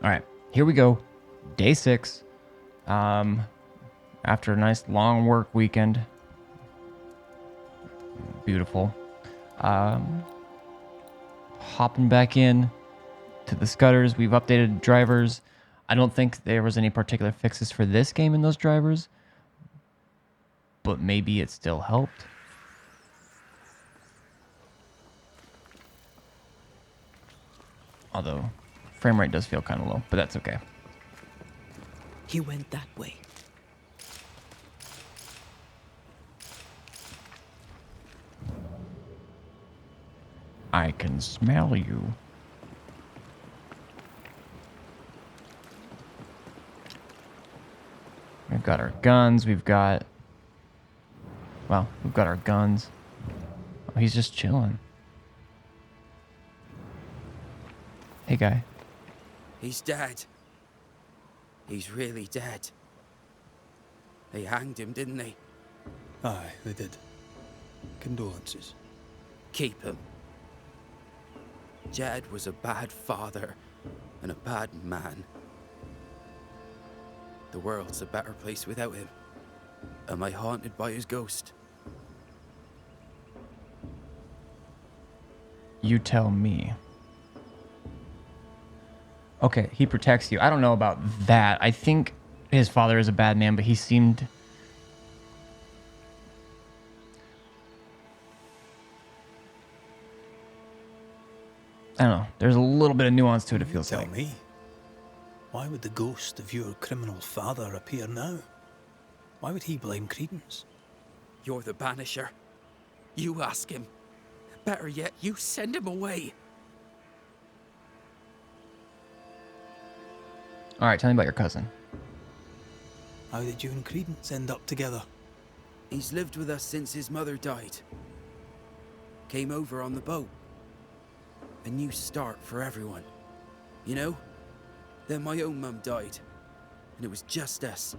All right, here we go. Day 6. After a nice long work weekend. Beautiful. Hopping back in to the scutters. We've updated drivers. I don't think there was any particular fixes for this game in those drivers, but maybe it still helped. Although frame rate does feel kind of low, but that's okay. He went that way. I can smell you. We've got our guns. We've got our guns. Oh, he's just chilling. Hey, guy. He's dead. He's really dead. They hanged him, didn't they? Aye, they did. Condolences. Keep him. Jed was a bad father and a bad man. The world's a better place without him. Am I haunted by his ghost? You tell me. Okay, he protects you. I don't know about that. I think his father is a bad man, but he seemed... I don't know. There's a little bit of nuance to it, it feels like. Tell me, why would the ghost of your criminal father appear now? Why would he blame Credence? You're the Banisher. You ask him. Better yet, you send him away. All right, tell me about your cousin. How did you and Credence end up together? He's lived with us since his mother died. Came over on the boat. A new start for everyone. You know? Then my own mum died. And it was just us.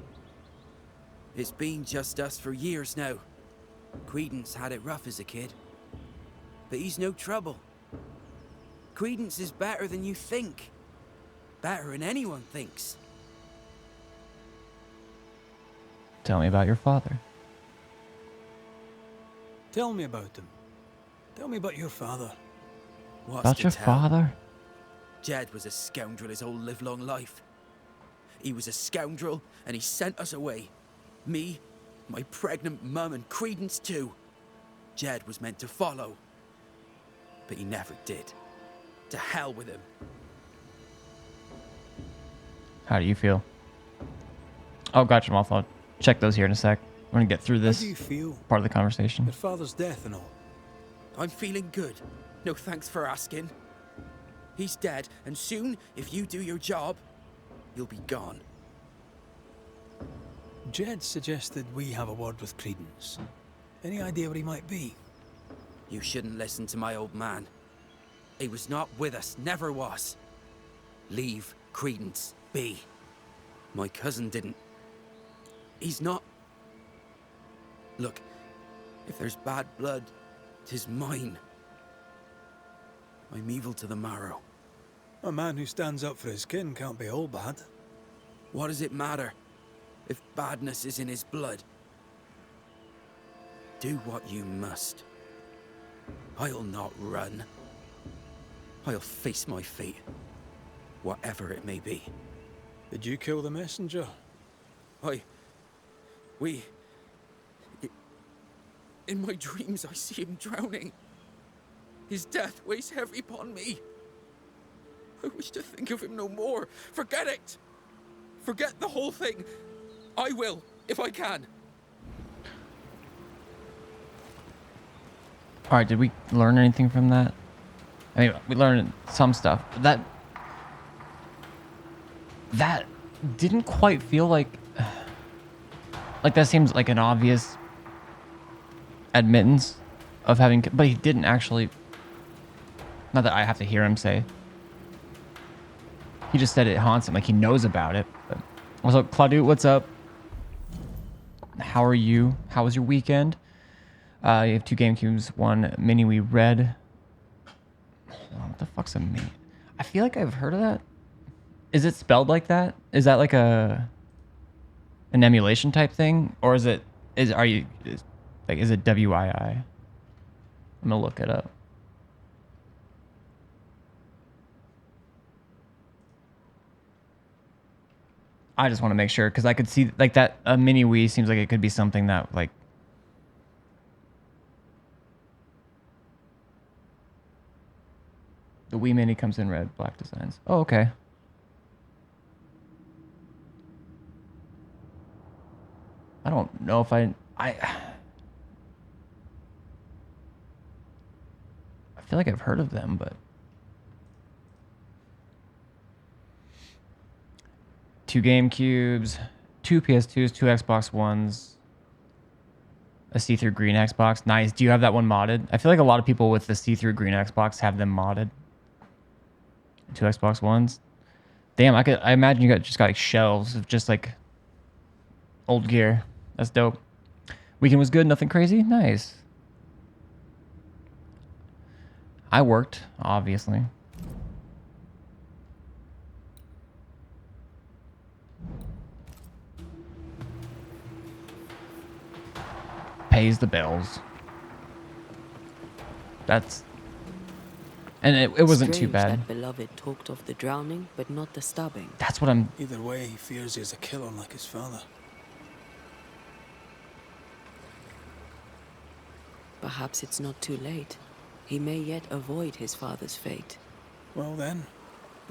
It's been just us for years now. Credence had it rough as a kid. But he's no trouble. Credence is better than you think. Better than anyone thinks. Tell me about your father. Tell me about him. Tell me about your father. What's About to your tell? father? Jed was a scoundrel his whole livelong life. He was a scoundrel, and he sent us away. Me, my pregnant mum, and Credence too. Jed was meant to follow. But he never did. To hell with him. How do you feel? Oh, gotcha, Moth. I'll check those here in a sec. We're going to get through How this do you feel? part of the conversation. Your father's death and all. I'm feeling good. No thanks for asking. He's dead, and soon, if you do your job, you'll be gone. Jed suggested we have a word with Credence. Any idea where he might be? You shouldn't listen to my old man. He was not with us, never was. Leave Credence be. My cousin didn't. He's not... Look, if there's bad blood, 'tis mine. I'm evil to the marrow. A man who stands up for his kin can't be all bad. What does it matter if badness is in his blood? Do what you must. I'll not run. I'll face my fate, whatever it may be. Did you kill the messenger? In my dreams I see him drowning. His death weighs heavy upon me. I wish to think of him no more. Forget it! Forget the whole thing. I will, if I can. All right, did we learn anything from that? I mean, we learned some stuff. But that didn't quite feel like that seems like an obvious admittance of having, but he didn't actually. Not that I have to hear him say. He just said it haunts him, like he knows about it. But also, Claude, what's up? How are you? How was your weekend? You have 2 GameCubes, 1 mini we read. Hold on, what the fuck's a mini? I feel like I've heard of that. Is it spelled like that? Is that like an emulation type thing, or is it is it WII? I'm gonna look it up. I just want to make sure because I could see like that a mini Wii seems like it could be something that like. The Wii Mini comes in red, black designs. Oh, okay. I don't know if I feel like I've heard of them, but two GameCubes, two PS2s, two Xbox Ones, a see-through green Xbox. Nice. Do you have that one modded? I feel like a lot of people with the see-through green Xbox have them modded. Two Xbox Ones. Damn, I imagine you just got like shelves of just like old gear. That's dope. Weekend was good, nothing crazy. Nice. I worked, obviously. Pays the bills. That's... And it wasn't too Strange bad. that beloved talked of the drowning, but not the stabbing. That's what I'm... Either way, he fears he's a killer like his father. Perhaps it's not too late. He may yet avoid his father's fate. Well then,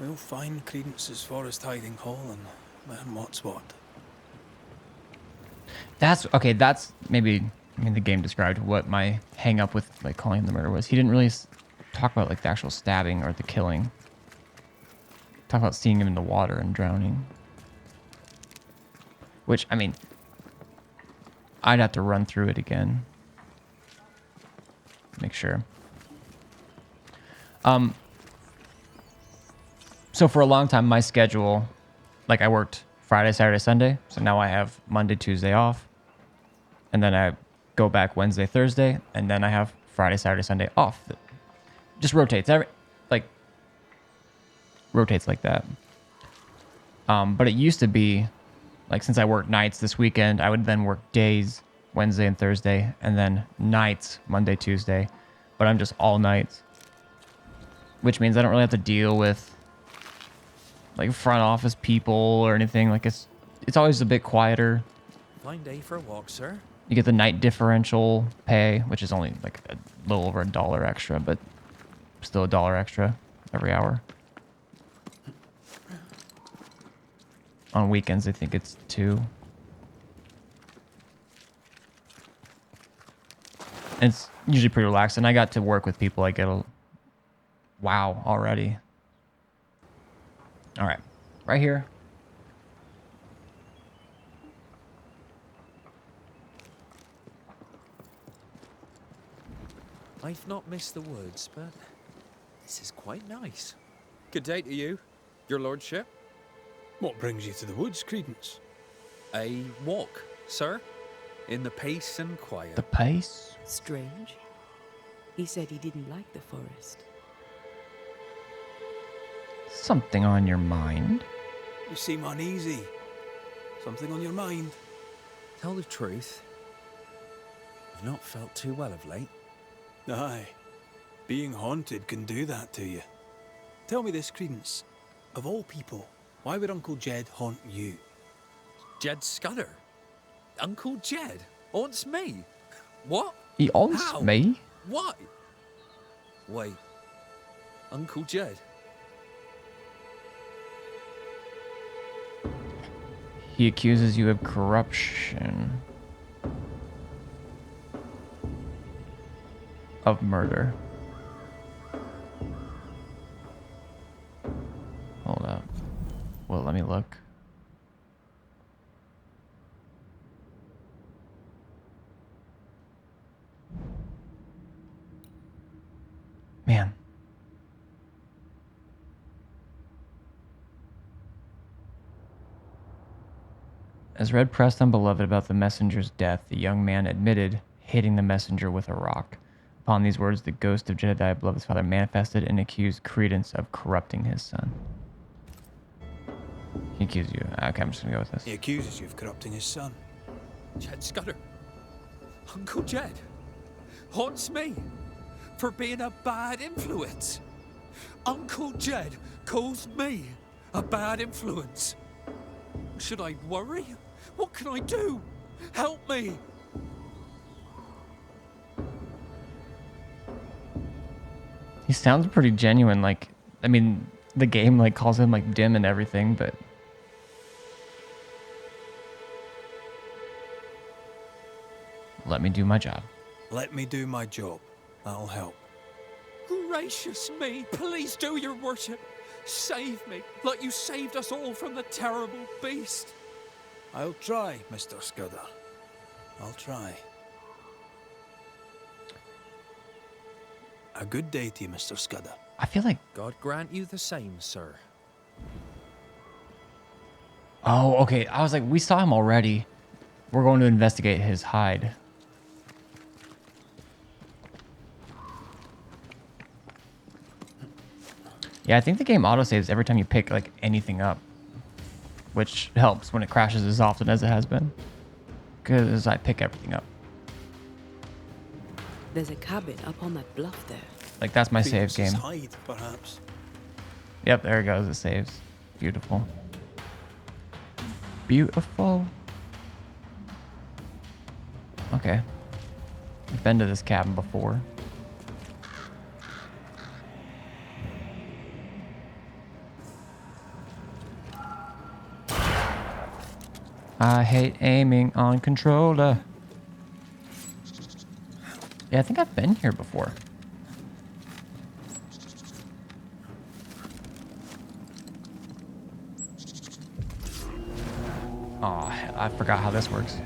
we'll find Credence's forest hiding hole and learn what's what. That's... Okay, that's maybe... I mean, the game described what my hang-up with like calling him the murderer was. He didn't really talk about like the actual stabbing or the killing. Talk about seeing him in the water and drowning. Which, I mean... I'd have to run through it again. Make sure. So for a long time, my schedule, like I worked Friday, Saturday, Sunday. So now I have Monday, Tuesday off. And then I go back Wednesday, Thursday. And then I have Friday, Saturday, Sunday off. Just rotates. Rotates like that. But it used to be, like since I work nights this weekend, I would then work days, Wednesday and Thursday, and then nights, Monday, Tuesday. But I'm just all nights. Which means I don't really have to deal with like front office people or anything. Like it's always a bit quieter. Fine day for a walk, sir. You get the night differential pay, which is only like a little over $1 extra, but still $1 extra every hour. On weekends, I think it's 2. And it's usually pretty relaxed. And I got to work with people. I get a wow already. All right, right here. I've not missed the woods, but this is quite nice. Good day to you, your lordship. What brings you to the woods, Credence? A walk, sir, in the pace and quiet. The pace? Strange. He said he didn't like the forest. Something on your mind? You seem uneasy. Something on your mind? Tell the truth, I've not felt too well of late. Aye. Being haunted can do that to you. Tell me this, Credence. Of all people, why would Uncle Jed haunt you? Jed Scudder? Uncle Jed haunts me? What? He owns How? me? Why? Wait, Uncle Jed? He accuses you of corruption. Of murder. Hold up. Well, let me look. Man. As Red pressed on Beloved about the messenger's death, the young man admitted hitting the messenger with a rock. Upon these words, the ghost of Jedediah Beloved's father manifested and accused Credence of corrupting his son. He accused you. Okay, I'm just gonna go with this. He accuses you of corrupting his son. Jed Scudder. Uncle Jed haunts me for being a bad influence. Uncle Jed calls me a bad influence. Should I worry? What can I do? Help me! He sounds pretty genuine. Like, I mean, the game like calls him like dim and everything, but let me do my job. Let me do my job. That'll help. Gracious me, please do, your worship. Save me, like you saved us all from the terrible beast. I'll try, Mr. Scudder. I'll try. A good day to you, Mr. Scudder. I feel like, God grant you the same, sir. oh, okay. I was like, we saw him already. We're going to investigate his hide. Yeah, I think the game autosaves every time you pick like anything up, which helps when it crashes as often as it has been, because I pick everything up. There's a cabin up on that bluff there. Like, that's my save Phoenix's game. hide, perhaps. Yep, there it goes. It saves. Beautiful. Beautiful. Okay. I've been to this cabin before. I hate aiming on controller. Yeah, I think I've been here before. Oh, I forgot how this works.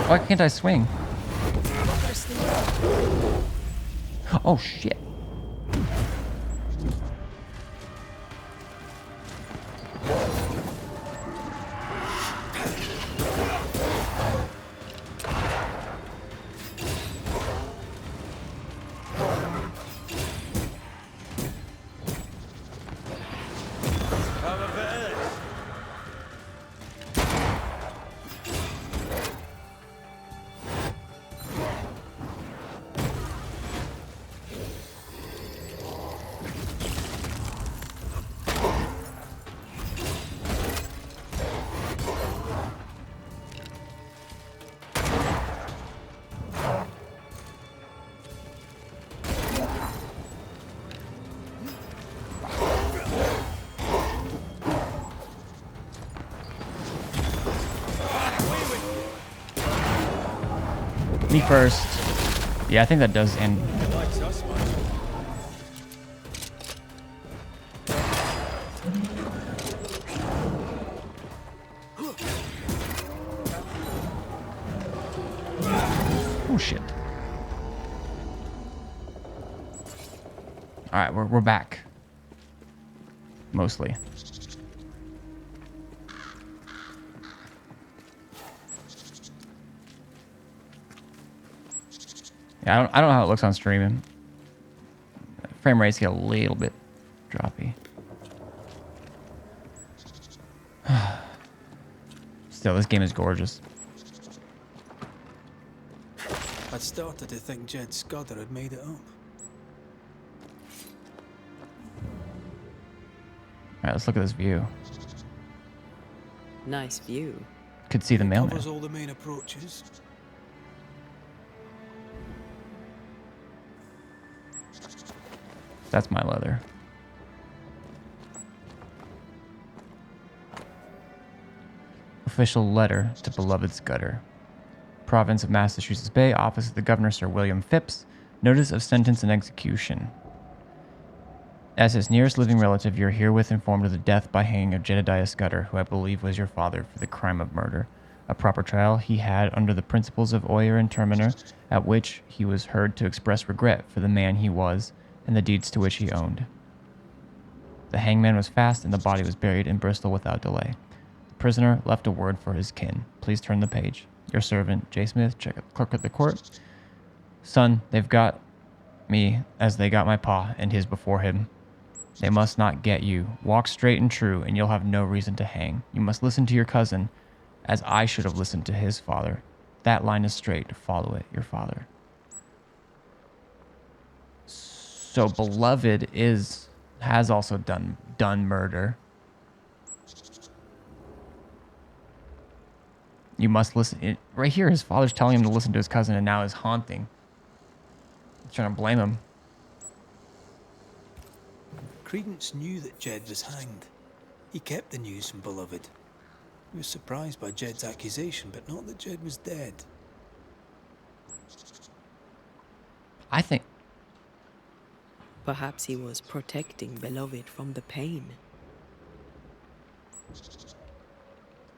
Why can't I swing? Oh, shit. Me first. Yeah, I think that does end. Oh shit. All right, we're back. Mostly. Yeah, I don't know how it looks on streaming. Frame rates get a little bit droppy. Still, this game is gorgeous. I'd started to think Jed Scudder had made it up. All right, let's look at this view. Nice view. Could see the mailman. Covers all the main approaches. That's my leather. Official letter to beloved Scudder. Province of Massachusetts Bay, Office of the Governor Sir William Phipps. Notice of sentence and execution. As his nearest living relative, you are herewith informed of the death by hanging of Jedediah Scudder, who I believe was your father, for the crime of murder. A proper trial he had under the principles of Oyer and Terminer, at which he was heard to express regret for the man he was and the deeds to which he owned. The hangman was fast, and the body was buried in Bristol without delay. Prisoner left a word for his kin. Please turn the page. Your servant, J. Smith, clerk at the court. Son, they've got me as they got my pa and his before him. They must not get you. Walk straight and true, and you'll have no reason to hang. You must listen to your cousin, as I should have listened to his father. That line is straight. Follow it, your father. So beloved has also done murder. You must listen. Right here, his father's telling him to listen to his cousin, and now is haunting. He's trying to blame him. Credence knew that Jed was hanged. He kept the news from Beloved. He was surprised by Jed's accusation, but not that Jed was dead. I think... Perhaps he was protecting Beloved from the pain.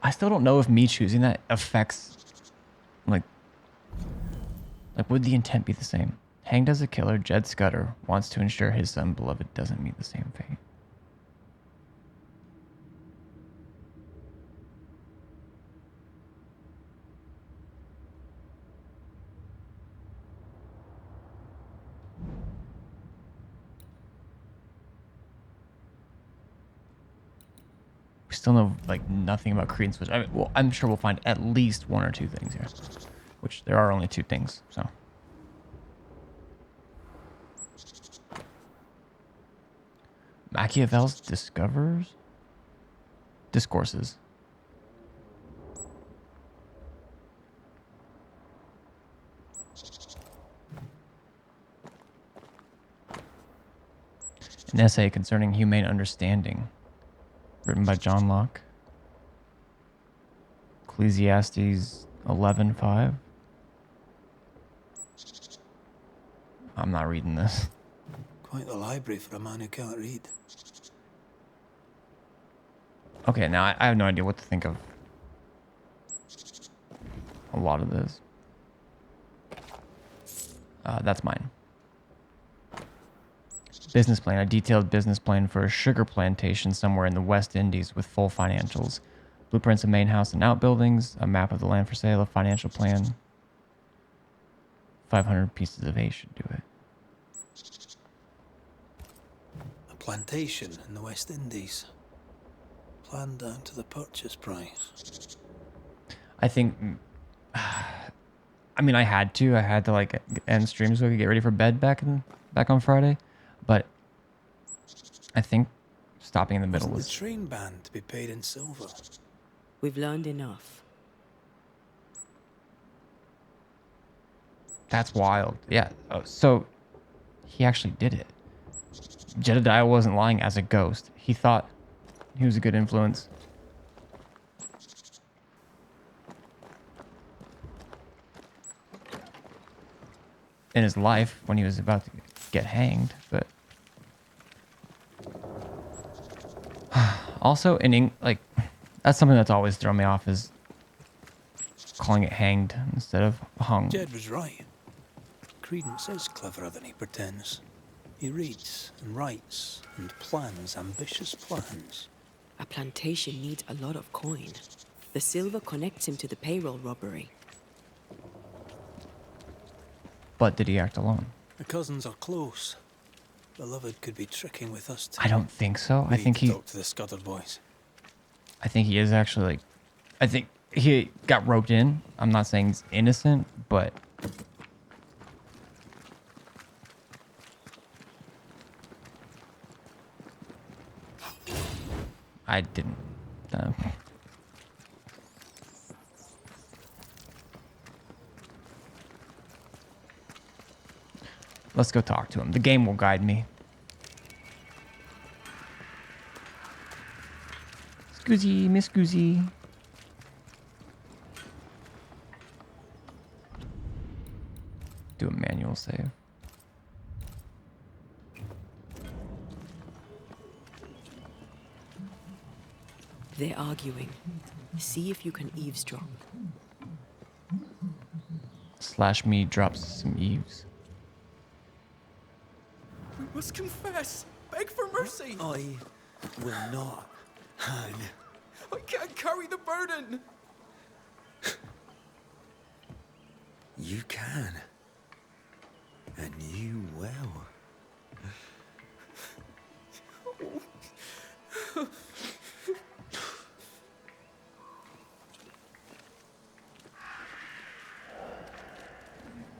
I still don't know if me choosing that affects... Like, would the intent be the same? Hanged as a killer, Jed Scudder wants to ensure his son Beloved doesn't meet the same fate. We still know nothing about Credence, which I'm sure we'll find at least one or two things here, which there are only two things. So Machiavel's discourses. An essay concerning humane understanding. Written by John Locke. Ecclesiastes 11:5. I'm not reading this. Quite the library for a man who can't read. Okay, now I have no idea what to think of a lot of this. That's mine. Business plan. A detailed business plan for a sugar plantation somewhere in the West Indies with full financials. Blueprints of main house and outbuildings. A map of the land for sale. A financial plan. 500 pieces of hay should do it. A plantation in the West Indies. Planned down to the purchase price. I think... I mean, I had to end stream so I could get ready for bed back on Friday. But I think stopping in the middle Wasn't was... the train band to be paid in silver? We've learned enough. That's wild. Yeah. Oh, so he actually did it. Jedediah wasn't lying as a ghost. He thought he was a good influence. In his life when he was about to get hanged, but also that's something that's always thrown me off, is calling it hanged instead of hung. Jed was right. Credence is cleverer than he pretends. He reads and writes and plans ambitious plans. A plantation needs a lot of coin. The silver connects him to the payroll robbery. But did he act alone? The cousins are close. Beloved could be tricking with us too. I don't think so. We need to talk to the Scudder boys. I think he is actually I think he got roped in. I'm not saying he's innocent, but I didn't. Let's go talk to him. The game will guide me. Scoozy, Miss Scoozy. Do a manual save. They're arguing. See if you can eavesdrop. /me drops some eaves. We must confess. Beg for mercy. I will not hang. I can't carry the burden. You can. And you will.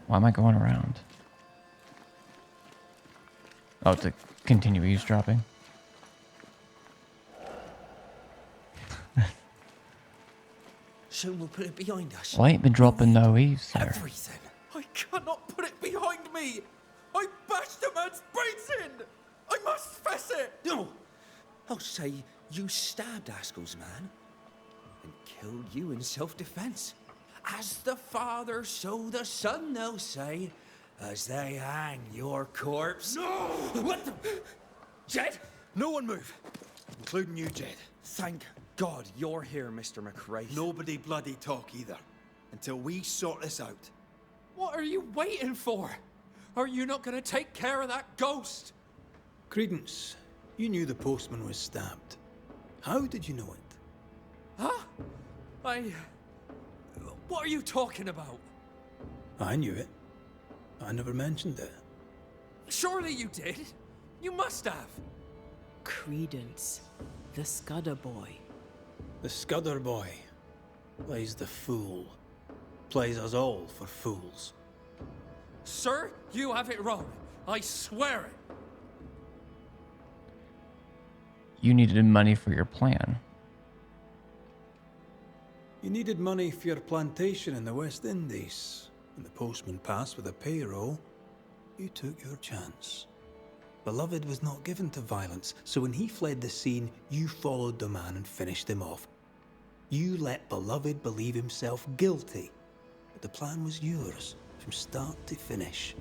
Why am I going around? Oh, to continue eavesdropping. Soon we'll put it behind us. Well, I ain't been dropping no eaves there. Everything. I cannot put it behind me. I bashed a man's brains in. I must fess it. No! I'll say you stabbed Askell's man and killed you in self-defense. As the father, so the son, they'll say, as they hang your corpse. No! What the? Jed? No one move, including you, Jed. Thank God you're here, Mr. McRae. Nobody bloody talk either, until we sort this out. What are you waiting for? Are you not going to take care of that ghost? Credence, you knew the postman was stabbed. How did you know it? Huh? What are you talking about? I knew it. I never mentioned it. Surely you did. You must have. Credence, the Scudder boy. The Scudder boy plays the fool. Plays us all for fools. Sir, you have it wrong. I swear it. You needed money for your plan. You needed money for your plantation in the West Indies. When the postman passed with a payroll, you took your chance. Beloved was not given to violence, so when he fled the scene, you followed the man and finished him off. You let Beloved believe himself guilty, but the plan was yours from start to finish.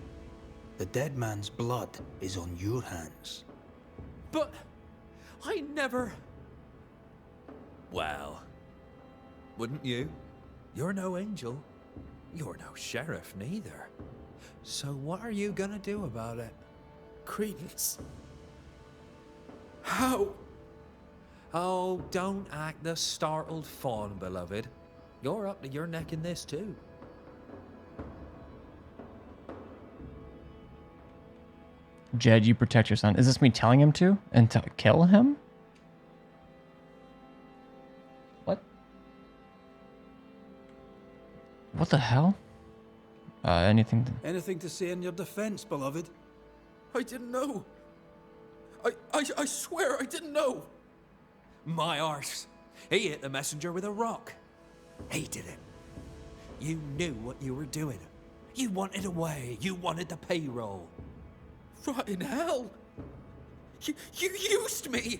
The dead man's blood is on your hands. But I never... Well, wouldn't you? You're no angel. You're no sheriff neither. So what are you gonna do about it? Credence. How? Oh, don't act the startled fawn, beloved. You're up to your neck in this too. Jed, you protect your son. Is this me telling him to? And to kill him? What? What the hell? Anything? Anything to say in your defense, Beloved? I didn't know. I swear I didn't know. My arse. He hit the messenger with a rock. He did it. You knew what you were doing. You wanted away. You wanted the payroll. Rot in hell. You used me.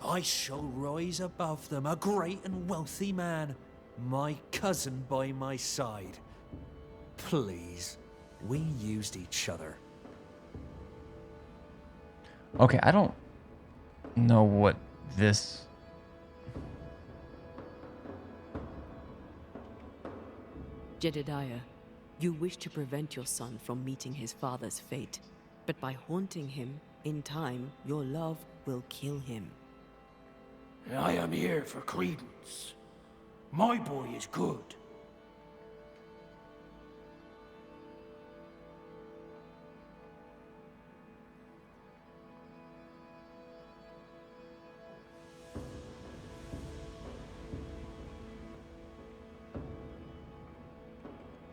I shall rise above them, a great and wealthy man. My cousin by my side. Please, we used each other. Okay, I don't know what this... Jedediah, you wish to prevent your son from meeting his father's fate, but by haunting him, in time, your love will kill him. I am here for Credence. My boy is good.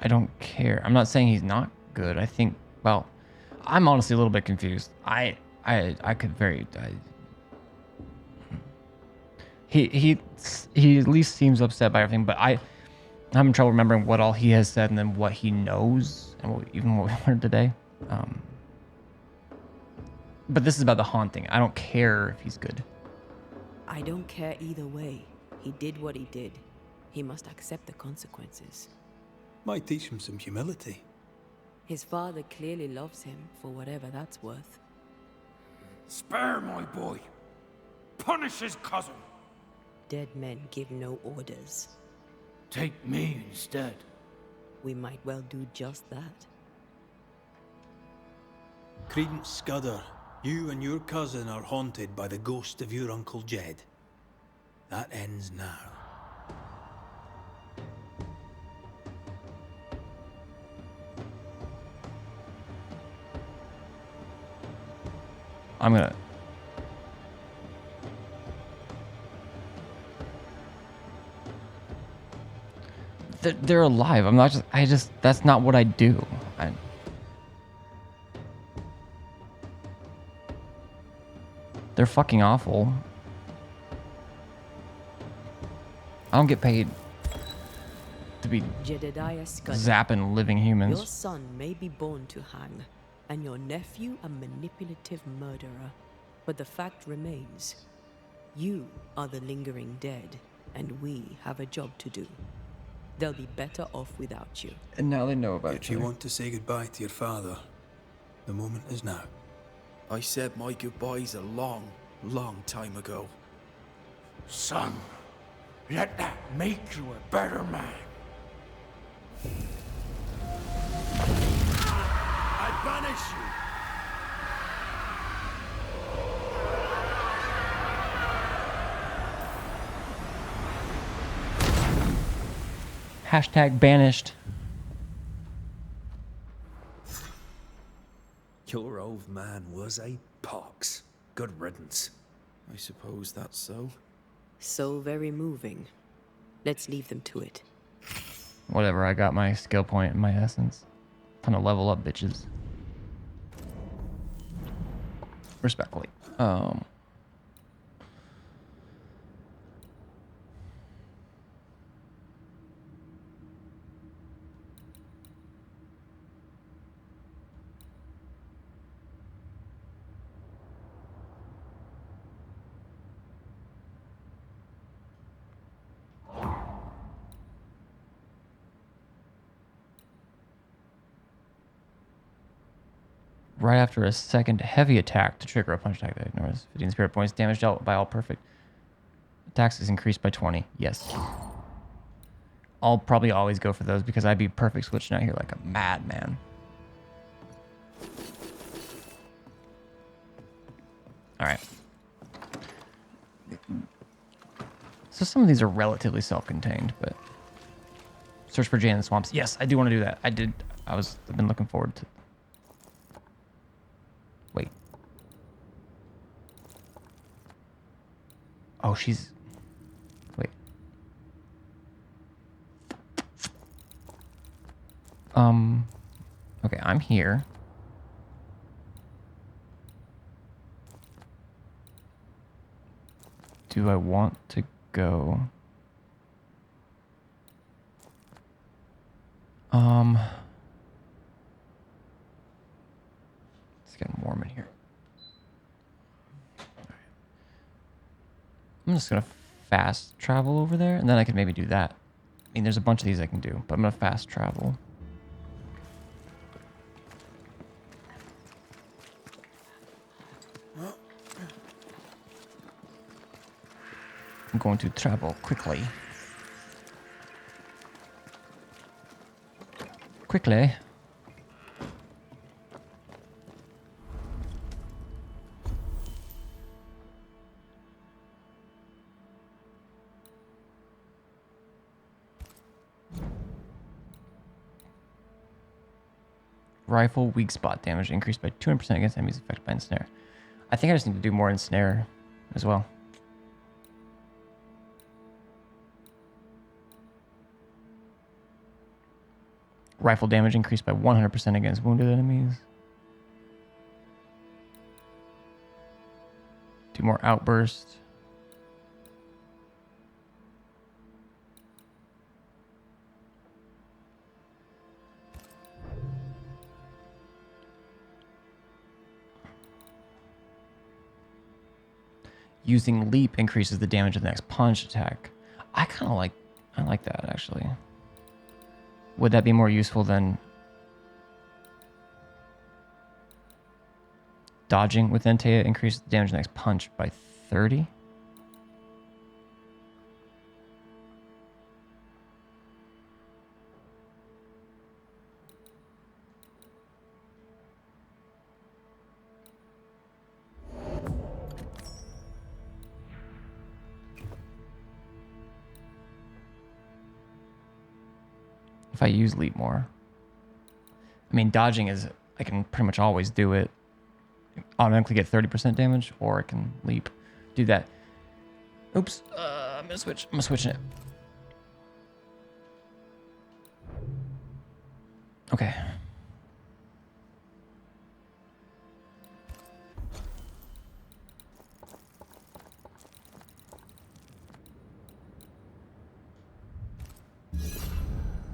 I don't care. I'm not saying he's not good. I think, well, I'm honestly a little bit confused. I could very... He at least seems upset by everything, but I'm having trouble remembering what all he has said and then what he knows and even what we learned today. But this is about the haunting. I don't care if he's good. I don't care either way. He did what he did. He must accept the consequences. Might teach him some humility. His father clearly loves him for whatever that's worth. Spare my boy. Punish his cousin. Dead men give no orders. Take me instead. We might well do just that. Credence Scudder, you and your cousin are haunted by the ghost of your Uncle Jed. That ends now. I'm gonna... They're alive. I'm not just... That's not what I do. They're fucking awful. I don't get paid to be Jedediah Scudder, zapping living your humans. son may be born to hang, and your nephew a manipulative murderer. But the fact remains, you are the lingering dead, and we have a job to do. They'll be better off without you. And now they know about If you want to say goodbye to your father, the moment is now. I said my goodbyes a long, long time ago. Son, let that make you a better man. I banish you. Hashtag banished. Your old man was a pox. Good riddance. I suppose that's so. So very moving. Let's leave them to it. Whatever, I got my skill point and my essence. Time to level up, bitches. Respectfully. Right after a second heavy attack to trigger a punch attack that ignores 15 spirit points. Damage dealt by all perfect attacks is increased by 20. Yes. I'll probably always go for those because I'd be perfect switching out here like a madman. Alright. So some of these are relatively self-contained, but... Search for Jane in the swamps. Yes, I do want to do that. I've been looking forward to... Wait. Oh, she's... Wait. Okay, I'm here. Do I want to go... It's getting warm in here. I'm just gonna fast travel over there, and then I can maybe do that. I mean, there's a bunch of these I can do, but I'm gonna fast travel. I'm going to travel quickly. Quickly. Rifle weak spot damage increased by 200% against enemies affected by ensnare. I think I just need to do more ensnare as well. Rifle damage increased by 100% against wounded enemies. Do more outburst. Using leap increases the damage of the next punch attack. I like that actually. Would that be more useful than dodging with Entea? Increases the damage of the next punch by 30? if I use leap more. I mean, dodging is, I can pretty much always do it. Automatically get 30% damage, or I can leap. Do that. Oops. I'm gonna switch. I'm switching it. Okay.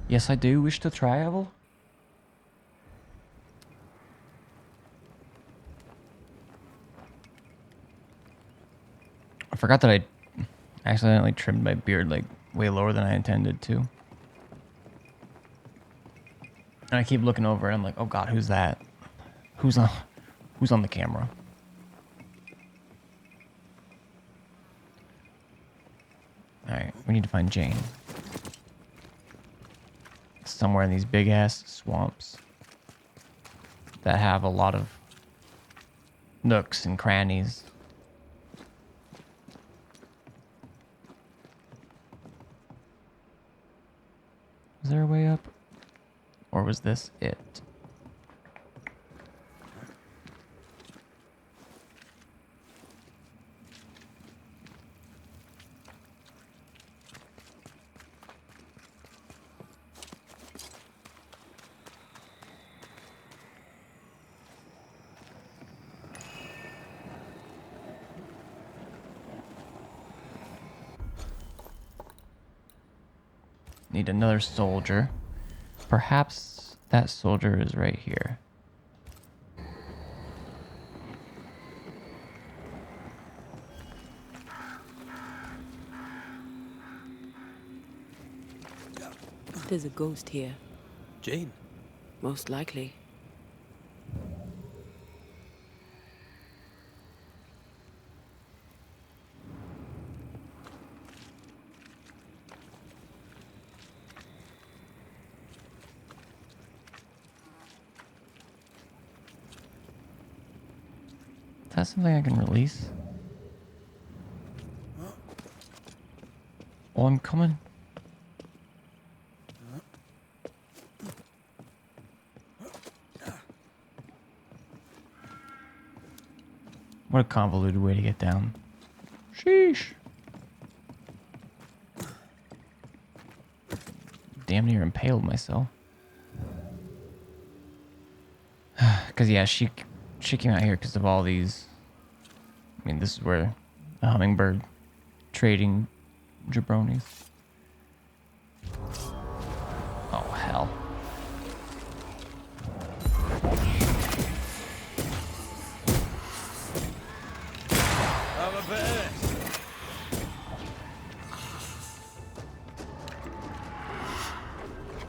Yes, I do wish to travel. I forgot that I accidentally trimmed my beard like way lower than I intended to. And I keep looking over and I'm like, oh god, who's that? Who's on the camera? Alright, we need to find Jane. Somewhere in these big ass swamps that have a lot of nooks and crannies. Is there a way up? Or was this it? Need another soldier. Perhaps that soldier is right here. There's a ghost here. Jane. Most likely. Is that something I can release? Oh, I'm coming. What a convoluted way to get down. Sheesh. Damn near impaled myself. Because, yeah, she came out here because of all these. I mean, this is where the hummingbird trading jabronis. Oh, hell.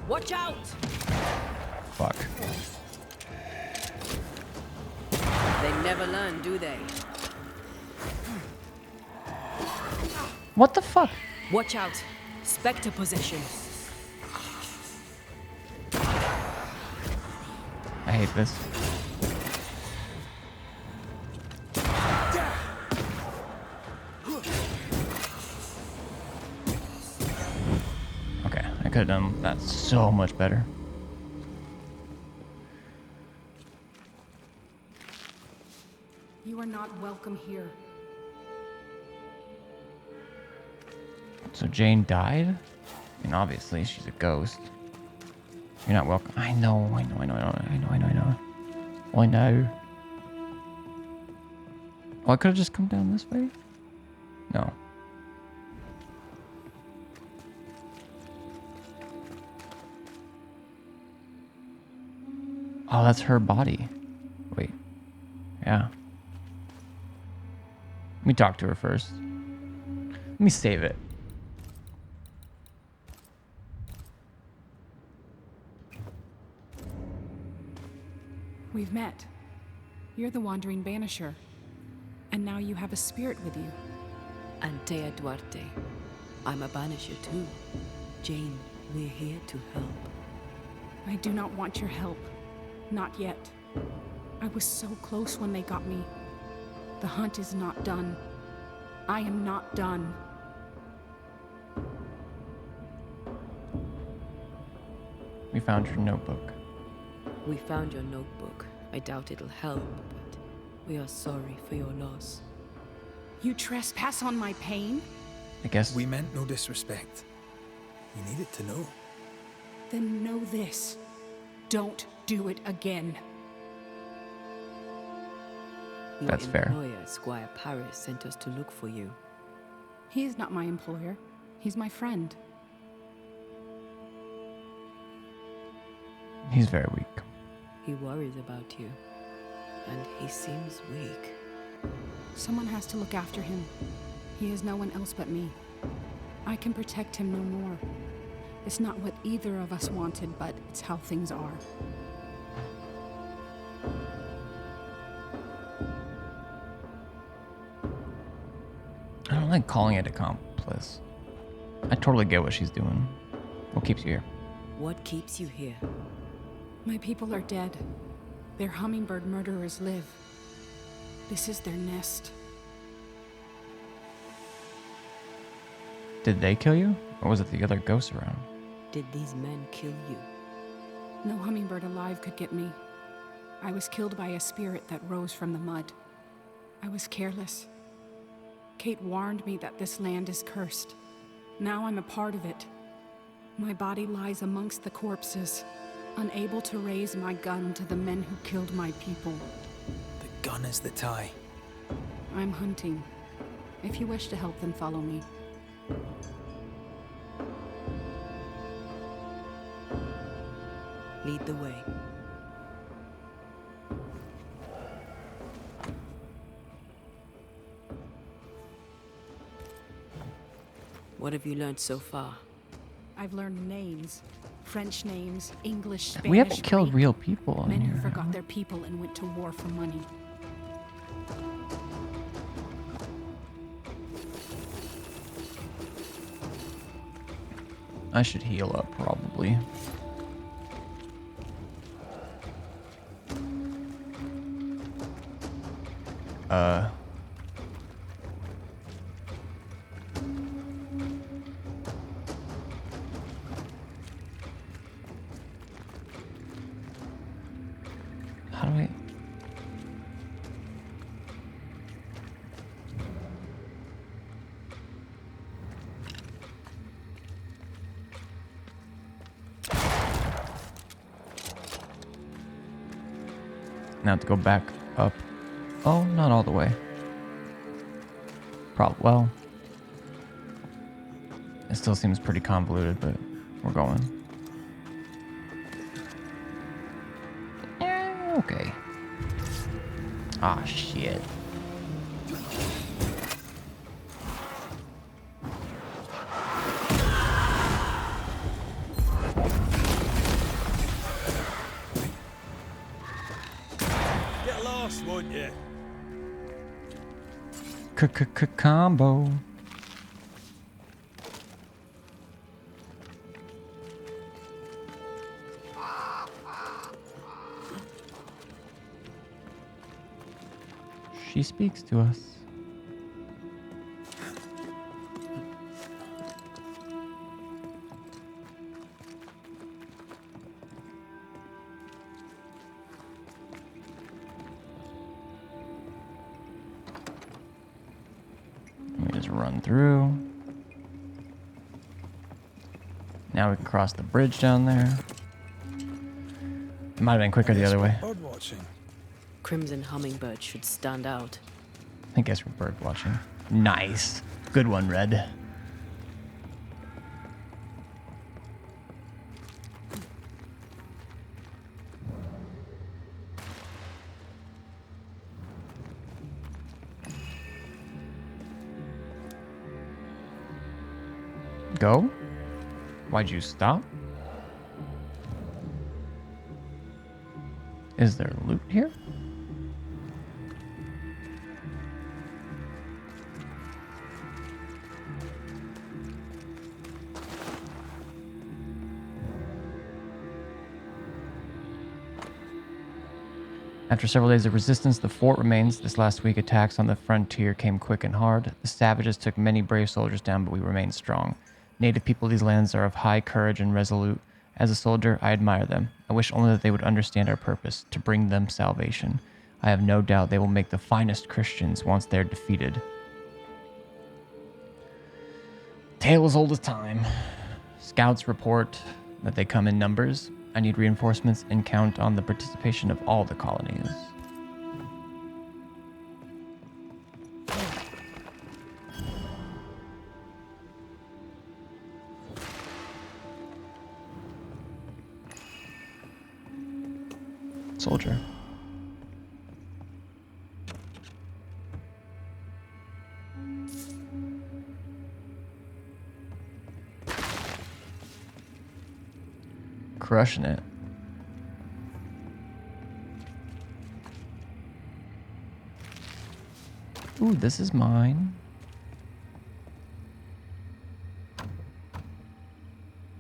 Watch out! Fuck. They never learn, do they? What the fuck? Watch out. Spectre possession. I hate this. Okay, I could have done that so much better. You are not welcome here. So Jane died? I mean, obviously, she's a ghost. You're not welcome. I know. Oh, I know. Oh, I could have just come down this way? No. Oh, that's her body. Wait. Yeah. Let me talk to her first. Let me save it. We've met. You're the wandering Banisher. And now you have a spirit with you. Antea Duarte. I'm a banisher too. Jane, we're here to help. I do not want your help. Not yet. I was so close when they got me. The hunt is not done. I am not done. We found your notebook. We found your notebook. I doubt it'll help, but we are sorry for your loss. You trespass on my pain? I guess We meant no disrespect. You needed to know. Then know this. Don't do it again. Your That's fair. employer, Squire Paris, sent us to look for you. He is not my employer. He's my friend. he's very weak. He worries about you, and he seems weak. Someone has to look after him. He has no one else but me. I can protect him no more. It's not what either of us wanted, but it's how things are. I don't like calling it accomplice. I totally get what she's doing. What keeps you here? What keeps you here? My people are dead. Their hummingbird murderers live. This is their nest. Did they kill you? Or was it the other ghosts around? Did these men kill you? No hummingbird alive could get me. I was killed by a spirit that rose from the mud. I was careless. Kate warned me that this land is cursed. Now I'm a part of it. My body lies amongst the corpses, unable to raise my gun to the men who killed my people. The gun is the tie. I'm hunting. If you wish to help, then follow me. Lead the way. What have you learned so far? I've learned names. French names, English, Spanish, We haven't killed Greek. real people in Men who here. forgot their people and went to war for money. I should heal up, probably. How do I... Now I have to go back up. Oh, not all the way. Well, it still seems pretty convoluted, but we're going. Okay. Ah, shit. Get lost, won't you? Combo. She speaks to us. Let me just run through. Now we can cross the bridge down there. It might have been quicker the other way. Bird watching. Crimson hummingbird should stand out. I guess we're bird watching. Nice. Good one, Red. Go? Why'd you stop? Is there loot here? After several days of resistance, the fort remains. This last week, attacks on the frontier came quick and hard. The savages took many brave soldiers down, but we remained strong. Native people of these lands are of high courage and resolute, As a soldier, I admire them. I wish only that they would understand our purpose, to bring them salvation. I have no doubt they will make the finest Christians once they're defeated. Tale as old as time. Scouts report that they come in numbers. I need reinforcements and count on the participation of all the colonies. Soldier. Crushing it. Ooh, this is mine.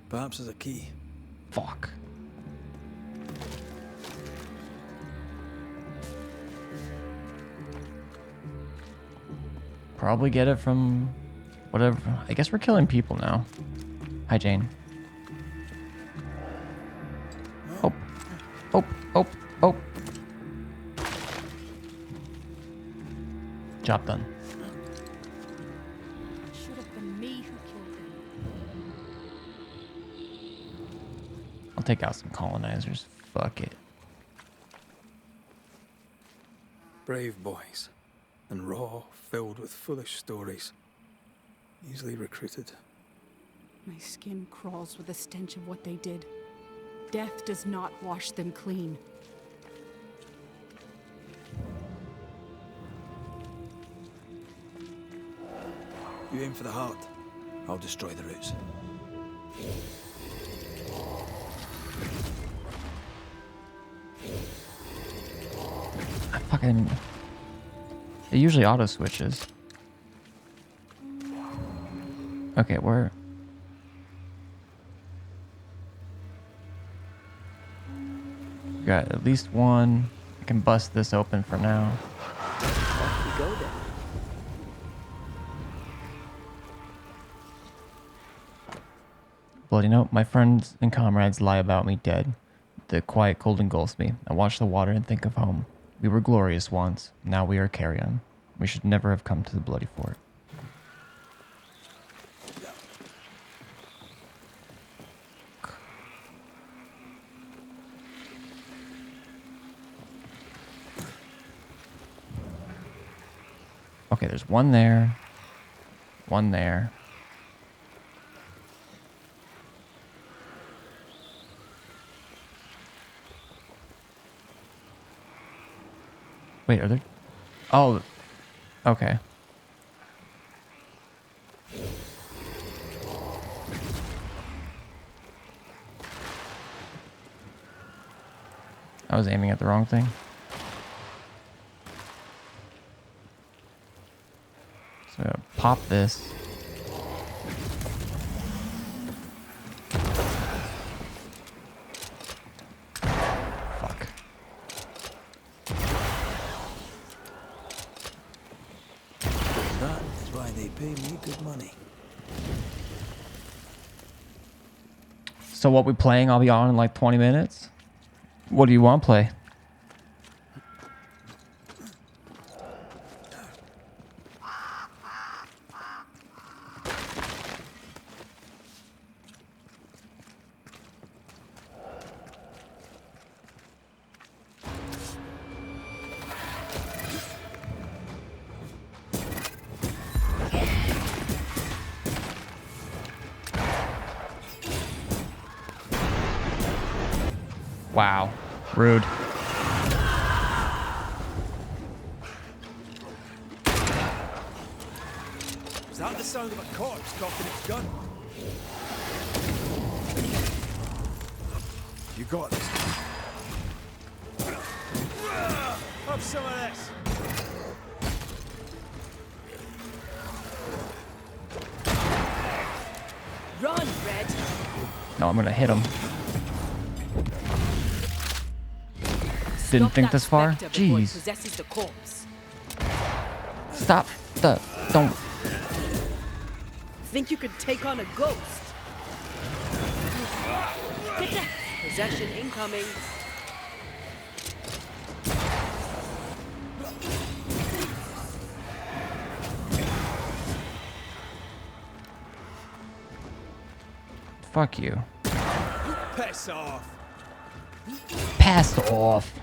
Perhaps there's a key. Fuck. Probably get it from whatever. I guess we're killing people now. Hi, Jane. Oh. Oh. Oh. Oh. Job done. Should have been me who killed him. I'll take out some colonizers. Fuck it. Brave boys. And raw, filled with foolish stories. Easily recruited. My skin crawls with the stench of what they did. Death does not wash them clean. You aim for the heart. I'll destroy the roots. I fucking... It usually auto switches. Okay, where? We got at least one. I can bust this open for now. Off we go then. Bloody note, my friends and comrades lie about me dead. The quiet cold engulfs me. I watch the water and think of home. We were glorious once. Now we are carrion. We should never have come to the bloody fort. Okay, there's one there. One there. Wait, are there? Oh, okay. I was aiming at the wrong thing. So I'm gonna pop this. Fuck. That is why they pay me good money. So what we playing? I'll be on in like 20 minutes. What do you want to play? Wow. Rude. Is that the sound of a corpse cocking its gun? You got this. Have some of this. Run, Red! No, I'm gonna hit him. Didn't think this far? Jeez. Possesses the corpse. Stop the... Don't... Think you could take on a ghost? Get Possession incoming. Fuck you. Piss off. Pass off.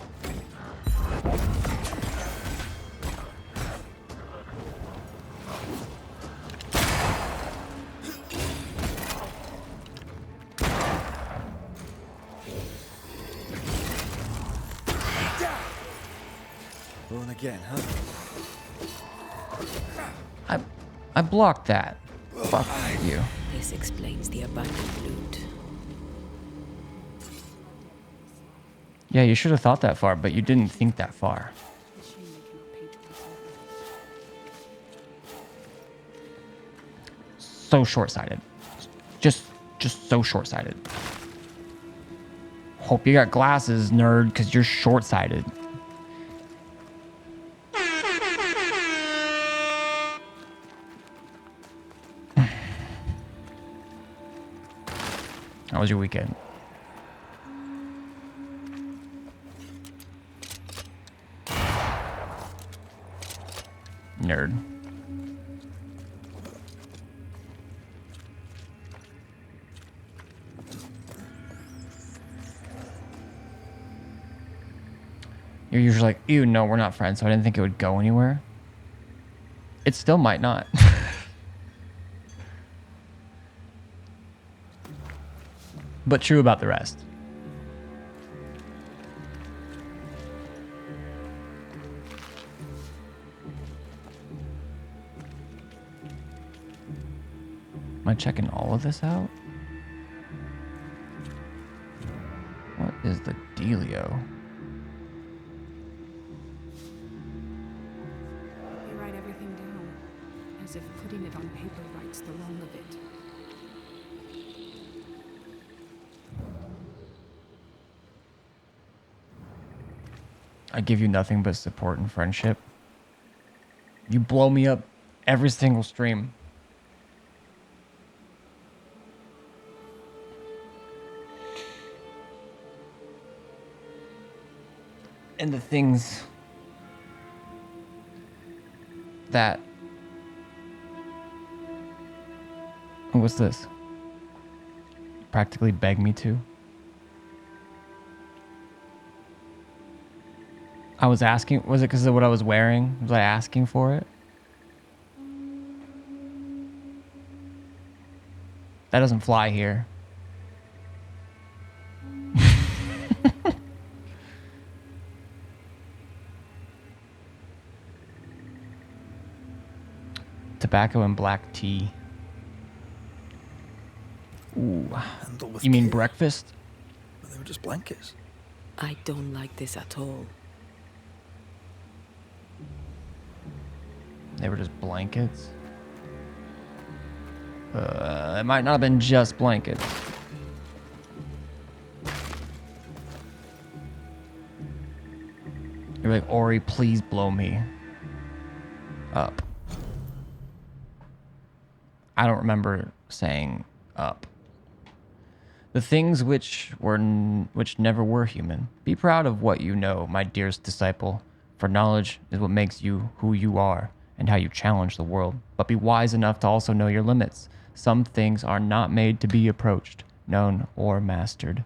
On again, huh? I blocked that. Fuck you. This explains the abandoned loot. Yeah, you should have thought that far, but you didn't think that far. So short-sighted. Just so short-sighted. Hope you got glasses, nerd, because you're short-sighted. How was your weekend? Nerd. You're usually like, ew, no, we're not friends, so I didn't think it would go anywhere. It still might not. But true about the rest. Am I checking all of this out? What is the dealio? They write everything down, as if putting it on paper rights the wrong of it. I give you nothing but support and friendship. You blow me up every single stream. And the things that... What's this? Practically beg me to. I was asking, was it because of what I was wearing? Was I asking for it? That doesn't fly here. Tobacco and black tea. Ooh. Handle with You mean care. breakfast? But they were just blankets. I don't like this at all. They were just blankets? It might not have been just blankets. You're like, Ori, please blow me up. I don't remember saying up. The things which never were human. Be proud of what you know, my dearest disciple, for knowledge is what makes you who you are and how you challenge the world. But be wise enough to also know your limits. Some things are not made to be approached, known, or mastered.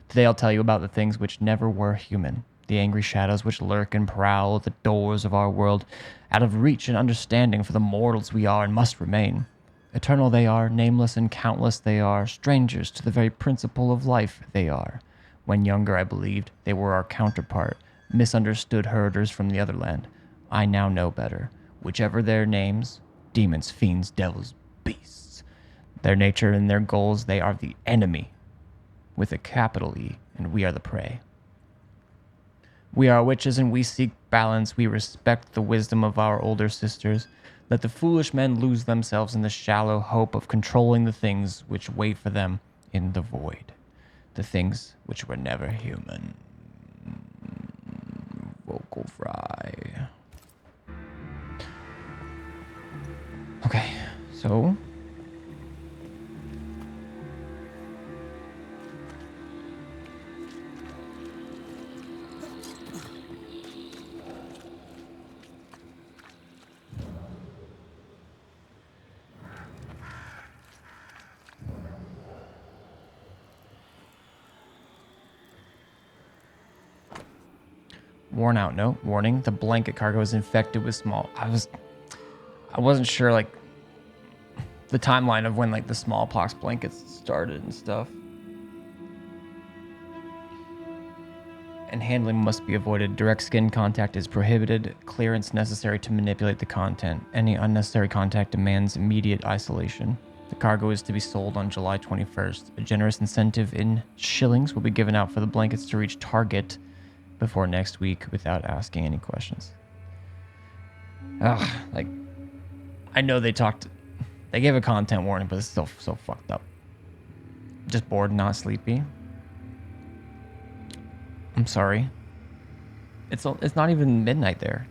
Today I'll tell you about the things which never were human, the angry shadows which lurk and prowl at the doors of our world, out of reach and understanding for the mortals we are and must remain. Eternal they are, nameless and countless they are, strangers to the very principle of life they are. When younger I believed they were our counterpart, misunderstood herders from the other land. I now know better. Whichever their names, demons, fiends, devils, beasts. Their nature and their goals, they are the enemy, with a capital E, and we are the prey. We are witches and we seek balance. We respect the wisdom of our older sisters. Let the foolish men lose themselves in the shallow hope of controlling the things which wait for them in the void. The things which were never human. Vocal fry. Okay, so... Worn out note. Warning, the blanket cargo is infected with small... I wasn't sure, like, the timeline of when, like, the smallpox blankets started and stuff. And handling must be avoided. Direct skin contact is prohibited. Clearance necessary to manipulate the content. Any unnecessary contact demands immediate isolation. The cargo is to be sold on July 21st. A generous incentive in shillings will be given out for the blankets to reach target before next week without asking any questions. Ugh, like, I know they gave a content warning, but it's still so fucked up. Just bored, not sleepy. I'm sorry. It's not even midnight there.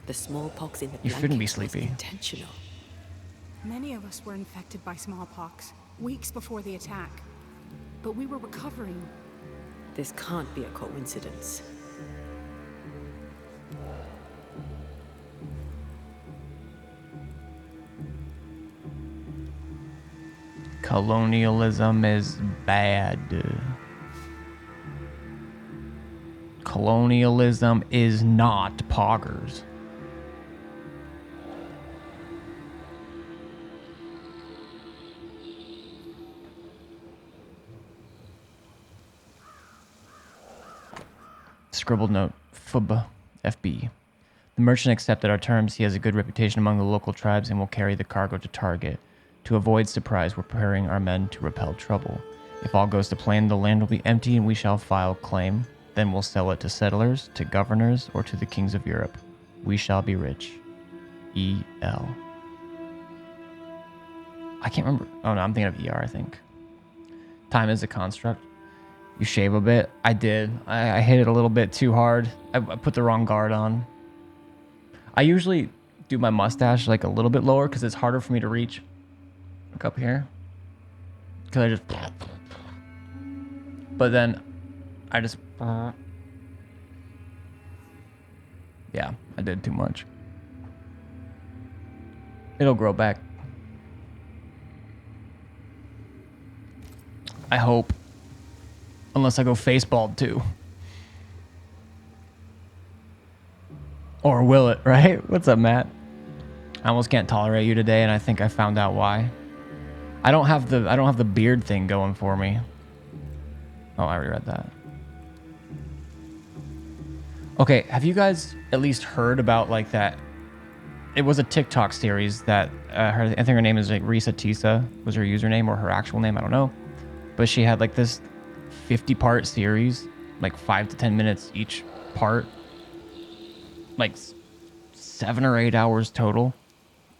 The smallpox in the You shouldn't be blankets was sleepy. intentional. Many of us were infected by smallpox weeks before the attack, but we were recovering. This can't be a coincidence. Colonialism is bad. Colonialism is not poggers. Scribbled note, FB. The merchant accepted our terms. He has a good reputation among the local tribes and will carry the cargo to target. To avoid surprise, we're preparing our men to repel trouble. If all goes to plan, the land will be empty and we shall file claim. Then we'll sell it to settlers, to governors, or to the kings of Europe. We shall be rich. E.L. I can't remember. Oh no, I'm thinking of ER, I think. Time is a construct. You shave a bit. I did. I hit it a little bit too hard. I put the wrong guard on. I usually do my mustache like a little bit lower because it's harder for me to reach. Look up here. Because I just... But then I just... Yeah, I did too much. It'll grow back. I hope. Unless I go face bald too. Or will it, right? What's up, Matt? I almost can't tolerate you today, and I think I found out why. I don't have the beard thing going for me. Oh, I already read that. Okay, have you guys at least heard about like that? It was a TikTok series that I think her name is like Risa Tisa was her username or her actual name, I don't know. But she had like this 50-part series, like 5 to 10 minutes each part, like 7 or 8 hours total,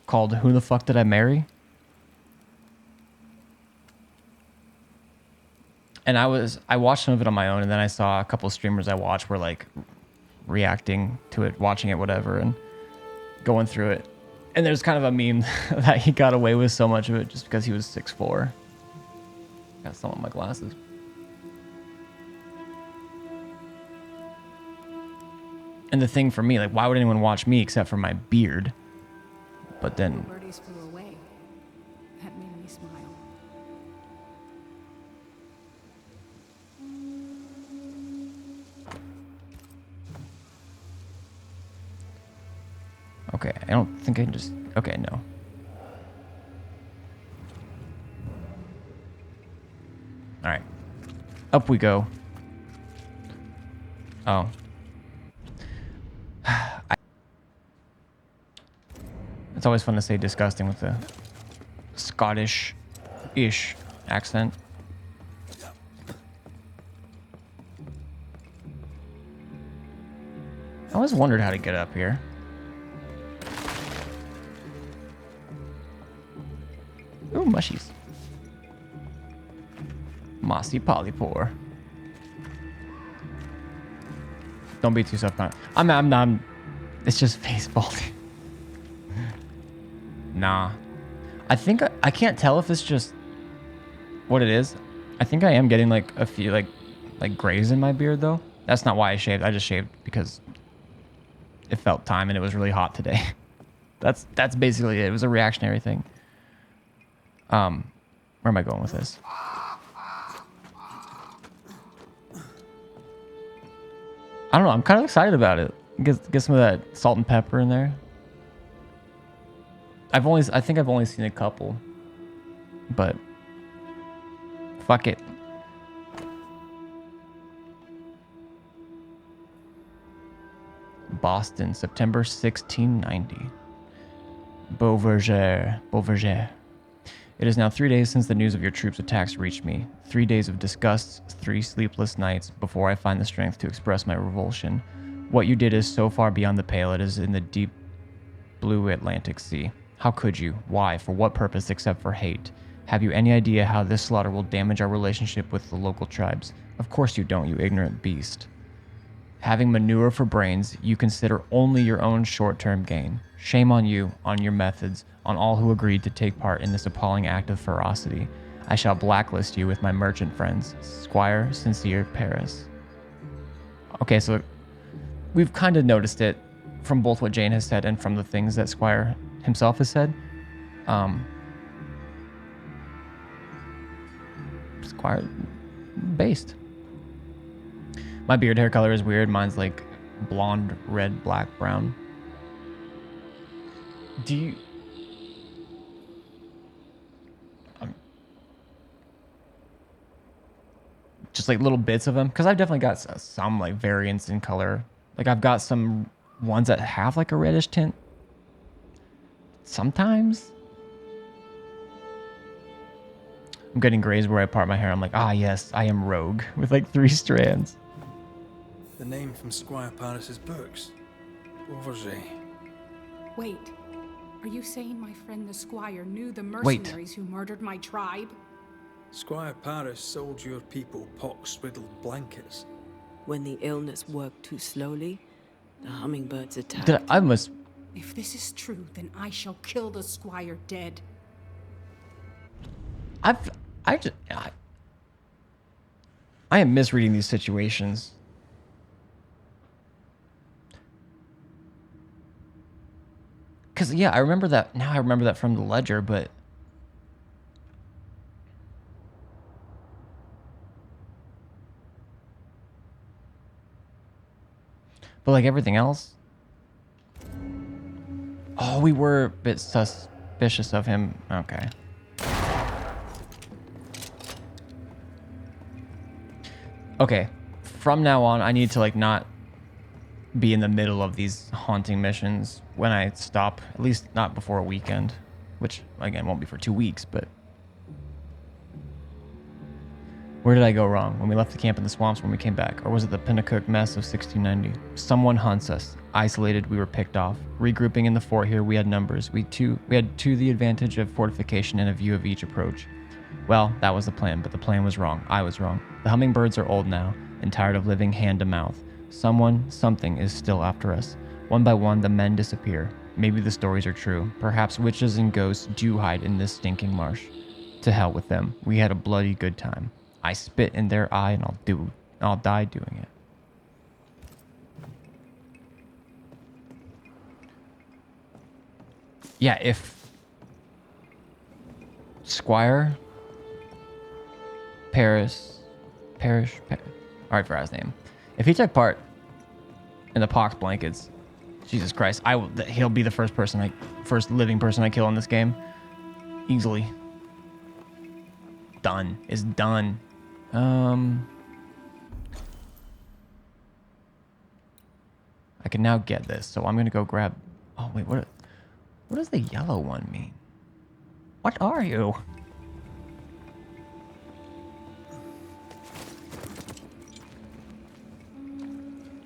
called Who the Fuck Did I Marry? And I watched some of it on my own, and then I saw a couple of streamers I watched were like reacting to it, watching it, whatever, and going through it. And there's kind of a meme that he got away with so much of it just because he was 6'4". Got some of my glasses. And the thing for me, like, why would anyone watch me except for my beard? But then... Birdies flew away. That made me smile. Okay, I don't think I can just... Okay, no. Alright. Up we go. Oh. It's always fun to say disgusting with the Scottish-ish accent. I always wondered how to get up here. Ooh, mushies. Mossy polypore. Don't be too self-conscious. I'm it's just face balding. Nah. I think I can't tell if it's just what it is. I think I am getting like a few like grays in my beard though. That's not why I shaved. I just shaved because it felt time and it was really hot today. That's basically it. It was a reactionary thing. Where am I going with this? I don't know. I'm kind of excited about it. Get some of that salt and pepper in there. I think I've only seen a couple, but fuck it. Boston, September 1690. Beauverger. It is now 3 days since the news of your troops' attacks reached me. 3 days of disgust, 3 sleepless nights before I find the strength to express my revulsion. What you did is so far beyond the pale. It is in the deep blue Atlantic Sea. How could you? Why? For what purpose except for hate? Have you any idea how this slaughter will damage our relationship with the local tribes? Of course you don't, you ignorant beast. Having manure for brains, you consider only your own short-term gain. Shame on you, on your methods, on all who agreed to take part in this appalling act of ferocity. I shall blacklist you with my merchant friends. Squire Sincere Paris. Okay, so we've kind of noticed it from both what Jane has said and from the things that Squire himself has said. Squire based. My beard hair color is weird. Mine's like blonde, red, black, brown. Do you... just like little bits of them? Because I've definitely got some like variants in color. Like I've got some ones that have like a reddish tint. Sometimes. I'm getting grays where I part my hair. I'm like, ah yes, I am rogue with like 3 strands. The name from Squire Paris's books. Beauverger. Wait, are you saying my friend the Squire knew the mercenaries who murdered my tribe? Squire Paris sold your people pox-riddled blankets. When the illness worked too slowly, the hummingbirds attacked. If this is true, then I shall kill the Squire dead. I am misreading these situations. Because, yeah, I remember that. Now I remember that from the ledger, but... but, like, everything else... oh, we were a bit suspicious of him. Okay. Okay. From now on, I need to, like, not be in the middle of these haunting missions when I stop, at least not before a weekend, which again won't be for 2 weeks, but where did I go wrong? When we left the camp in the swamps, when we came back? Or was it the Pinnacook mess of 1690? Someone hunts us. Isolated, we were picked off. Regrouping in the fort here, we had numbers. We had the advantage of fortification and a view of each approach. Well, that was the plan, but the plan was wrong. I was wrong. The hummingbirds are old now and tired of living hand to mouth. Something is still after us. One by one, the men disappear. Maybe the stories are true. Perhaps witches and ghosts do hide in this stinking marsh. To hell with them. We had a bloody good time. I spit in their eye and I'll die doing it. Yeah, if Squire Parish, alright, for his name. If he took part in the pox blankets, Jesus Christ, he'll be the first living person I kill in this game. Easily. Done. Is done. I can now get this, so I'm gonna go grab... oh wait, what does the yellow one mean? What are you?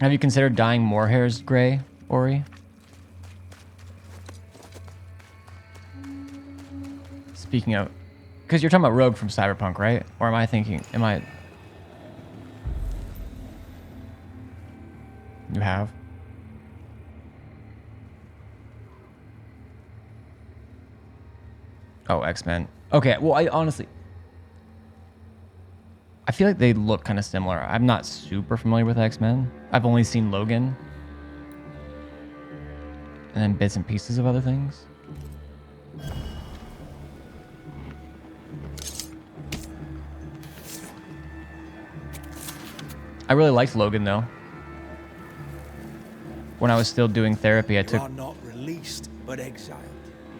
Have you considered dyeing more hairs gray, Ori? Speaking of... because you're talking about Rogue from Cyberpunk, right? Or am I thinking... you have? Oh, X-Men. Okay, well, I honestly... I feel like they look kind of similar. I'm not super familiar with X-Men. I've only seen Logan. And then bits and pieces of other things. I really liked Logan, though. when I was still doing therapy, I You took are not released, but exiled.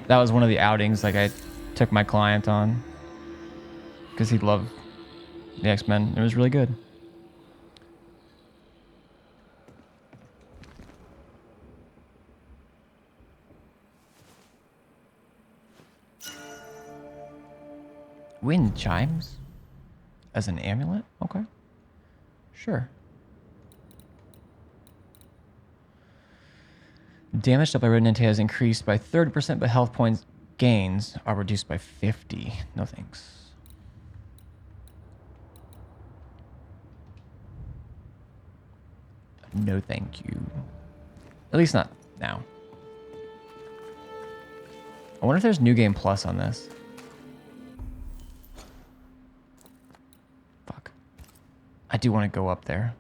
that was one of the outings like I took my client on because he loved the X-Men. It was really good. Wind chimes as an amulet? Okay. Sure. Damage dealt by Red Nante has increased by 30%, but health points gains are reduced by 50. No thanks. No thank you. At least not now. I wonder if there's New Game Plus on this. Fuck. I do want to go up there.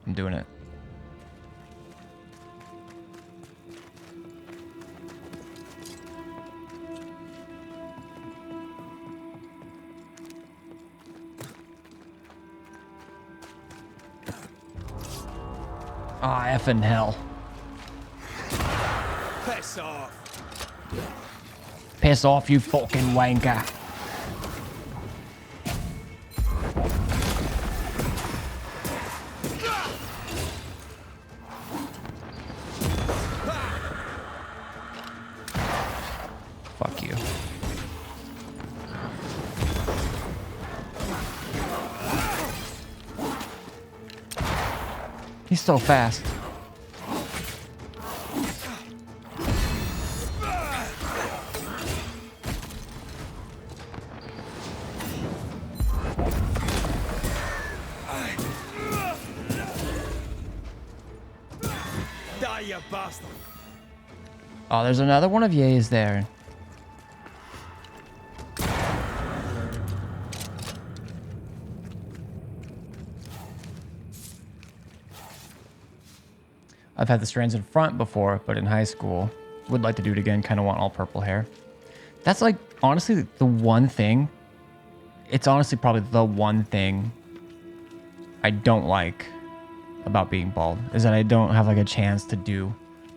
I'm doing it. Ah, effing hell. Piss off. Piss off, you fucking wanker. Fuck you. He's so fast. Die, you bastard. Oh, there's another one of yays there. I've had the strands in front before, but in high school. Would like to do it again, kind of want all purple hair. That's like, honestly, the one thing. It's honestly probably the one thing I don't like about being bald. Is that I don't have like a chance to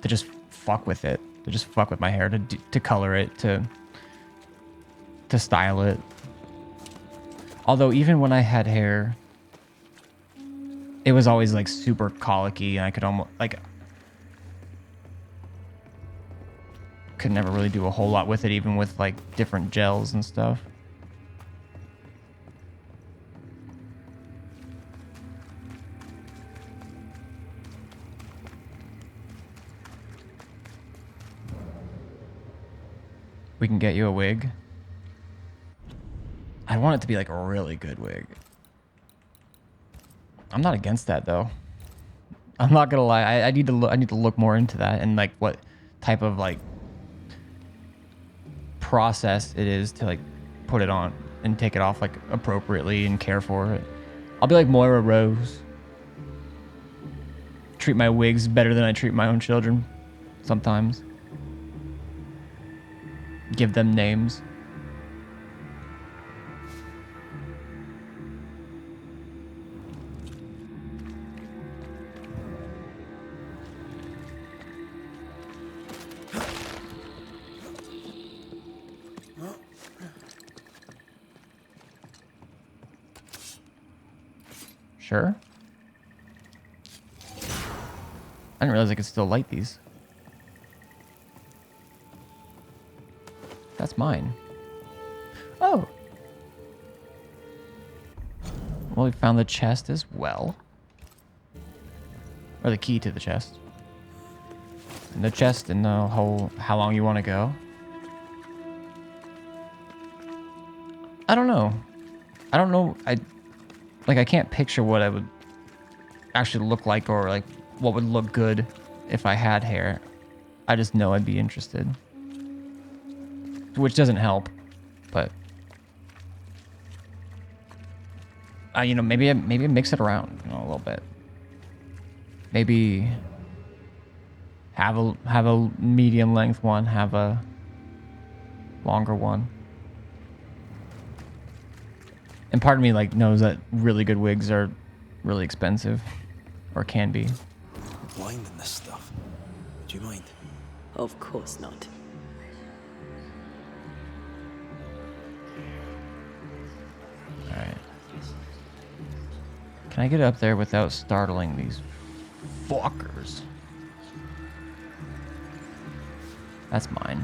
just fuck with it. To just fuck with my hair, to color it, to style it. Although even when I had hair, it was always like super colicky, and I could almost like could never really do a whole lot with it, even with like different gels and stuff. We can get you a wig. I want it to be like a really good wig. I'm not against that though. I'm not gonna lie. I need to look. I need to look more into that and like what type of like process it is to like put it on and take it off like appropriately and care for it. I'll be like Moira Rose. Treat my wigs better than I treat my own children. Sometimes. Give them names. Sure. I didn't realize I could still light these. That's mine. Oh. Well, we found the chest as well. Or the key to the chest. And the chest and the whole how long you want to go. I don't know. I don't know. I can't picture what I would actually look like or like what would look good if I had hair. I just know I'd be interested. Which doesn't help, but you know, maybe mix it around, you know, a little bit. Maybe have a medium length one, have a longer one. And part of me like knows that really good wigs are really expensive, or can be. blind in this stuff. Would you mind? Of course not. Alright. Can I get up there without startling these fuckers? That's mine.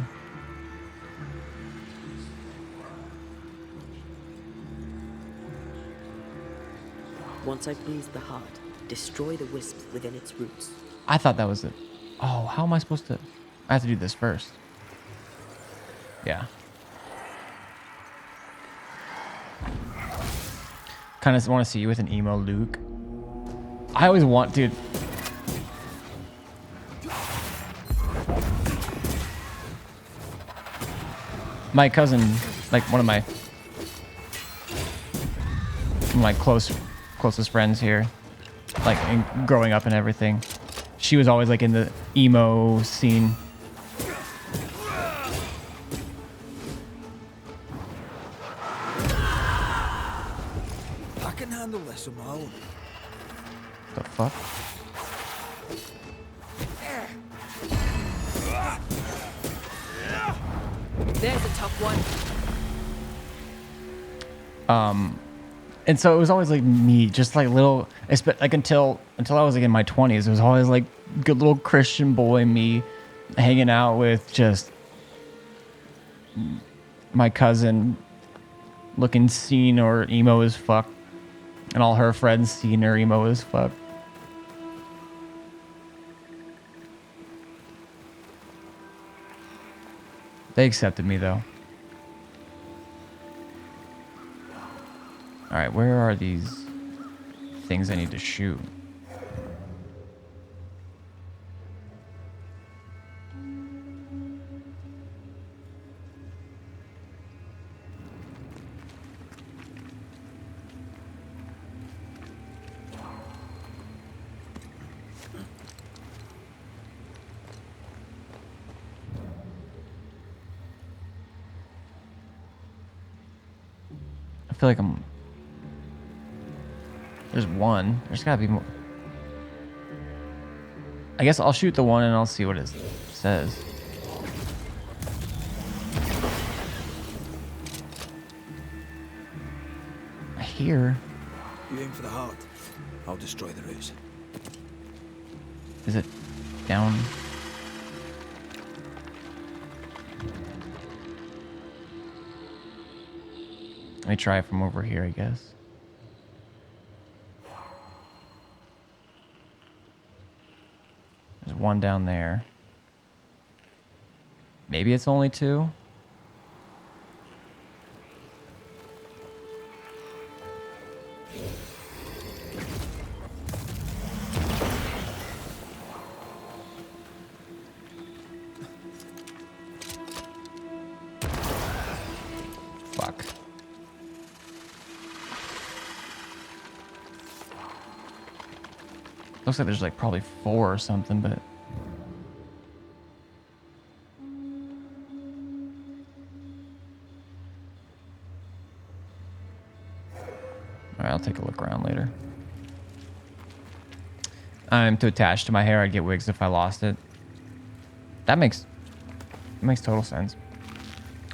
Once I please the heart, destroy the wisps within its roots. I thought that was it. Oh, how am I supposed to... I have to do this first. Yeah. Kind of want to see you with an emo Luke. I always want, dude. My cousin, like one of my closest friends here, like growing up and everything, she was always like in the emo scene. I can handle this on my own. The fuck? There's a tough one. And so it was always like me, just like little, like until I was like in my 20s, it was always like good little Christian boy me hanging out with just my cousin looking seen or emo as fuck, and all her friends seen or emo as fuck. They accepted me though. All right, where are these things I need to shoot? I feel like I'm... There's one. There's gotta be more. I guess I'll shoot the one and I'll see what it says. I hear. You aim for the heart. I'll destroy the roots. Is it down? Let me try it from over here, I guess. There's one down there. Maybe it's only two. Fuck. Looks like there's like probably four or something, but... Alright, I'll take a look around later. I'm too attached to my hair. I'd get wigs if I lost it. That makes total sense.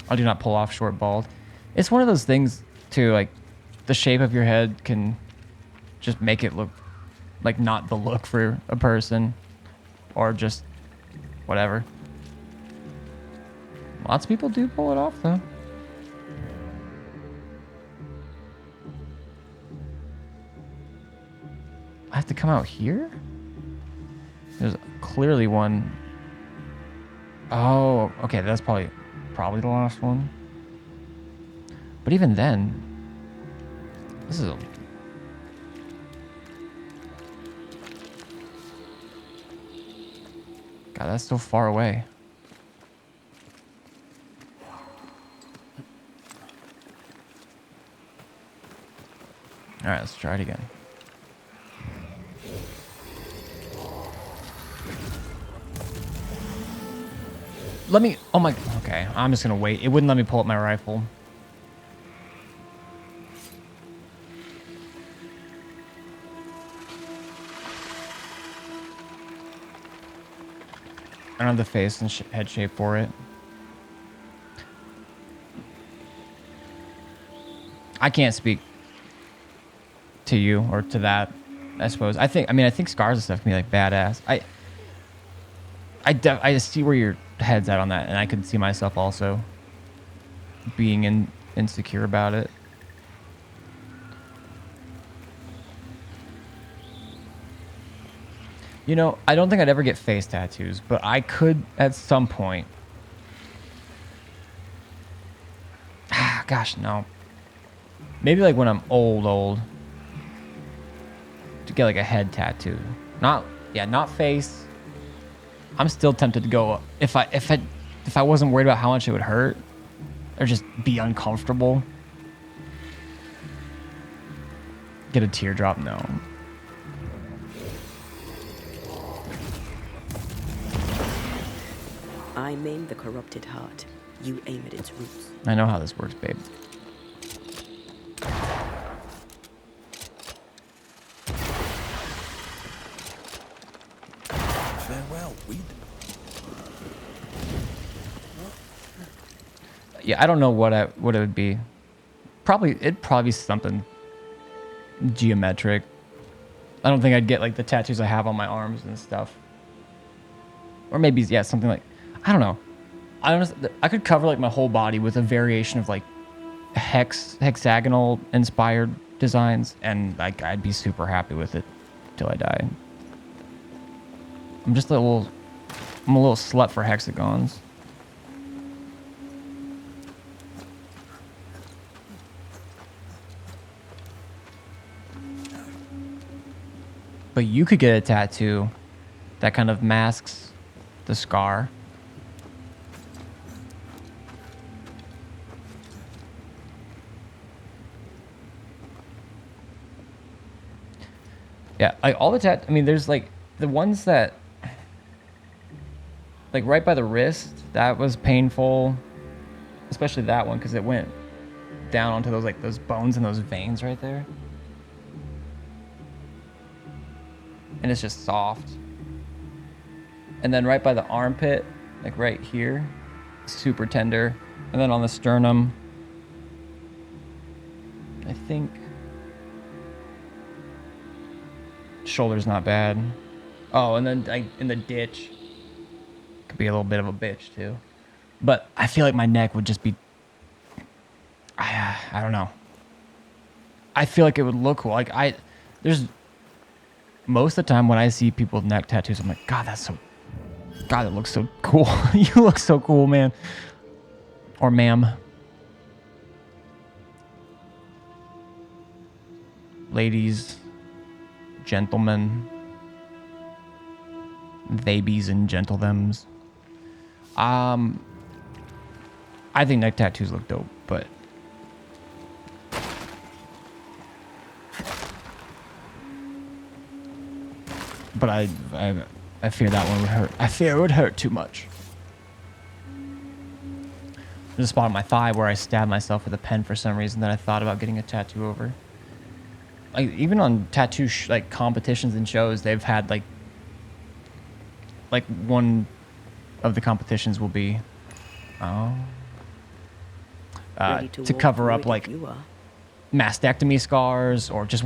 I do not pull off short bald. It's one of those things too, like the shape of your head can just make it look like not the look for a person, or just whatever. Lots of people do pull it off though. I have to come out here? There's clearly one. Oh, okay, that's probably the last one. But even then, this is a... God, that's so far away. All right, let's try it again. Let me... Oh my... Okay, I'm just gonna wait. It wouldn't let me pull up my rifle. I don't have the face and head shape for it. I can't speak to you or to that, I suppose. I think scars and stuff can be like badass. I see where your head's at on that, and I could see myself also being insecure about it. You know, I don't think I'd ever get face tattoos, but I could at some point. Gosh, no. Maybe like when I'm old, to get like a head tattoo. Not face. I'm still tempted to go if I wasn't worried about how much it would hurt or just be uncomfortable. Get a teardrop, no. I maim the corrupted heart. You aim at its roots. I know how this works, babe. Farewell, weed. Yeah, I don't know what it would be. It'd probably be something geometric. I don't think I'd get like the tattoos I have on my arms and stuff. Or maybe, yeah, something like, I don't know. I could cover like my whole body with a variation of like hexagonal inspired designs, and like I'd be super happy with it till I die. I'm a little slut for hexagons. But you could get a tattoo that kind of masks the scar. Yeah, like all the I mean, there's like the ones that, like right by the wrist, that was painful. Especially that one, because it went down onto those bones and those veins right there. And it's just soft. And then right by the armpit, like right here, super tender. And then on the sternum, I think shoulder's not bad. Oh, and then like in the ditch, could be a little bit of a bitch too. But I feel like my neck would just be, I don't know. I feel like it would look cool. Like most of the time when I see people with neck tattoos, I'm like, God, that looks so cool. You look so cool, man. Or ma'am. Ladies, gentlemen, babies and gentlethems. I think neck tattoos look dope, but I fear that one would hurt. I fear it would hurt too much. There's a spot on my thigh where I stabbed myself with a pen for some reason that I thought about getting a tattoo over. Like even on tattoo like competitions and shows, they've had like one of the competitions will be to cover up like mastectomy scars or just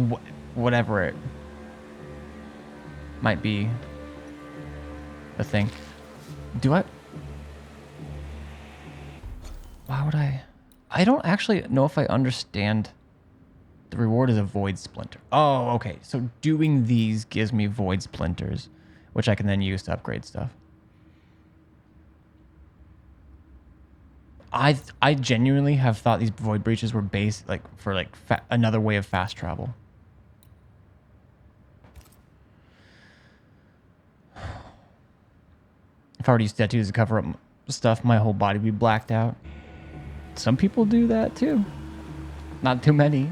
whatever it might be a thing. Why would I don't actually know if I understand. The reward is a void splinter. Oh, okay. So doing these gives me void splinters, which I can then use to upgrade stuff. I genuinely have thought these void breaches were based like for like another way of fast travel. If I were to use tattoos to cover up stuff, my whole body would be blacked out. Some people do that too. Not too many.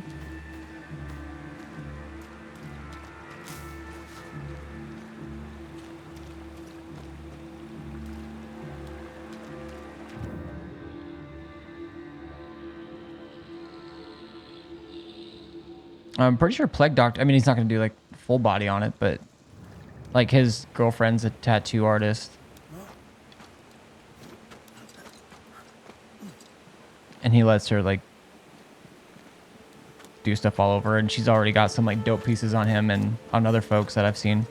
I'm pretty sure Plague Doctor, I mean, he's not going to do like full body on it, but like his girlfriend's a tattoo artist. and he lets her like do stuff all over, and she's already got some like dope pieces on him and on other folks that I've seen.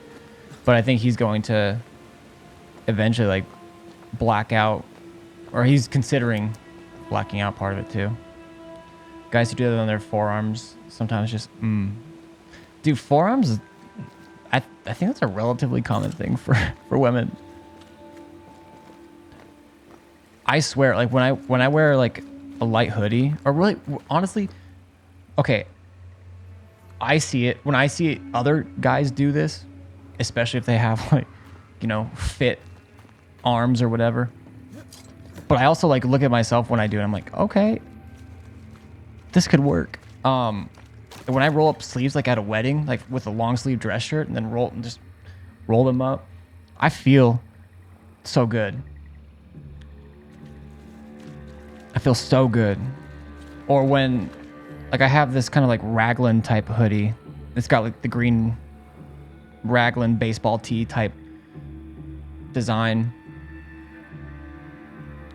But I think he's going to eventually like black out, or he's considering blacking out part of it too. Guys who do that on their forearms sometimes just dude, forearms, I think that's a relatively common thing for women. I swear, like when I wear like a light hoodie, or really honestly, okay, I see it when I see other guys do this, especially if they have like, you know, fit arms or whatever. But I also like look at myself when I do it. I'm like, okay, this could work. When I roll up sleeves like at a wedding, like with a long sleeve dress shirt, and then just roll them up, I feel so good. I feel so good. Or when, like, I have this kind of like raglan type hoodie. It's got like the green raglan baseball tee type design.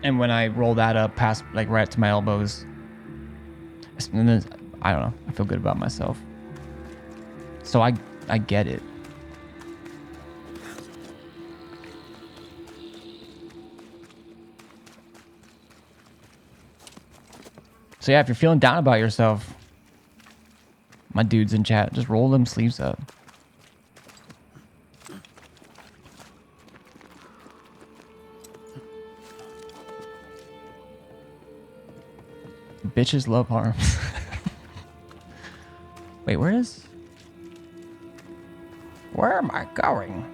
And when I roll that up past, like, right to my elbows, and then, I don't know, I feel good about myself. So I get it. So yeah, if you're feeling down about yourself, my dudes in chat, just roll them sleeves up. Bitches love arms. Wait, where am I going?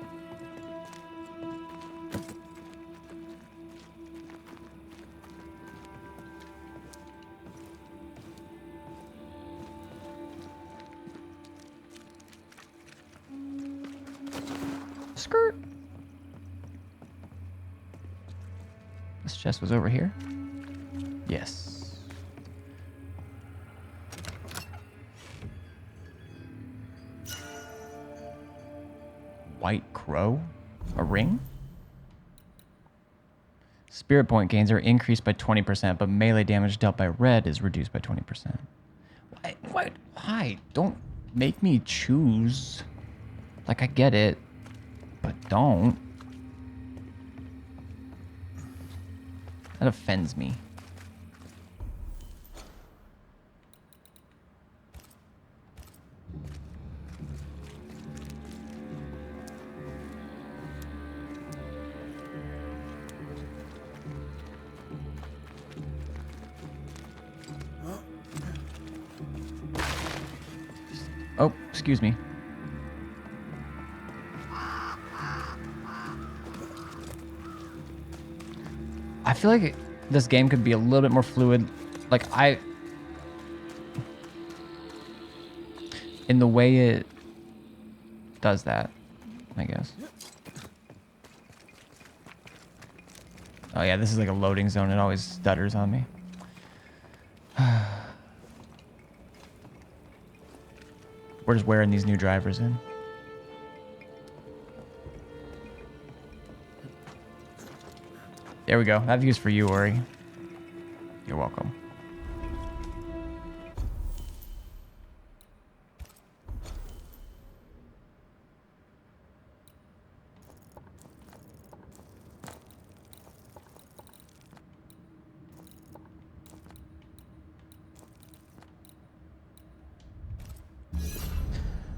Skirt. This chest was over here? Yes. White crow? A ring? Spirit point gains are increased by 20%, but melee damage dealt by red is reduced by 20%. Why? Don't make me choose. Like, I get it, but don't. That offends me. Oh, excuse me. I feel like this game could be a little bit more fluid. Like, in the way it does that, I guess. Oh yeah, this is like a loading zone. It always stutters on me. We're just wearing these new drivers in. There we go. That view's for you, Ori. You're welcome.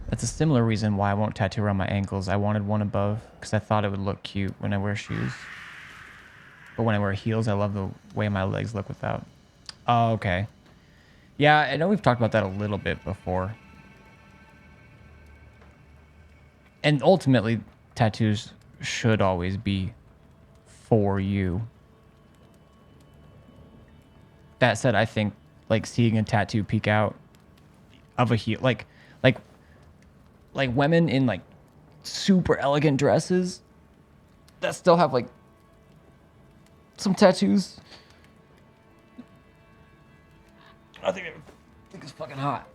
That's a similar reason why I won't tattoo around my ankles. I wanted one above because I thought it would look cute when I wear shoes. But when I wear heels, I love the way my legs look without. Oh, okay. Yeah, I know we've talked about that a little bit before. And ultimately, tattoos should always be for you. That said, I think like seeing a tattoo peek out of a heel, like women in like super elegant dresses that still have like some tattoos. I think it's fucking hot.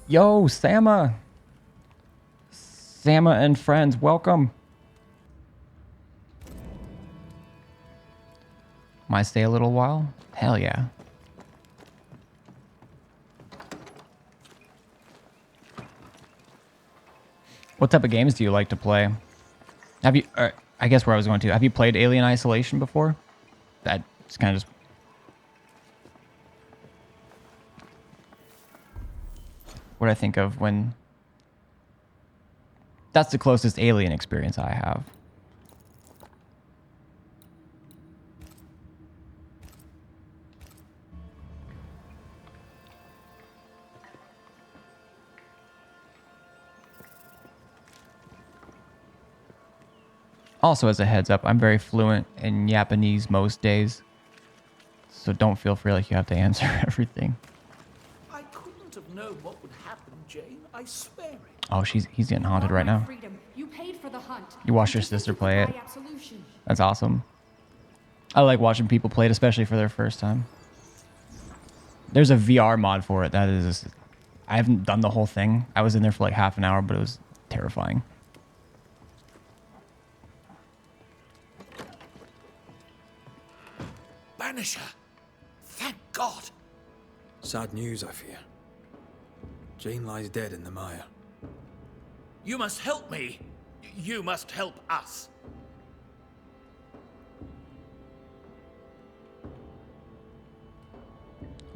Yo, Sama and friends, welcome. Might stay a little while? Hell yeah. What type of games do you like to play? Have you, I guess where I was going to, have you played Alien Isolation before? That's kind of just... what I think of when... That's the closest Alien experience I have. Also, as a heads up, I'm very fluent in Japanese most days. So don't feel free like you have to answer everything. I couldn't have known what would happen, Jane. I swear it. Oh, he's getting haunted right now. Freedom. You paid for the hunt. You watched your Did think sister you could play it. buy absolution? That's awesome. I like watching people play it, especially for their first time. There's a VR mod for it. That is... I haven't done the whole thing. I was in there for like half an hour, but it was terrifying. Banisher! Thank God! Sad news, I fear. Jane lies dead in the mire. You must help me. You must help us.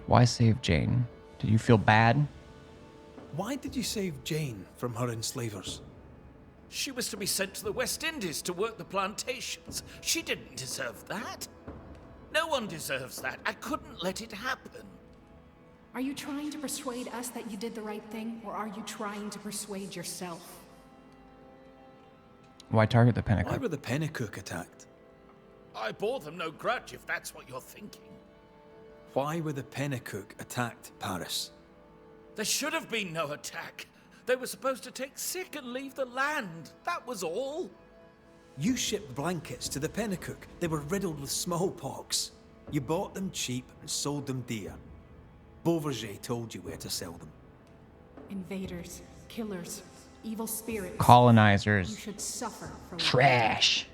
Why save Jane? Did you feel bad? Why did you save Jane from her enslavers? She was to be sent to the West Indies to work the plantations. She didn't deserve that. No one deserves that. I couldn't let it happen. Are you trying to persuade us that you did the right thing, or are you trying to persuade yourself? Why target the Why Pentecook? were the Pentecook attacked? I bore them no grudge, if that's what you're thinking. Why were the Pentecook attacked, Paris? There should have been no attack. They were supposed to take sick and leave the land. That was all. You shipped blankets to the Pentecook. They were riddled with smallpox. You bought them cheap and sold them dear. Beauverger told you where to sell them. Invaders, killers, evil spirits. You Colonizers. should suffer for what Trash.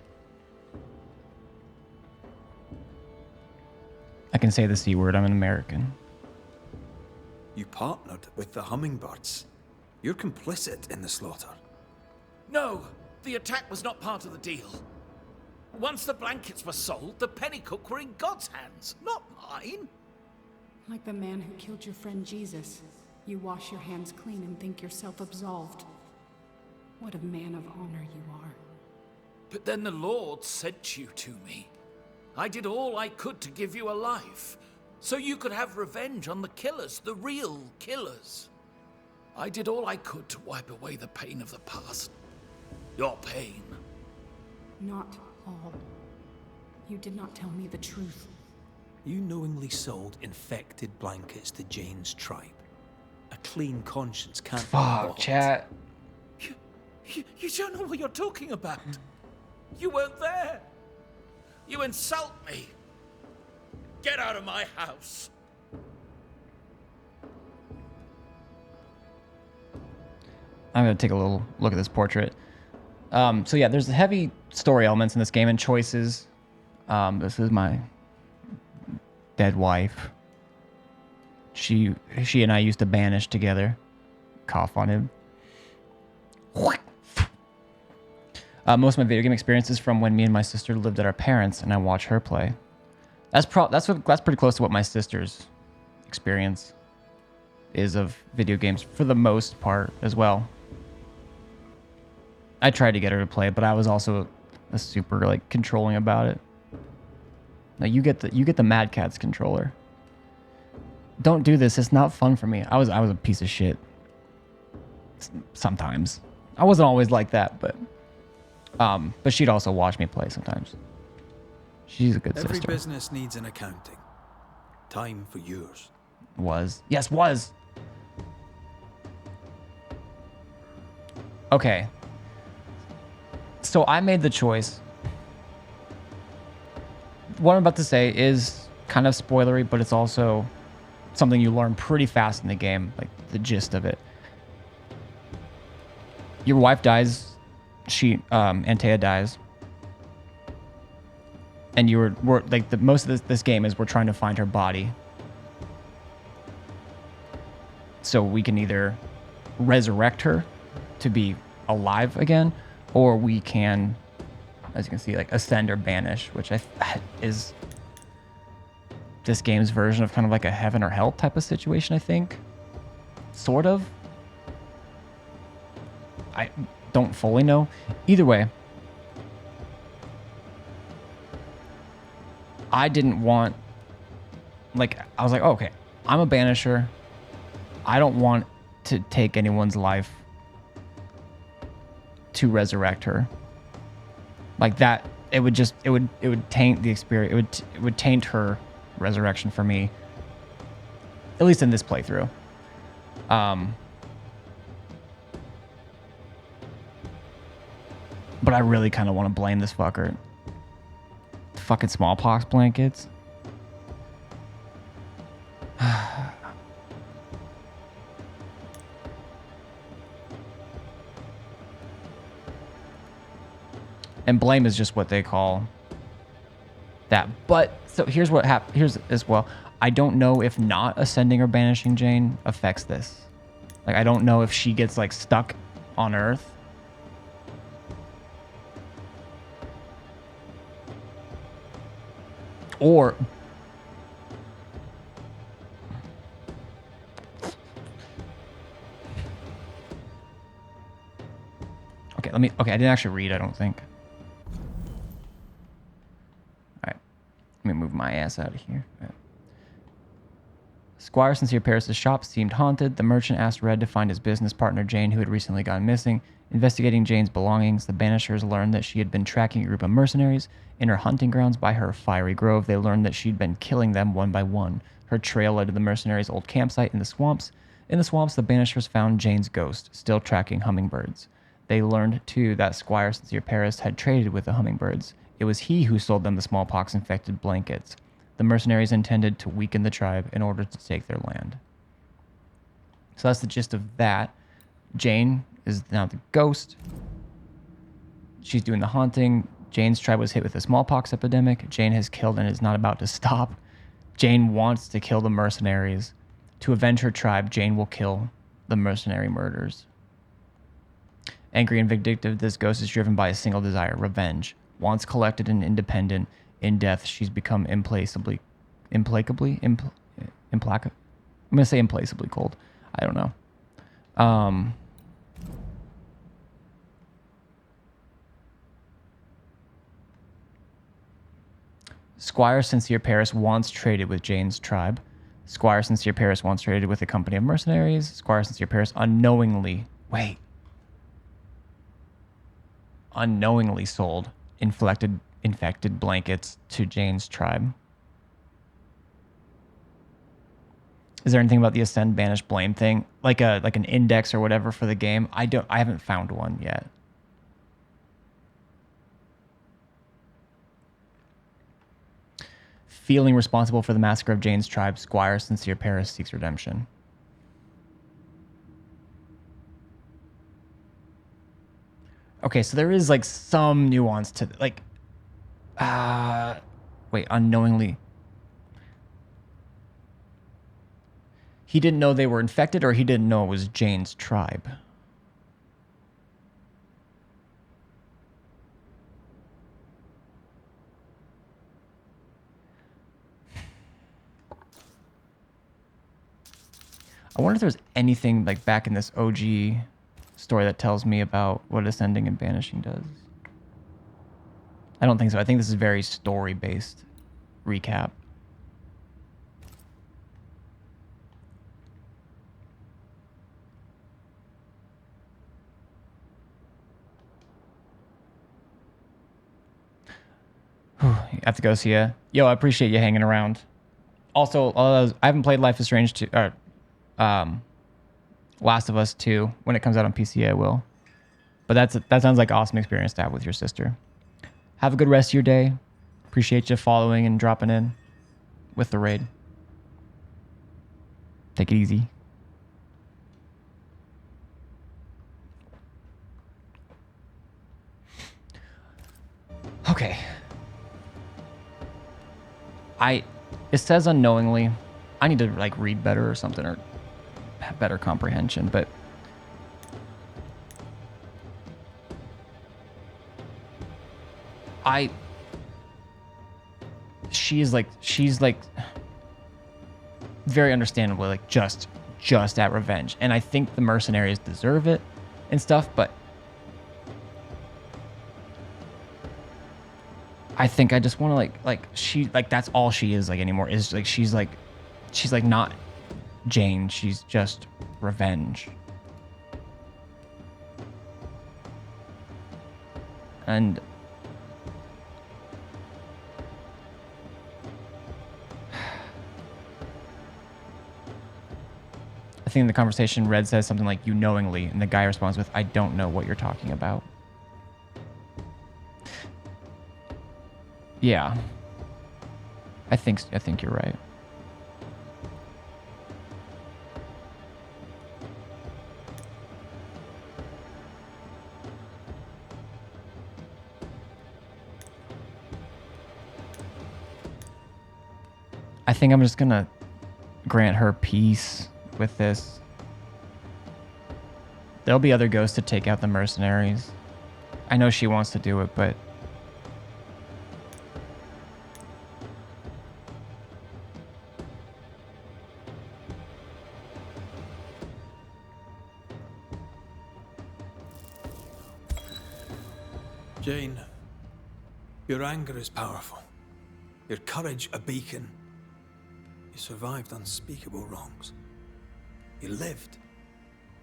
I can say the C word. I'm an American. You partnered with the hummingbirds. You're complicit in the slaughter. No, the attack was not part of the deal. Once the blankets were sold, the Pentecook were in God's hands, not mine. Like the man who killed your friend Jesus, you wash your hands clean and think yourself absolved. What a man of honor you are. But then the Lord sent you to me. I did all I could to give you a life, so you could have revenge on the killers, the real killers. I did all I could to wipe away the pain of the past. Your pain. Not all. You did not tell me the truth. You knowingly sold infected blankets to Jane's tribe. A clean conscience can't be Fuck, bought. chat. You don't know what you're talking about. You weren't there. You insult me. Get out of my house. I'm going to take a little look at this portrait. So yeah, there's heavy story elements in this game and choices. This is my dead wife. She and I used to banish together. Cough on him. Most of my video game experience is from when me and my sister lived at our parents, and I watched her play. That's pretty close to what my sister's experience is of video games for the most part as well. I tried to get her to play, but I was also a super like controlling about it. Now you get the Mad Catz controller. Don't do this. It's not fun for me. I was a piece of shit. Sometimes I wasn't always like that, but she'd also watch me play sometimes. She's a good Every sister. business needs an accounting. Time for yours. Was. Okay. So I made the choice. What I'm about to say is kind of spoilery, but it's also something you learn pretty fast in the game, like the gist of it. Your wife dies. Antea dies. and we're like most of this game is we're trying to find her body, so we can either resurrect her to be alive again, or we can, as you can see, like ascend or banish, which is this game's version of kind of like a heaven or hell type of situation, I think. Sort of. I don't fully know. Either way, I didn't want, like, I was like, oh, okay, I'm a banisher. I don't want to take anyone's life to resurrect her. Like that, it would taint the experience. It would taint her resurrection for me, at least in this playthrough. But I really kind of want to blame this fucker. Fucking smallpox blankets. And blame is just what they call that. But so here's what here's as well. I don't know if not ascending or banishing Jane affects this. Like, I don't know if she gets like stuck on Earth. Or okay, I didn't actually read, I don't think. Alright. Let me move my ass out of here. Right. Squire Sincere Paris' shop seemed haunted. The merchant asked Red to find his business partner Jane, who had recently gone missing. Investigating Jane's belongings, the Banishers learned that she had been tracking a group of mercenaries. In her hunting grounds by her fiery grove, they learned that she'd been killing them one by one. Her trail led to the mercenaries' old campsite in the swamps. In the swamps, the Banishers found Jane's ghost, still tracking hummingbirds. They learned, too, that Squire Sincere Paris had traded with the hummingbirds. It was he who sold them the smallpox-infected blankets. The mercenaries intended to weaken the tribe in order to take their land. So that's the gist of that. Jane is now the ghost. She's doing the haunting. Jane's tribe was hit with a smallpox epidemic. Jane has killed and is not about to stop. Jane wants to kill the mercenaries. To avenge her tribe, Jane will kill the mercenary murderers. Angry and vindictive, this ghost is driven by a single desire, revenge. Once collected and independent, in death, she's become implacably cold. I don't know. Squire Sincere Paris once traded with Jane's tribe. Squire Sincere Paris once traded with a company of mercenaries. Squire Sincere Paris unknowingly sold infected blankets to Jane's tribe. Is there anything about the ascend, banish, blame thing, like an index or whatever for the game? I haven't found one yet. Feeling responsible for the massacre of Jane's tribe, Squire Sincere Paris seeks redemption. Okay, so there is like some nuance to like. Wait, unknowingly. He didn't know they were infected, or he didn't know it was Jane's tribe. I wonder if there's anything like back in this OG story that tells me about what ascending and banishing does. I don't think so. I think this is very story-based recap. You have to go see ya. Yo, I appreciate you hanging around. Also, I haven't played Life is Strange 2, or Last of Us 2. When it comes out on PC, I will. But that sounds like an awesome experience to have with your sister. Have a good rest of your day. Appreciate you following and dropping in with the raid. Take it easy. Okay. It says unknowingly. I need to like read better or something, or have better comprehension, but she's like very understandably like just at revenge, and I think the mercenaries deserve it and stuff, but I think I just want to like she like that's all she is like anymore, is like she's like not Jane, she's just revenge. And I think in the conversation, Red says something like, "You knowingly," and the guy responds with, "I don't know what you're talking about." Yeah. I think you're right. I think I'm just gonna grant her peace with this. There'll be other ghosts to take out the mercenaries. I know she wants to do it, but Jane, your anger is powerful. Your courage a beacon. You survived unspeakable wrongs. You lived.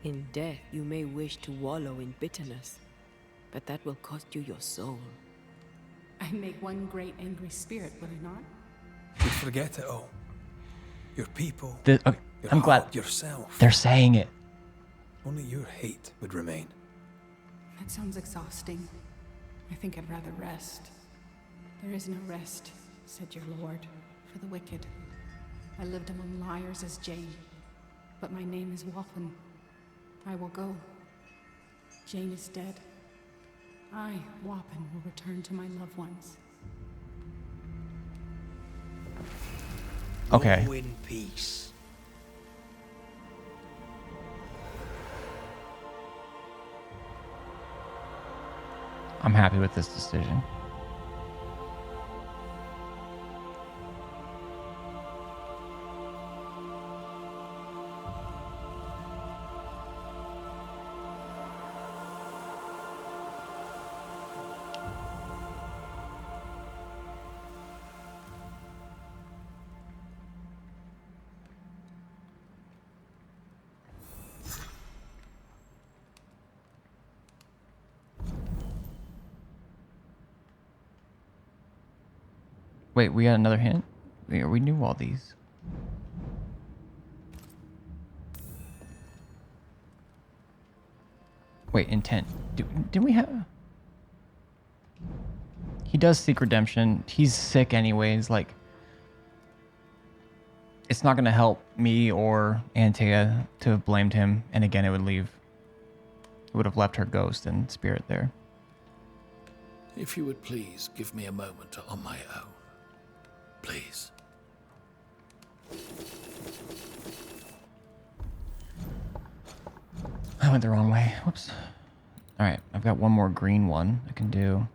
In death, you may wish to wallow in bitterness, but that will cost you your soul. I make one great angry spirit, will I not? You'd forget it all. Your people. okay, your I'm glad heart, yourself. they're saying it. Only your hate would remain. That sounds exhausting. I think I'd rather rest. There is no rest, said your lord, for the wicked. I lived among liars as Jane, but my name is Waffen. I will go. Jane is dead. I, Waffen, will return to my loved ones. Okay. Go in peace. I'm happy with this decision. Wait, we got another hint? We knew all these. Wait, intent. Didn't we have... He does seek redemption. He's sick anyways. Like, it's not going to help me or Antea to have blamed him. And again, it would leave... It would have left her ghost and spirit there. If you would please give me a moment on my own. Please. I went the wrong way. Whoops. All right, I've got one more green one I can do.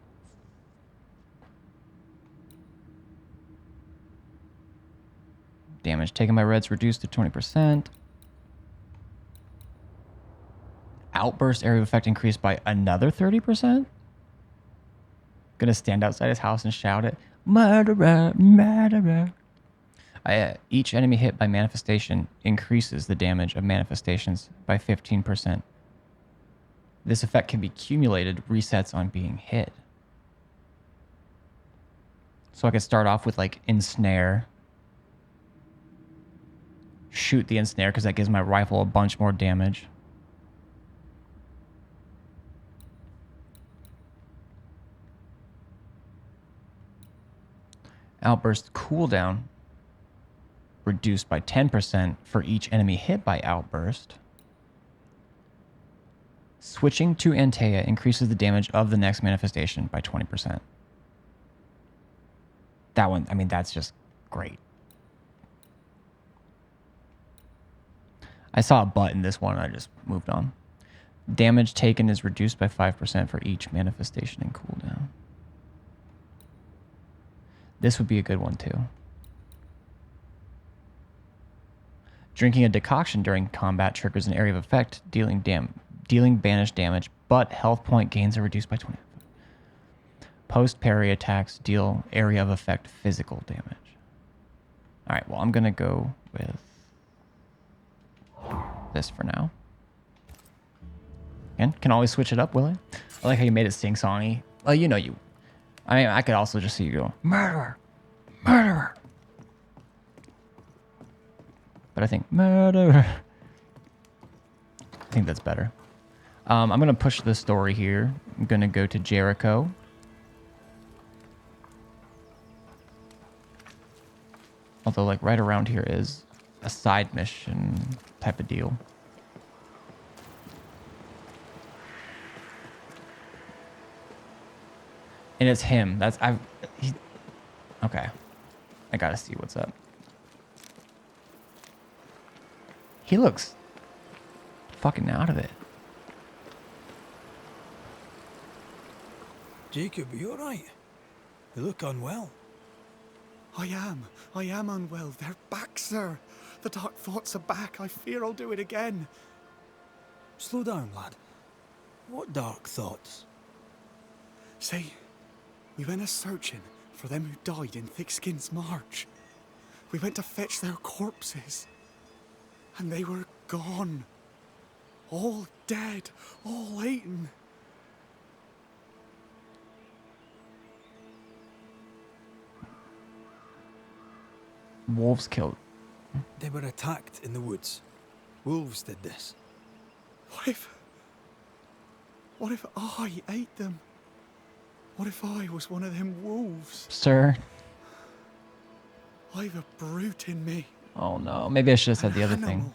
Damage taken by reds reduced to 20%. Outburst area of effect increased by another 30%. Gonna stand outside his house and shout it. Murderer, murderer. Each enemy hit by manifestation increases the damage of manifestations by 15%. This effect can be cumulated resets on being hit. So I could start off with like ensnare. Shoot the ensnare because that gives my rifle a bunch more damage. Outburst cooldown reduced by 10% for each enemy hit by outburst. Switching to Antea increases the damage of the next manifestation by 20%. That one, I mean, that's just Great. I saw a butt in this one and I just moved on. Damage taken is reduced by 5% for each manifestation and cooldown. This would be a good one too. Drinking a decoction during combat triggers an area of effect, dealing banished damage, but health point gains are reduced by 20. Post parry attacks deal area of effect physical damage. All right, well, I'm going to go with this for now. And can always switch it up, will I? I like how you made it sing-songy. Well, you know you. I mean, I could also just see you go, murderer, murderer. But I think, murderer. I think that's better. I'm going to push the story here. I'm going to go to Jericho. Although, like, right around here is a side mission type of deal. And it's him. Okay. I gotta see what's up. He looks fucking out of it. Jacob, are you alright? You look unwell. I am unwell. They're back, sir. The dark thoughts are back. I fear I'll do it again. Slow down, lad. What dark thoughts? See, we went a-searching for them who died in Thickskin's March. We went to fetch their corpses. And they were gone. All dead, all eaten. Wolves killed. They were attacked in the woods. Wolves did this. What if I ate them? What if I was one of them wolves? Sir. I've a brute in me. Oh no. Maybe I should have said the other thing.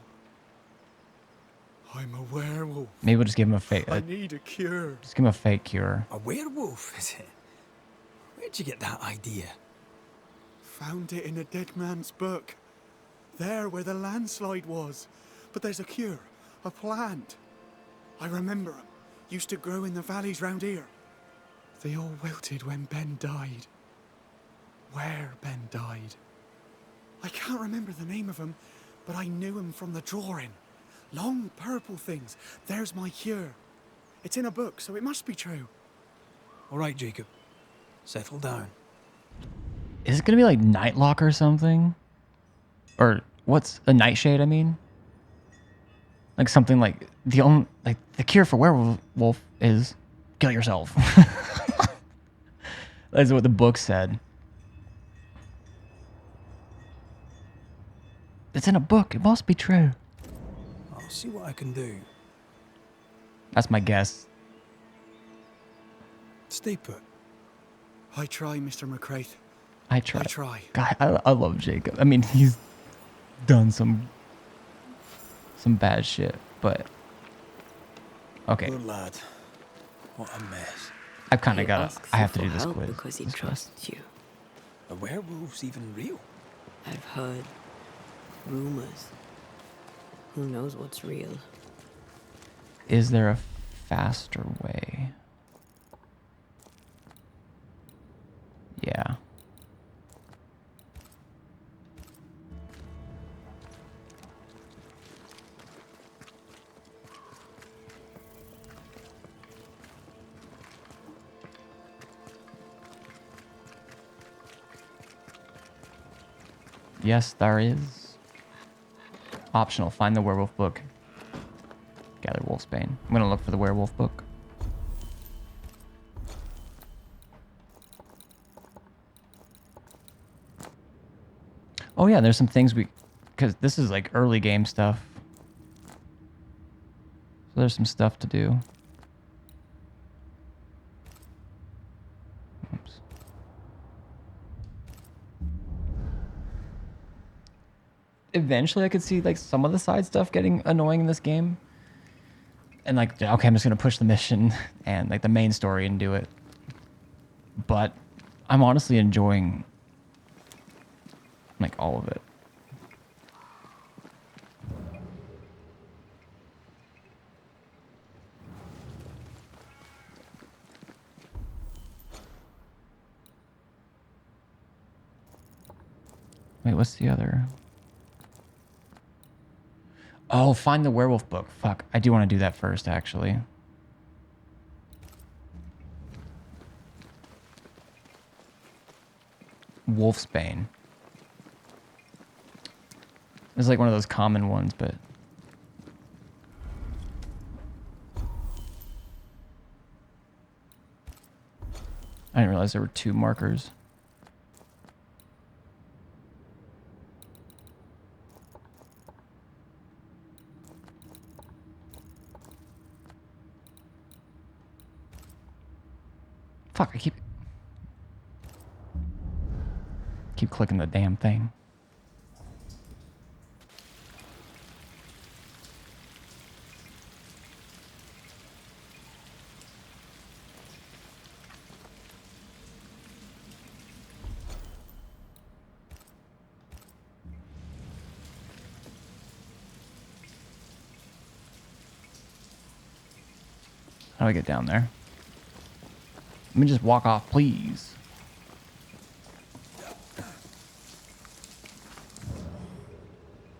I'm a werewolf. Maybe we'll just give him a fake. I need a cure. Just give him a fake cure. A werewolf, is it? Where'd you get that idea? Found it in a dead man's book. There where the landslide was. But there's a cure. A plant. I remember 'em. Used to grow in the valleys round here. They all wilted when Ben died. Where Ben died. I can't remember the name of 'em, but I knew 'em from the drawing. Long purple things. There's my cure. It's in a book, so it must be true. All right, Jacob. Settle down. Is it gonna be like Nightlock or something? Or what's a Nightshade? I mean, like something like the cure for werewolf is kill yourself. That's what the book said. It's in a book. It must be true. I'll see what I can do. That's my guess. Stay put. I try, Mr. McCraith. I try. I try. God, I love Jacob. I mean, he's done some bad shit, but okay. Poor lad. What a mess. I've kind of He got asks I you have to for do this help quiz. because he This quiz. trusts you. Are werewolves even real? I've heard rumors. Who knows what's real? Is there a faster way? Yeah. Yes, there is. Optional. Find the werewolf book. Gather wolfsbane. I'm going to look for the werewolf book. Oh yeah, there's some things because this is like early game stuff. So there's some stuff to do. Oops. Eventually I could see like some of the side stuff getting annoying in this game. And like, okay, I'm just going to push the mission and like the main story and do it. But I'm honestly enjoying Like all of it. Wait, what's the other? Oh, find the werewolf book. Fuck, I do want to do that first, actually. Wolfsbane. It's like one of those common ones, but... I didn't realize there were 2 markers. Fuck, I keep clicking the damn thing. How do I get down there? Let me just walk off, please.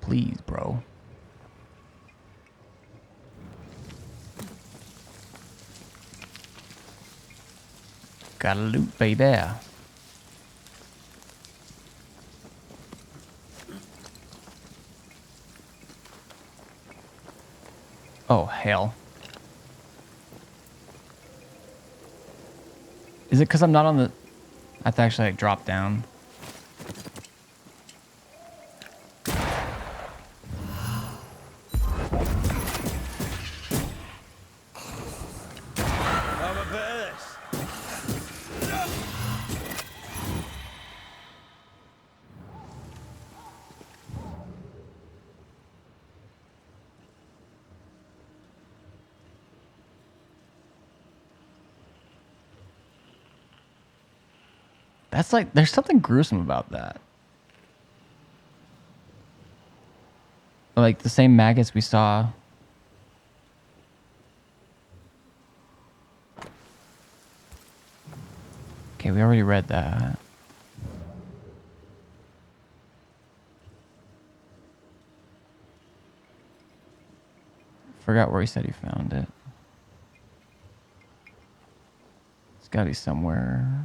Please, bro. Gotta loot, baby. Oh, hell. Is it because I'm not on the... I have to actually like drop down. That's like, there's something gruesome about that. Like the same maggots we saw. Okay, we already read that. Forgot where he said he found it. It's gotta be somewhere.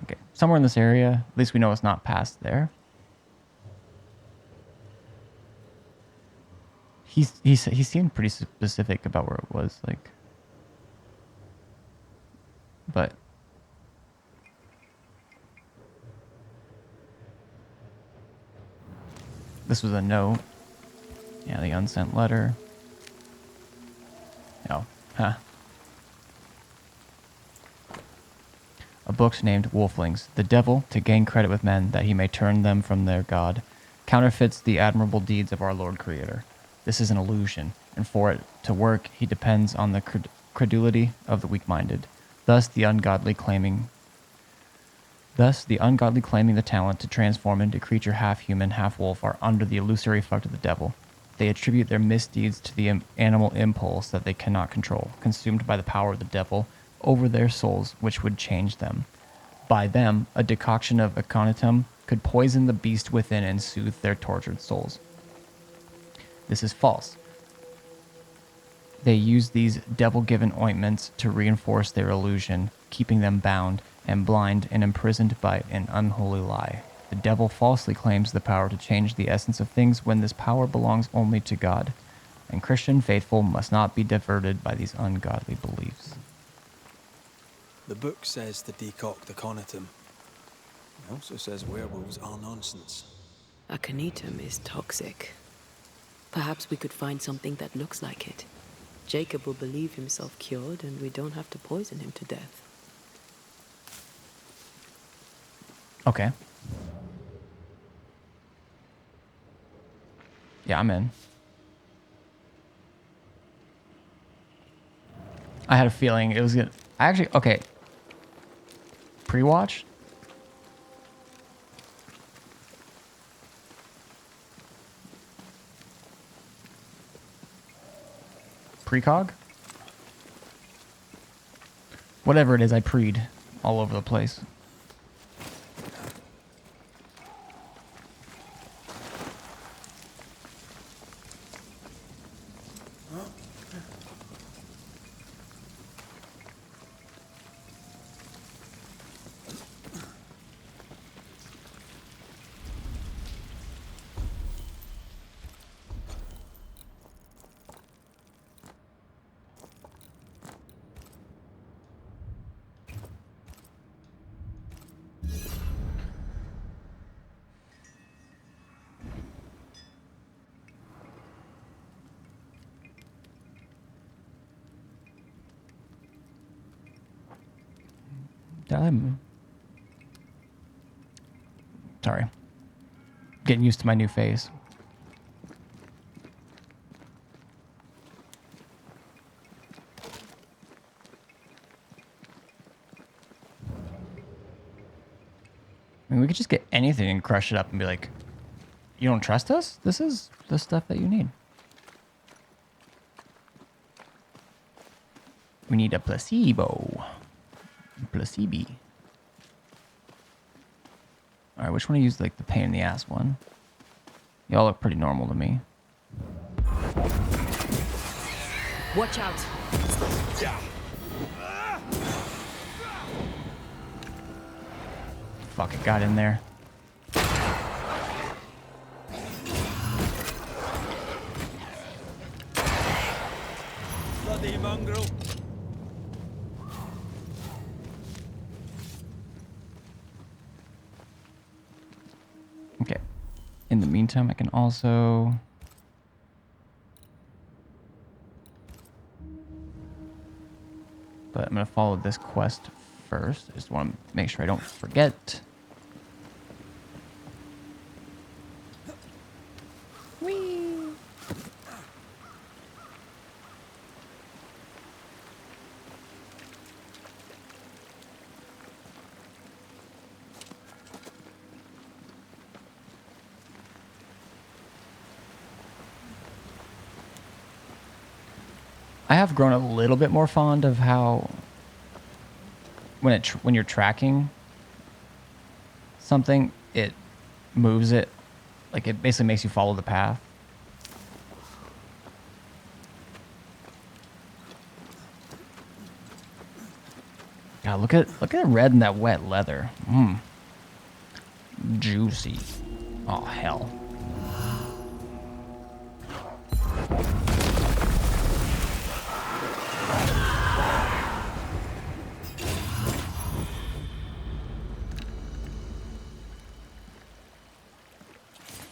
Okay, somewhere in this area. At least we know it's not past there. He seemed pretty specific about where it was, like. But this was a note. Yeah, the unsent letter. Oh, huh. A book named Wolflings. The devil, to gain credit with men, that he may turn them from their God, counterfeits the admirable deeds of our Lord Creator. This is an illusion, and for it to work, he depends on the credulity of the weak-minded. Thus, the ungodly claiming the talent to transform into creature half human, half wolf are under the illusory effect of the devil. They attribute their misdeeds to the animal impulse that they cannot control, consumed by the power of the devil over their souls, which would change them. By them, a decoction of aconitum could poison the beast within and soothe their tortured souls. This is false. They use these devil-given ointments to reinforce their illusion, keeping them bound and blind and imprisoned by an unholy lie. The devil falsely claims the power to change the essence of things when this power belongs only to God, and Christian faithful must not be diverted by these ungodly beliefs. The book says to decoct the conitum. It also says werewolves are nonsense. Aconitum is toxic. Perhaps we could find something that looks like it. Jacob will believe himself cured, and we don't have to poison him to death. Okay. Yeah, I'm in. I had a feeling it was gonna... I actually... Okay. Pre-watch? Precog? Whatever it is, I preed all over the place. Sorry. Getting used to my new face. I mean, we could just get anything and crush it up and be like, you don't trust us? This is the stuff that you need. We need a placebo. Placebo. Alright, which one to use, like, the pain in the ass one? Y'all look pretty normal to me. Watch out. Fuck, it got in there. Bloody mongrel. Okay. In the meantime, I can also... But I'm going to follow this quest first. I just want to make sure I don't forget. Whee! I have grown a little bit more fond of how when you're tracking something, it moves it, like it basically makes you follow the path. God, look at the red in that wet leather. Mmm. Juicy. Oh hell.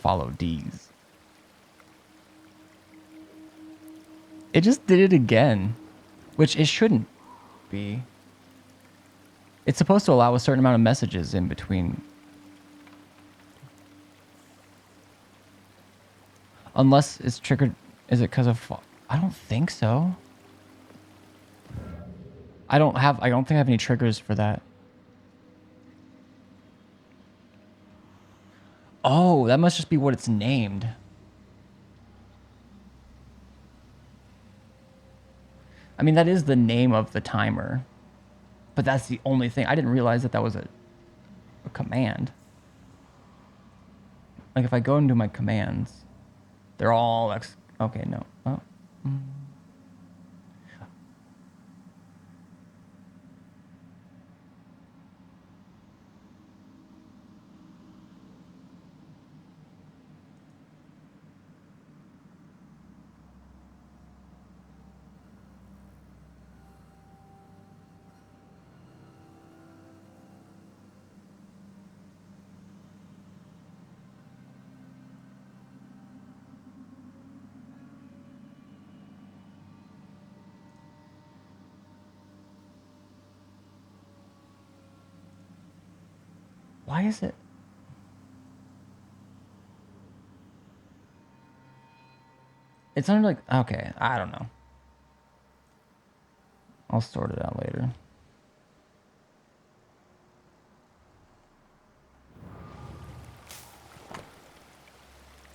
Follow D's. It just did it again, which it shouldn't be. It's supposed to allow a certain amount of messages in between. Unless it's triggered, is it because of, I don't think so. I don't think I have any triggers for that. Oh, that must just be what it's named. I mean, that is the name of the timer. But that's the only thing. I didn't realize that was a command. Like, if I go into my commands, they're all... okay, no. Oh. Why is it? It's under like, okay, I don't know. I'll sort it out later.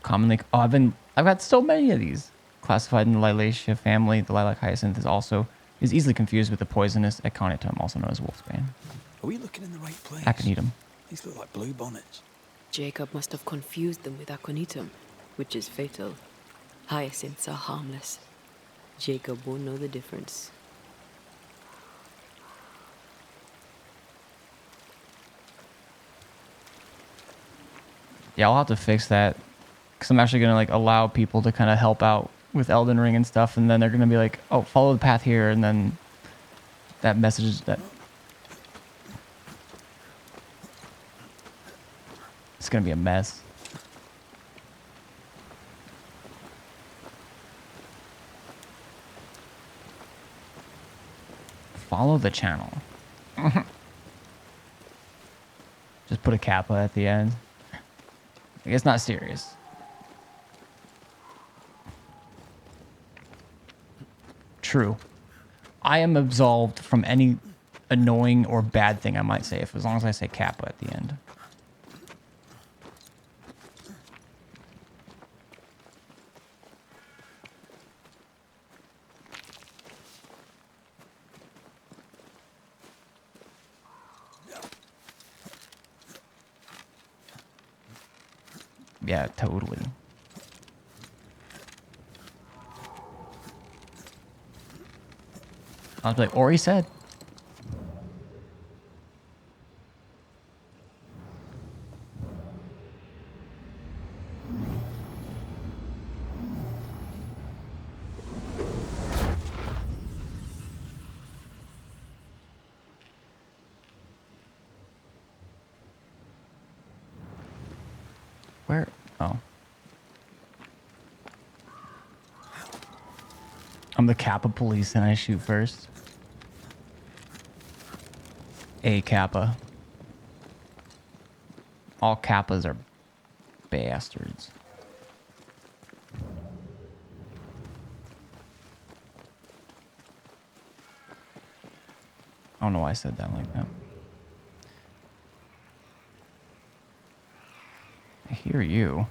Commonly, oh, I've got so many of these classified in the Liliaceae family. The lilac hyacinth is easily confused with the poisonous Aconitum, also known as wolfsbane. Are we looking in the right place? Aconitum. These look like blue bonnets. Jacob must have confused them with Aconitum, which is fatal. Hyacinths are harmless. Jacob won't know the difference. Yeah, I'll have to fix that. Because I'm actually going to like allow people to kind of help out with Elden Ring and stuff. And then they're going to be like, oh, follow the path here. And then that message that... It's going to be a mess. Follow the channel. Just put a kappa at the end. Like, it's not serious. True. I am absolved from any annoying or bad thing I might say, as long as I say kappa at the end. Yeah, totally. I was like, Ori said. Where? Oh. I'm the Kappa police and I shoot first. A Kappa. All Kappas are bastards. I don't know why I said that like that. I hear you.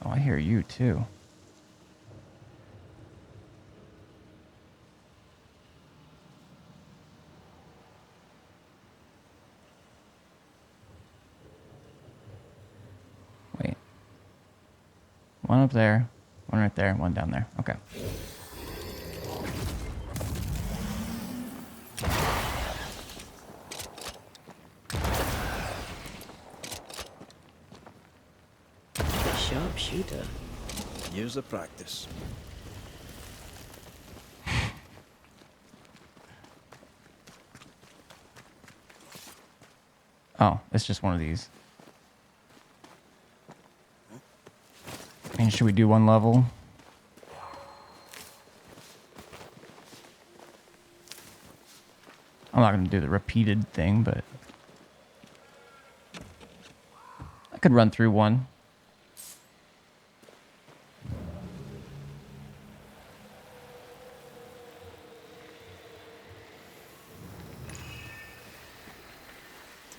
Oh, I hear you too. Wait. One up there, one right there, one down there. Okay. Sharpshooter. Years of practice. Oh, it's just one of these. And should we do one level? I'm not going to do the repeated thing, but I could run through one.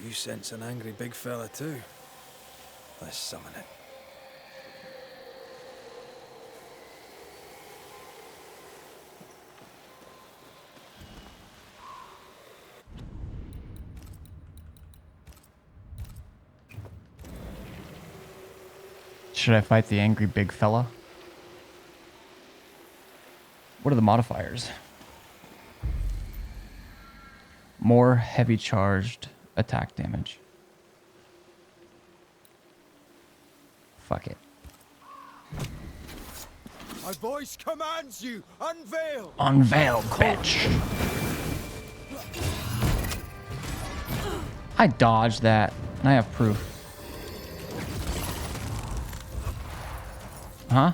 You sense an angry big fella too. Let's summon it. Should I fight the angry big fella? What are the modifiers? More heavy charged attack damage. Fuck it. My voice commands you, unveil! Unveil, bitch. I dodged that, and I have proof. Huh?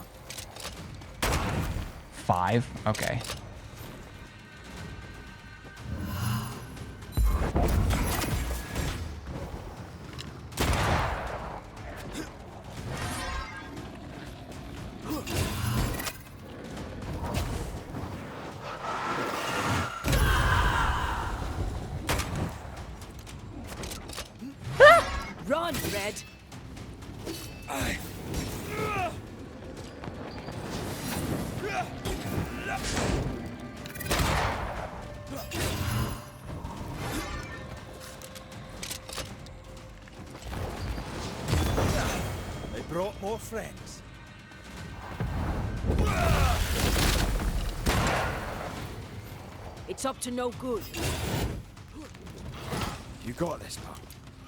5? Okay. Run, Red! More friends. It's up to no good. You got this, pal.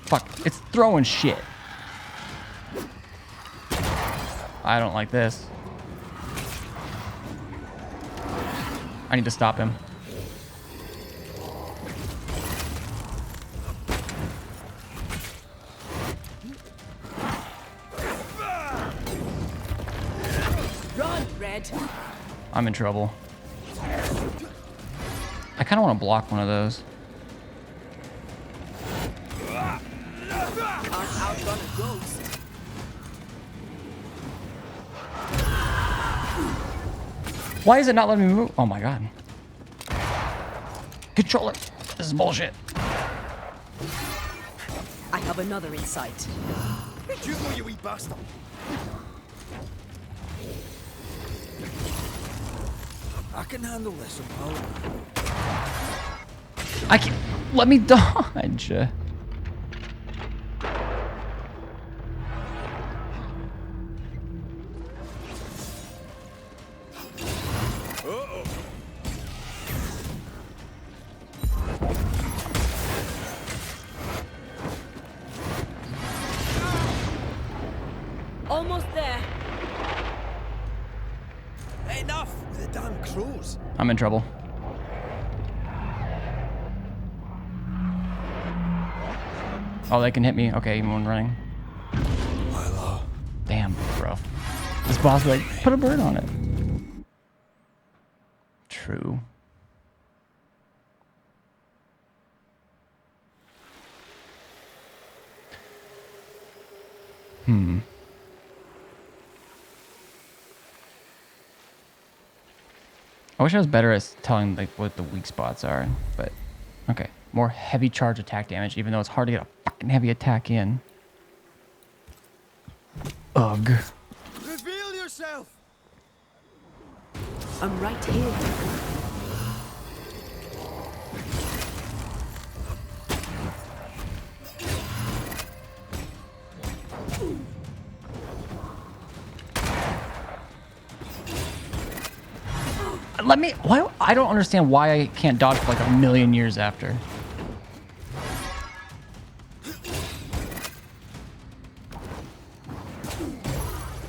Fuck, it's throwing shit. I don't like this. I need to stop him. Run, Red. I'm in trouble. I kind of want to block one of those. Can't outrun a ghost. Why is it not letting me move? Oh my god. Controller. This is bullshit. I have another in sight. You go, you wee bastard. I can handle this somehow. I can't. Let me dodge. Almost there. Enough! The damn crows. I'm in trouble. Oh, they can hit me. Okay, even when running. Damn, rough. This boss was like, put a bird on it. True. I wish I was better at telling like what the weak spots are, but okay. More heavy charge attack damage, even though it's hard to get a fucking heavy attack in. Ugh. Reveal yourself! I'm right here. Let me. Why? I don't understand why I can't dodge for like a million years after.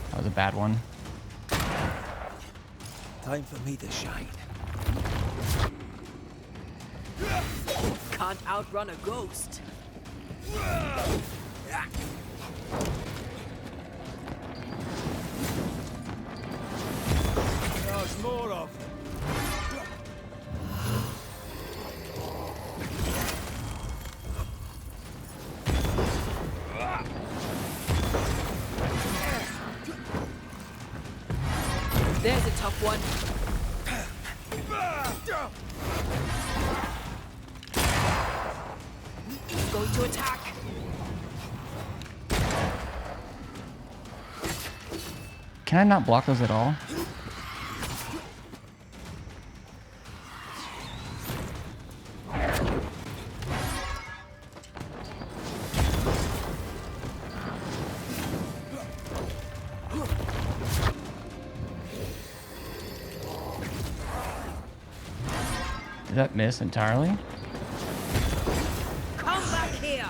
That was a bad one. Time for me to shine. Can't outrun a ghost. There's more of. There's a tough one. Going to attack. Can I not block those at all? Did that miss entirely? Come back here.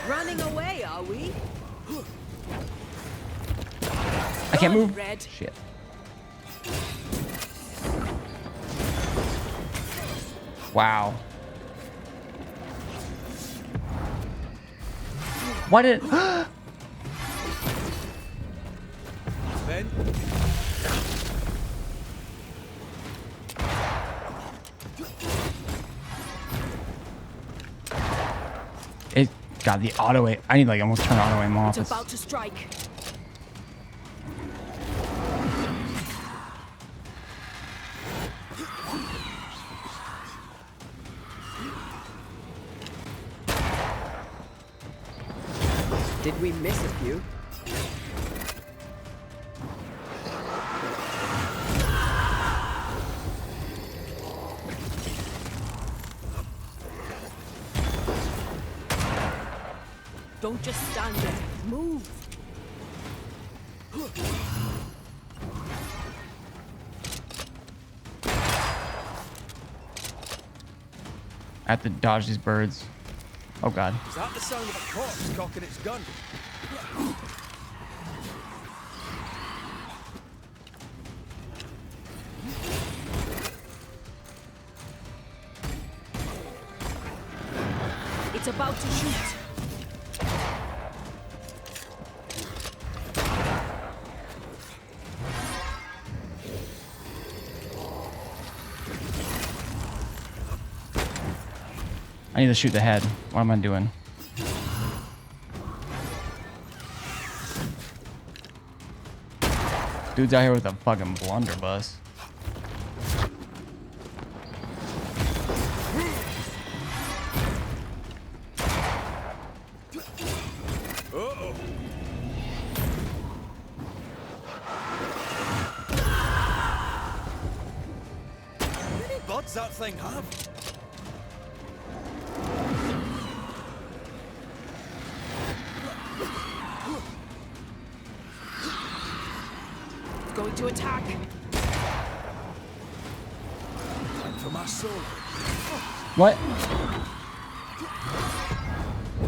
Running away, are we? I can't move. Red. Shit. Wow. Why did Ben? it got the auto aim? I need like almost turn auto aim off. It's about to strike. Did we miss a few? Don't just stand there. Move! I have to dodge these birds. Oh god. Is that the sound of a corpse cocking its gun? It's about to shoot. I need to shoot the head. What am I doing? Dude's out here with a fucking blunderbuss. Uh-oh. How many buds that thing have? It's going to attack. Time for my soul. What?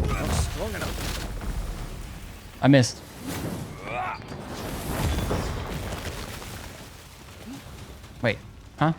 Not strong enough. I missed. Wait, huh?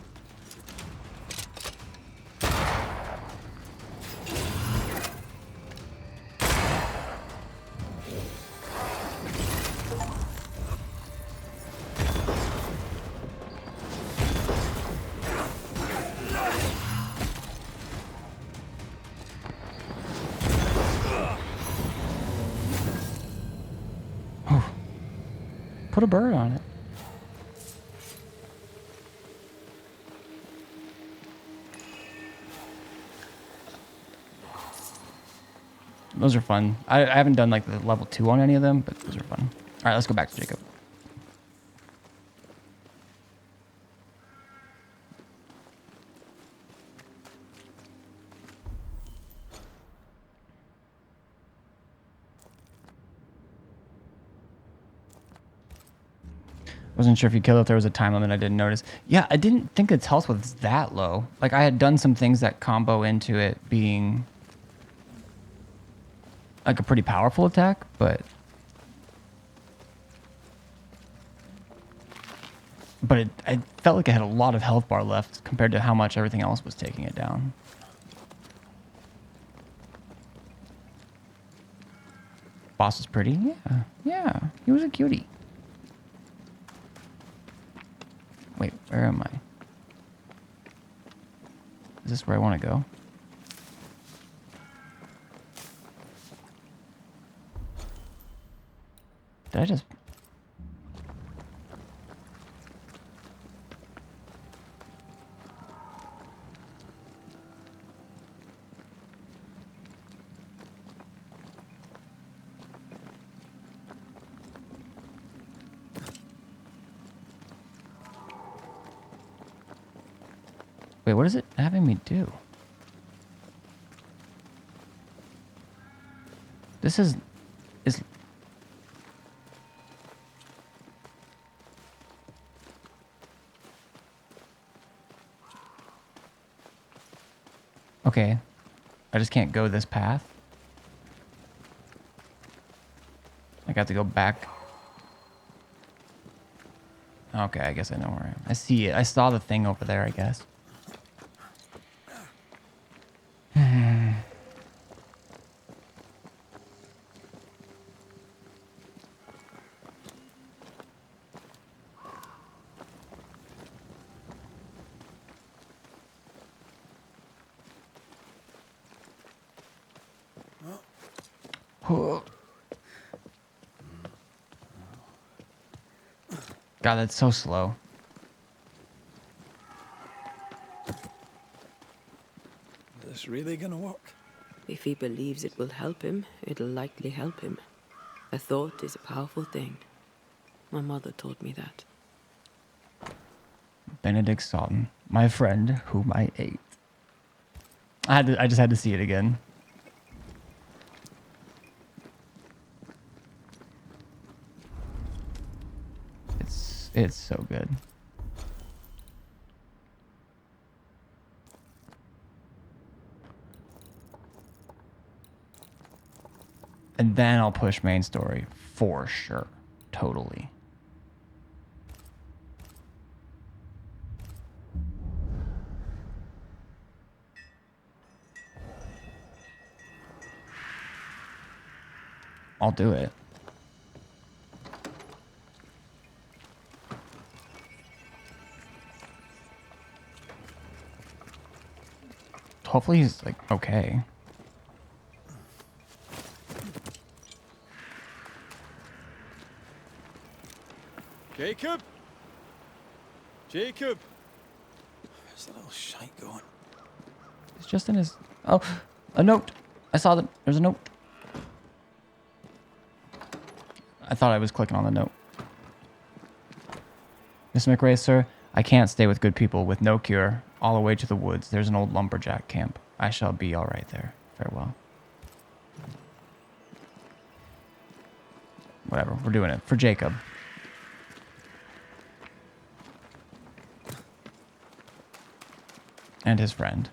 Put a bird on it. Those are fun. I haven't done like the level 2 on any of them, but those are fun. All right, let's go back to Jacob. Wasn't sure if you killed it, if there was a time limit I didn't notice. Yeah, I didn't think its health was that low. Like, I had done some things that combo into it being like a pretty powerful attack, but I felt like it had a lot of health bar left compared to how much everything else was taking it down. Boss was pretty? Yeah. Yeah, he was a cutie. Wait, where am I? Is this where I want to go? Did I just... Wait, what is it having me do? This is... Okay. I just can't go this path. I got to go back. Okay, I guess I know where I am. I see it. I saw the thing over there, I guess. God, that's so slow. Is this really gonna work? If he believes it will help him, it'll likely help him. A thought is a powerful thing. My mother taught me that. Benedict Sutton, my friend whom I ate. I just had to see it again. It's so good. And then I'll push main story for sure. Totally. I'll do it. Hopefully he's like okay. Jacob? Jacob? Where's the little shite going? It's just in his... Oh, a note. I saw that. There's a note. I thought I was clicking on the note. Miss McRae, sir, I can't stay with good people with no cure. All the way to the woods. There's an old lumberjack camp. I shall be all right there. Farewell. Whatever. We're doing it. For Jacob. And his friend.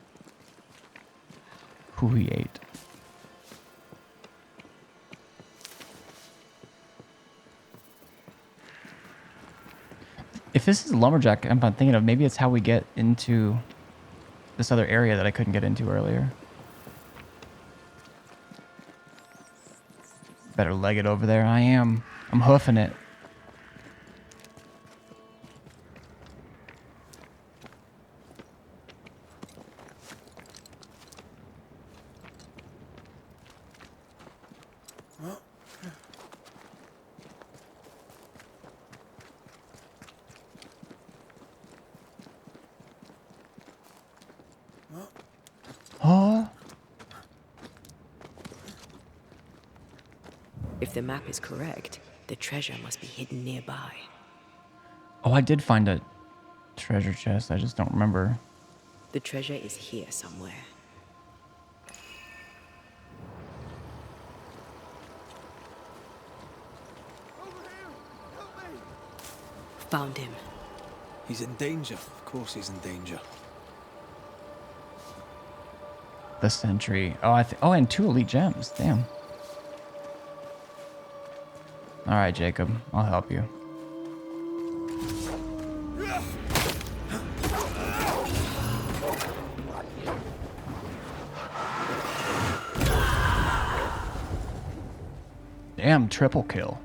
Who he ate. If this is lumberjack, I'm thinking of maybe it's how we get into this other area that I couldn't get into earlier. Better leg it over there. I am. I'm hoofing it. Oh. If the map is correct, the treasure must be hidden nearby. Oh, I did find a treasure chest. I just don't remember. The treasure is here somewhere. Found him. He's in danger. Of course he's in danger. The sentry. Oh, oh, and 2 elite gems. Damn. All right, Jacob. I'll help you. Damn, triple kill.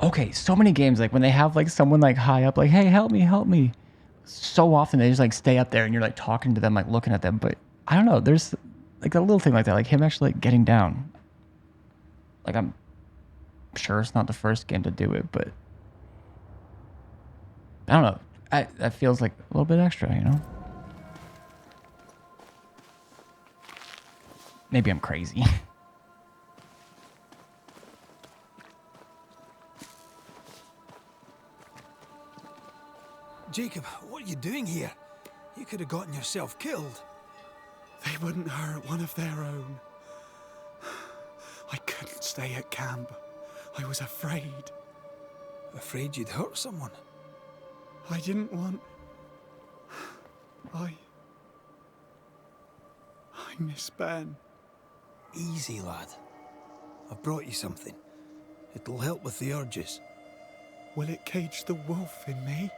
Okay, so many games, like when they have like someone like high up, like, hey, help me, help me. So often they just like stay up there and you're like talking to them, like looking at them. But I don't know, there's like a little thing like that, like him actually like getting down. Like I'm sure it's not the first game to do it, but I don't know. That feels like a little bit extra, you know? Maybe I'm crazy. Jacob, what are you doing here? You could have gotten yourself killed. They wouldn't hurt one of their own. I couldn't stay at camp. I was afraid. Afraid you'd hurt someone? I didn't want... I miss Ben. Easy, lad. I've brought you something. It'll help with the urges. Will it cage the wolf in me?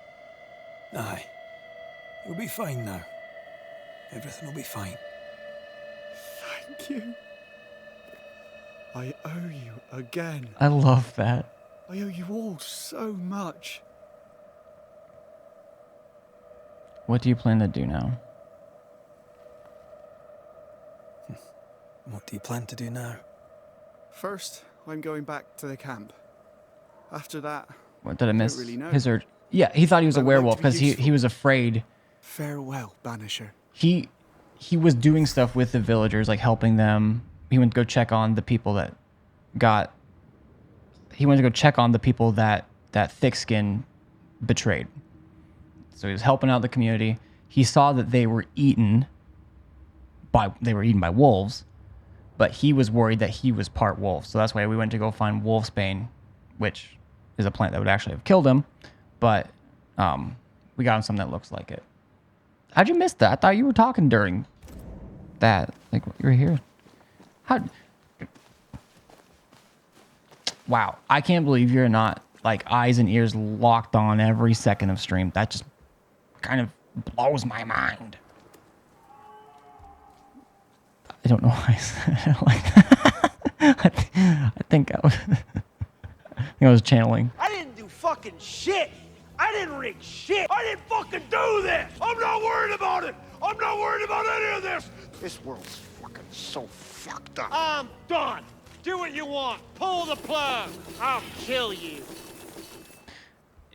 Aye. You'll be fine now. Everything will be fine. Thank you. I owe you again. I love that. I owe you all so much. What do you plan to do now? What do you plan to do now? First, I'm going back to the camp. After that, What did I miss? really know. His yeah, he thought he was I a would like to werewolf be because he useful. was afraid. farewell, Banisher. He he was doing stuff with the villagers, like helping them. He went to go check on the people that got. He went to go check on the people that thick skin betrayed. So he was helping out the community. He saw that they were eaten by wolves, but he was worried that he was part wolf. So that's why we went to go find wolfsbane, which is a plant that would actually have killed him, but we got him something that looks like it. How'd you miss that? I thought you were talking during that. Like, you were here. How? Wow. I can't believe you're not, like, eyes and ears locked on every second of stream. That just kind of blows my mind. I don't know why I said it like that. I think I was channeling. I didn't do fucking shit. I didn't rig shit. I didn't fucking do this. I'm not worried about it. I'm not worried about any of this. This world's fucking so fucked up. I'm done. Do what you want. Pull the plug. I'll kill you.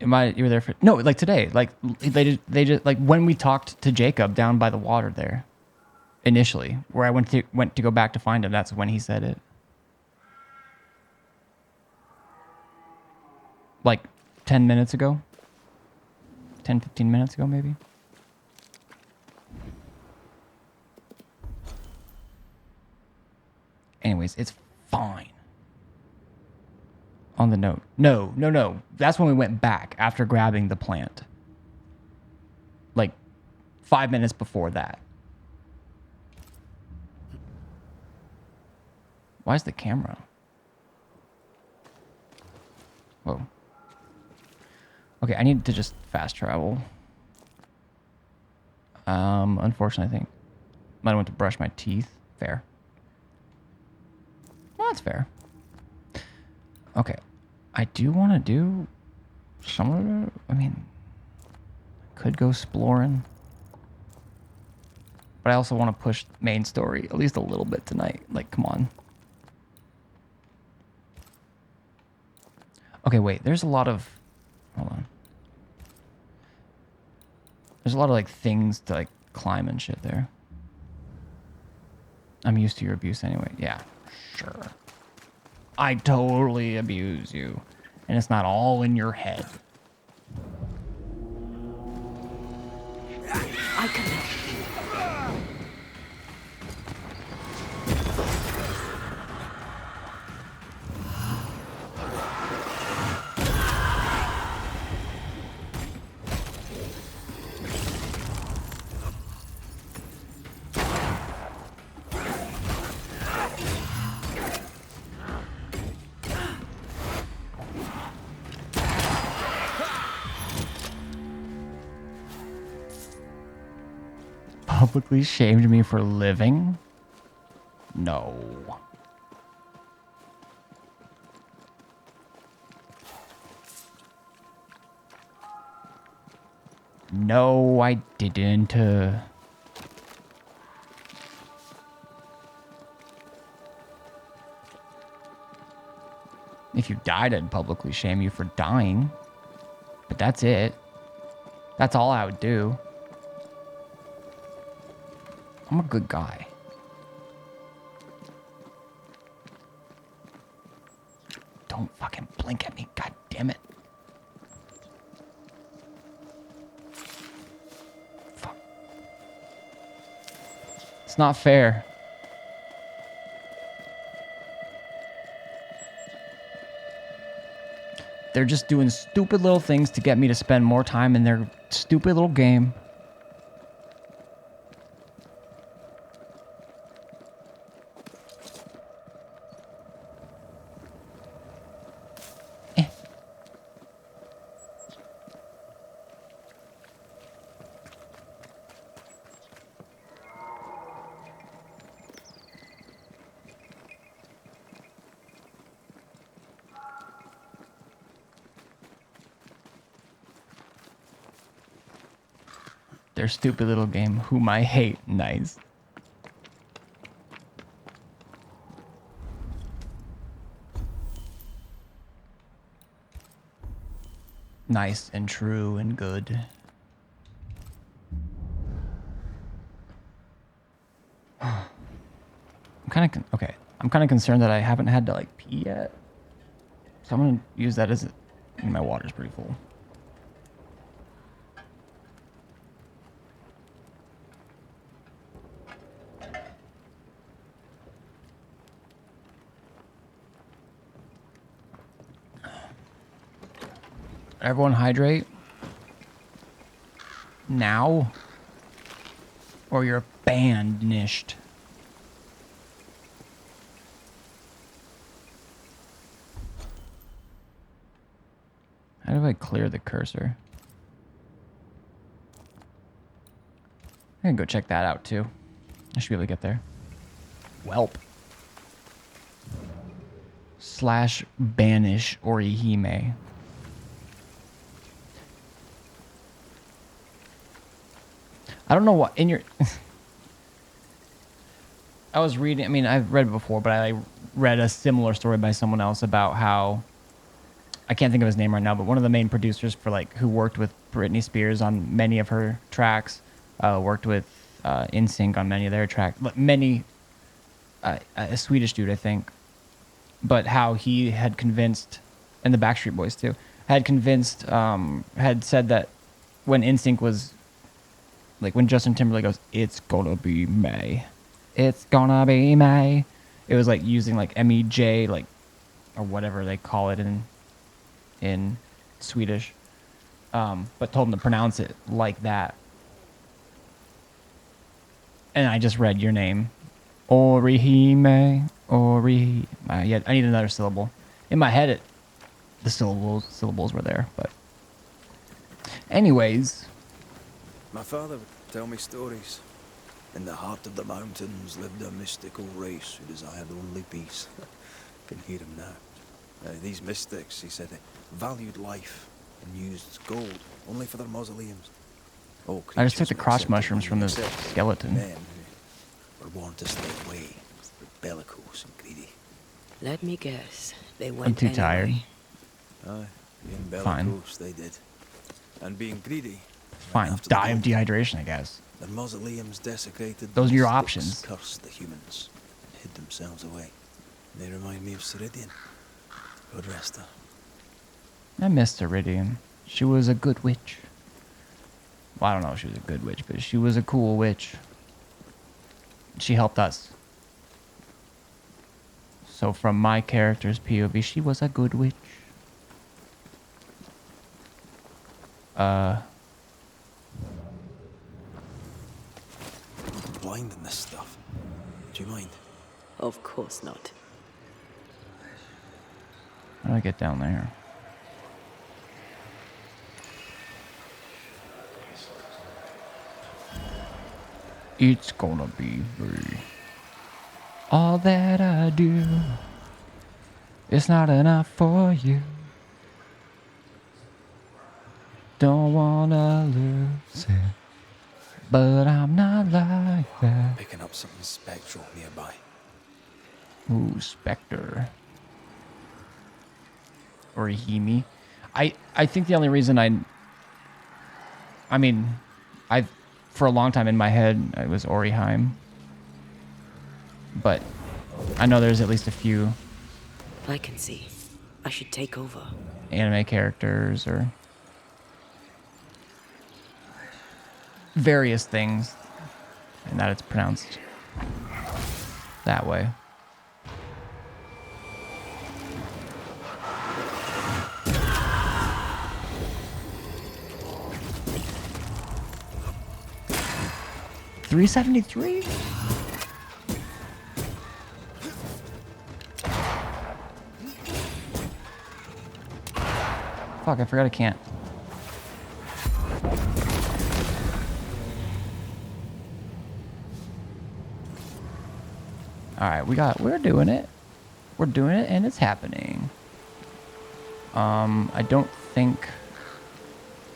You were there for no, like today, like they just like when we talked to Jacob down by the water there, initially, where I went to go back to find him. That's when he said it. Like 10 minutes ago. 10, 15 minutes ago, maybe. Anyways, it's fine. On the note. No. That's when we went back after grabbing the plant. Like 5 minutes before that. Why is the camera? Whoa. Okay, I need to just fast travel. Unfortunately, I think might have went to brush my teeth. Fair. Well, that's fair. Okay, I do want to do some of it. I mean, could go exploring, but I also want to push main story at least a little bit tonight. Like, come on. Okay, wait. There's a lot of. Hold on. There's a lot of like things to like climb and shit there. I'm used to your abuse anyway. Yeah, sure. I totally abuse you. And it's not all in your head. I can help you. Publicly shamed me for living? No. No, I didn't. If you died, I'd publicly shame you for dying. But that's it. That's all I would do. I'm a good guy. Don't fucking blink at me, god damn it. Fuck. It's not fair. They're just doing stupid little things to get me to spend more time in their stupid little game. Their stupid little game, whom I hate. Nice. Nice and true and good. kind of okay. I'm kind of concerned that I haven't had to like pee yet, so I'm gonna use that as my water's pretty full. Everyone hydrate now, or you're banished. How do I clear the cursor? I can go check that out too. I should be able to get there. Welp. / banish Orihime. I don't know what in your. I was reading. I mean, I've read it before, but I read a similar story by someone else about how. I can't think of his name right now, but one of the main producers for like who worked with Britney Spears on many of her tracks, worked with NSYNC on many of their tracks. Many, a Swedish dude, I think. But how he had convinced, and the Backstreet Boys too, had convinced, had said that when NSYNC was. Like when Justin Timberlake goes, "It's gonna be May, it's gonna be May," it was like using like MEJ, like, or whatever they call it in Swedish, but told him to pronounce it like that. And I just read your name, Orihime, Ori. Yeah, I need another syllable. In my head, the syllables were there, but anyways. My father would tell me stories. In the heart of the mountains lived a mystical race who desired only peace. Can hear him now. These mystics, he said, valued life and used gold only for their mausoleums. I just took the cross mushrooms from the skeleton. Men who were born to stay away, bellicose and greedy. Let me guess. They went I'm too tired. Aye, being bellicose, Fine. they did. And being greedy. Fine, die of dehydration, I guess. Their mausoleums desecrated. Those are your options. Cursed the humans, and hid themselves away. They remind me of Ceridian. God rest her. I missed Ceridian. She was a good witch. Well, I don't know if she was a good witch, but she was a cool witch. She helped us. So from my character's POV, she was a good witch. Blind in this stuff. Do you mind? Of course not. How do I get down there? It's gonna be free. All that I do, it's not enough for you. Don't wanna lose it, but I'm not like that. Picking up something spectral nearby. Ooh, Spectre. Or Himi. I think the only reason I mean, for a long time in my head, it was Oriheim. But I know there's at least a few I can see. I should take over. anime characters or various things, and that it's pronounced that way. $373? Fuck, I forgot I can't. Alright, we're doing it. We're doing it and it's happening. I don't think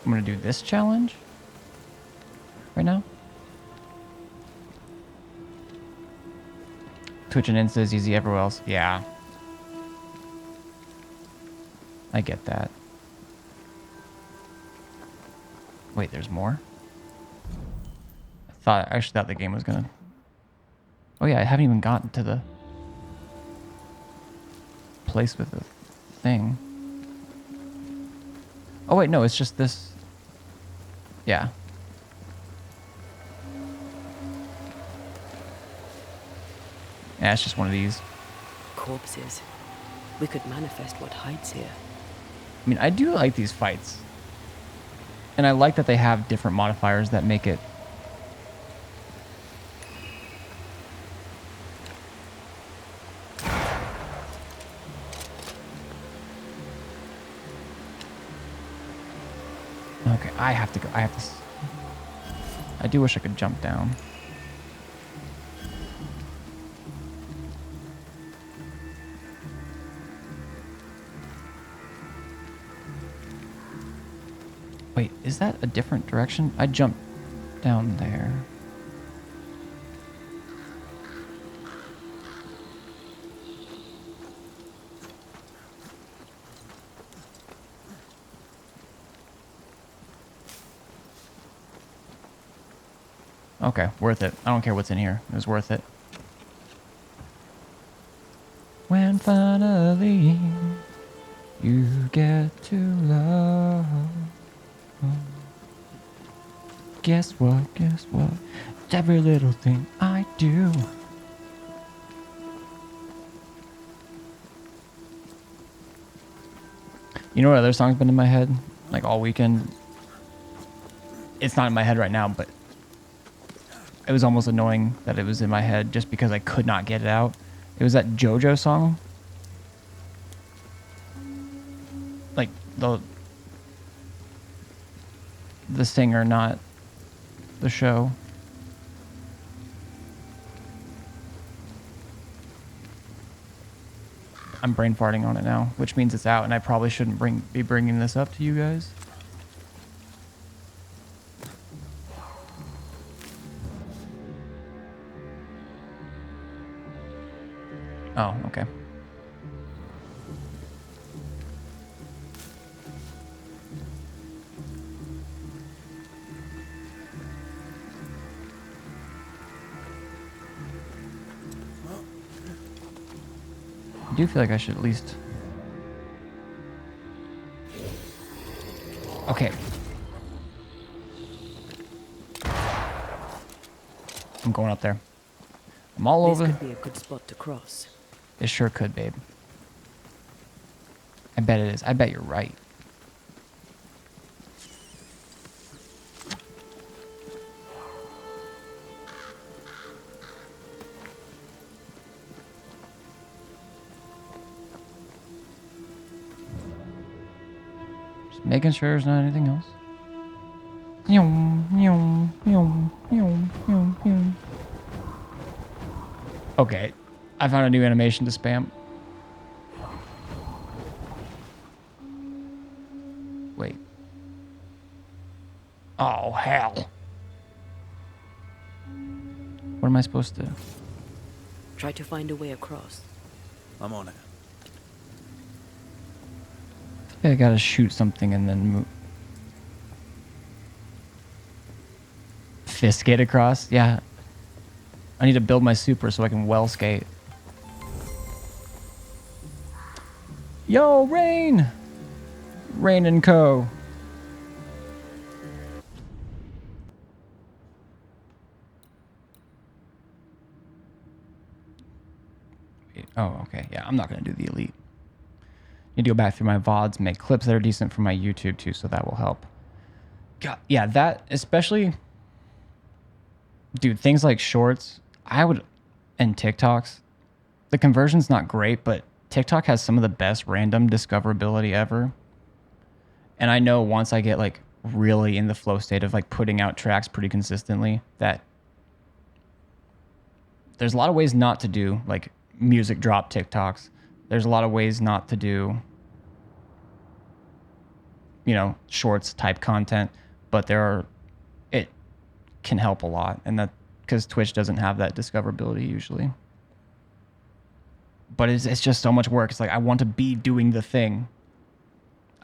I'm gonna do this challenge right now. Twitch and Insta is easy everywhere else. Yeah. I get that. Wait, there's more? I actually thought the game was gonna... Oh yeah, I haven't even gotten to the place with the thing. Oh wait, no, it's just this. Yeah. Yeah, it's just one of these. Corpses. We could manifest what hides here. I mean, I do like these fights. And I like that they have different modifiers that make it... Okay, I have to go. I do wish I could jump down. Wait, is that a different direction? I jumped down there. Okay, worth it. I don't care what's in here. It was worth it. When finally you get to love. Guess what? Guess what? It's every little thing I do. You know what other song's been in my head? Like all weekend? It's not in my head right now, but it was almost annoying that it was in my head just because I could not get it out. It was that JoJo song. Like the singer, not the show. I'm brain farting on it now, which means it's out, and I probably shouldn't be bringing this up to you guys. Oh, okay. I do feel like I should at least... Okay. I'm going up there. I'm all over. This could be a good spot to cross. It sure could, babe. I bet it is. I bet you're right. Just making sure there's not anything else. Okay, I found a new animation to spam. Wait. Oh, hell. What am I supposed to... Try to find a way across. I'm on it. I gotta shoot something and then move. Fist skate across? Yeah. I need to build my super so I can well skate. Yo, Rain! Rain and Co. Oh, okay. Yeah, I'm not going to do the elite. Need to go back through my VODs, make clips that are decent for my YouTube too, so that will help. God, yeah, that especially... Dude, things like shorts, and TikToks, the conversion's not great, but TikTok has some of the best random discoverability ever. And I know once I get like really in the flow state of like putting out tracks pretty consistently, that there's a lot of ways not to do like music drop TikToks. There's a lot of ways not to do, you know, shorts type content, but it can help a lot. And that, because Twitch doesn't have that discoverability usually. But it's just so much work. It's like, I want to be doing the thing.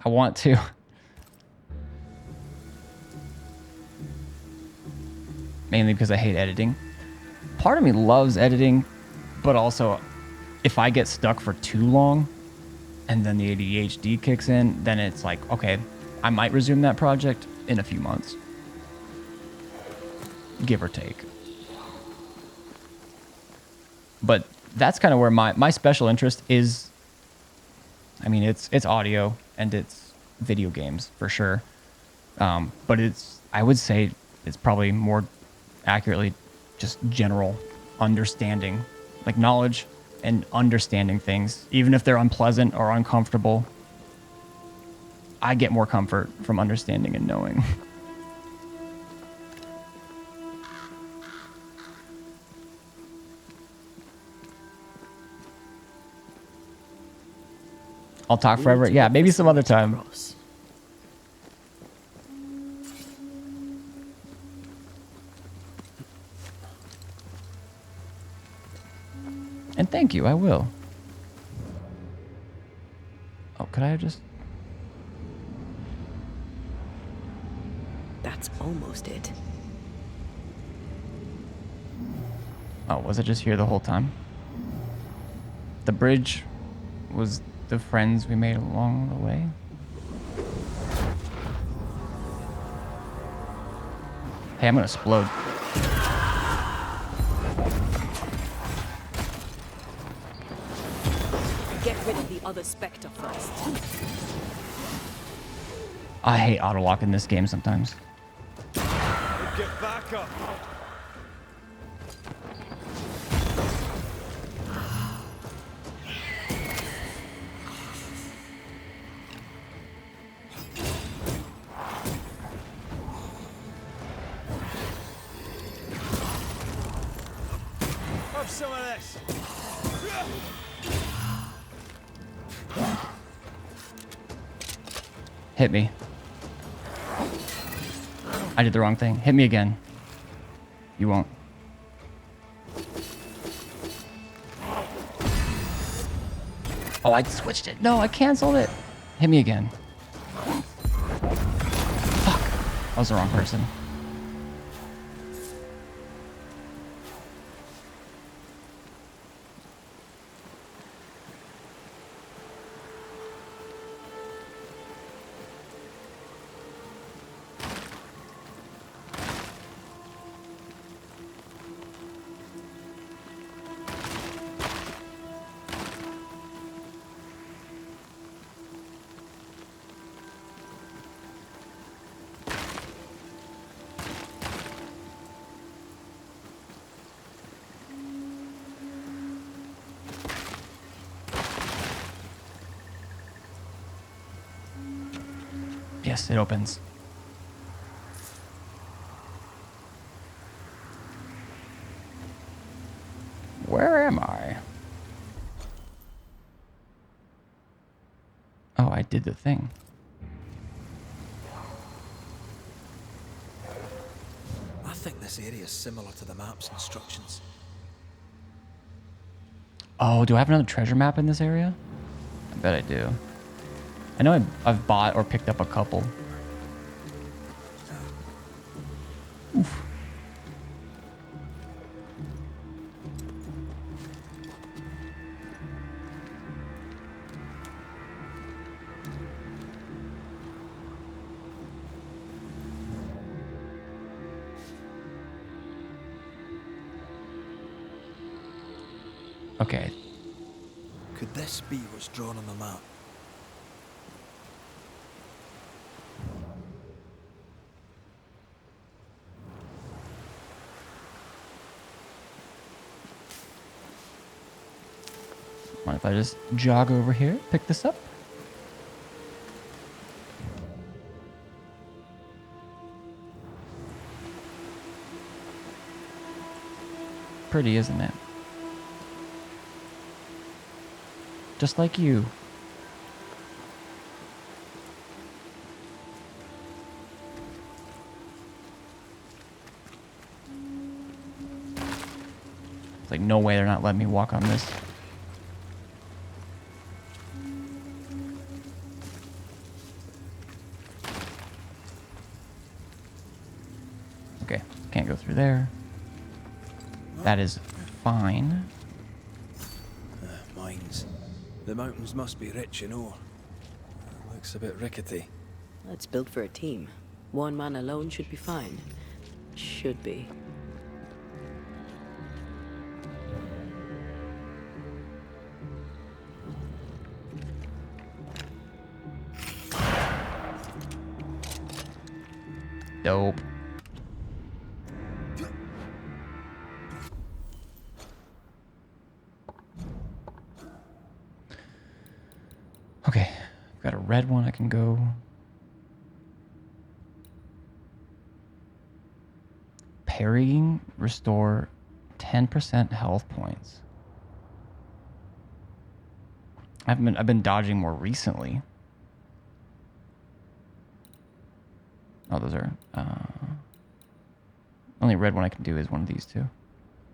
I want to. Mainly because I hate editing. Part of me loves editing, but also if I get stuck for too long, and then the ADHD kicks in, then it's like, okay, I might resume that project in a few months. Give or take. But that's kind of where my special interest is. I mean, it's audio and it's video games for sure. But I would say it's probably more accurately just general understanding, like knowledge and understanding things, even if they're unpleasant or uncomfortable. I get more comfort from understanding and knowing. I'll talk forever. Yeah, maybe some other time. And thank you, I will. Oh, could I have just... That's almost it. Oh, was it just here the whole time? The bridge was the friends we made along the way? Hey, I'm gonna explode. Get rid of the other Spectre first. I hate auto-lock in this game sometimes. Get back up. Have some of this. Hit me. I did the wrong thing. Hit me again. You won't. Oh, I switched it. No, I canceled it. Hit me again. Fuck. I was the wrong person. Yes, it opens. Where am I? Oh, I did the thing. I think this area is similar to the map's instructions. Oh, do I have another treasure map in this area? I bet I do. I know I've bought or picked up a couple. Oof. Okay. Could this be what's drawn on the map? Mind if I just jog over here, pick this up? Pretty, isn't it? Just like you. It's like no way they're not letting me walk on this. Okay, can't go through there. That is fine. Mines. The mountains must be rich in ore. Looks a bit rickety. It's built for a team. One man alone should be fine. Should be. Dope. Okay, I've got a red one I can go. Parrying, restore 10% health points. I've been dodging more recently. Oh, those are only red one I can do is one of these two.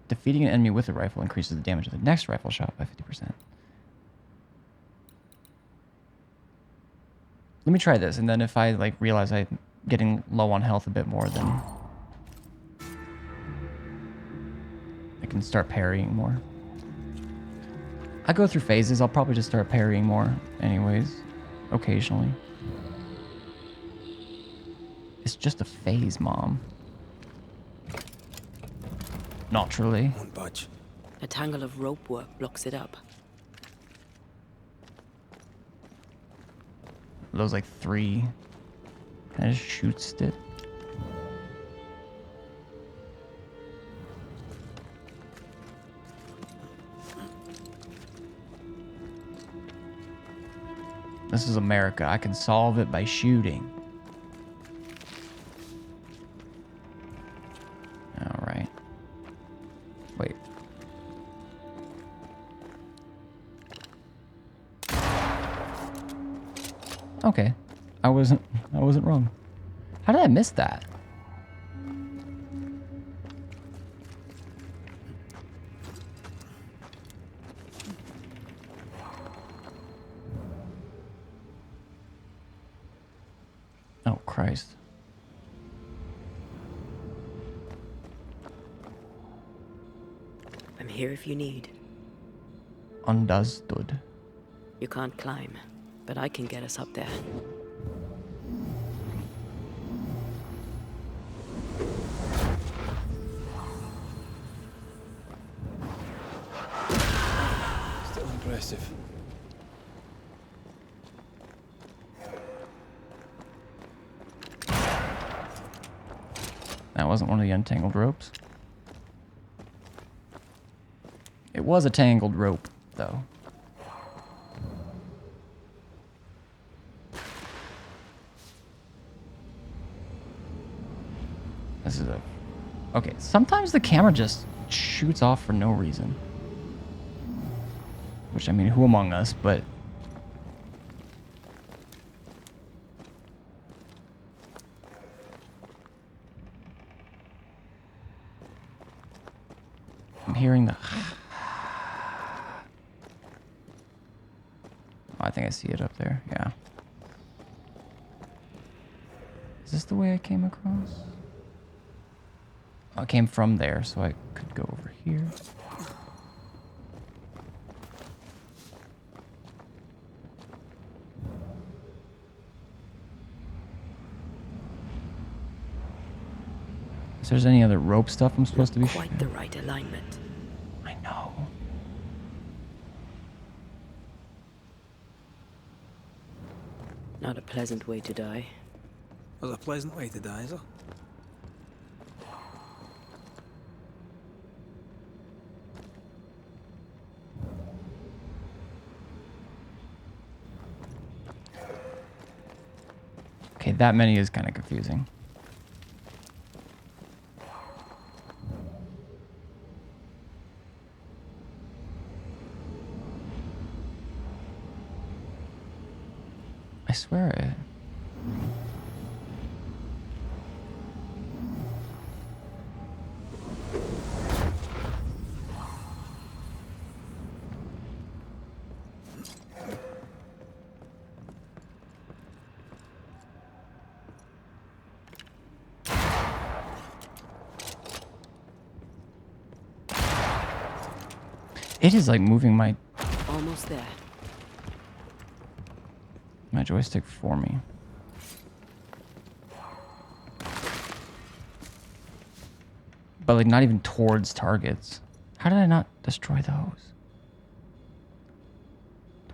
Defeating an enemy with a rifle increases the damage of the next rifle shot by 50%. Let me try this, and then if I like realize I'm getting low on health a bit more, then I can start parrying more. I go through phases. I'll probably just start parrying more anyways, occasionally. It's just a phase, Mom. Naturally. Won't budge. A tangle of rope work blocks it up. Those like 3 kind of shoots it. This is America. I can solve it by shooting. All right. Wait. Okay. I wasn't wrong. How did I miss that? Oh, Christ. I'm here if you need. Understood. You can't climb, but I can get us up there. Still impressive. That wasn't one of the untangled ropes. It was a tangled rope, though. This is a... Okay, sometimes the camera just shoots off for no reason. Which, I mean, who among us, but... I'm hearing the... Oh, I think I see it up there, yeah. Is this the way I came across? Oh, I came from there, so I could go over here. If there's any other rope stuff I'm supposed to be Quite the right alignment. I know. Not a pleasant way to die. There's a pleasant way to die, is there? Okay, that menu is kind of confusing. I swear it. It is like moving my... Almost there. my joystick for me. But like not even towards targets. How did I not destroy those?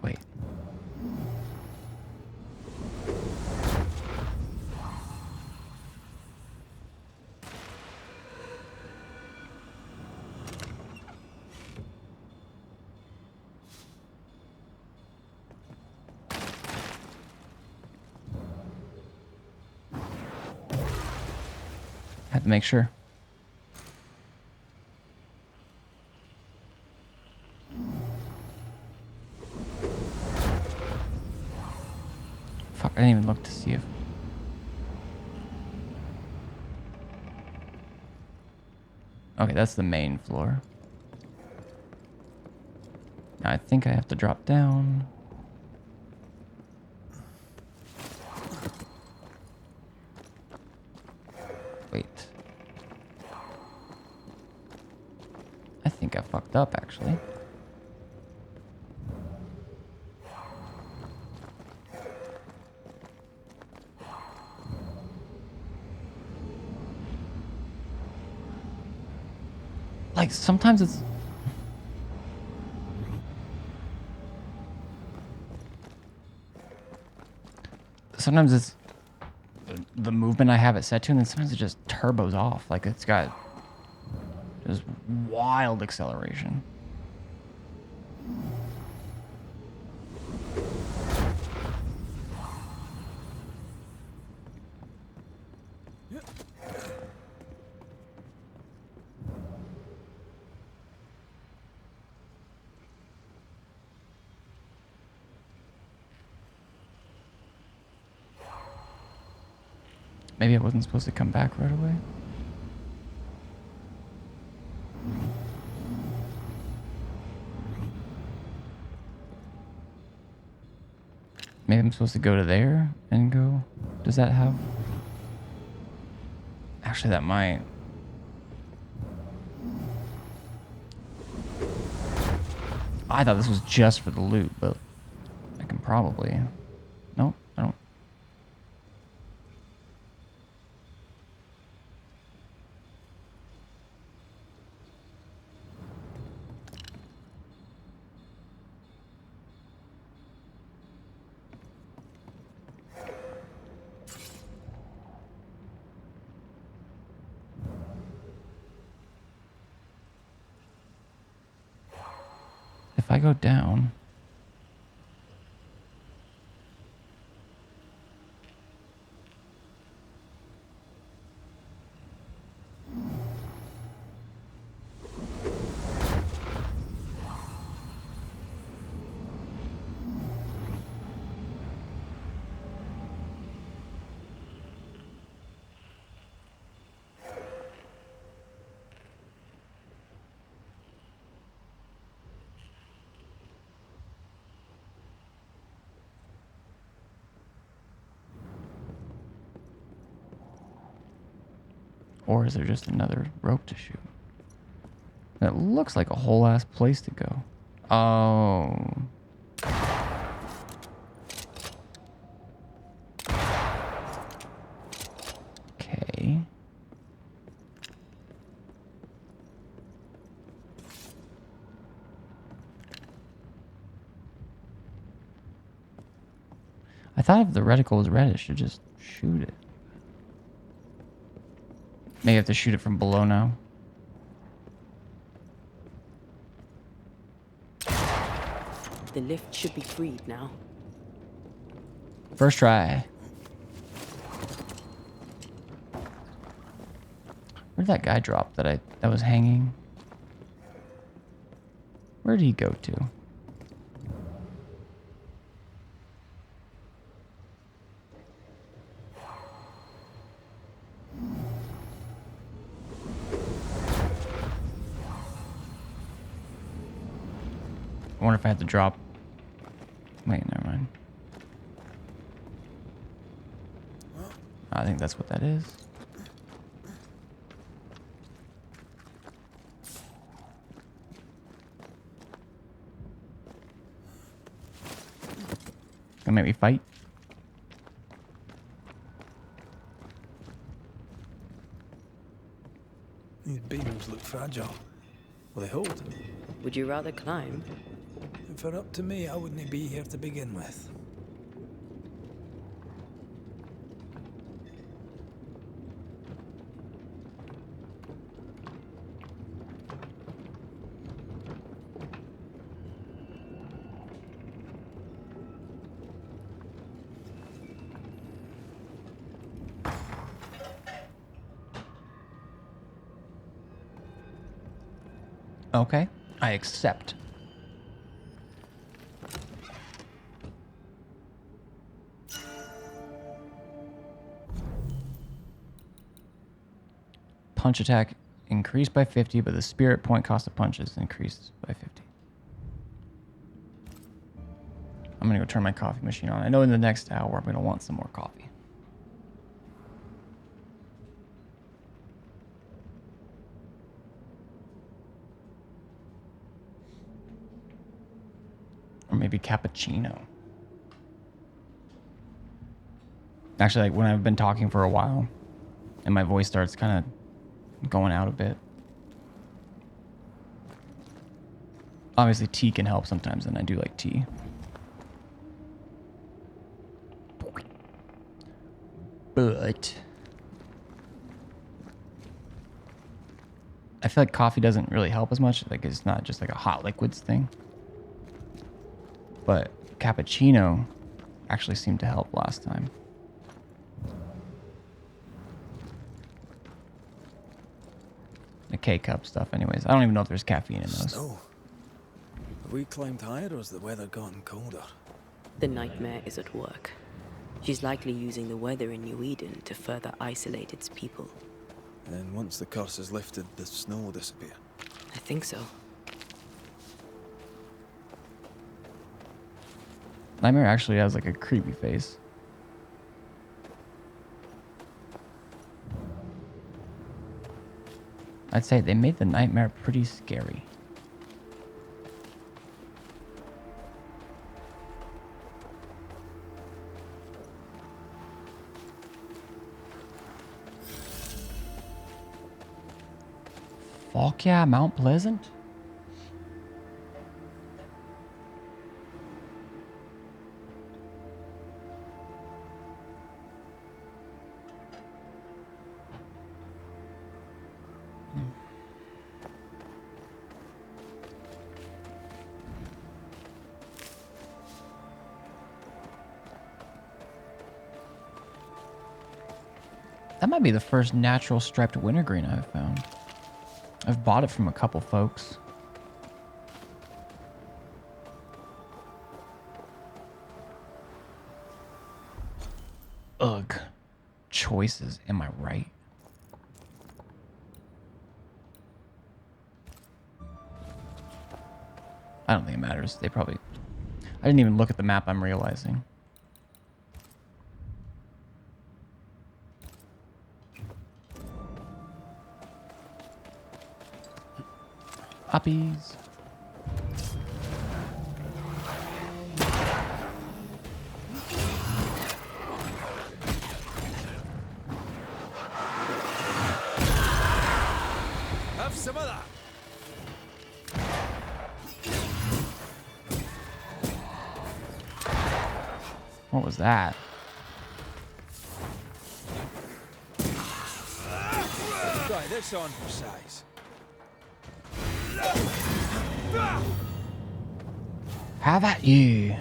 Wait. Had to make sure. Fuck, I didn't even look to see if... Okay, that's the main floor. Now I think I have to drop down. Wait. I think I fucked up, actually. Like, sometimes it's... Sometimes it's the movement I have it set to, and then sometimes it just turbos off. Like, it's got just wild acceleration. Maybe I wasn't supposed to come back right away. Maybe I'm supposed to go to there and go... Does that have... Actually, that might... I thought this was just for the loot, but I can probably... Nope, I don't... If I go down... Or is there just another rope to shoot? It looks like a whole ass place to go. Oh. Okay. I thought if the reticle was red, it should just shoot it. Maybe I have to shoot it from below now. The lift should be freed now. First try. Where did that guy drop that was hanging? Where did he go to? I wonder if I had to drop... Wait, never mind. I think that's what that is. Gonna make me fight? fragile. Will they hold? Would you rather climb? If it were up to me, I wouldn't be here to begin with. Okay, I accept. Punch attack increased by 50, but the spirit point cost of punches increased by 50. I'm gonna go turn my coffee machine on. I know in the next hour I'm gonna want some more coffee. Or maybe cappuccino. Actually, like when I've been talking for a while and my voice starts kind of going out a bit. Obviously, tea can help sometimes, and I do like tea. But I feel like coffee doesn't really help as much. Like it's not just like a hot liquids thing. But cappuccino actually seemed to help last time. The K-cup stuff anyways. I don't even know if there's caffeine in those. Snow. Have we climbed higher or has the weather gotten colder? The nightmare is at work. She's likely using the weather in New Eden to further isolate its people. And once the curse is lifted, the snow will disappear. I think so. Nightmare actually has like a creepy face. I'd say they made the nightmare pretty scary. Fuck yeah, Mount Pleasant? That might be the first natural striped wintergreen I've found. I've bought it from a couple folks. Ugh. Choices, am I right? I don't think it matters. They probably... I didn't even look at the map, I'm realizing. Uppies. Have some of that. What was that? Try this on for size. Have at you.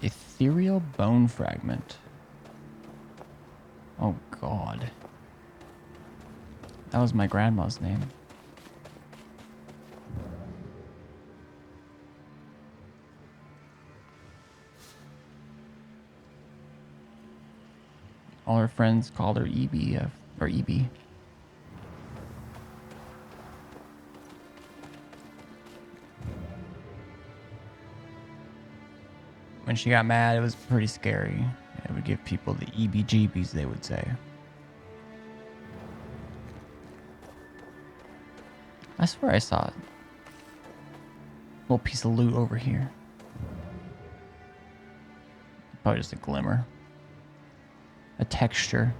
Ethereal bone fragment. Oh God. That was my grandma's name. All her friends called her EB, or EB. When she got mad, it was pretty scary. It would give people the EBGBs, they would say. I swear I saw it. Little piece of loot over here. Probably just a glimmer. a texture.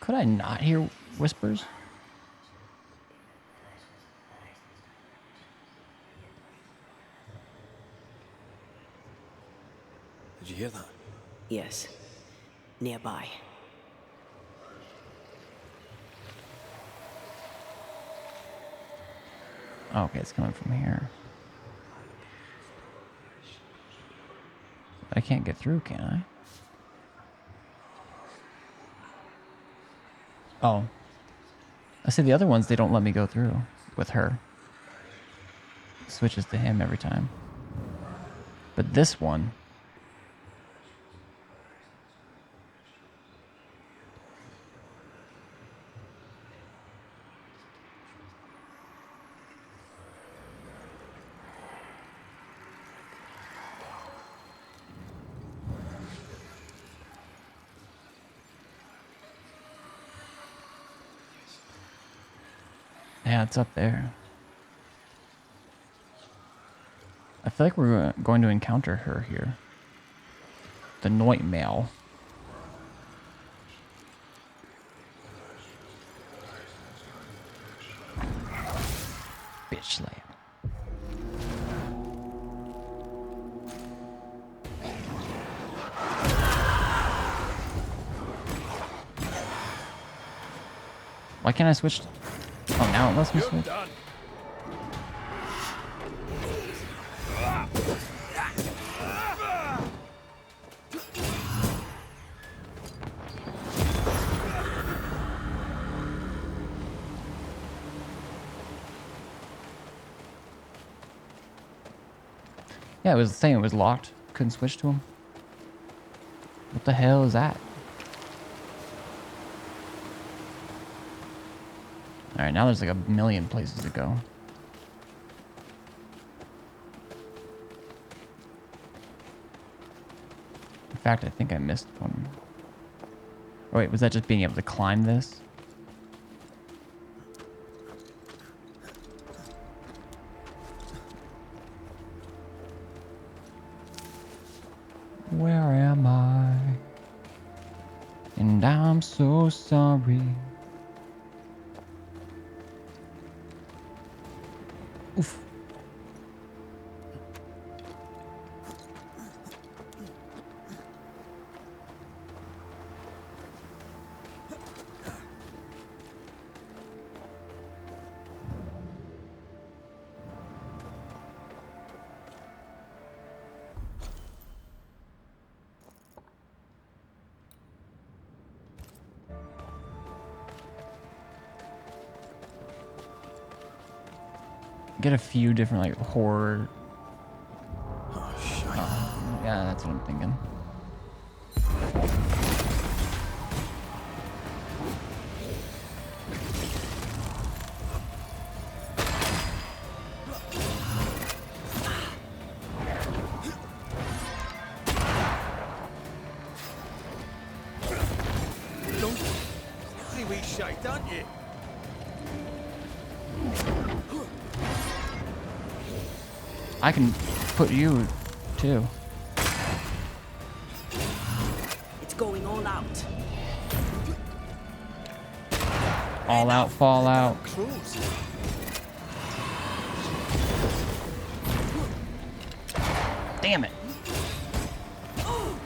Could I not hear whispers? Did you hear that? Yes. Nearby. Oh, okay, it's coming from here. I can't get through, can I? Oh. I see the other ones, they don't let me go through with her. Switches to him every time. But this one... Yeah, it's up there. I feel like we're going to encounter her here. The Noitmail. Bitch slap. Why can't I switch? Oh, now it lets me switch. Yeah, it was saying it was locked. Couldn't switch to him. What the hell is that? Alright, now there's like a million places to go. In fact, I think I missed one. Oh wait, was that just being able to climb this? Where am I? And I'm so sorry. Oof. Get a few different like horror. Oh, shit. Yeah, that's what I'm thinking. Don't see we shite, don't you? I can put you too. It's going all out. All out, fall out. Close. Damn it. Time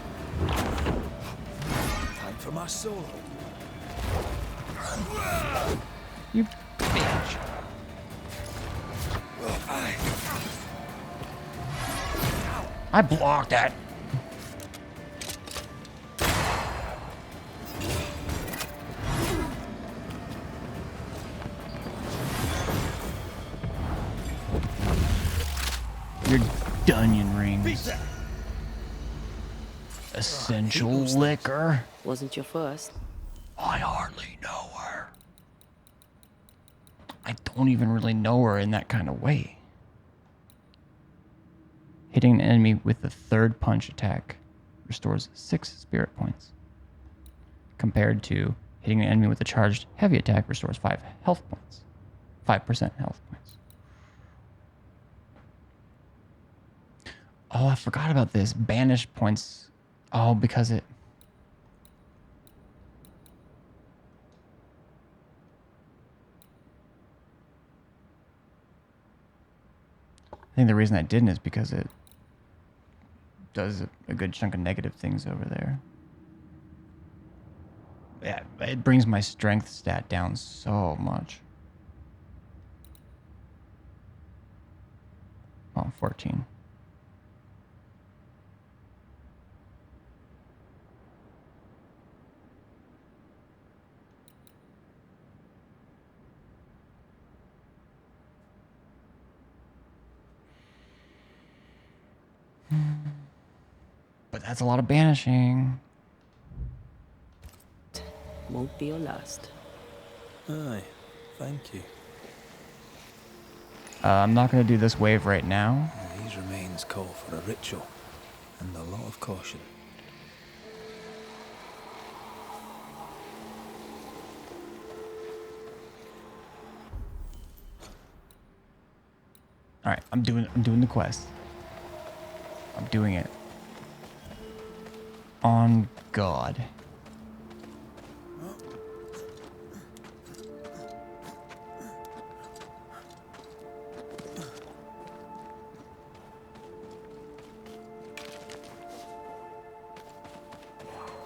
for my solo. You bitch. I blocked that. Your Dunyan rings. Essential liquor. Wasn't your first. I hardly know her. I don't even really know her in that kind of way. Hitting an enemy with the third punch attack restores 6 spirit points, compared to Hitting an enemy with a charged heavy attack restores 5 health points. 5% health points. Oh, I forgot about this. Banish points. Oh, because it... I think the reason I didn't is because it does a good chunk of negative things over there. Yeah, it brings my strength stat down so much. Oh, 14. But that's a lot of banishing. Won't be your last. Aye, thank you. I'm not going to do this wave right now. These remains call for a ritual and a lot of caution. All right, I'm doing the quest. I'm doing it. On God.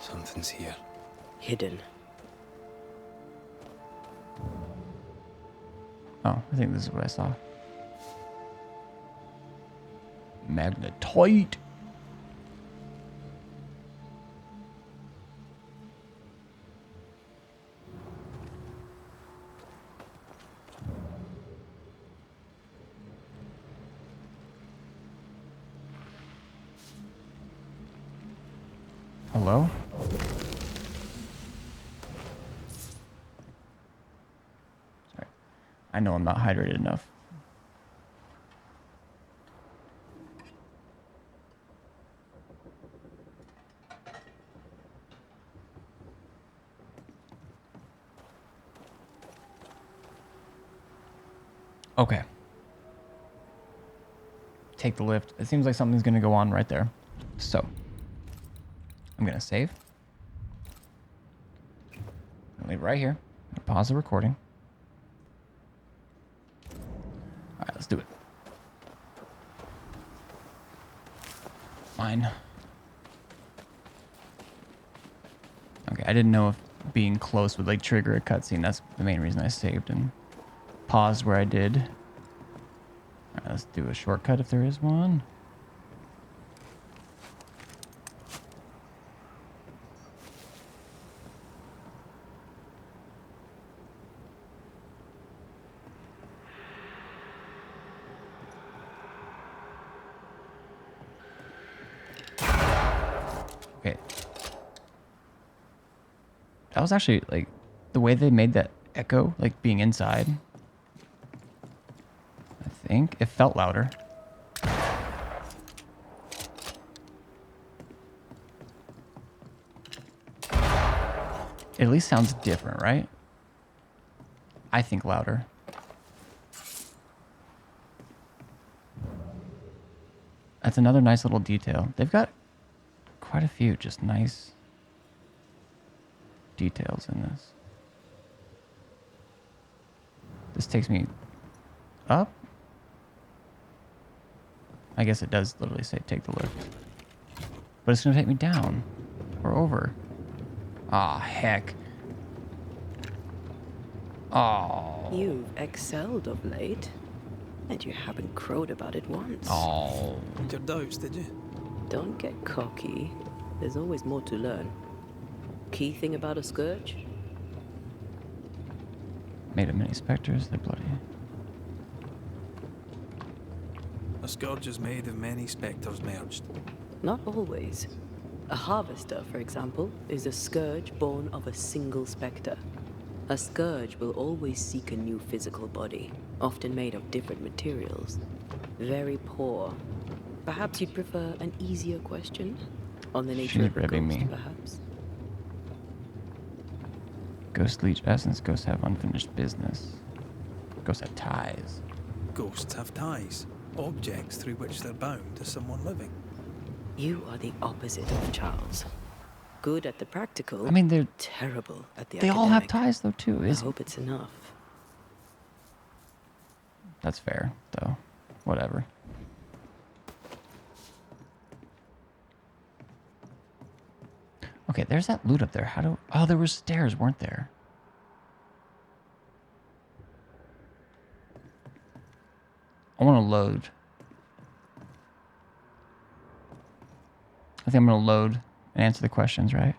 Something's here. Hidden. Oh, I think this is what I saw. Magnetite. Hello? Sorry. I know I'm not hydrated enough. Okay. Take the lift. It seems like something's going to go on right there. So, I'm going to save. I'll leave it right here. I'm gonna pause the recording. All right, let's do it. Fine. Okay, I didn't know if being close would like trigger a cutscene. That's the main reason I saved and paused where I did. All right, let's do a shortcut if there is one. Okay. That was actually, like, the way they made that echo, like, being inside. I think it felt louder. It at least sounds different, right? I think louder. That's another nice little detail. They've got quite a few just nice details in this. This takes me up. I guess it does literally say take the lift. But it's going to take me down or over. Ah, heck. Oh. You've excelled of late, and you haven't crowed about it once. Oh. Had your doubts, did you? Don't get cocky. There's always more to learn. Key thing about a scourge? Made of many specters. They're bloody. A scourge is made of many spectres merged. Not always. A harvester, for example, is a scourge born of a single spectre. A scourge will always seek a new physical body, often made of different materials. Very poor. Perhaps you'd prefer an easier question? On the nature She's of a ribbing ghost, me. perhaps? Ghosts leech essence. Ghosts have unfinished business. Ghosts have ties. Ghosts have ties, objects through which they're bound to someone living. You are the opposite of Charles. Good at the practical. I mean, they're terrible at the they academic. all have ties though too. I hope it's enough. That's fair though. Whatever. Okay, there's that loot up there. How do... Oh, there were stairs, weren't there? I want to load. I think I'm going to load and answer the questions, right?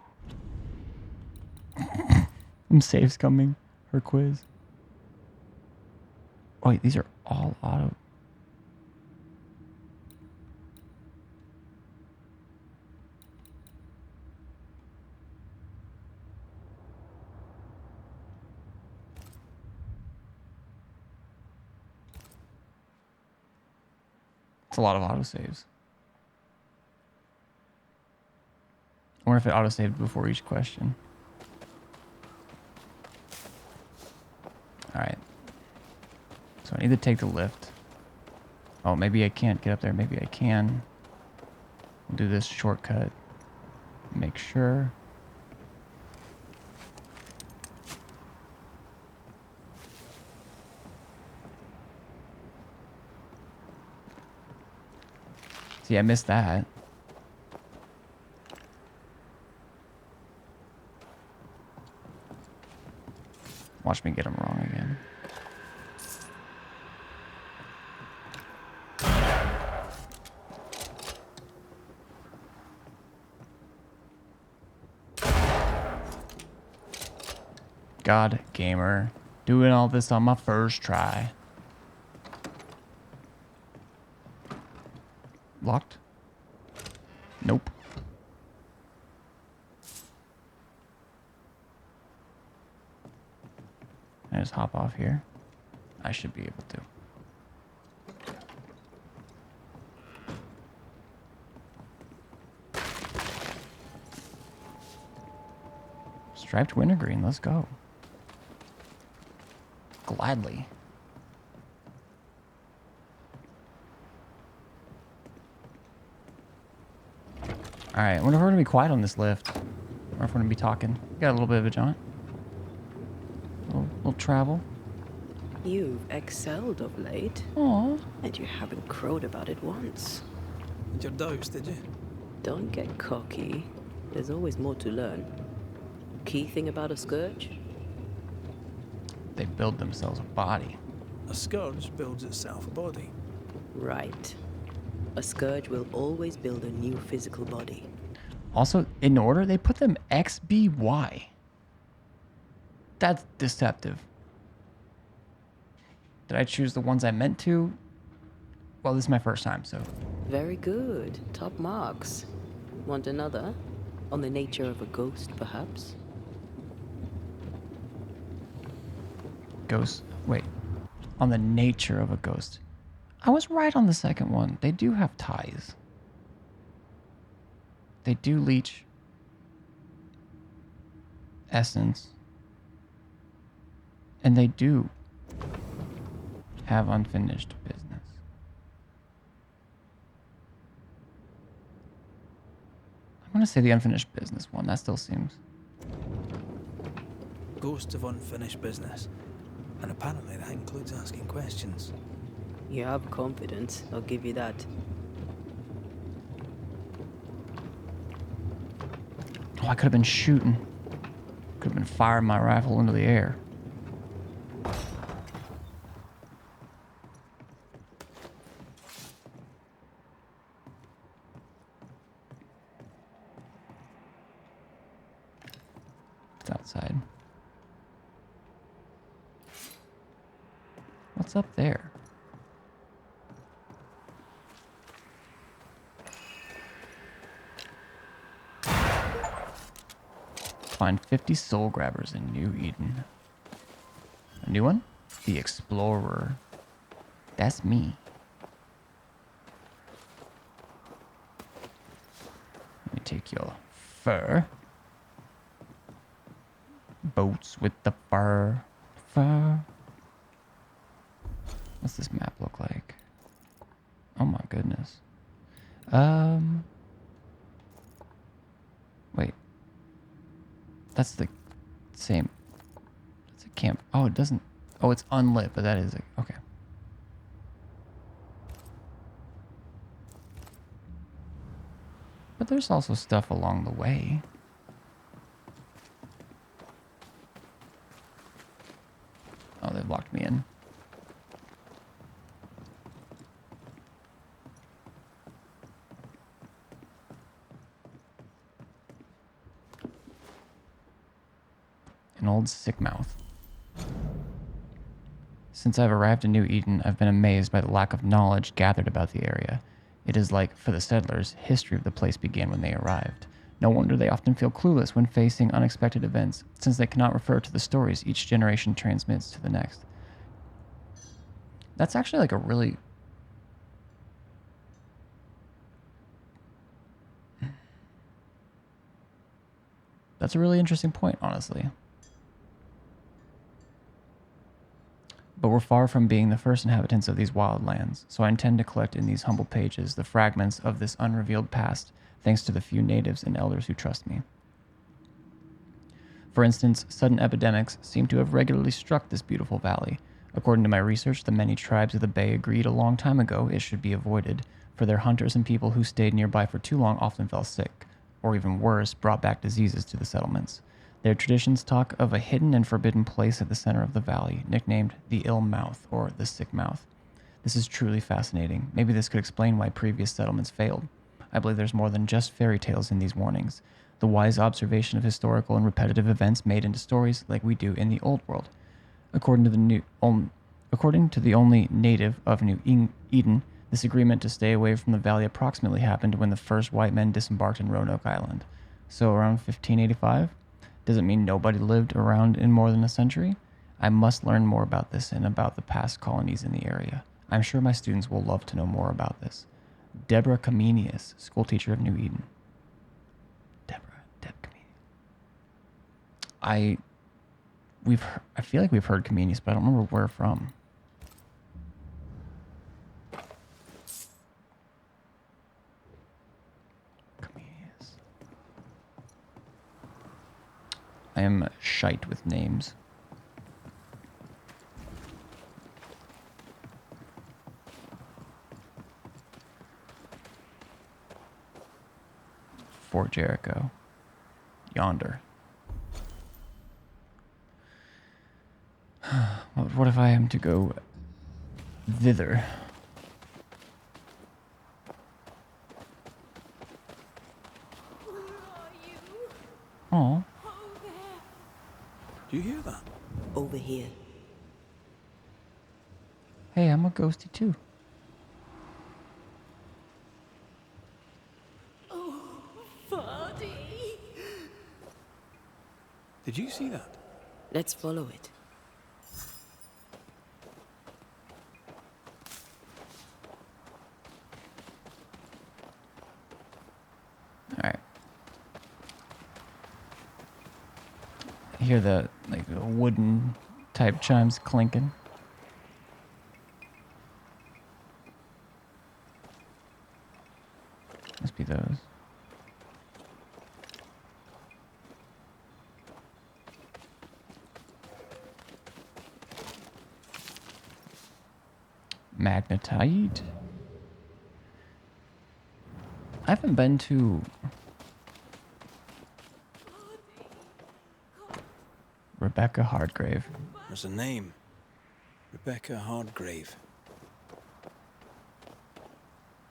Save's coming. Her quiz. Oh, wait, these are all auto... It's a lot of autosaves. I wonder if it autosaved before each question. Alright. So I need to take the lift. Oh, maybe I can't get up there. Maybe I can. We'll do this shortcut. Make sure. See, I missed that. Watch me get them wrong again. God, gamer. Doing all this on my first try. Locked? Nope. I just hop off here. I should be able to. Striped wintergreen, let's go. Gladly. Alright, I wonder if we're going to be quiet on this lift. Or if we're going to be talking. Got a little bit of a jaunt. A little travel. You've excelled of late. Aww. And you haven't crowed about it once. Did your douse, did you? Don't get cocky. There's always more to learn. Key thing about a scourge? They build themselves a body. A scourge builds itself a body. Right. A scourge will always build a new physical body. Also, in order, they put them X, B, Y. That's deceptive. Did I choose the ones I meant to? Well, this is my first time, so... Very good. Top marks. Want another? On the nature of a ghost, perhaps? Ghost. Wait. On the nature of a ghost. I was right on the second one. They do have ties. They do leech essence. And they do have unfinished business. I'm going to say the unfinished business one. That still seems... Ghosts of unfinished business. And apparently that includes asking questions. You have confidence, I'll give you that. Oh, I could have been shooting. Could have been firing my rifle into the air. It's outside. What's up there? Find 50 soul grabbers in New Eden. A new one? The Explorer. That's me. Let me take your fur. boats with the fur. Fur. What's this map look like? Oh my goodness. Wait. That's the same. That's a camp. Oh, it doesn't. Oh, it's unlit, but that is a, okay. But there's also stuff along the way. Oh, they've locked me in. An old sick mouth. Since I've arrived in New Eden, I've been amazed by the lack of knowledge gathered about the area. It is like, for the settlers, history of the place began when they arrived. No wonder they often feel clueless when facing unexpected events, since they cannot refer to the stories each generation transmits to the next. That's actually like a really... That's a really interesting point, honestly. But we're far from being the first inhabitants of these wild lands, so I intend to collect in these humble pages the fragments of this unrevealed past, thanks to the few natives and elders who trust me. For instance, sudden epidemics seem to have regularly struck this beautiful valley. According to my research, the many tribes of the bay agreed a long time ago it should be avoided, for their hunters and people who stayed nearby for too long often fell sick, or even worse, brought back diseases to the settlements. Their traditions talk of a hidden and forbidden place at the center of the valley, nicknamed the Ill Mouth, or the Sick Mouth. This is truly fascinating. Maybe this could explain why previous settlements failed. I believe there's more than just fairy tales in these warnings. The wise observation of historical and repetitive events made into stories like we do in the Old World. According to the only native of New Eden, this agreement to stay away from the valley approximately happened when the first white men disembarked in Roanoke Island. So around 1585? Does it mean nobody lived around in more than a century? I must learn more about this and about the past colonies in the area. I'm sure my students will love to know more about this. Deborah Comenius, schoolteacher of New Eden. Deb Comenius. I feel like we've heard Comenius, but I don't remember where from. I am shite with names. Fort Jericho. Yonder. What if I am to go thither? Oh. Do you hear that? Over here. Hey, I'm a ghosty too. Oh, Vardy. Did you see that? Let's follow it. Alright. I hear the wooden type chimes clinking. Must be those. Magnetite. I haven't been to Rebecca Hardgrave. There's a name. Rebecca Hardgrave.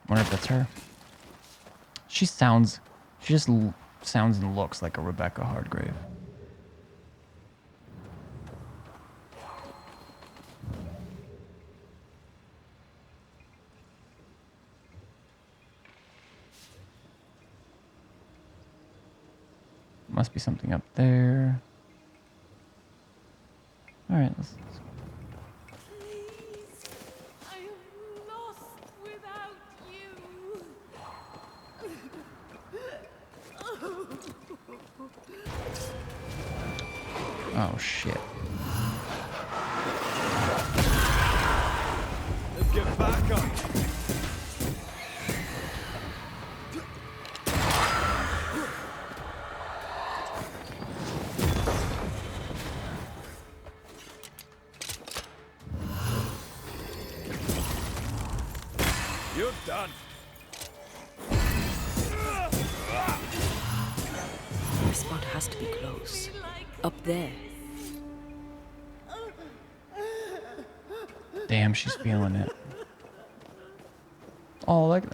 Wonder if that's her. She just sounds and looks like a Rebecca Hardgrave. Must be something up there. All right, let's Please, I am lost without you. Oh, shit. Let's get back up. You're done. The spot has to be close. Up there. Damn, she's feeling it. Oh, like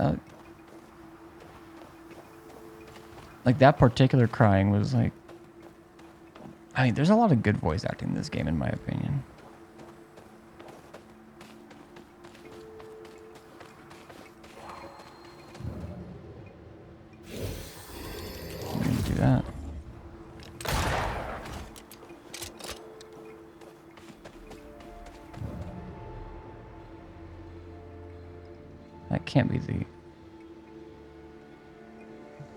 that particular crying was like... I mean, there's a lot of good voice acting in this game, in my opinion. I'm gonna do that. That can't be the...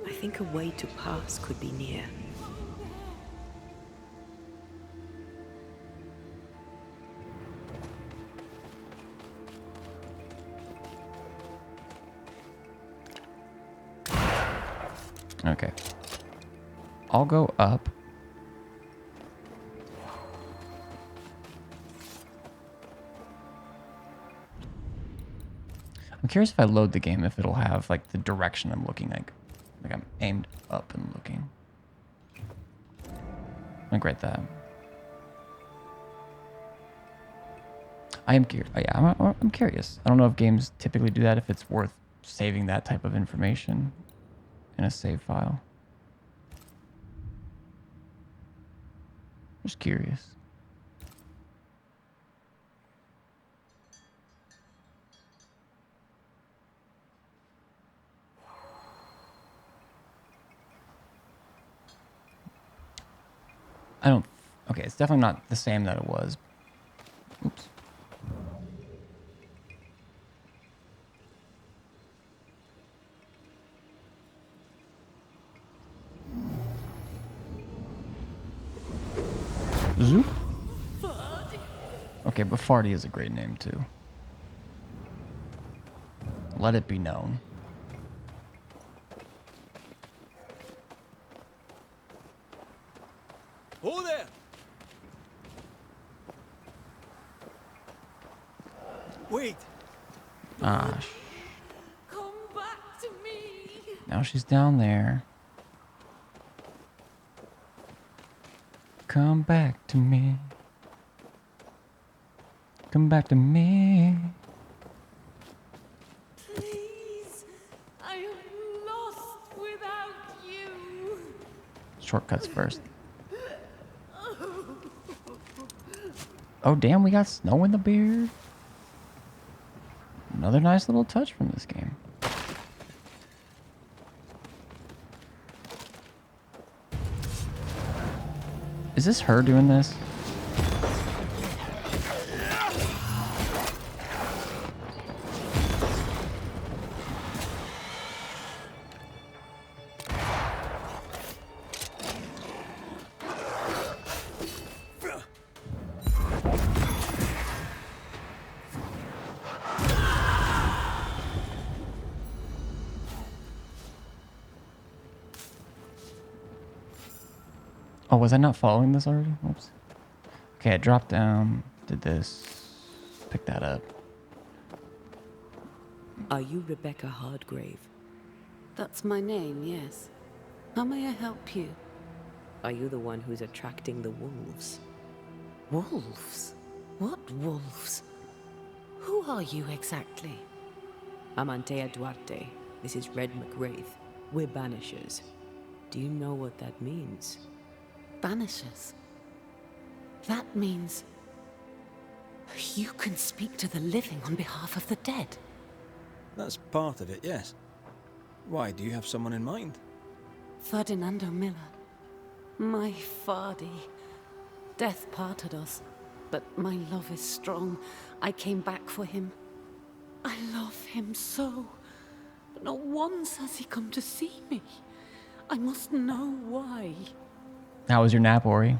I think a way to pass could be near. Okay. I'll go up. I'm curious if I load the game, if it'll have like the direction I'm looking like I'm aimed up and looking. Like right that. I am curious. Yeah, I'm curious. I don't know if games typically do that, if it's worth saving that type of information in a save file. Just curious. I don't... Okay, it's definitely not the same that it was. Oops. Zoop. Okay, but Farty is a great name too. Let it be known. Oh there! Wait! Ah, Come back to me. now she's down there. Come back to me. Come back to me. Please, I am lost without you. Shortcuts first. Oh, damn, we got snow in the beard. Another nice little touch from this game. Is this her doing this? Oh, was I not following this already? Whoops. Okay, I dropped down, did this, pick that up. Are you Rebecca Hardgrave? That's my name, yes. How may I help you? Are you the one who's attracting the wolves? Wolves? What wolves? Who are you exactly? I'm Antea Duarte. This is Red McWraith. We're Banishers. Do you know what that means? Banishers? That means... you can speak to the living on behalf of the dead. That's part of it, yes. Why, do you have someone in mind? Ferdinando Miller. My Fardy. Death parted us, but my love is strong. I came back for him. I love him so. But not once has he come to see me. I must know why. How was your nap, Ori?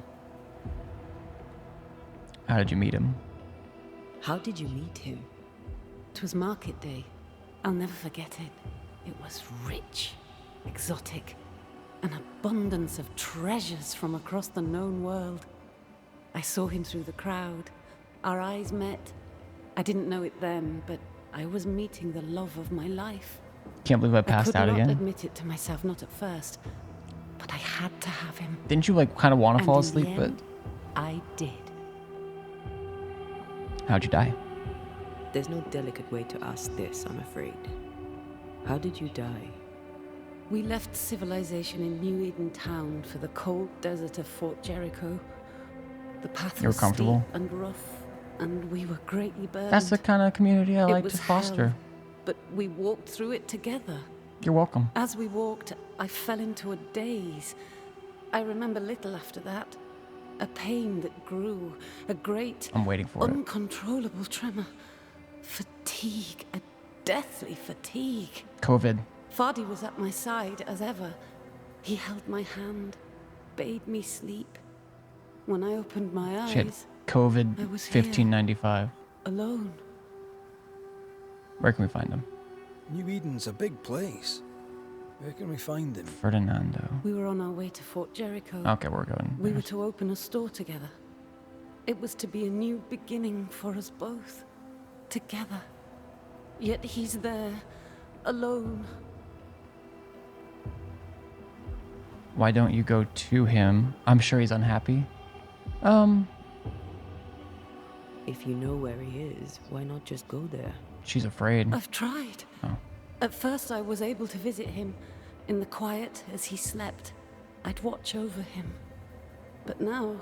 How did you meet him? How did you meet him? 'Twas market day. I'll never forget it. It was rich, exotic, an abundance of treasures from across the known world. I saw him through the crowd. Our eyes met. I didn't know it then, but I was meeting the love of my life. Can't believe I passed out I could again. not admit it to myself, not at first, but I had to have him. Didn't you like kind of want to And fall in the asleep? end, I did. But how'd you die? There's no delicate way to ask this, I'm afraid. How did you die? We left civilization in New Eden town for the cold desert of Fort Jericho. The path You were was comfortable? steep and rough, and we were greatly burdened. That's the kind of community I It like was to foster. hell, but we walked through it together. You're welcome. As we walked, I fell into a daze. I remember little after that. A pain that grew, a great, I'm waiting for it. uncontrollable tremor. Fatigue, a deathly fatigue. COVID. Fardy was at my side as ever. He held my hand, bade me sleep. When I opened my eyes, She had COVID I was here, 1595. alone. Where can we find him? New Eden's a big place. Where can we find him? Ferdinando. We were on our way to Fort Jericho. Okay, we're going. We were to open a store together. It was to be a new beginning for us both. Together. Yet he's there, alone. Why don't you go to him? I'm sure he's unhappy. If you know where he is, why not just go there? She's afraid. I've tried. Oh. At first I was able to visit him in the quiet as he slept. I'd watch over him. But now,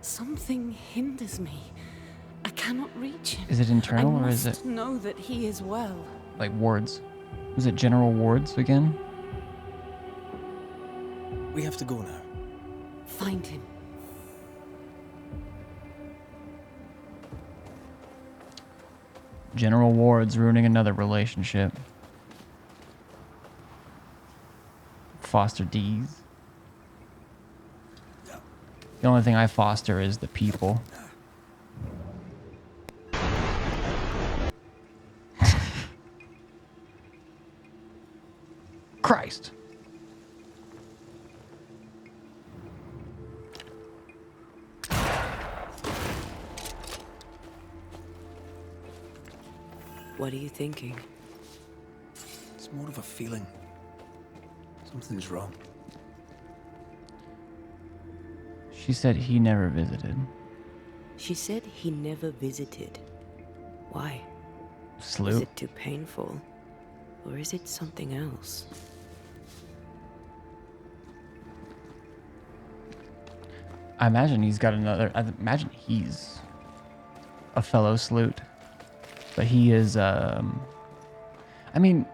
something hinders me. I cannot reach him. Is it internal I or is must it know that he is well. like wards? Is it general wards again? We have to go now. Find him. General wards ruining another relationship. Foster D's. The only thing I foster is the people. Christ. What are you thinking? It's more of a feeling. Something's wrong. She said he never visited. She said he never visited. Why? Is Sloop. it too painful? Or is it something else? I imagine he's got another. I imagine he's a fellow Sloot. But he is, I mean,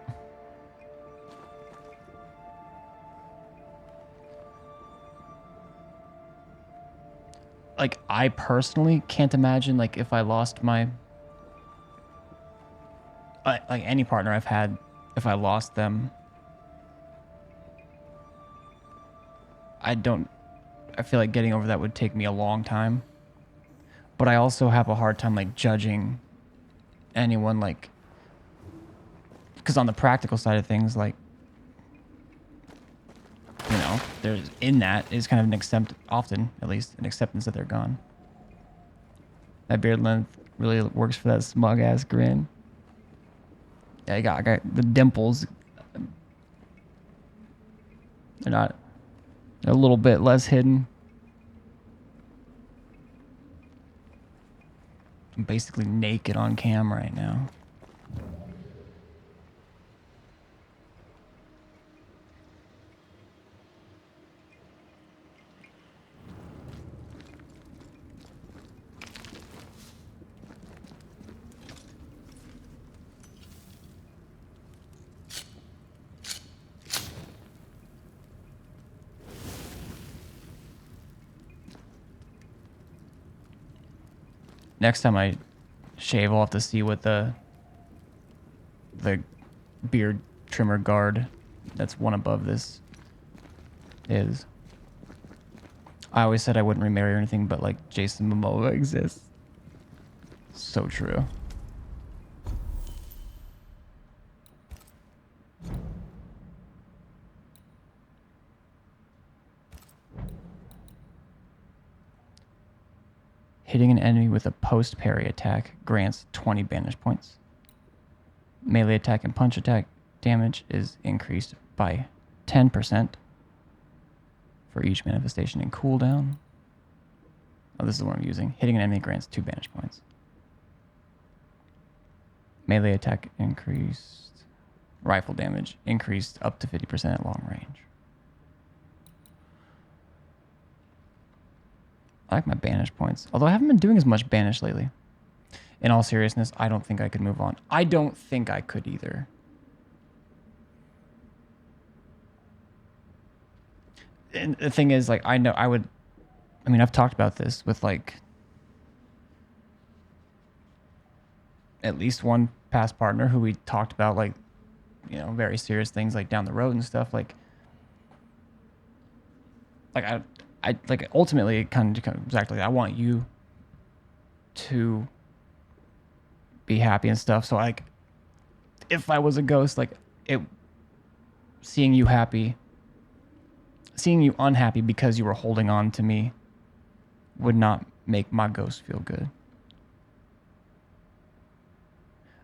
like, I personally can't imagine, like, if I lost my, like, any partner I've had, if I lost them, I feel like getting over that would take me a long time. But I also have a hard time, like, judging anyone, like, because on the practical side of things, like, you know, there's in that is kind of an often at least an acceptance that they're gone. That beard length really works for that smug ass grin. Yeah, I got the dimples. They're a little bit less hidden. I'm basically naked on cam right now. Next time I shave, I'll have to see what the beard trimmer guard that's one above this is. I always said I wouldn't remarry or anything, but like Jason Momoa exists. So true. Hitting an enemy with a post-parry attack grants 20 banish points. Melee attack and punch attack damage is increased by 10% for each manifestation and cooldown. Oh, this is what I'm using. Hitting an enemy grants 2 banish points. Melee attack increased. Rifle damage increased up to 50% at long range. I like my banish points. Although I haven't been doing as much banish lately. In all seriousness, I don't think I could move on. I don't think I could either. And the thing is, like, I know I would... I mean, I've talked about this with, like... at least one past partner who we talked about, like, you know, very serious things, like, down the road and stuff. Like I like, ultimately, it kind of comes back to, like, I want you to be happy and stuff. So, like, if I was a ghost, like, seeing you happy, seeing you unhappy because you were holding on to me would not make my ghost feel good.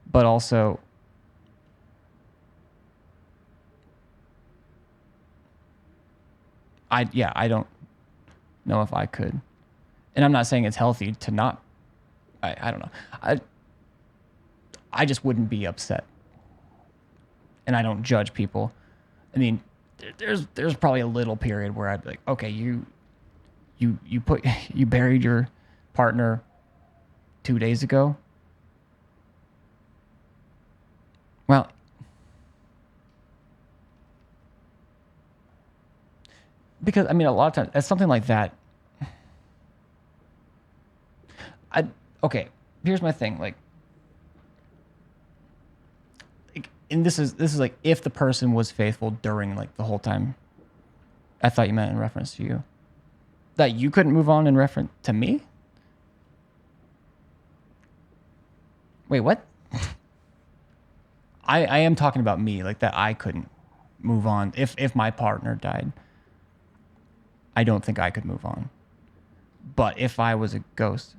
But also, I don't know if I could. And I'm not saying it's healthy to not, I don't know. I just wouldn't be upset. And I don't judge people. I mean, there's probably a little period where I'd be like, okay, you buried your partner 2 days ago. Well, because, I mean, a lot of times, it's something like that. Okay, here's my thing. Like, and this is like, if the person was faithful during, like, the whole time. I thought you meant in reference to you. That you couldn't move on in reference to me? Wait, what? I am talking about me, like, that I couldn't move on. If my partner died, I don't think I could move on. But if I was a ghost,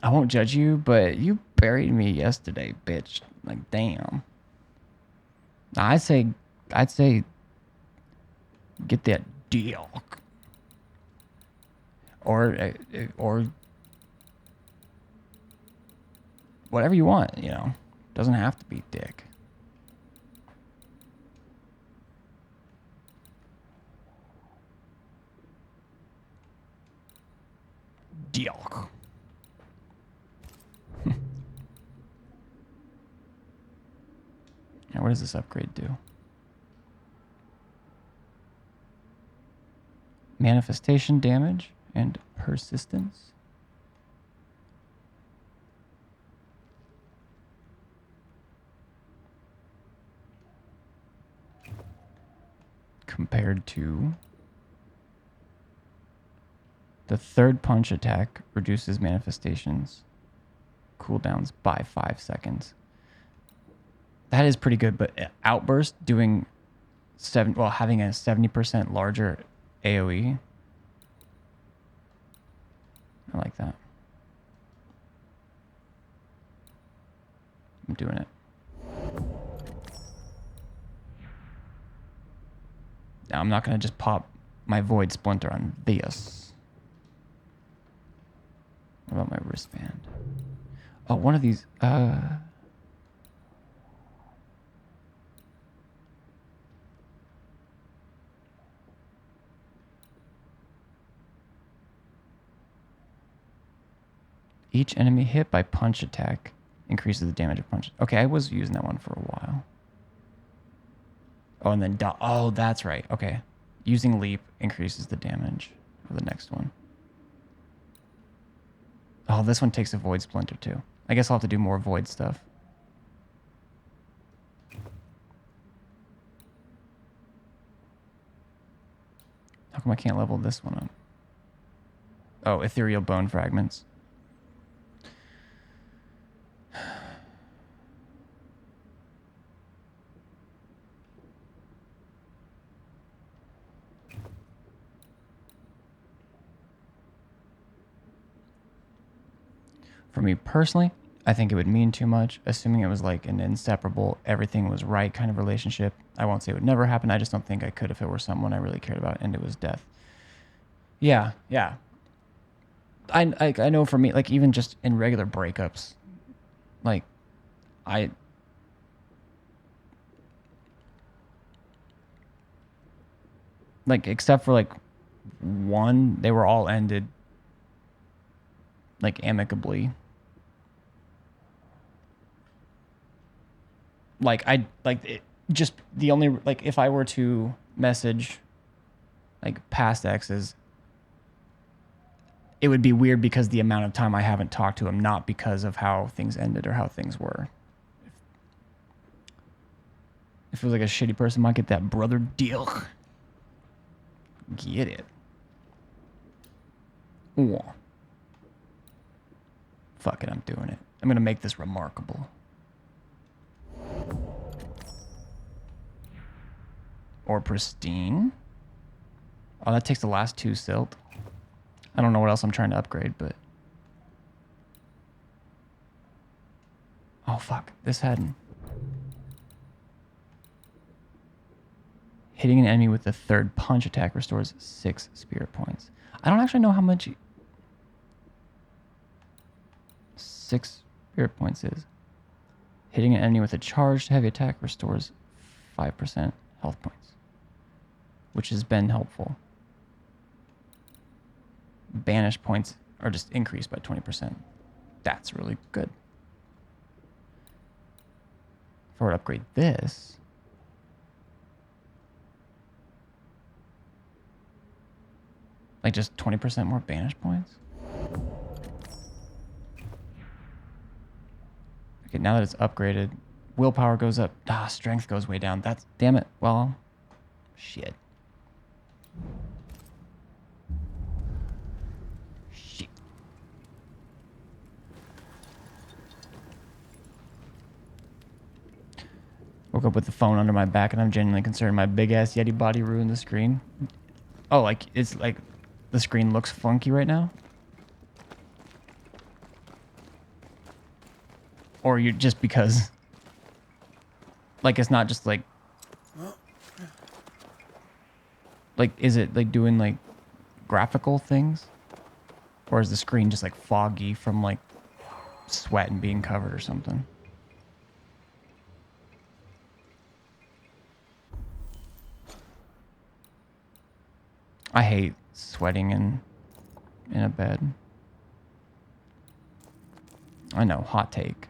I won't judge you, but you buried me yesterday, bitch. Like, damn. I'd say get that deal. Or whatever you want, you know. Doesn't have to be dick. Deal. Now, what does this upgrade do? Manifestation damage and persistence. Compared to the third punch attack reduces manifestations cooldowns by 5 seconds. That is pretty good, but Outburst doing having a 70% larger AoE. I like that. I'm doing it. Now, I'm not going to just pop my Void Splinter on this. What about my wristband? Oh, one of these... Each enemy hit by punch attack increases the damage of punch. Okay, I was using that one for a while. Oh, and then... Oh, that's right. Okay. Using leap increases the damage of the next one. Oh, this one takes a Void Splinter too. I guess I'll have to do more Void stuff. How come I can't level this one up? Oh, ethereal bone fragments. For me personally, I think it would mean too much, assuming it was like an inseparable, everything was right kind of relationship. I won't say it would never happen. I just don't think I could if it were someone I really cared about and it was death. Yeah, yeah. I know for me, like even just in regular breakups, like I like except for like one, they were all ended like amicably. Like I like it, just the only like if I were to message like past exes, it would be weird because the amount of time I haven't talked to him, not because of how things ended or how things were. If it was like a shitty person, might get that brother deal. Get it. Ooh. Fuck it, I'm doing it. I'm gonna make this remarkable. Or pristine. Oh, that takes the last 2 silt. I don't know what else I'm trying to upgrade, but... Oh, fuck. This hadn't... Hitting an enemy with the 3rd punch attack restores 6 spirit points. I don't actually know how much 6 spirit points is. Hitting an enemy with a charged heavy attack restores 5% health points, which has been helpful. Banish points are just increased by 20%. That's really good. If I were to upgrade this... Like just 20% more banish points? Okay, now that it's upgraded, willpower goes up. Ah, strength goes way down. That's... Damn it. Well, shit. Shit. Woke up with the phone under my back and I'm genuinely concerned my big-ass Yeti body ruined the screen. Oh, like, it's like... The screen looks funky right now? Or you just because... Like, it's not just like... Like, is it like doing like graphical things? Or is the screen just like foggy from like sweat and being covered or something? I hate sweating in a bed. I know, hot take.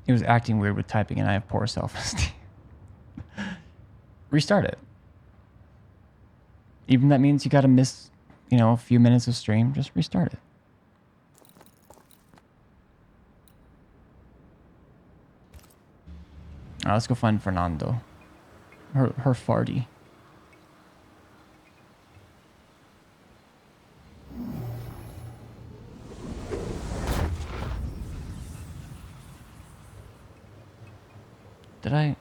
It was acting weird with typing and I have poor self-esteem. Restart it. Even that means you gotta miss, you know, a few minutes of stream, just restart it. Alright, let's go find Fernando. Her farty. Did I...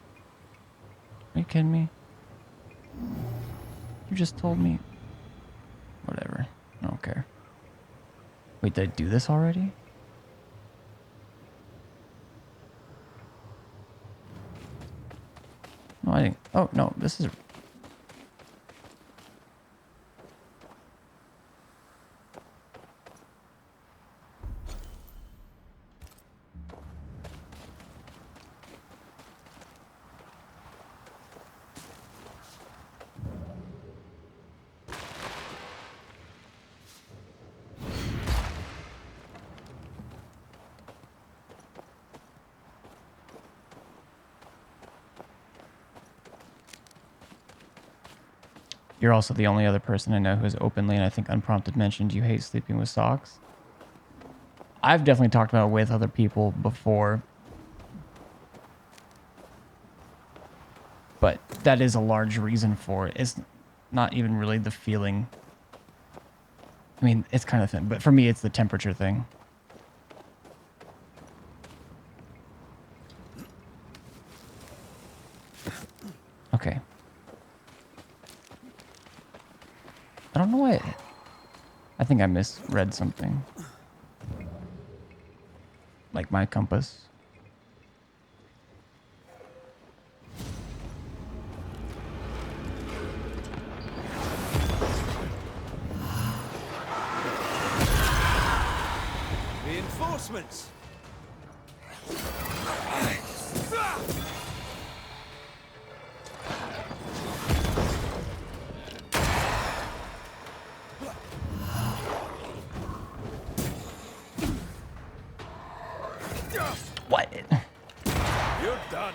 Are you kidding me? You just told me... Whatever. I don't care. Wait, did I do this already? No, I didn't. Oh, no, this is... You're also the only other person I know who has openly and I think unprompted mentioned you hate sleeping with socks. I've definitely talked about it with other people before. But that is a large reason for it. It's not even really the feeling. I mean, it's kind of thin, but for me, it's the temperature thing. Okay. I don't know why. I think I misread something. Like my compass. Reinforcements! What? You're done.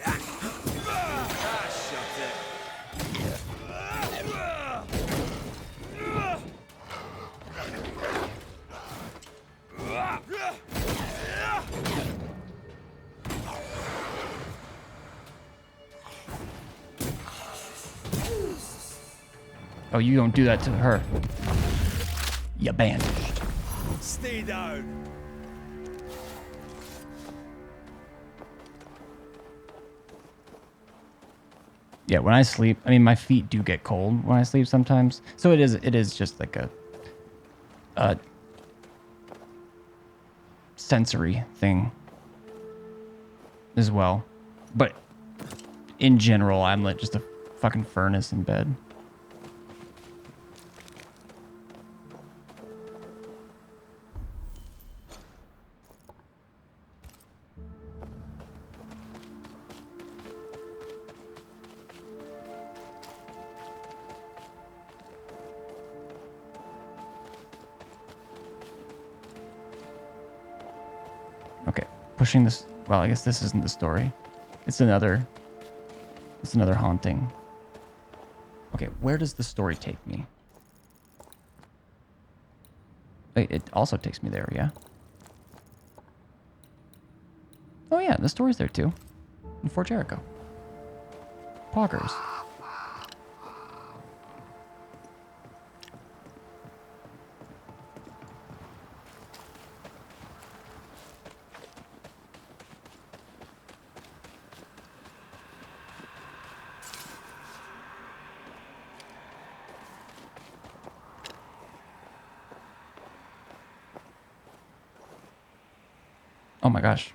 Ah, shut it. Oh, you don't do that to her. You banished. Stay down. Yeah, when I sleep, I mean, my feet do get cold when I sleep sometimes. So it is just like a sensory thing as well. But in general, I'm like just a fucking furnace in bed. Okay, pushing this. Well, I guess this isn't the story. It's another haunting. Okay, where does the story take me? Wait, it also takes me there, yeah? Oh yeah, the story's there too. In Fort Jericho. Poggers. Oh my gosh.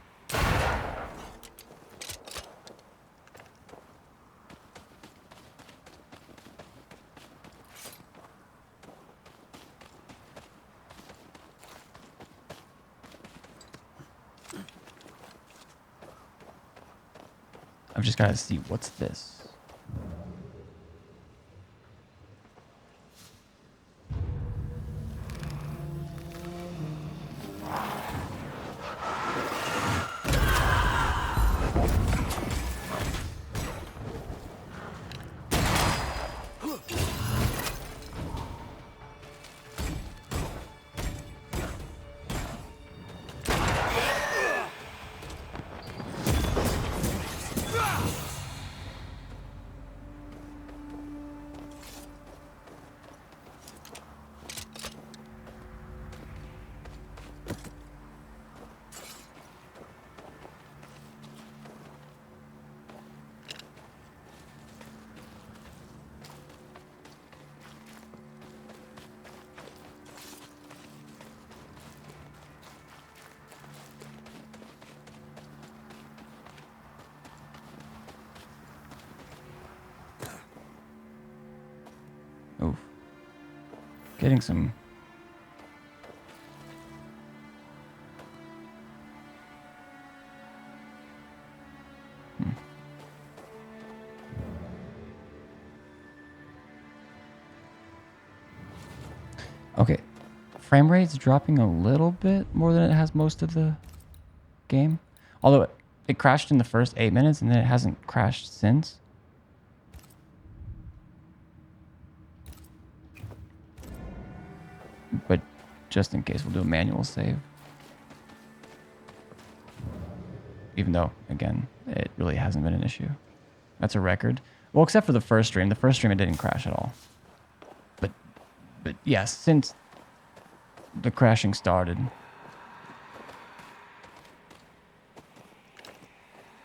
I've just got to see what's this. Oof. Getting some... Okay. Frame rate's dropping a little bit more than it has most of the game. Although it crashed in the first 8 minutes and then it hasn't crashed since. But just in case, we'll do a manual save. Even though, again, it really hasn't been an issue. That's a record. Well, except for the first stream. The first stream, it didn't crash at all. But yes, since the crashing started.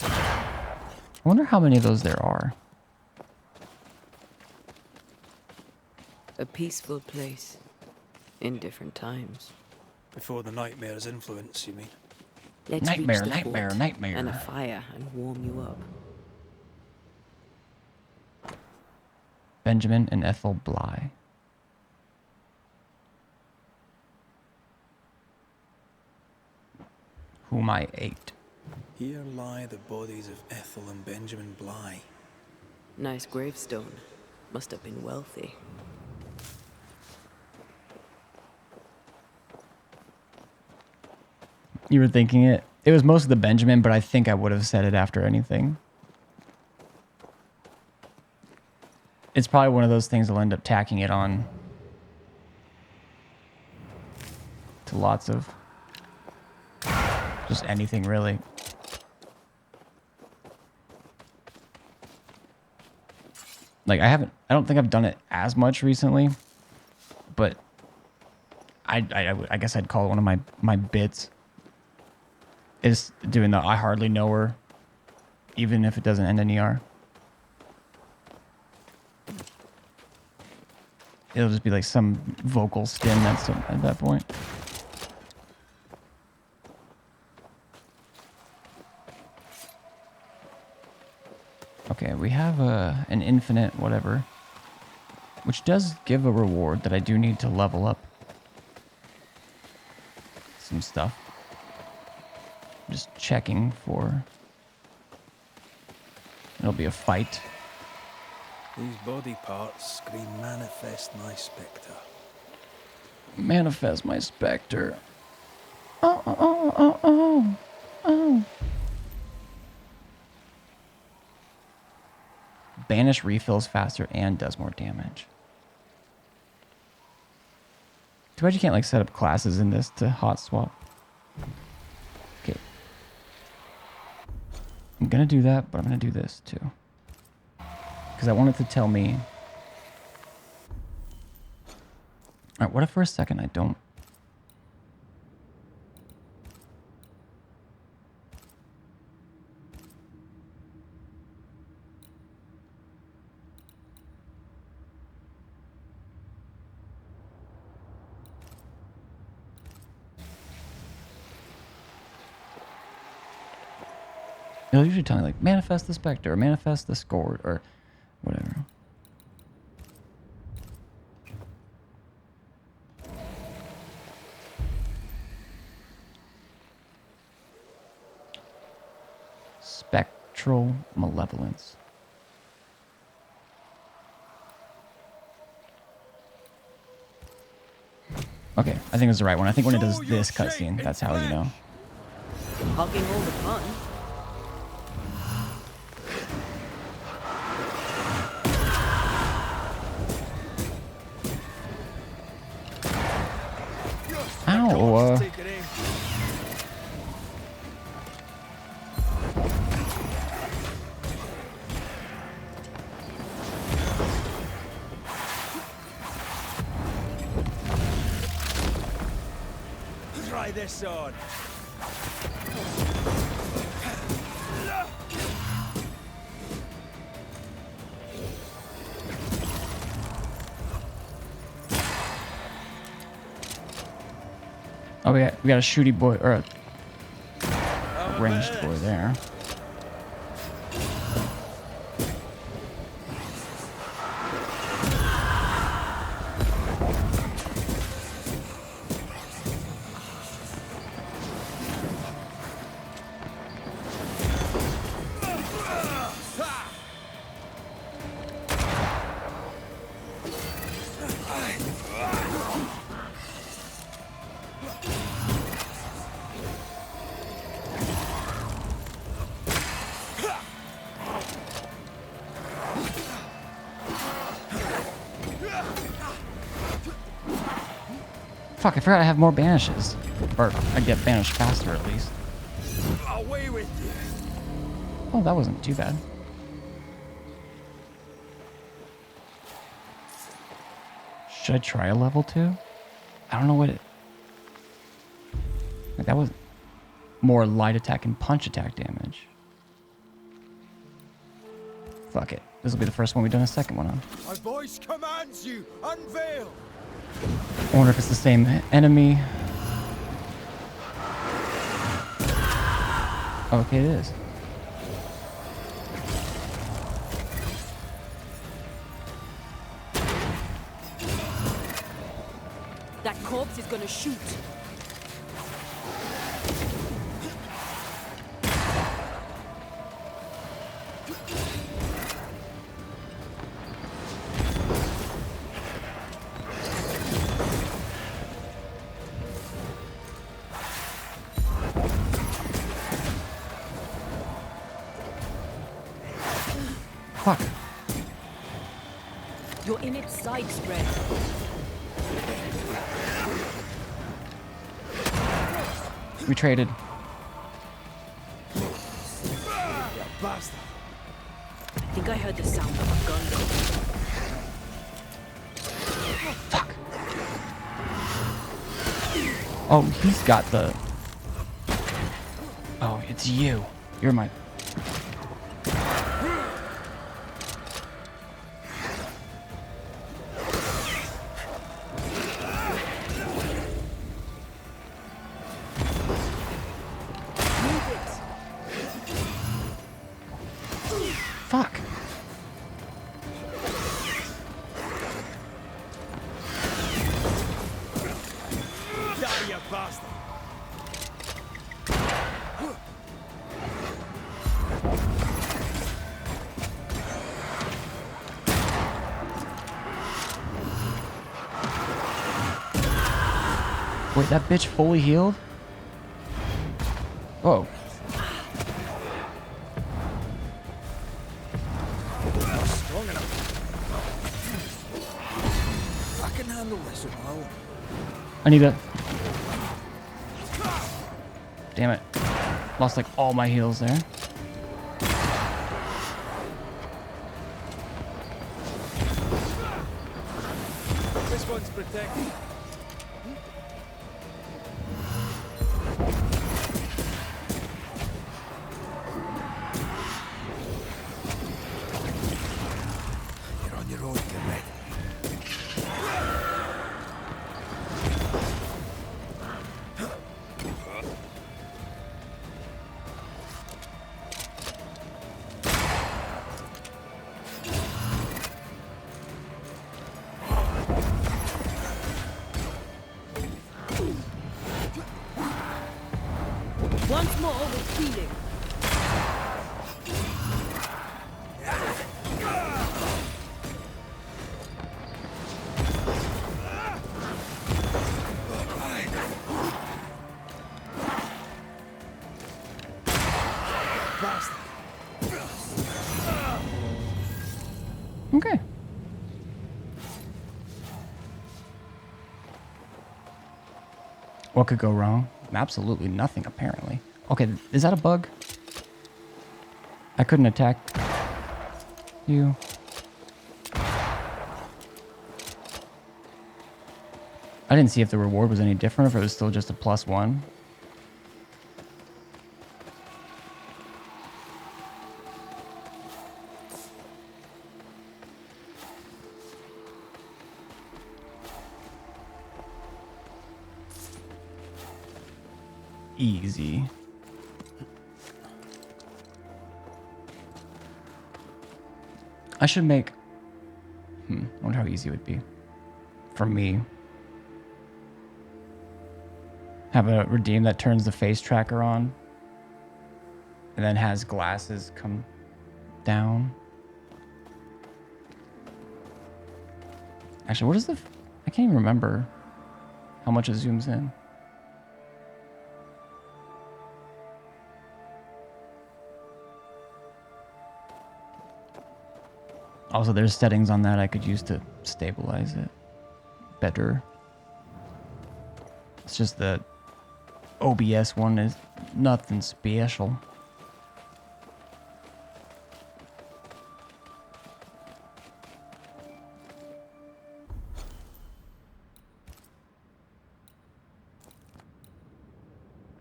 I wonder how many of those there are. A peaceful place. In different times. Before the nightmare's influence, you mean? Let's Nightmare, reach the nightmare, fort nightmare. And a fire and warm you up. Benjamin and Ethel Bly. Whom I ate. Here lie the bodies of Ethel and Benjamin Bly. Nice gravestone. Must have been wealthy. You were thinking it. It was most of the Benjamin, but I think I would have said it after anything. It's probably one of those things I'll end up tacking it on to lots of just anything, really. Like, I don't think I've done it as much recently, but I guess I'd call it one of my bits. Is doing the I hardly know her, even if it doesn't end in ER. It'll just be like some vocal skin that's at that point. Okay, we have an infinite whatever, which does give a reward that I do need to level up some stuff. Just checking for... It'll be a fight. These body parts scream manifest my spectre. Manifest my spectre. Oh. Banish refills faster and does more damage. Too bad you can't like set up classes in this to hot swap. Okay. I'm gonna do that, but I'm gonna do this too. Because I want it to tell me... Alright, what if for a second I don't... It'll usually tell me like, manifest the specter, or manifest the score, or whatever. Spectral malevolence. Okay, I think it's the right one. I think when it does this cutscene, that's how you know. Hugging all the fun. Ow! Try this on. Oh, we got a shooty boy, or a ranged boy there. Fuck, I forgot I have more banishes. Or I get banished faster at least. Away with you. Oh, that wasn't too bad. Should I try a level 2? I don't know what it... Like, that was more light attack and punch attack damage. Fuck it. This will be the first one we've done a second one on. My voice commands you. Unveil. I wonder if it's the same enemy. Okay, it is. That corpse is gonna shoot. Fuck. You're in its side spread. We traded. You bastard. I think I heard the sound of a gun. Fuck. Oh, he's got the... Oh, it's you. You're my... Fuck. Die, you bastard. Wait, that bitch fully healed? Whoa. Strong enough. I can handle this a while. I need a... Damn it. Lost like all my heals there. This one's protected. You're on your own, get ready. Once more with feeling. Okay. What could go wrong? Absolutely nothing, apparently. Okay, is that a bug? I couldn't attack you. I didn't see if the reward was any different, if it was still just a +1. Easy. I should make... I wonder how easy it would be. For me. Have a redeem that turns the face tracker on. And then has glasses come down. Actually, what is the... I can't even remember how much it zooms in. Also, there's settings on that I could use to stabilize it better. It's just the OBS one is Nothing special.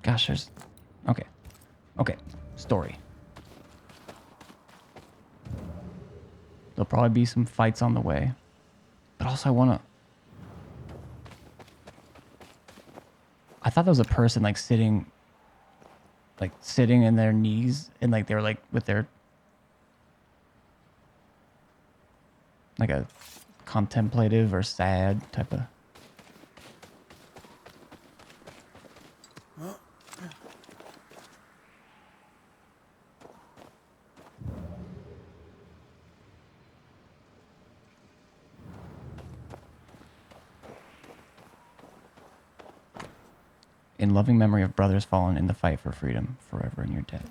Gosh, there's... Okay. Okay. Story. There'll probably be some fights on the way. But also I want to... I thought there was a person, like, sitting in their knees, and, like, they were, like, with their... like a contemplative or sad type of... In loving memory of brothers fallen in the fight for freedom, forever in your debt.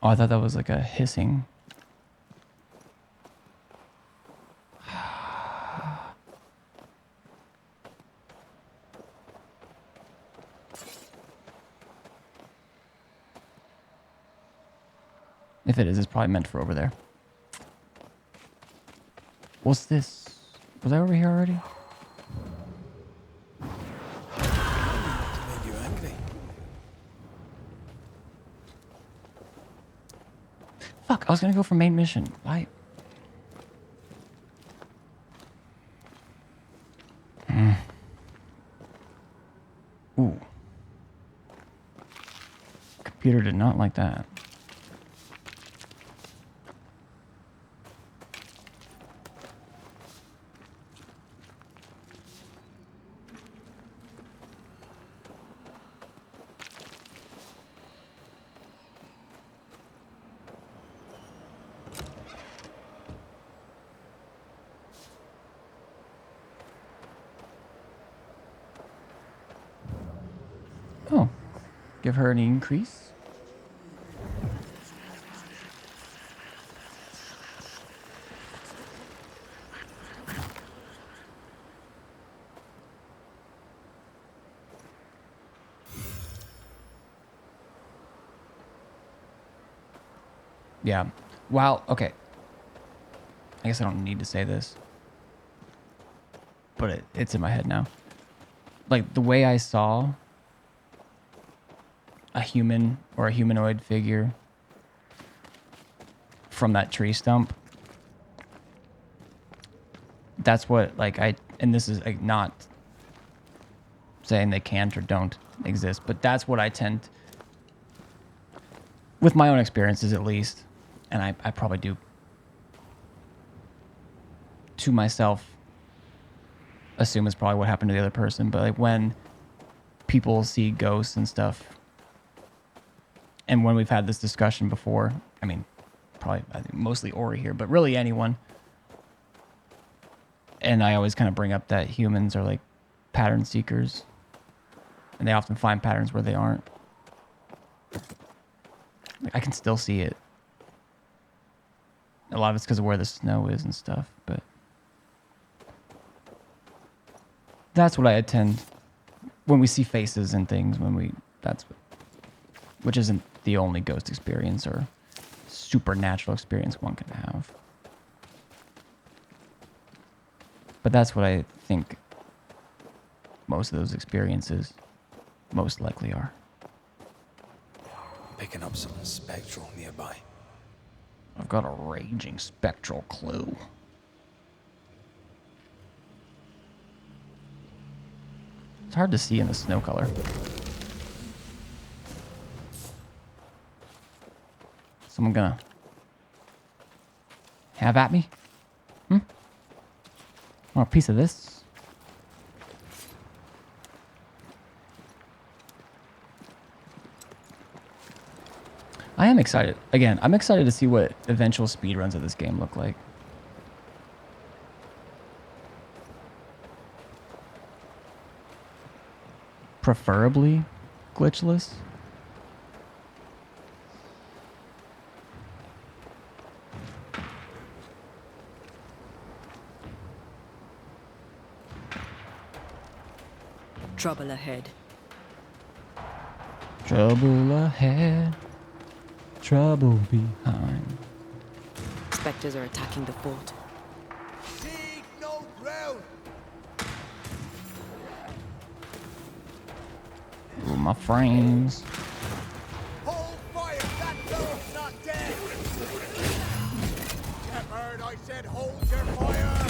Oh, I thought that was like a hissing. If it is, it's probably meant for over there. What's this? Was I over here already? To make you angry. Fuck, I was gonna go for main mission. Why? Ooh. Computer did not like that. Oh, give her an increase. Yeah. Wow. Okay. I guess I don't need to say this, but it's in my head now. Like the way I saw a human or a humanoid figure from that tree stump, that's what, like, and this is like not saying they can't or don't exist, but that's what I tend, with my own experiences at least, and I probably do to myself assume is probably what happened to the other person, but like when people see ghosts and stuff, and when we've had this discussion before, I mean, probably I think mostly Ori here, but really anyone, and I always kind of bring up that humans are like pattern seekers, and they often find patterns where they aren't. Like, I can still see it. A lot of it's because of where the snow is and stuff, but that's what I attend when we see faces and things, which isn't the only ghost experience or supernatural experience one can have. But that's what I think most of those experiences most likely are. Picking up something spectral nearby. I've got a raging spectral clue. It's hard to see in the snow color. Someone gonna have at me? Want a piece of this? I am excited. Again, I'm excited to see what eventual speedruns of this game look like. Preferably glitchless. Trouble ahead. Trouble ahead, trouble behind. Spectres are attacking the fort. Seek no ground. Ooh, my frames. Hold fire. That fellow's not dead. Shepherd, I said hold your fire.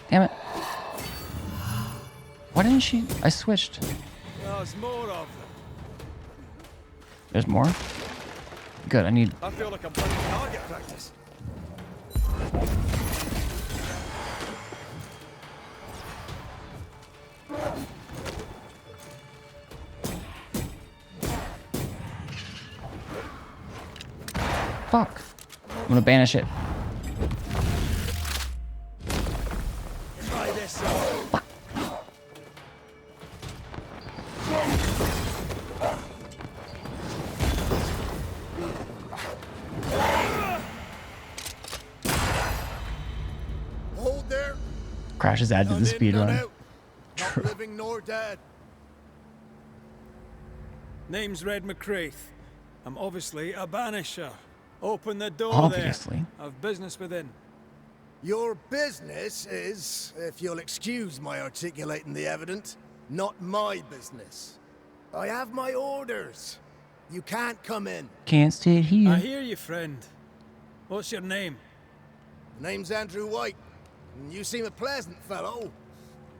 Damn it. Why didn't she? I switched. There's more of them. There's more? Good, I need... I feel like I'm playing target practice. Fuck. I'm gonna banish it. Try this. Hold there. Crashes add to the None in, speed none run. out. Not living nor dead. Name's Red McCraith. I'm obviously a banisher. Open the door Obviously. there. I've business within. Your business is, if you'll excuse my articulating the evident, not my business. I have my orders. You can't come in. Can't stay here. I hear you, friend. What's your name? The name's Andrew White. And you seem a pleasant fellow.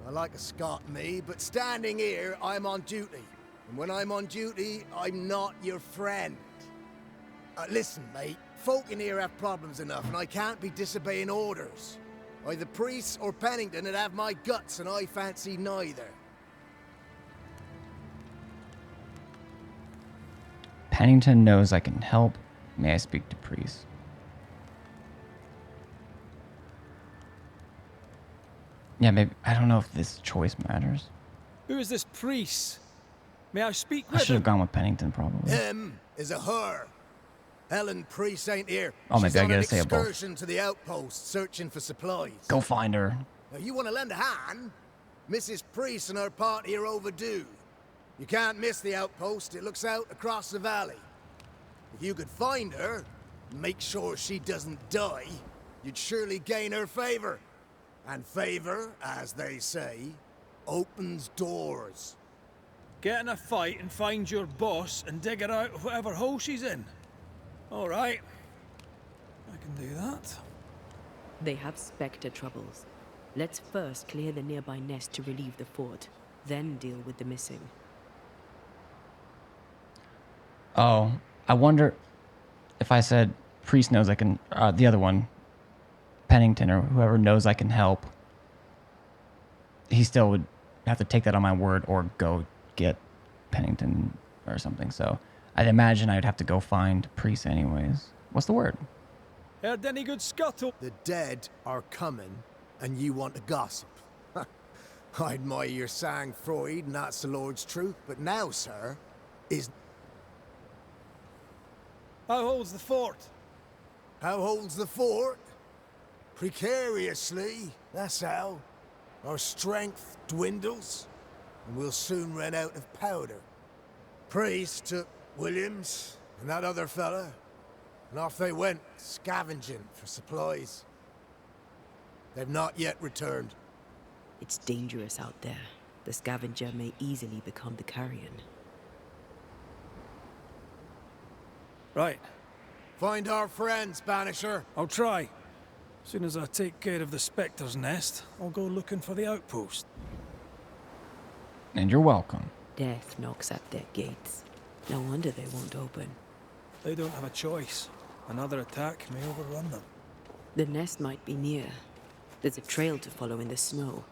I like a Scot, me, but standing here, I'm on duty. And when I'm on duty, I'm not your friend. Listen, mate. Folk in here have problems enough, and I can't be disobeying orders. Either priests or Pennington would have my guts, and I fancy neither. Pennington knows I can help. May I speak to Priest? Yeah, maybe. I don't know if this choice matters. Who is this priest? May I speak I with should have him? gone with Pennington, probably. Him is a her. Helen Priest ain't here. Oh, maybe She's I on gotta an say it both. excursion to the outpost, searching for supplies. Go find her. Now, you want to lend a hand? Mrs. Priest and her party are overdue. You can't miss the outpost. It looks out across the valley. If you could find her, and make sure she doesn't die, you'd surely gain her favor. And favor, as they say, opens doors. Get in a fight and find your boss and dig her out of whatever hole she's in. All right. I can do that. They have Spectre troubles. Let's first clear the nearby nest to relieve the fort, then deal with the missing. Oh, I wonder if I said Priest knows I can... the other one, Pennington or whoever knows I can help, he still would have to take that on my word or go get Pennington or something. So I'd imagine I'd have to go find Priest anyways. What's the word? Heard any good scuttle? The dead are coming, and you want to gossip. I admire your sang-froid, and that's the Lord's truth. But now, sir, is... How holds the fort? How holds the fort? Precariously, that's how. Our strength dwindles, and we'll soon run out of powder. Priest took Williams and that other fella, and off they went, scavenging for supplies. They've not yet returned. It's dangerous out there. The scavenger may easily become the carrion. Right. Find our friends, Banisher. I'll try. As soon as I take care of the Spectre's nest, I'll go looking for the outpost. And you're welcome. Death knocks at their gates. No wonder they won't open. They don't have a choice. Another attack may overrun them. The nest might be near. There's a trail to follow in the snow.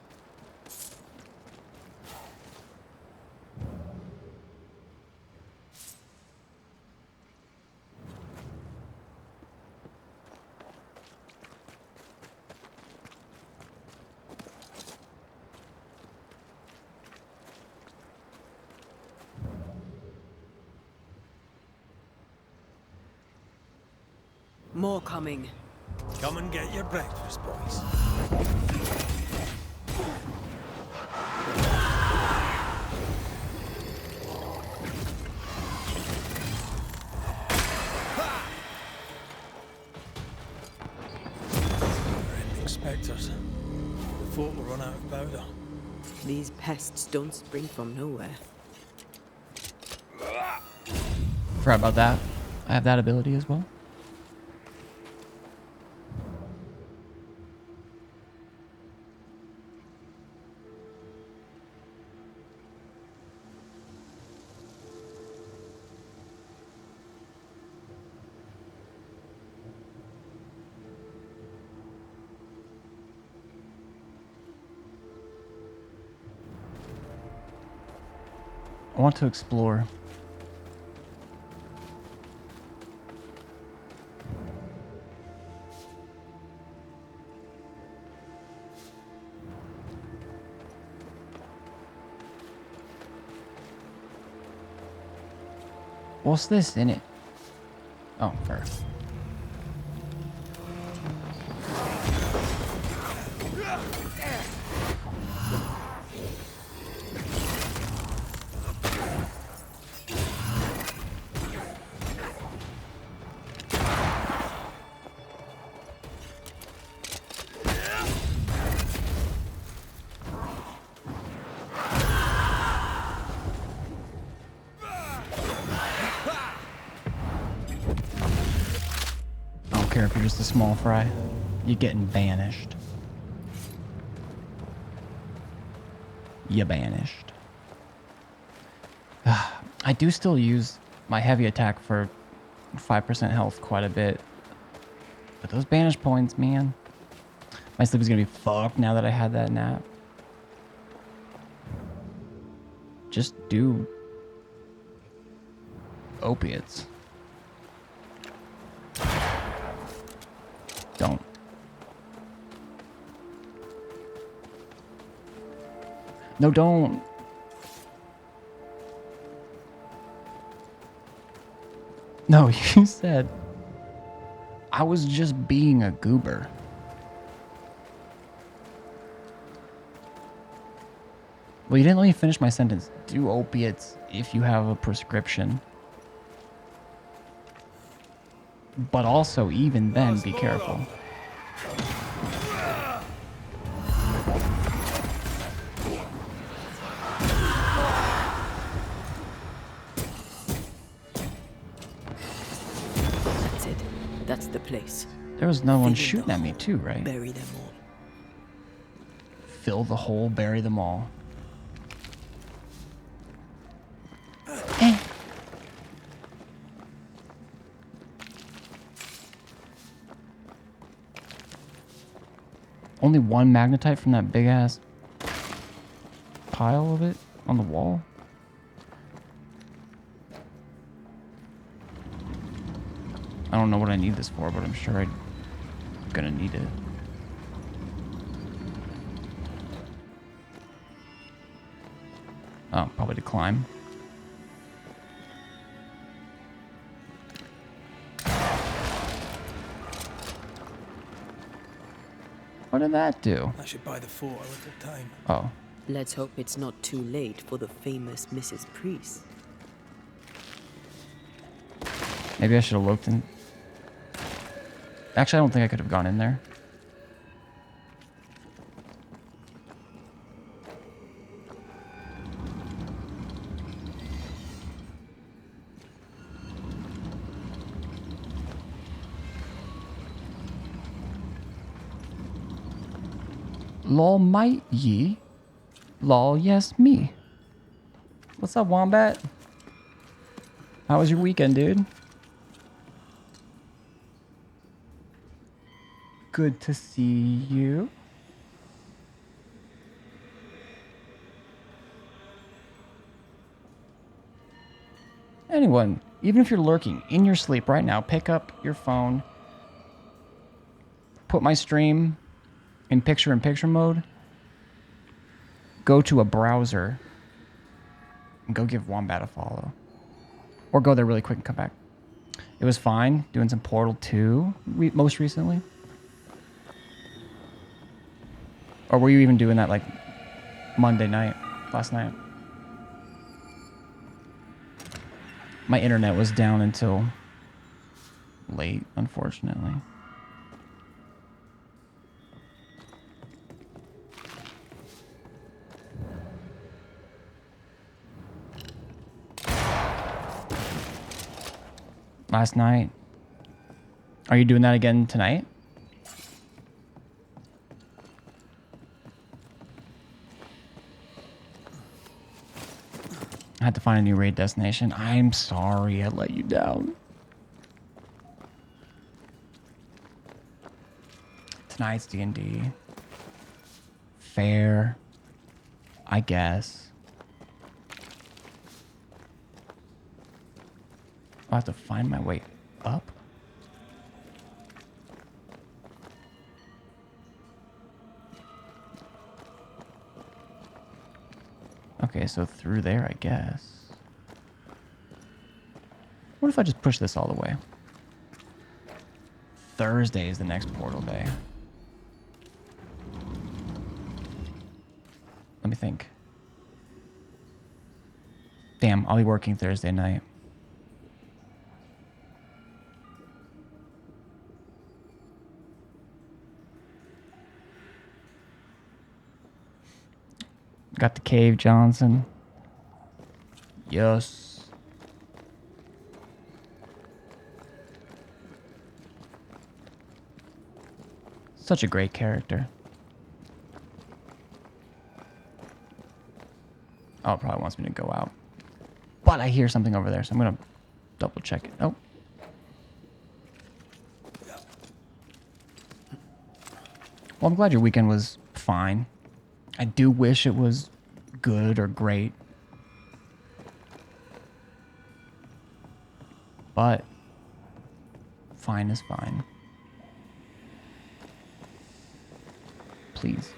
More coming. Come and get your breakfast, boys. Ending spectres. The folk will run out of powder. These pests don't spring from nowhere. Forgot about that. I have that ability as well. I want to explore. What's this in it? Oh, fur. I don't care if you're just a small fry. You're getting banished. You banished. I do still use my heavy attack for 5% health quite a bit. But those banish points, man. My sleep is going to be fucked now that I had that nap. Just do opiates. Don't. No, don't. No, you said I was just being a goober. Well, you didn't let me finish my sentence. Do opiates if you have a prescription. But also, even then, be careful. That's it. That's the place. There was no one Fill in shooting the at me hole. too, right? Bury them all. Fill the hole, bury them all. Only one magnetite from that big ass pile of it on the wall? I don't know what I need this for, but I'm sure I'm gonna need it. Oh, probably to climb. What did that do? I should buy the fort a little time. Oh. Let's hope it's not too late for the famous Mrs. Priest. Maybe I should have looked in. Actually, I don't think I could have gone in there. Lol, might ye? Lol, yes, me. What's up, Wombat? How was your weekend, dude? Good to see you. Anyone, even if you're lurking in your sleep right now, pick up your phone, put my stream in picture-in-picture mode, go to a browser, and go give Wombat a follow. Or go there really quick and come back. It was fine doing some Portal 2 most recently. Or were you even doing that like Monday night, last night? My internet was down until late, unfortunately. Last night. Are you doing that again tonight? I had to find a new raid destination. I'm sorry I let you down. Tonight's D&D. Fair. I guess. I'll have to find my way up. Okay, so through there, I guess. What if I just push this all the way? Thursday is the next portal day. Let me think. Damn, I'll be working Thursday night. Got the cave, Johnson. Yes. Such a great character. Oh, it probably wants me to go out. But I hear something over there, so I'm going to double check it. Oh. Well, I'm glad your weekend was fine. I do wish it was good or great. But fine is fine. Please.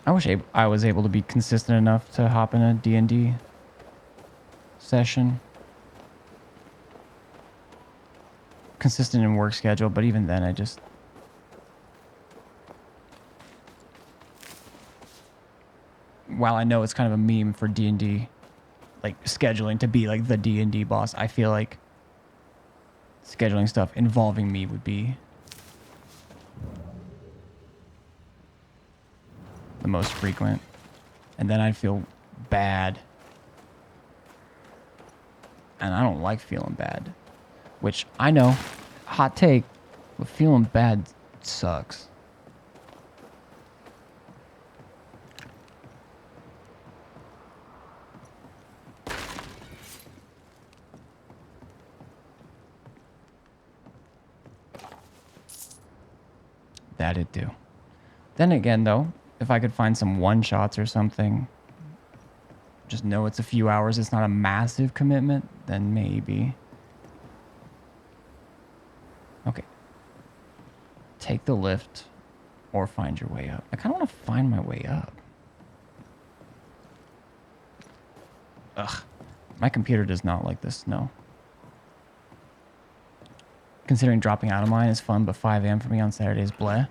I wish I was able to be consistent enough to hop in a D&D session. Consistent in work schedule, but even then I just... While I know it's kind of a meme for D&D, like scheduling to be like the D&D boss, I feel like scheduling stuff involving me would be the most frequent. And then I'd feel bad. And I don't like feeling bad. Which, I know, hot take, but feeling bad sucks. That'd do. Then again, though, if I could find some one-shots or something, just know it's a few hours, it's not a massive commitment, then maybe. Okay. Take the lift or find your way up. I kind of want to find my way up. Ugh. My computer does not like the snow. Considering dropping out of mine is fun, but 5 a.m. for me on Saturday is bleh.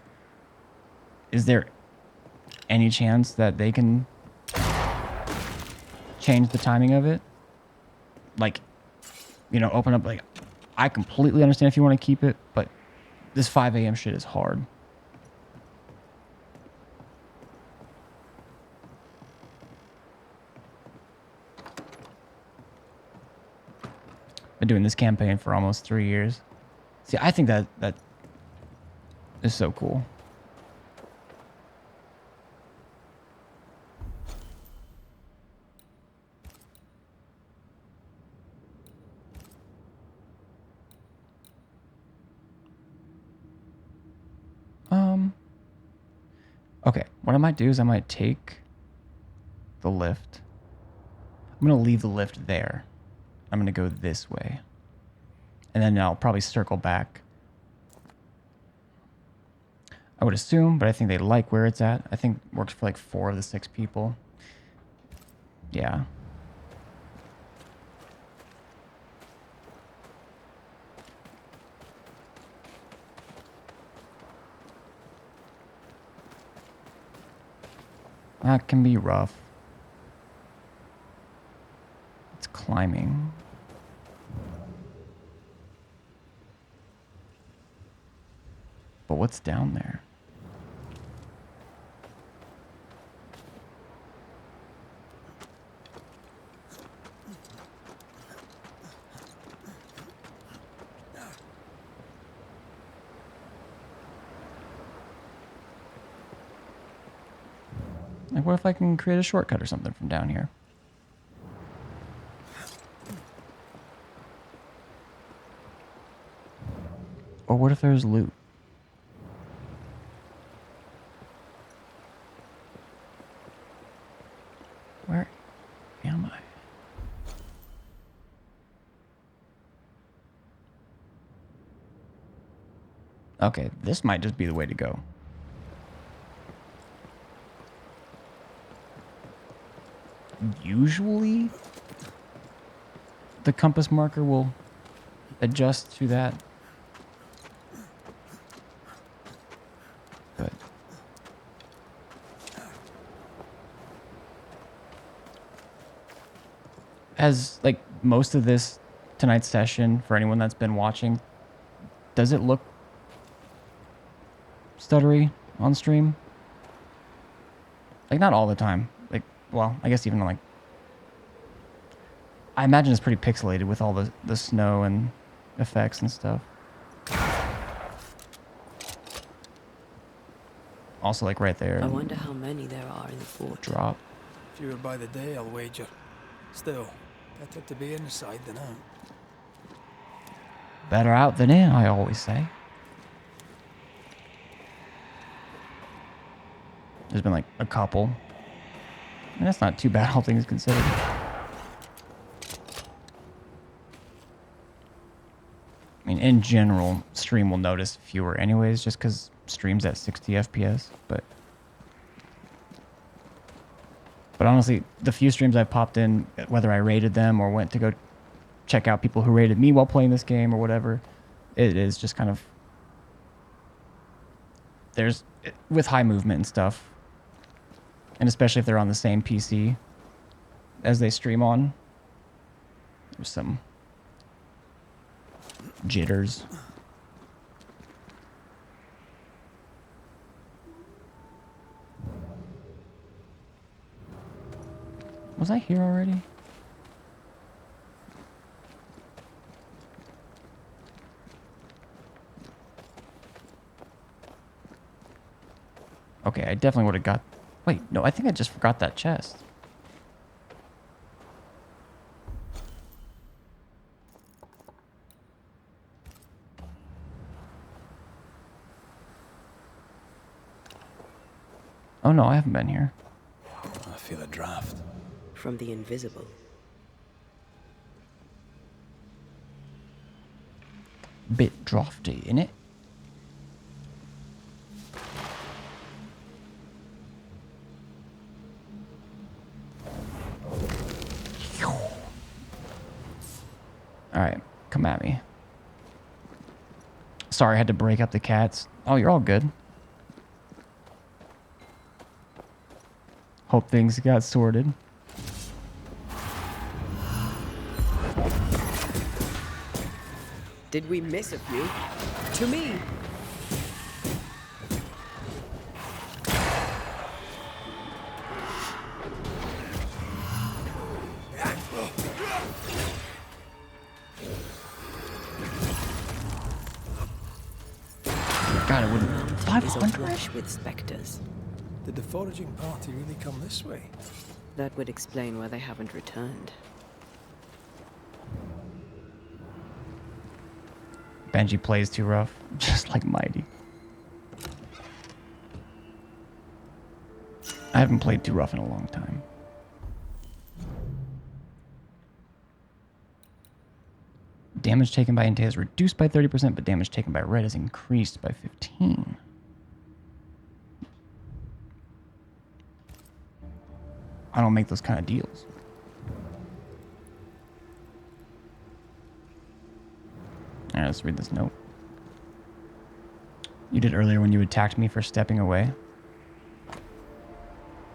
Is there any chance that they can change the timing of it? Like, you know, open up, like, I completely understand if you want to keep it, but this 5 a.m. shit is hard. Been doing this campaign for almost 3 years. See, I think that is so cool. Okay, what I might do is I might take the lift. I'm going to leave the lift there. I'm going to go this way. And then I'll probably circle back. I would assume, but I think they like where it's at. I think it works for like 4 of the 6 people. Yeah. That can be rough. It's climbing. But what's down there? Like, what if I can create a shortcut or something from down here? Or what if there's loot? Where am I? Okay, this might just be the way to go. Usually, the compass marker will adjust to that. But as like most of this tonight's session, for anyone that's been watching, does it look stuttery on stream? Like, not all the time. Like, well, I guess even like, I imagine it's pretty pixelated with all the snow and effects and stuff. Also, like right there. I wonder how many there are in the fort. Drop. Fewer by the day, I'll wager. Still, better to be inside than out. Better out than in, I always say. There's been like a couple. And that's not too bad, all things considered. I mean, in general, stream will notice fewer anyways, just because stream's at 60 FPS, but honestly, the few streams I've popped in, whether I rated them or went to go check out people who rated me while playing this game or whatever, it is just kind of, there's, with high movement and stuff, and especially if they're on the same PC as they stream on, there's some jitters. Was I here already? Okay, I definitely would have got... Wait, no, I think I just forgot that chest. Oh no, I haven't been here. I feel a draft. From the invisible. Bit drafty, innit? Alright, come at me. Sorry, I had to break up the cats. Oh, you're all good. Hope things got sorted. Did we miss a few? To me! God, it wouldn't... Is 500? awash with specters. Did the foraging party really come this way? That would explain why they haven't returned. Benji plays too rough, just like Mighty. I haven't played too rough in a long time. Damage taken by Entei is reduced by 30%, but damage taken by red is increased by 15. I don't make those kind of deals. All right, let's read this note. You did earlier when you attacked me for stepping away.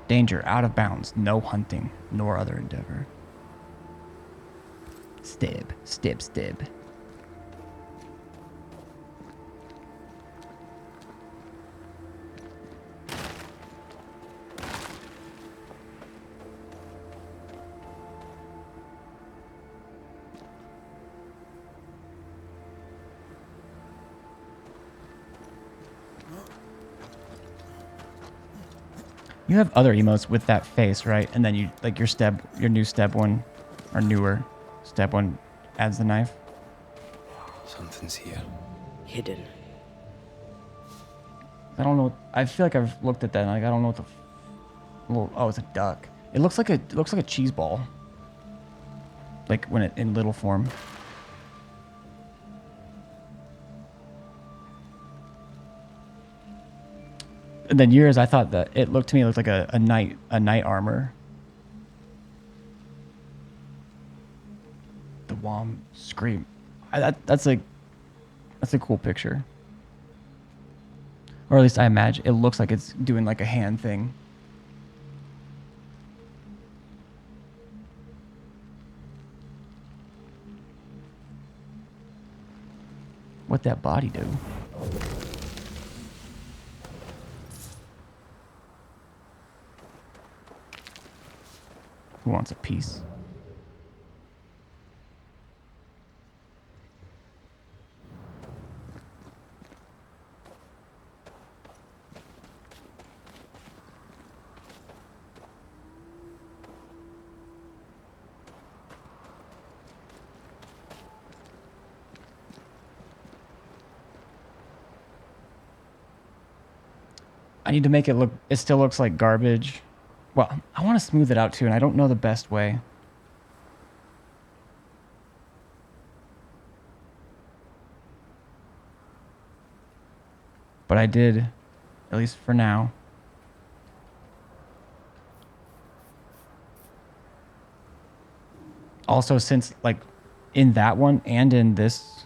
Danger, out of bounds, no hunting, nor other endeavor. Stib, stib, stib. You have other emotes with that face, right? And then you like your new step one, or newer step one adds the knife. Something's here. Hidden. I don't know. I feel like I've looked at that. And like I don't know what the. Oh, it's a duck. It looks like a cheese ball. Like when it in little form. And then yours, I thought that it looked like a knight armor. The Wom scream. That's a cool picture. Or at least I imagine it looks like it's doing like a hand thing. What that body do? Who wants a piece? I need to make it look, it still looks like garbage. Well, I want to smooth it out too, and I don't know the best way. But I did, at least for now. Also, since like in that one and in this,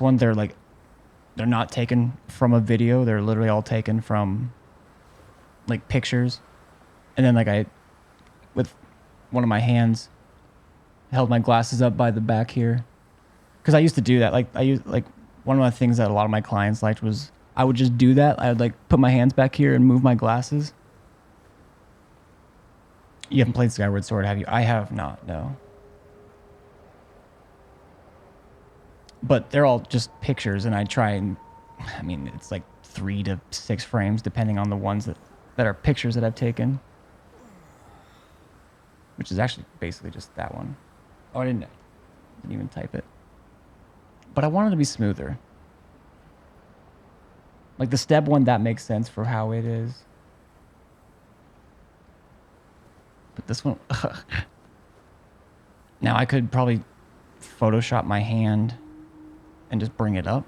one, they're not taken from a video. They're literally all taken from like pictures. And then like I, with one of my hands, held my glasses up by the back here. Because I used to do that. One of the things that a lot of my clients liked was I would just do that. I would like put my hands back here and move my glasses. You haven't played Skyward Sword, have you? I have not, no. But they're all just pictures, and I try and, I mean, it's like 3 to 6 frames, depending on the ones that are pictures that I've taken. Which is actually basically just that one. Oh, I didn't even type it. But I wanted to be smoother. Like the step one, that makes sense for how it is. But this one, ugh. Now I could probably Photoshop my hand and just bring it up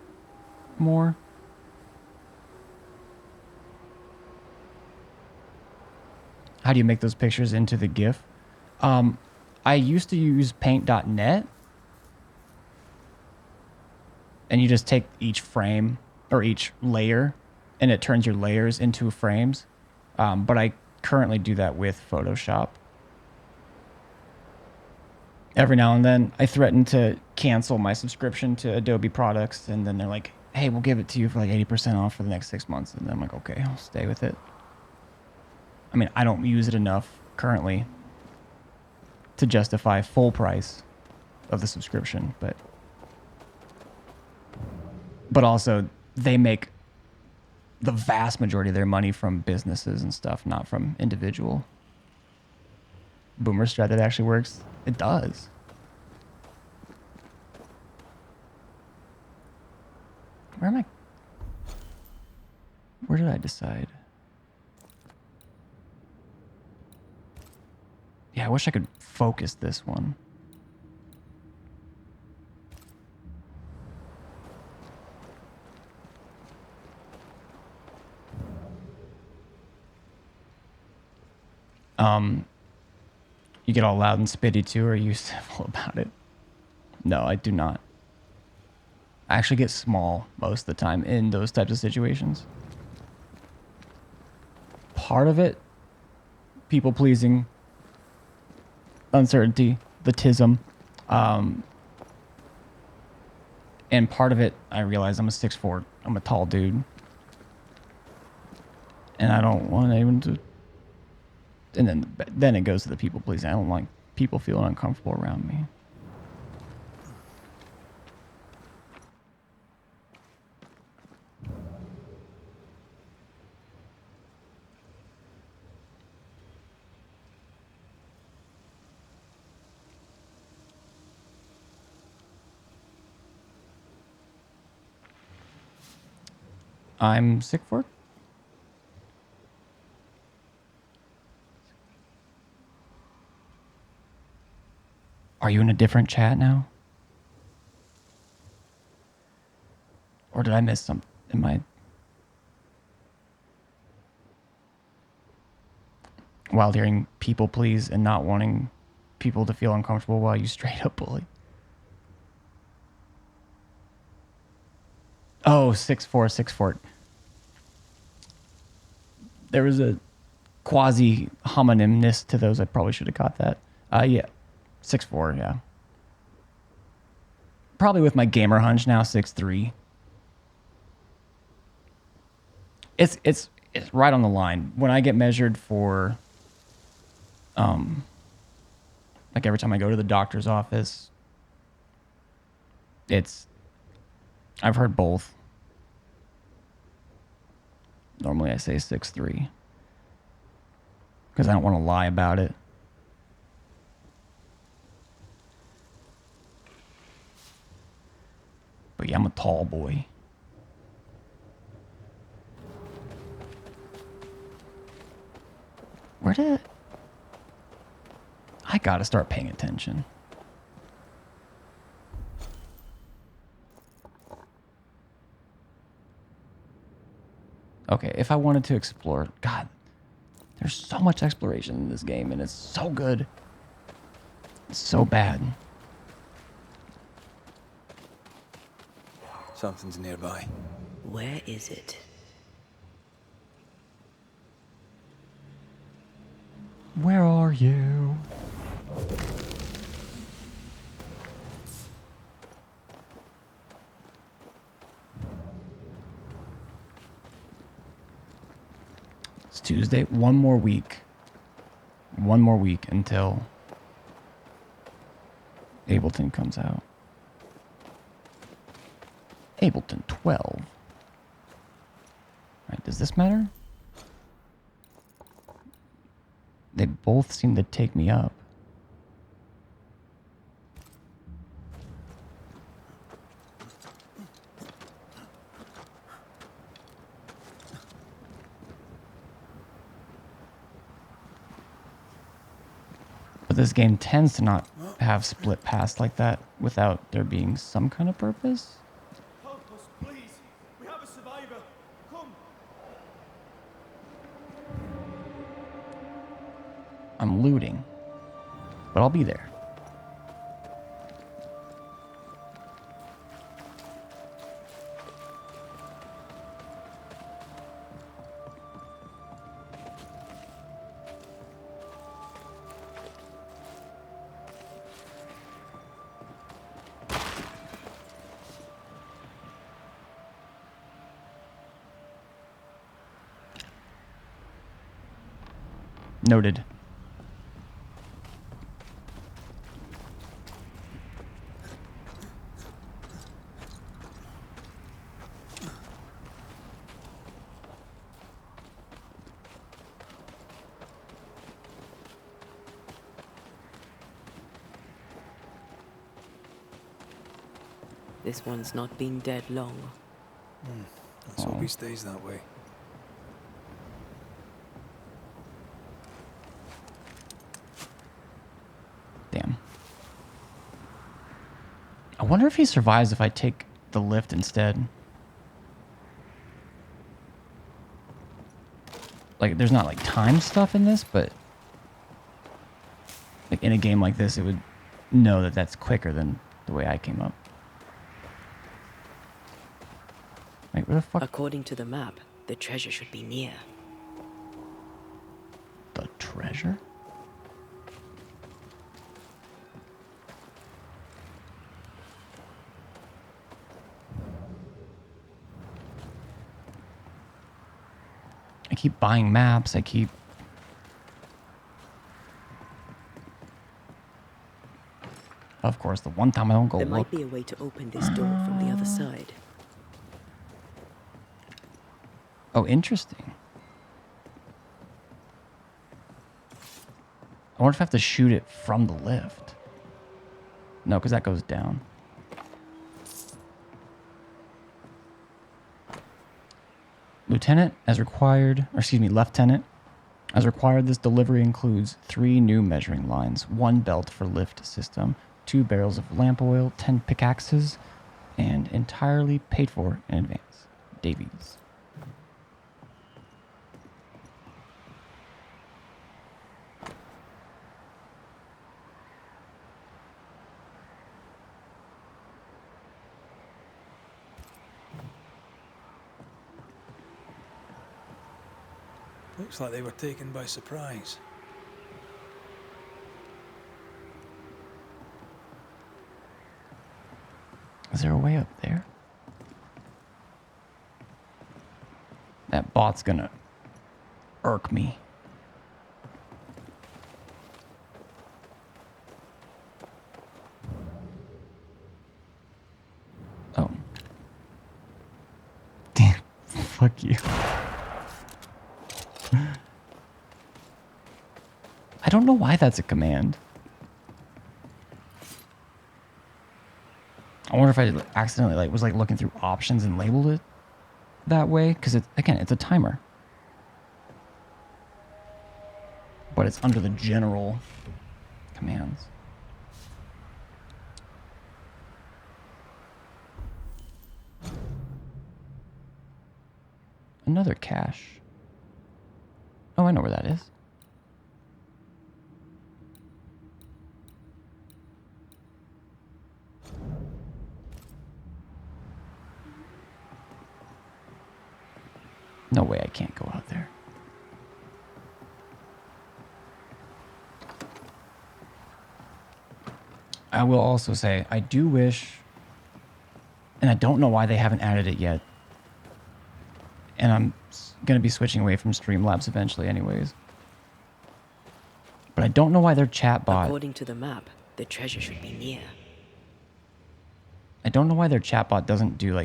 more. How do you make those pictures into the GIF? I used to use paint.net, and you just take each frame or each layer and it turns your layers into frames. But I currently do that with Photoshop. Every now and then I threaten to cancel my subscription to Adobe products, and then they're like, hey, we'll give it to you for like 80% off for the next 6 months. And then I'm like, okay, I'll stay with it. I mean, I don't use it enough currently to justify full price of the subscription, but also they make the vast majority of their money from businesses and stuff, not from individual. Boomer strat that actually works. It does. Where am I? Where did I decide? Yeah, I wish I could focus this one. You get all loud and spitty too, or are you civil about it? No, I do not. I actually get small most of the time in those types of situations. Part of it, people pleasing, uncertainty, the tism. And part of it, I realize I'm a 6'4". I'm a tall dude. And I don't want anyone to... And then it goes to the people pleasing. I don't like people feeling uncomfortable around me. I'm sick for it. Are you in a different chat now? Or did I miss something? Am I... While hearing people please and not wanting people to feel uncomfortable while you straight up bully. Oh, 6'4", 6'4". There was a quasi homonymness to those. I probably should have caught that. Yeah, 6'4", yeah. Probably with my gamer hunch now, 6'3". It's right on the line. When I get measured for, like every time I go to the doctor's office, I've heard both. Normally I say 6'3", because I don't want to lie about it. But yeah, I'm a tall boy. Where did... I gotta start paying attention. Okay, if I wanted to explore... God, there's so much exploration in this game, and it's so good. It's so bad. Something's nearby. Where is it? Where are you? It's Tuesday. One more week. One more week until Ableton comes out. Ableton 12. Right, does this matter? They both seem to take me up. But this game tends to not have split paths like that without there being some kind of purpose. Help us, please. We have a survivor. Come. I'm looting, but I'll be there. Noted. This one's not been dead long. Let's hope he stays that way. Damn. I wonder if he survives if I take the lift instead. Like, there's not like time stuff in this, but like in a game like this, it would know that that's quicker than the way I came up. Wait, where the fuck? According to the map, the treasure should be near. The treasure? I keep buying maps. I keep... Of course, the one time I don't go There look. might be a way to open this door from the other side. Oh, interesting. I wonder if I have to shoot it from the lift. No, because that goes down. Lieutenant, as required, or excuse me, Lieutenant, as required, this delivery includes 3 new measuring lines, 1 belt for lift system, 2 barrels of lamp oil, 10 pickaxes, and entirely paid for in advance. Davies. Looks like they were taken by surprise. Is there a way up there? That bot's gonna irk me. Oh. Damn. Fuck you. I don't know why that's a command. I wonder if I accidentally was looking through options and labeled it that way, because it's a timer. But it's under the general commands. Another cache. Oh, I know where that is. No way I can't go out there. I will also say, I do wish, and I don't know why they haven't added it yet, and I'm going to be switching away from Streamlabs eventually anyways, but I don't know why their chatbot... According to the map, the treasure should be near. I don't know why their chatbot doesn't do,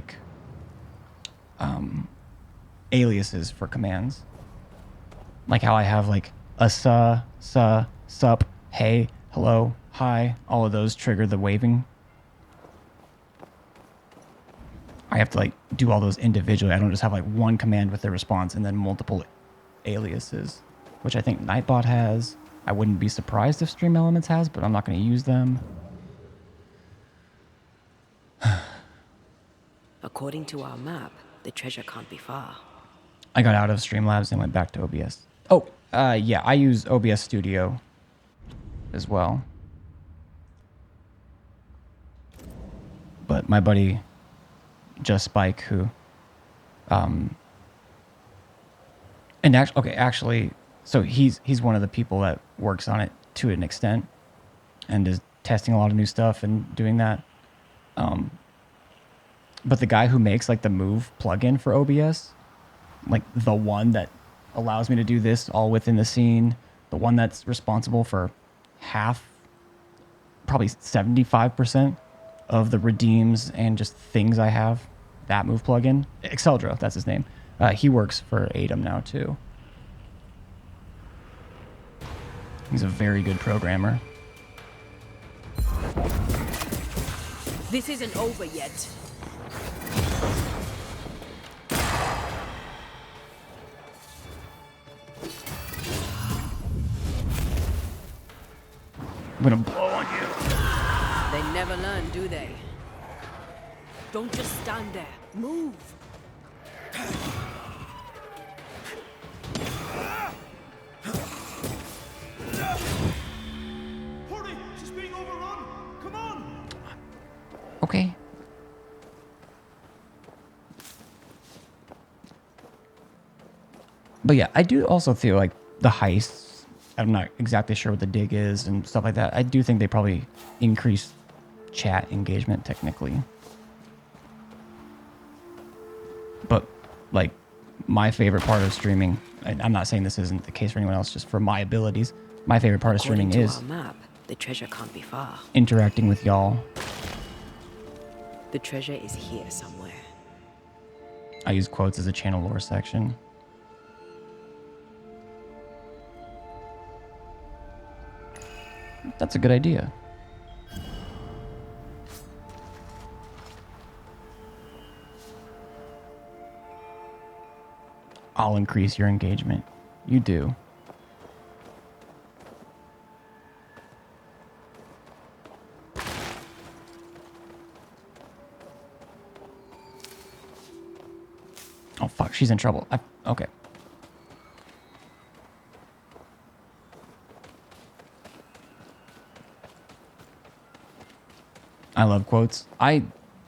aliases for commands. Like how I have, a sup, hey, hello, hi, all of those trigger the waving. I have to, do all those individually. I don't just have, one command with the response and then multiple aliases, which I think Nightbot has. I wouldn't be surprised if Stream Elements has, but I'm not going to use them. According to our map, the treasure can't be far. I got out of Streamlabs and went back to OBS. Oh, yeah, I use OBS Studio as well. But my buddy, Just Spike, who, and actually, so he's one of the people that works on it to an extent and is testing a lot of new stuff and doing that. But the guy who makes the Move plugin for OBS, the one that allows me to do this all within the scene, the one that's responsible for half, probably 75% of the redeems and just things I have, that Move plugin, Exceldra, that's his name. He works for ADEM now too. He's a very good programmer. This isn't over yet. I'm gonna blow on you. They never learn, do they? Don't just stand there. Move. Hurry! She's being overrun! Come on! Okay. But yeah, I do also feel like the heists, I'm not exactly sure what the dig is and stuff like that. I do think they probably increase chat engagement technically. But like my favorite part of streaming, and I'm not saying this isn't the case for anyone else, just for my abilities, my favorite part of streaming According is to our map, the treasure can't be far. interacting with y'all. The treasure is here somewhere. I use quotes as a channel lore section. That's a good idea. I'll increase your engagement. You do. Oh fuck, she's in trouble. Okay. I love quotes.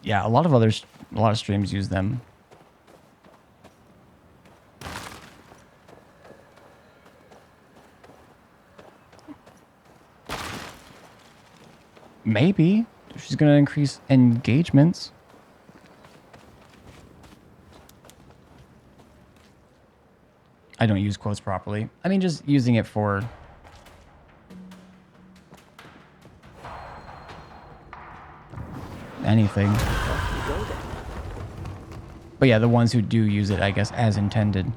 Yeah, a lot of streams use them. Maybe she's gonna increase engagements. I don't use quotes properly. I mean, just using it for anything. But yeah, the ones who do use it, I guess, as intended.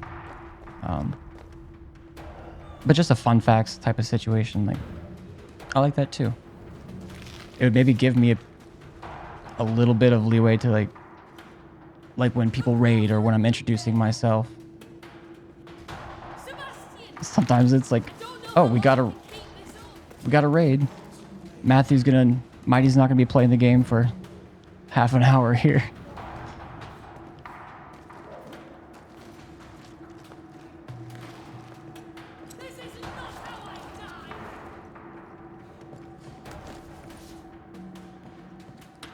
But just a fun facts type of situation, like I like that too. It would maybe give me a little bit of leeway to like when people raid or when I'm introducing myself. Sometimes it's like, oh, we got a raid. Mighty's not gonna be playing the game for half an hour here.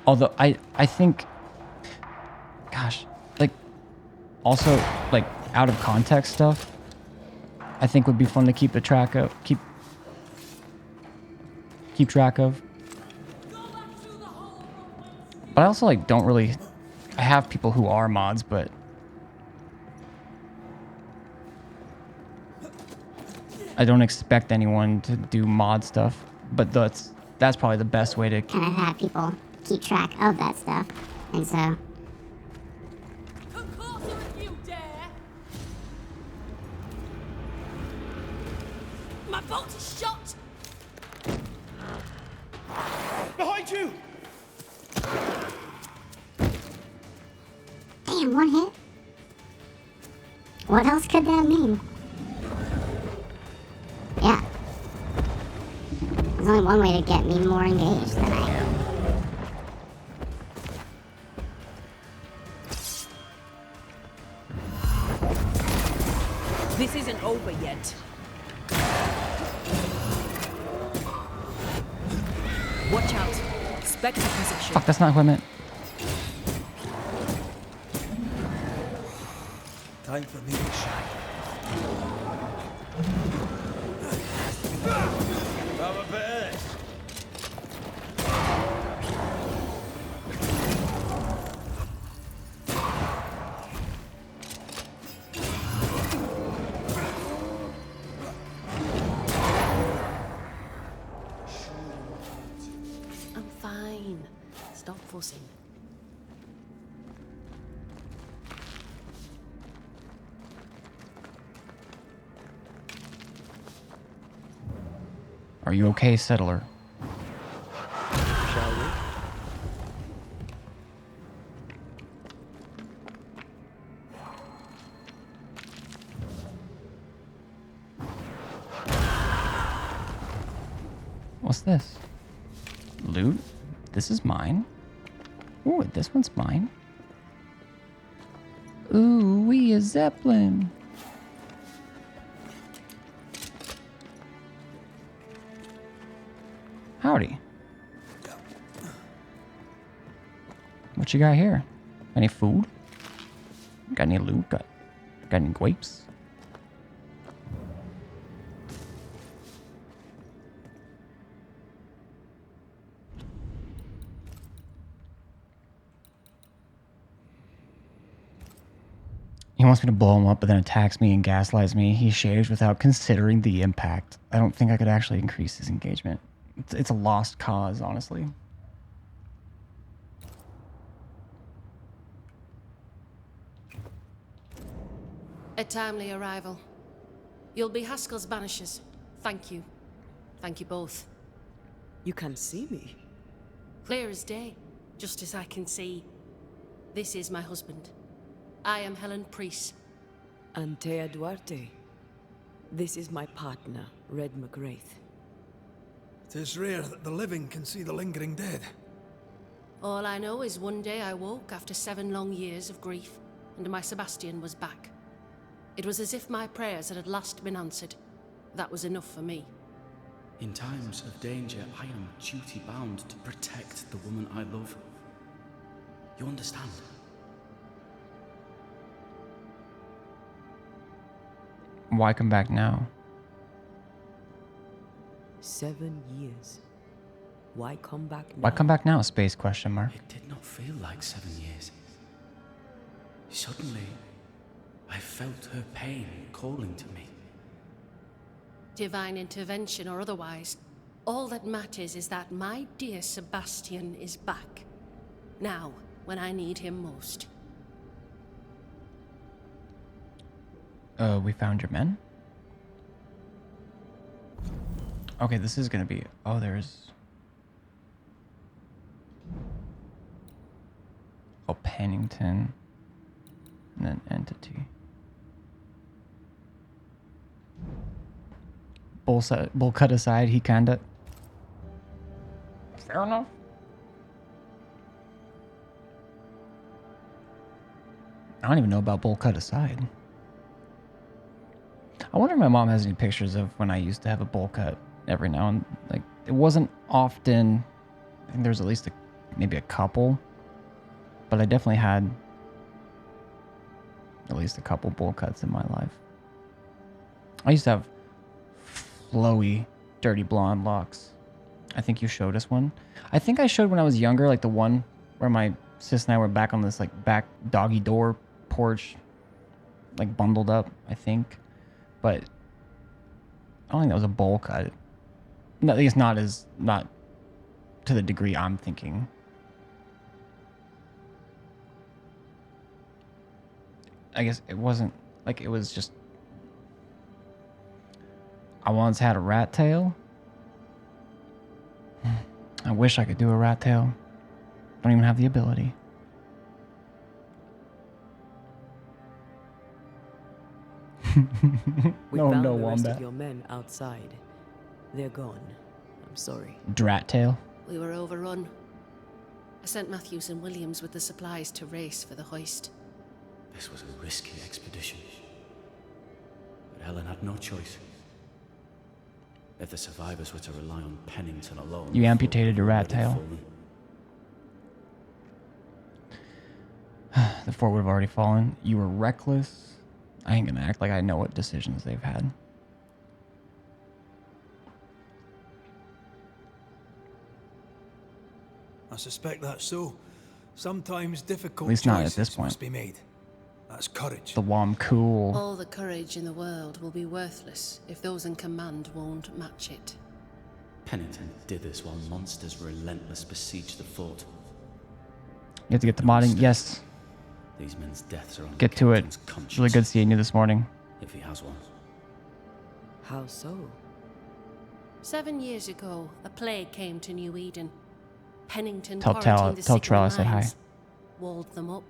Although I think, gosh, like also like out of context stuff, I think would be fun to keep track of. Keep track of. But I also like don't really. I have people who are mods, but I don't expect anyone to do mod stuff. But that's probably the best way to. And I have people keep track of that stuff, and so. Come closer if you dare! My bolt is shot! Behind you! Damn, one hit. What else could that mean? Yeah. There's only one way to get me more engaged than I am. This isn't over yet. Watch out. Spectre position. Fuck, that's not what I meant. Time for me to shine. Have a bit. I'm fine. Stop fussing. Are you okay, settler? Shall we? What's this? Loot? This is mine. Ooh, this one's mine. Ooh, we a Zeppelin. Howdy. What you got here? Any food? Got any loot? Got any grapes? He wants me to blow him up, but then attacks me and gaslights me. He shaves without considering the impact. I don't think I could actually increase his engagement. It's a lost cause, honestly. A timely arrival. You'll be Haskell's Banishers. Thank you. Thank you both. You can see me. Clear as day, just as I can see. This is my husband. I am Helen Priest. Antea Duarte. This is my partner, Red McGrath. It is rare that the living can see the lingering dead. All I know is one day I woke after 7 long years of grief, and my Sebastian was back. It was as if my prayers had at last been answered. That was enough for me. In times of danger, I am duty-bound to protect the woman I love. You understand? Why come back now? 7 years. Why come back now? Why come back now? Space question mark. It did not feel like 7 years. Suddenly, I felt her pain calling to me. Divine intervention or otherwise, all that matters is that my dear Sebastian is back. Now, when I need him most. We found your men? Okay, this is gonna be... Oh, there's... Oh, Pennington. And then Entity. Bull cut aside, he kinda... Fair enough. I don't even know about Bull cut aside. I wonder if my mom has any pictures of when I used to have a bowl cut every now and like it wasn't often. I think there's at least maybe a couple, but I definitely had at least a couple bowl cuts in my life. I used to have flowy, dirty blonde locks. I think you showed us one. I think I showed when I was younger, like the one where my sis and I were back on this like back doggy door porch, like bundled up, I think. But I don't think that was a bowl cut. At least not to the degree I'm thinking. I guess it wasn't like it was just. I once had a rat tail. I wish I could do a rat tail. Don't even have the ability. We found the rest of your men outside. They're gone. I'm sorry. Drat tail. We were overrun. I sent Matthews and Williams with the supplies to race for the hoist. This was a risky expedition. But Helen had no choice. If the survivors were to rely on Pennington alone... You amputated a rat tail. The fort would have already fallen. You were reckless. I ain't gonna act like I know what decisions they've had. I suspect that's so. Sometimes difficult At least not at choices this point. must be made. That's courage. The Wam cool. All the courage in the world will be worthless if those in command won't match it. Pennington did this while monsters relentless besieged the fort. You have to get the modding. Yes. These men's deaths are on Get to it. Captain's conscience, It's really good seeing you this morning. if he has one. How so? 7 years ago, a plague came to New Eden. Pennington Tell Trell I said hi. Walled them up.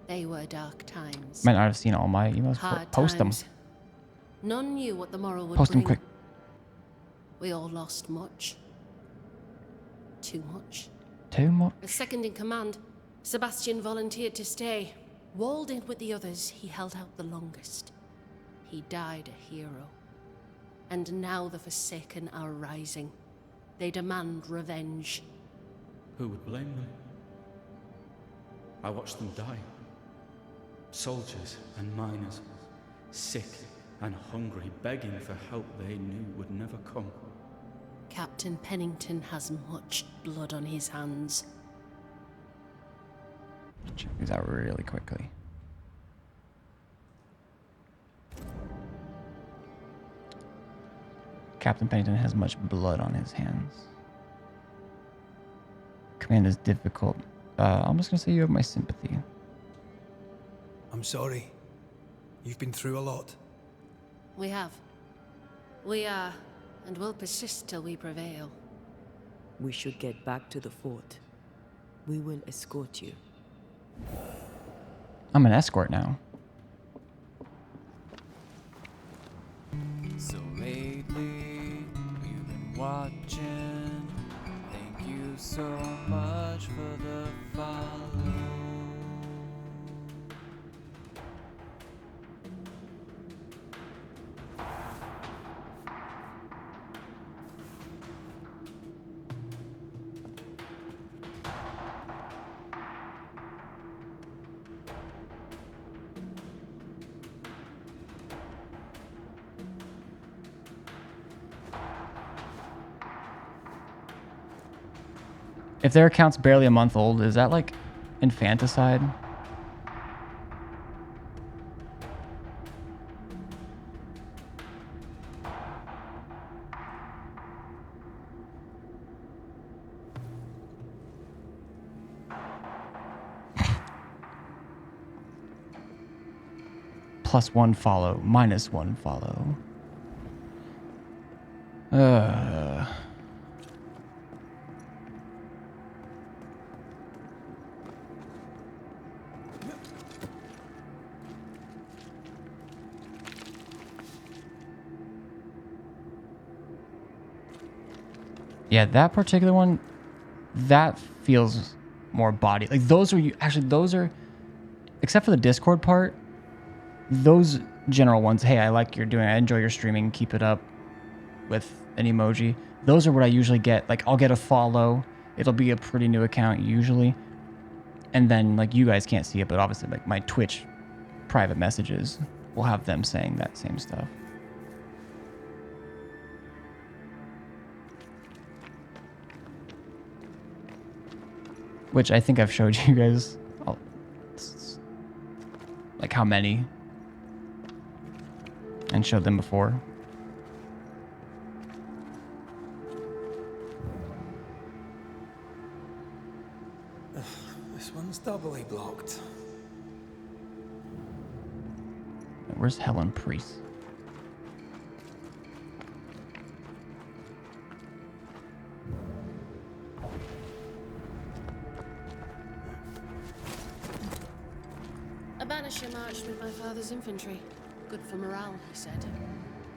They were dark times. Might not have seen all my emails. Hard Post them. times. None knew what the morrow would Post bring. them quick. We all lost much. too much. Too much? As second in command, Sebastian volunteered to stay. Walled in with the others, he held out the longest. He died a hero. And now the Forsaken are rising. They demand revenge. Who would blame them? I watched them die. Soldiers and miners, sick and hungry, begging for help they knew would never come. Captain Pennington has much blood on his hands. Check these out really quickly. Captain Pennington has much blood on his hands. Command is difficult. I'm just gonna say you have my sympathy. I'm sorry. You've been through a lot. We have. We are, and will persist till we prevail. We should get back to the fort. We will escort you. I'm an escort now. So lately, we've been watching. Thank you so much for the follow. If their account's barely a month old, is that like infanticide? +1 follow, -1 follow. Yeah, that particular one, that feels more body. Like those are actually those are, except for the Discord part, those general ones. Hey, I like you're doing. I enjoy your streaming. Keep it up. With an emoji. Those are what I usually get. Like I'll get a follow. It'll be a pretty new account usually, and then like you guys can't see it, but obviously like my Twitch private messages will have them saying that same stuff. Which I think I've showed you guys, like how many, and showed them before. This one's doubly blocked. Where's Helen Priest? A banisher marched with my father's infantry. Good for morale, he said.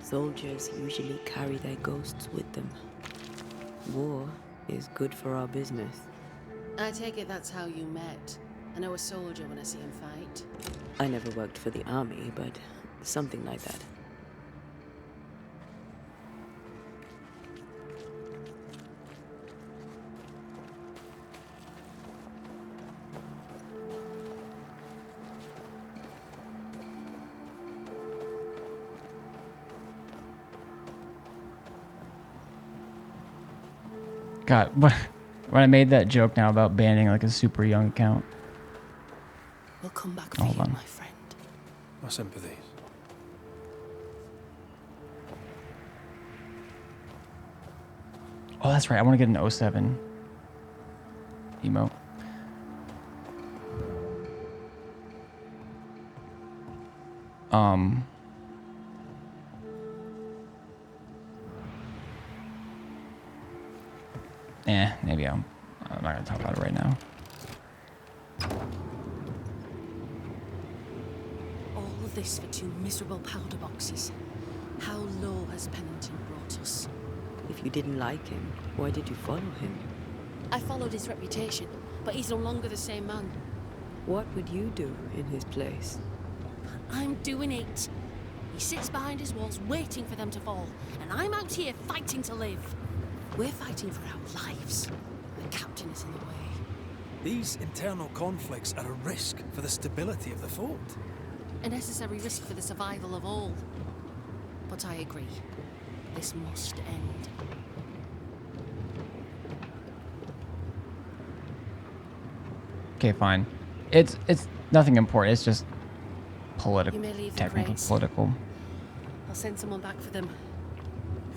Soldiers usually carry their ghosts with them. War is good for our business. I take it that's how you met. I know a soldier when I see him fight. I never worked for the army, but something like that. God, when I made that joke now about banning like a super young account. We'll come back for you, my friend. My sympathies. Oh, that's right. I want to get an 07 emote. Maybe I'm not gonna talk about it right now. All this for 2 miserable powder boxes. How low has Pennington brought us? If you didn't like him, why did you follow him? I followed his reputation, but he's no longer the same man. What would you do in his place? I'm doing it. He sits behind his walls waiting for them to fall, and I'm out here fighting to live. We're fighting for our lives. The captain is in the way. These internal conflicts are a risk for the stability of the fort. A necessary risk for the survival of all. But I agree. This must end. Okay, fine. It's nothing important. It's just You may leave the technically crates. political. I'll send someone back for them.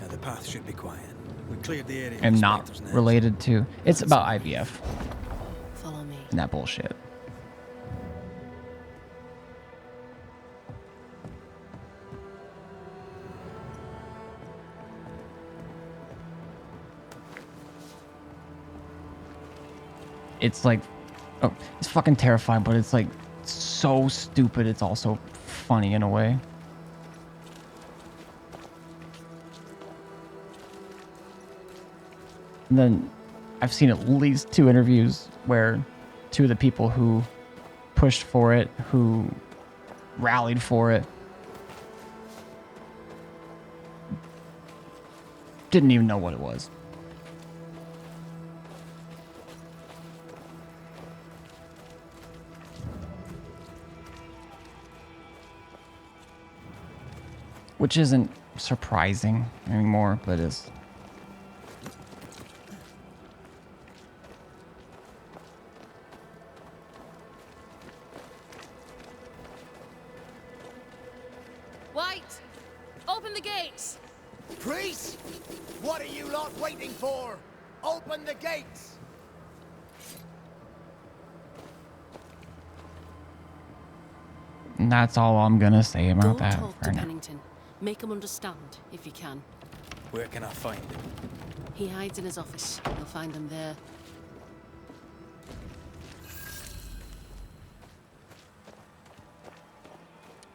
Yeah, the path should be quiet. We cleared the area. And of not spectres next. related to. It's about IVF. Follow me. And that bullshit. It's like, oh, it's fucking terrifying, but it's like so stupid. It's also funny in a way. And then I've seen at least 2 interviews where 2 of the people who pushed for it, who rallied for it, didn't even know what it was. Which isn't surprising anymore, but is. White! Open the gates! Priest! What are you lot waiting for? Open the gates! And that's all I'm gonna say about Go that talk for to now. Pennington. Make him understand, if you can. Where can I find him? He hides in his office. You'll find him there.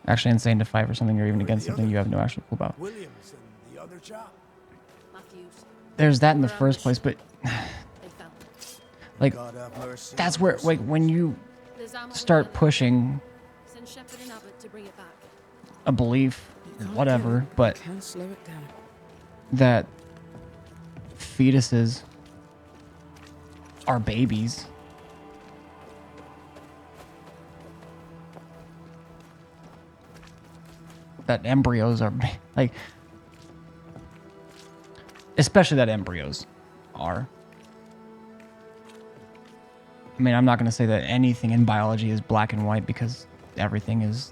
Actually insane to fight for something or even against something you have no actual clue about. Williams and the other chap. Matthews. There's that in the first place, but They fell. like God have mercy. that's where like when you There's ammo in start the other. pushing Send Shepard and Abbott to bring it back. a belief, whatever, but Can't slow it down. that fetuses are babies. That embryos are like, especially that embryos are. I mean, I'm not going to say that anything in biology is black and white because everything is,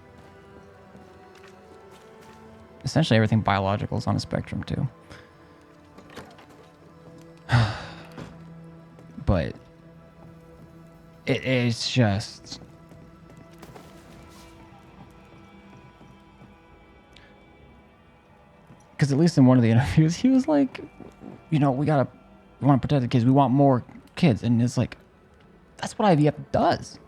essentially everything biological is on a spectrum too. But it's just, because at least in one of the interviews, he was like, you know, we want to protect the kids. We want more kids. And it's like, that's what IVF does.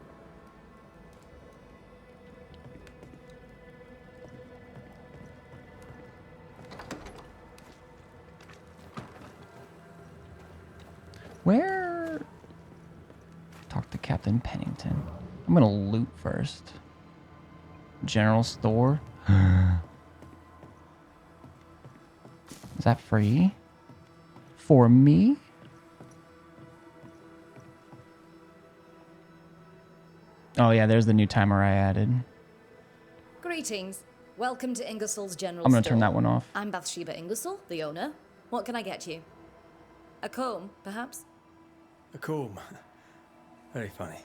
Where? Talk to Captain Pennington. I'm going to loot first. General store. Is that free? For me? Oh yeah, there's the new timer I added. Greetings. Welcome to Ingersoll's General I'm gonna Store. turn that one off. I'm Bathsheba Ingersoll, the owner. What can I get you? A comb, perhaps? A comb. Very funny.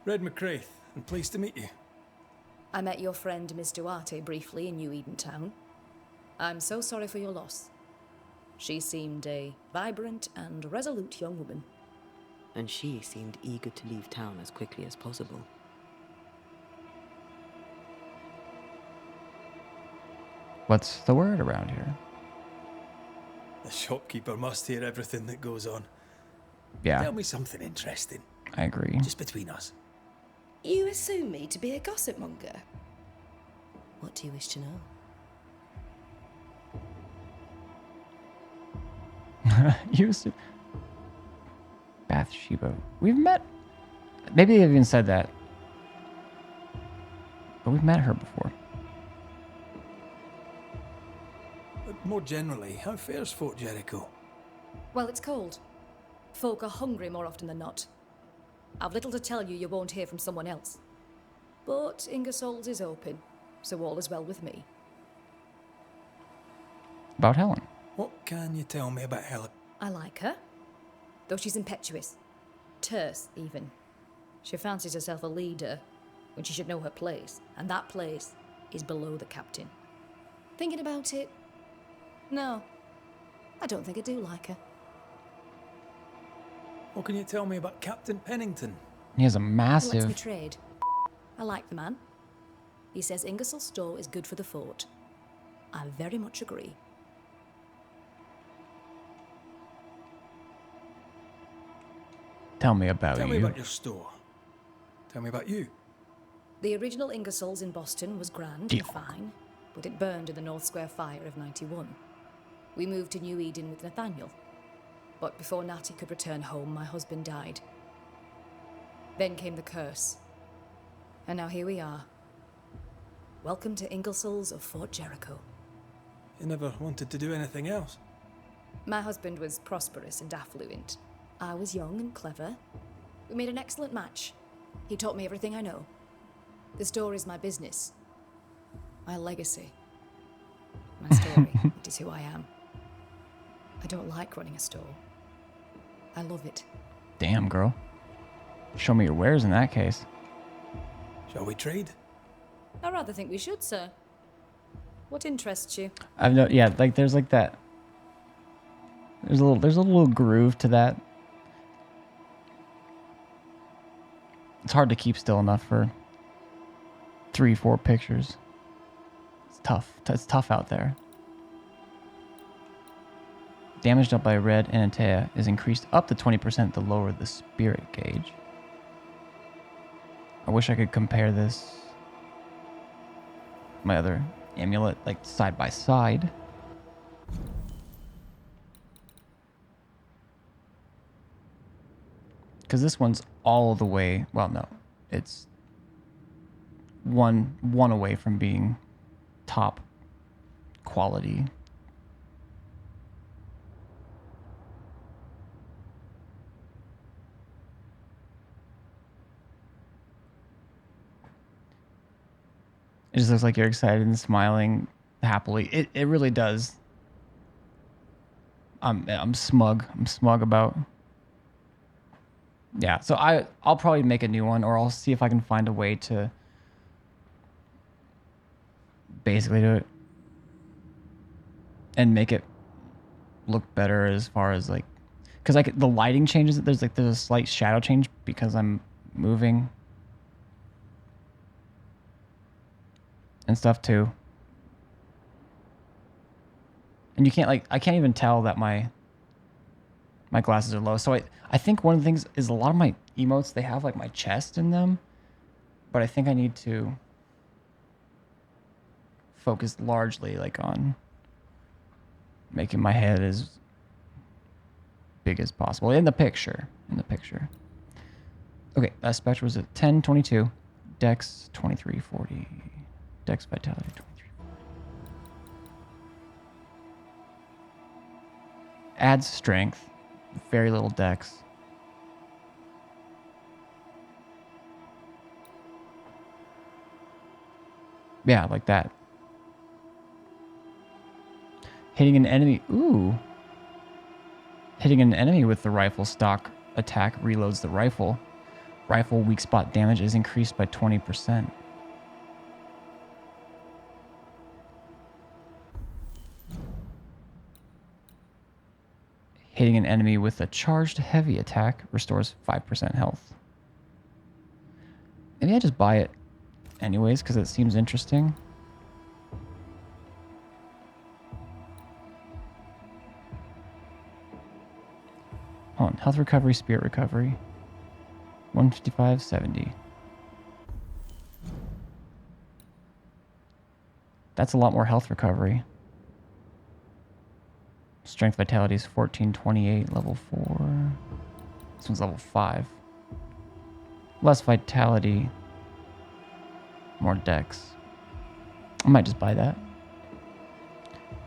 Red McCraith, and pleased to meet you. I met your friend Miss Duarte briefly in New Eden Town. I'm so sorry for your loss. She seemed a vibrant and resolute young woman. And she seemed eager to leave town as quickly as possible. What's the word around here? The shopkeeper must hear everything that goes on. Yeah. Tell me something interesting. I agree. Just between us. You assume me to be a gossip monger? What do you wish to know? Bathsheba. We've met... Maybe they've even said that. But we've met her before. But more generally, how fares Fort Jericho? Well, it's cold. Folk are hungry more often than not. I've little to tell you won't hear from someone else. But Ingersoll's is open, so all is well with me. About Helen. What can you tell me about Helen? I like her, though she's impetuous. Terse, even. She fancies herself a leader, when she should know her place, and that place is below the captain. Thinking about it, no, I don't think I do like her. What can you tell me about Captain Pennington? He has a He massive... lets me trade. I like the man. He says Ingersoll's store is good for the fort. I very much agree. Tell me about Tell you. me about your store. Tell me about you. The original Ingersoll's in Boston was grand and fine, but it burned in the North Square fire of '91. We moved to New Eden with Nathaniel. But before Natty could return home, my husband died. Then came the curse. And now here we are. Welcome to Ingersoll's of Fort Jericho. You never wanted to do anything else? My husband was prosperous and affluent. I was young and clever. We made an excellent match. He taught me everything I know. The store is my business. My legacy. My story. It is who I am. I don't like running a store. I love it. Damn, girl. Show me your wares in that case. Shall we trade? I rather think we should, sir. What interests you? I've no... Yeah, like, there's like that... There's a little groove to that. It's hard to keep still enough for 3-4 pictures. It's tough. It's tough out there. Damage dealt by red and Antea is increased up to 20% to lower the spirit gauge. I wish I could compare this, my other amulet, like side by side. Because this one's all the way, well, no, it's one away from being top quality. It just looks like you're excited and smiling happily. It really does. I'm smug. I'm smug about... Yeah, so I'll probably make a new one, or I'll see if I can find a way to basically do it and make it look better as far as like, because like the lighting changes. There's a slight shadow change because I'm moving and stuff too. And you can't I can't even tell that my glasses are low. So I think one of the things is a lot of my emotes, they have like my chest in them, but I think I need to focus largely like on making my head as big as possible in the picture. Okay, that Spectre was at 1022, Dex 2340, Dex Vitality 2340. Adds strength, very little Dex. Yeah, like that. Hitting an enemy. Ooh. Hitting an enemy with the rifle stock attack reloads the rifle. Rifle weak spot damage is increased by 20%. Hitting an enemy with a charged heavy attack restores 5% health. Maybe I just buy it anyways because it seems interesting. Hold on. Health recovery, spirit recovery. 155.70. That's a lot more health recovery. Strength vitality is 1428, level 4. This one's level 5. Less vitality. More dex. I might just buy that.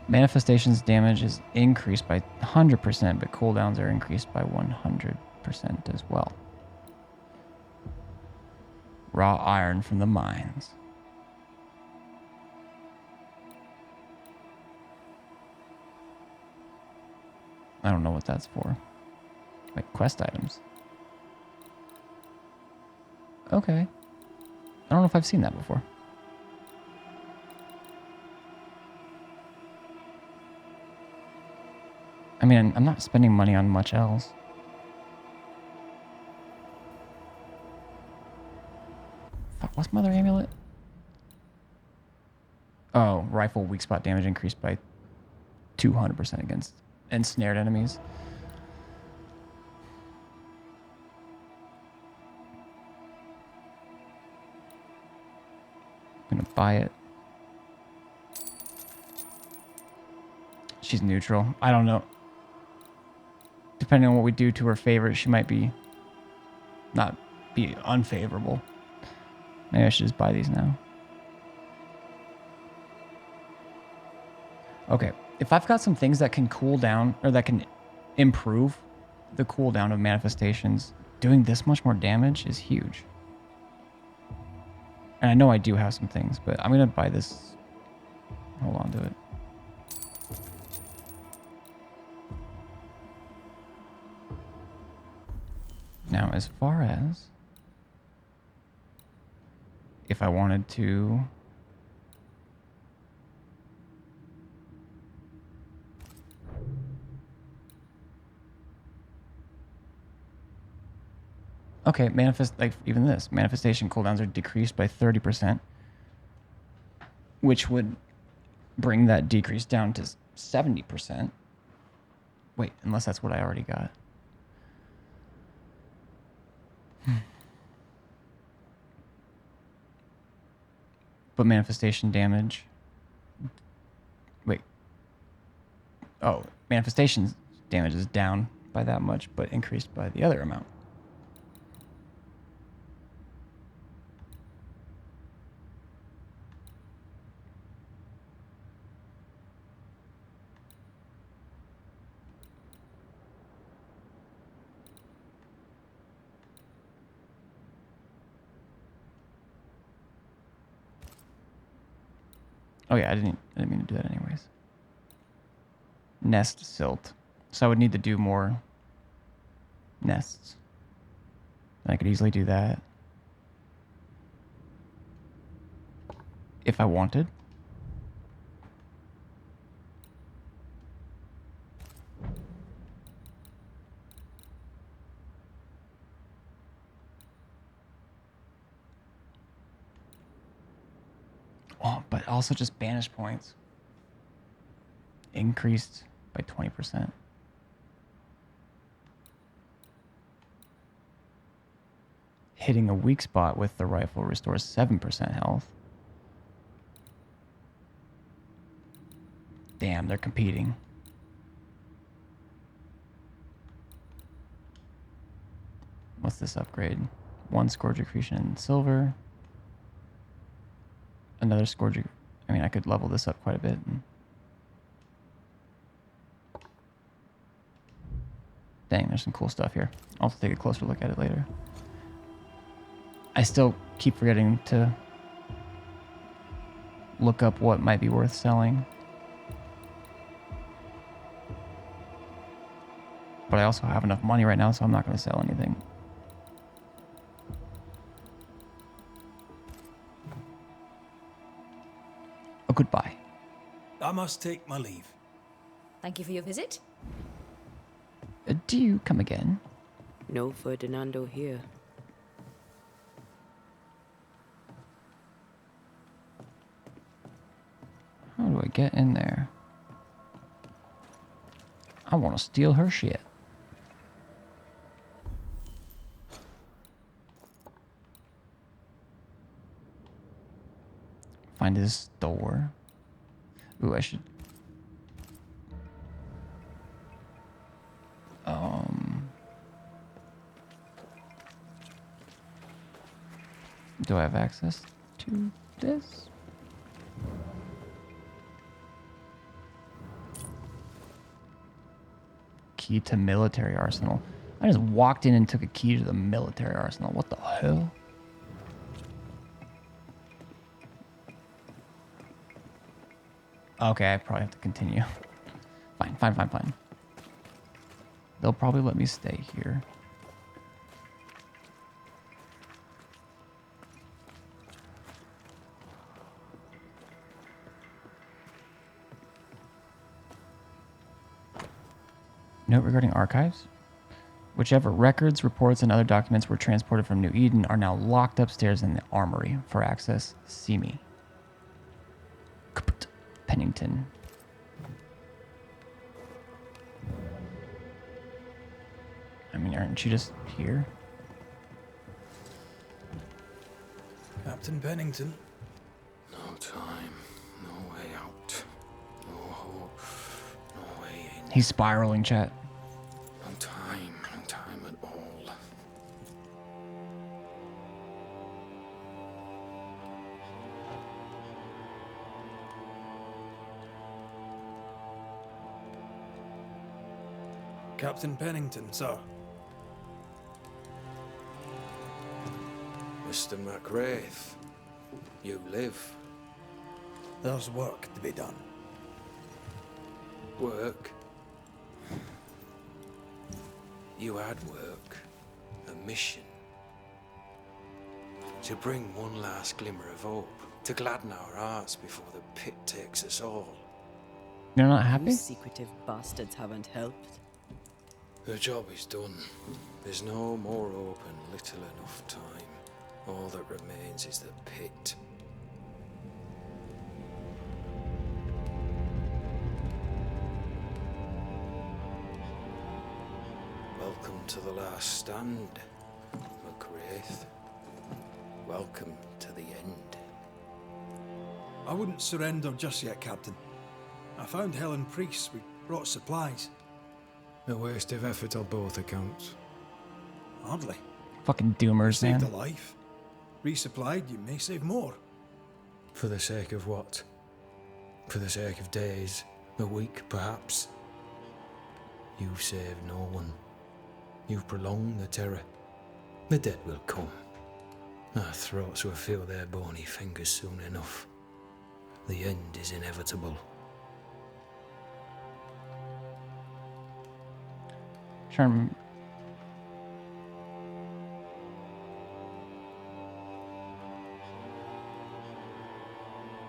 Manifestations damage is increased by 100%, but cooldowns are increased by 100% as well. Raw iron from the mines. I don't know what that's for. Wait, quest items. Okay. I don't know if I've seen that before. I mean, I'm not spending money on much else. Fuck, what's my other amulet? Oh, rifle weak spot damage increased by 200% against ensnared enemies. I'm gonna buy it. She's neutral. I don't know. Depending on what we do to her favor, she might be not be unfavorable. Maybe I should just buy these now. Okay, if I've got some things that can cool down or that can improve the cooldown of manifestations, doing this much more damage is huge. And I know I do have some things, but I'm gonna buy this. Hold on to it. Now, as far as if I wanted to okay, manifest, like even this, manifestation cooldowns are decreased by 30%, which would bring that decrease down to 70%. Wait, unless that's what I already got. But manifestation damage. Wait. Oh, manifestation damage is down by that much, but increased by the other amount. Oh yeah, I didn't mean to do that anyways. Nest silt. So I would need to do more nests. I could easily do that. If I wanted. Oh, but also just banish points. Increased by 20%. Hitting a weak spot with the rifle restores 7% health. Damn, they're competing. What's this upgrade? 1 scourge accretion in silver. Another scourge. I mean, I could level this up quite a bit. Dang, there's some cool stuff here. I'll have to take a closer look at it later. I still keep forgetting to look up what might be worth selling. But I also have enough money right now, so I'm not going to sell anything. Oh, goodbye. I must take my leave. Thank you for your visit. Do you come again? No Ferdinando here. How do I get in there? I want to steal her shit. Find his store. Ooh, I should. Do I have access to this? Key to military arsenal. I just walked in and took a key to the military arsenal. What the hell? Okay, I probably have to continue. Fine. They'll probably let me stay here. Note regarding archives. Whichever records, reports, and other documents were transported from New Eden are now locked upstairs in the armory. For access, see me. Pennington. I mean, aren't you just here? Captain Pennington. No time, no way out, no hope, no way in. He's spiraling, chat. No time at all. Captain Pennington, sir. Mr. McWraith, you live. There's work to be done. Work? You had work. A mission. To bring one last glimmer of hope. To gladden our hearts before the pit takes us all. You're not happy? You secretive bastards haven't helped. The job is done. There's no more hope and little enough time. All that remains is the pit. Welcome to the last stand, McWraith. Welcome to the end. I wouldn't surrender just yet, Captain. I found Helen Priest. We brought supplies. A waste of effort on both accounts. Hardly. Fucking doomers, man. Saved a life. Resupplied, you may save more. For the sake of what? For the sake of days, a week perhaps? You've saved no one. You've prolonged the terror. The dead will come. Our throats will feel their bony fingers soon enough. The end is inevitable. Sherman.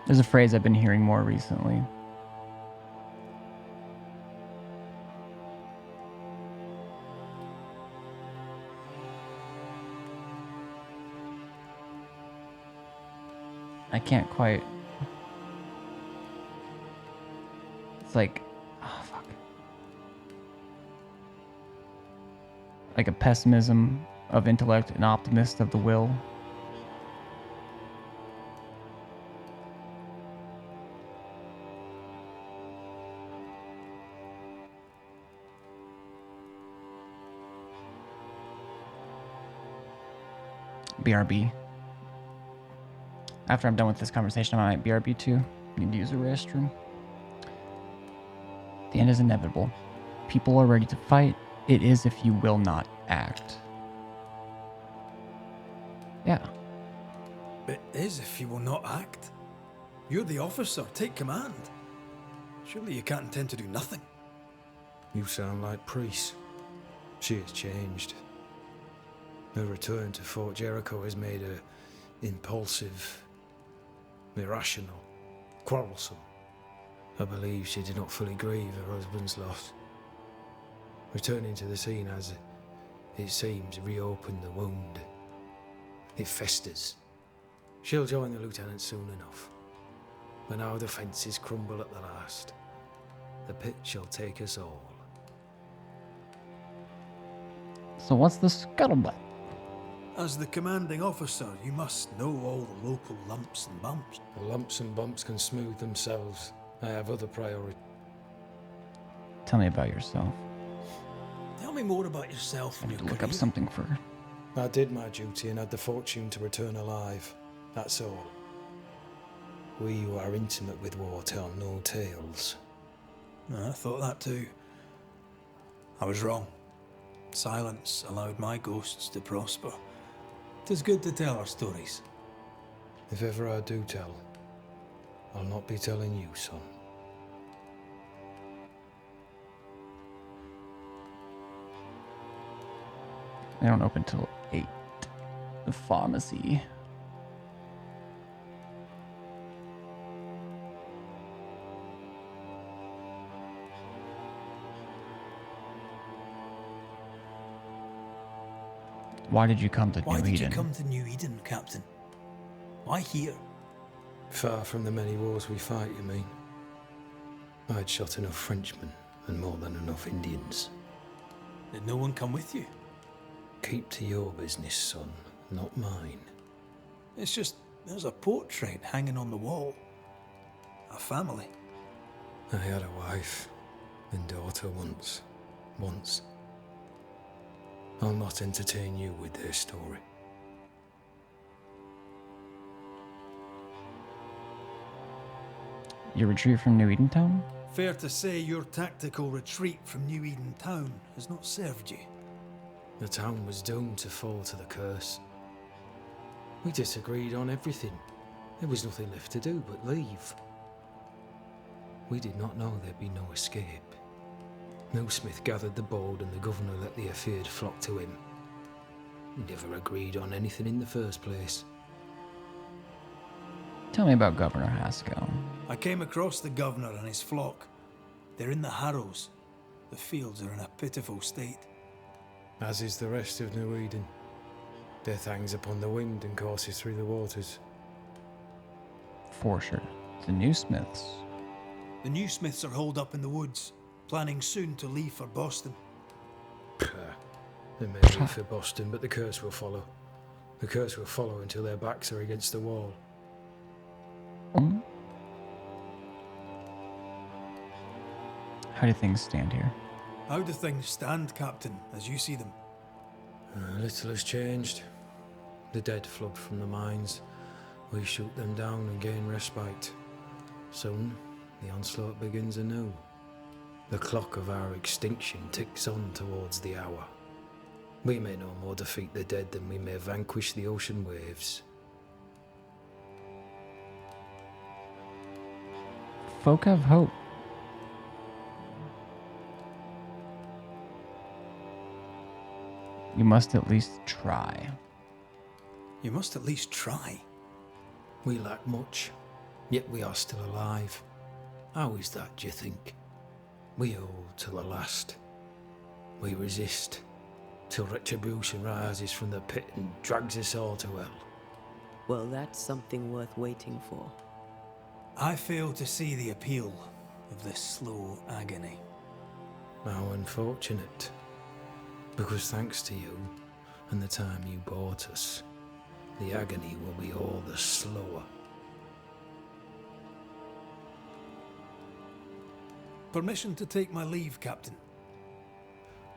There's a phrase I've been hearing more recently. I can't quite. It's like, oh fuck. Like a pessimism of intellect, an optimist of the will. BRB. After I'm done with this conversation, I might BRB too. Need to use a restroom. The end is inevitable. People are ready to fight. It is if you will not act. Yeah. It is if you will not act. You're the officer. Take command. Surely you can't intend to do nothing. You sound like Priest. She has changed. Her return to Fort Jericho has made her impulsive, irrational, quarrelsome. I believe she did not fully grieve her husband's loss. Returning to the scene has, it seems, reopened the wound. It festers. She'll join the lieutenant soon enough. When our defences crumble at the last, the pit shall take us all. So what's the scuttlebutt? As the commanding officer, you must know all the local lumps and bumps. The lumps and bumps can smooth themselves. I have other priorities. Tell me about yourself. Tell me more about yourself and your Look career. up something for I did my duty and had the fortune to return alive. That's all. We who are intimate with war tell no tales. I thought that too. I was wrong. Silence allowed my ghosts to prosper. 'Tis good to tell our stories. If ever I do tell, I'll not be telling you, son. They don't open till 8. The pharmacy. Why did you come to New Eden? Why did you come to New Eden, Captain? Why here? Far from the many wars we fight, you mean? I'd shot enough Frenchmen and more than enough Indians. Did no one come with you? Keep to your business, son, not mine. It's just, there's a portrait hanging on the wall. Our family. I had a wife and daughter once. I'll not entertain you with their story. You retreat from New Eden Town? Fair to say your tactical retreat from New Eden Town has not served you. The town was doomed to fall to the curse. We disagreed on everything. There was nothing left to do but leave. We did not know there'd be no escape. No Smith gathered the bold and the governor let the affair flock to him. We never agreed on anything in the first place. Tell me about Governor Haskell. I came across the governor and his flock. They're in the Harrows. The fields are in a pitiful state. As is the rest of New Eden. Death hangs upon the wind and courses through the waters. For sure. The New Smiths. The New Smiths are holed up in the woods, planning soon to leave for Boston. They may leave for Boston, but the curse will follow. The curse will follow until their backs are against the wall. How do things stand here? How do things stand, Captain, as you see them? Little has changed. The dead flood from the mines. We shoot them down and gain respite. Soon, the onslaught begins anew. The clock of our extinction ticks on towards the hour. We may no more defeat the dead than we may vanquish the ocean waves. Folk have hope. You must at least try. You must at least try. We lack much, yet we are still alive. How is that, do you think? We hold to the last. We resist, till retribution rises from the pit and drags us all to hell. Well, that's something worth waiting for. I fail to see the appeal of this slow agony. How unfortunate. Because thanks to you, and the time you bought us, the agony will be all the slower. Permission to take my leave, Captain.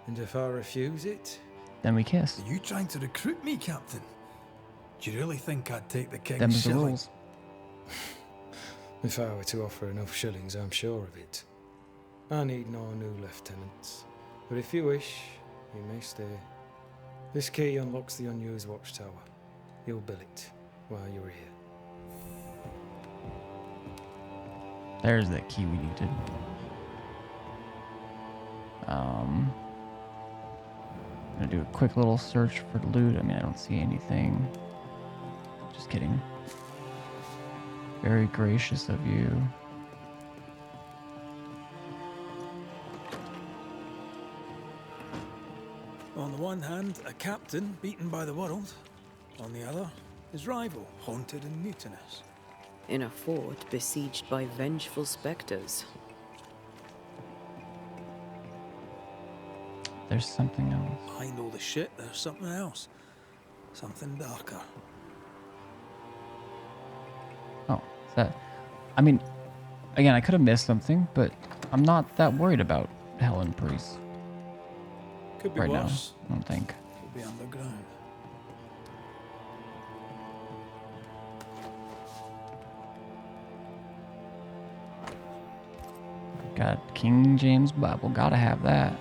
And if I refuse it? Then we kiss. Are you trying to recruit me, Captain? Do you really think I'd take the king's Them's the shilling? rules. If I were to offer enough shillings, I'm sure of it. I need no new lieutenants. But if you wish, you may stay. This key unlocks the unused watchtower. You'll bill it while you're here. There's the key we needed. I'm gonna do a quick little search for loot. I mean, I don't see anything. Just kidding. Very gracious of you. On the one hand, a captain beaten by the world. On the other, his rival, haunted and mutinous. In a fort besieged by vengeful specters. There's something else. I know the shit, there's something else. Something darker. Oh, is that... I mean, again, I could have missed something, but I'm not that worried about Helen Priest. Could be right worse. now, I don't think. Could be underground. Got King James Bible. Gotta have that.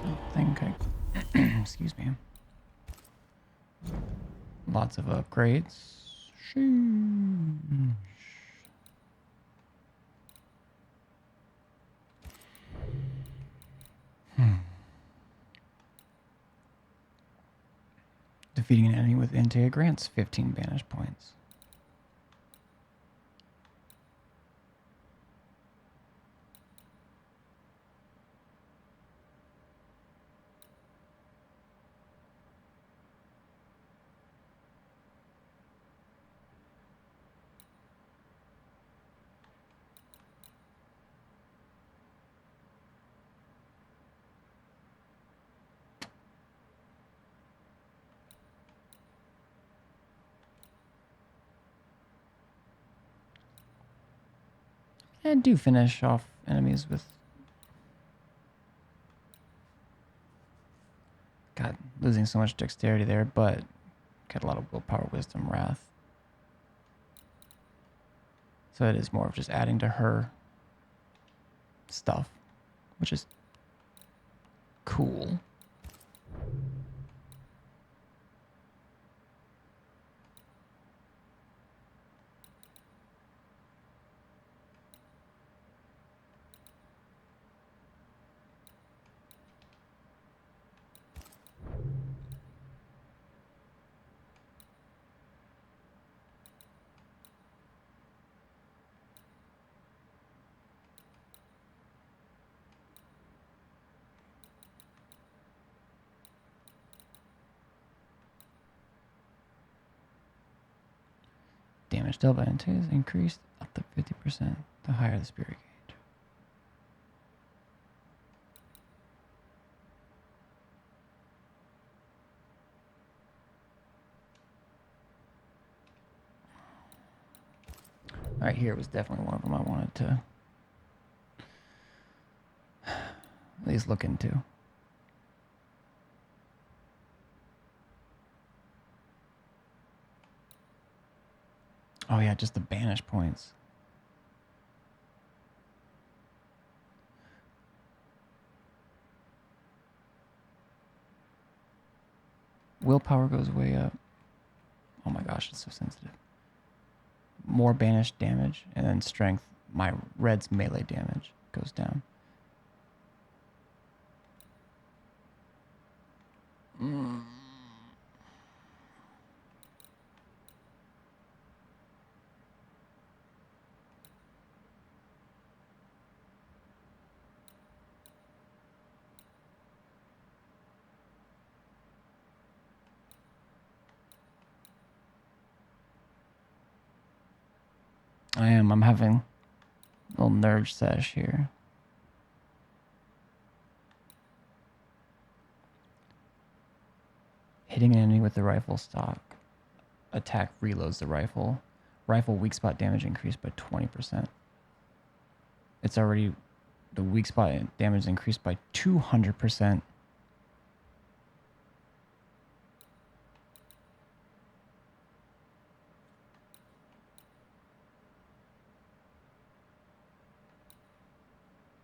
I think I... Excuse me. Lots of upgrades. Sheesh. Defeating an enemy with Intea grants 15 banish points. And do finish off enemies with... God, losing so much dexterity there, but got a lot of willpower, wisdom, wrath. So it is more of just adding to her stuff, which is cool. Damage dealt by Intea is increased up to 50% the higher the spirit gauge. Alright, here was definitely one of them I wanted to at least look into. Oh yeah, just the banish points. Willpower goes way up. Oh my gosh, it's so sensitive. More banished damage, and then strength, my red's melee damage goes down. I'm having a little nerve sesh here. Hitting an enemy with the rifle stock attack reloads the rifle. Rifle weak spot damage increased by 20%. It's already, the weak spot damage increased by 200%.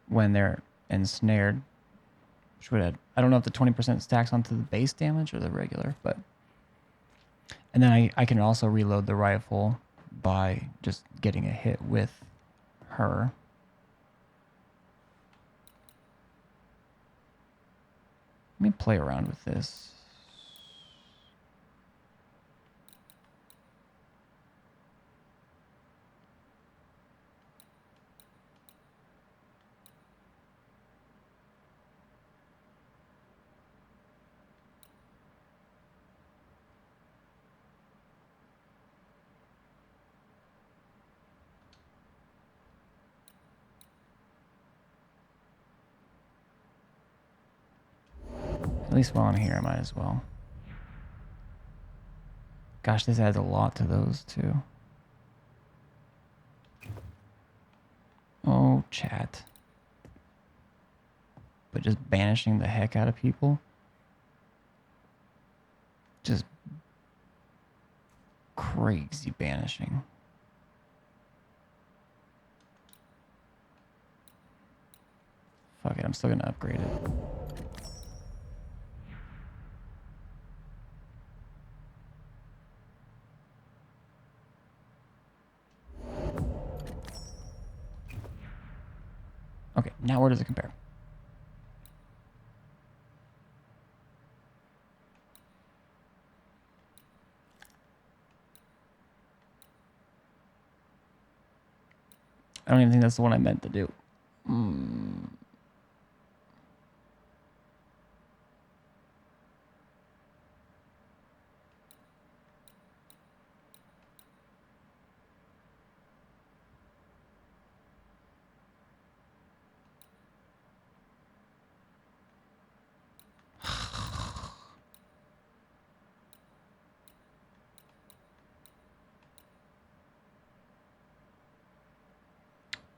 When they're ensnared, which would add, I don't know if the 20% stacks onto the base damage or the regular, but... And then I can also reload the rifle by just getting a hit with her. Let me play around with this. At least while I'm here, I might as well. Gosh, this adds a lot to those too. no chat. But just banishing the heck out of people. Just crazy banishing. Fuck it, I'm still gonna upgrade it. Okay, now where does it compare? I don't even think that's the one I meant to do.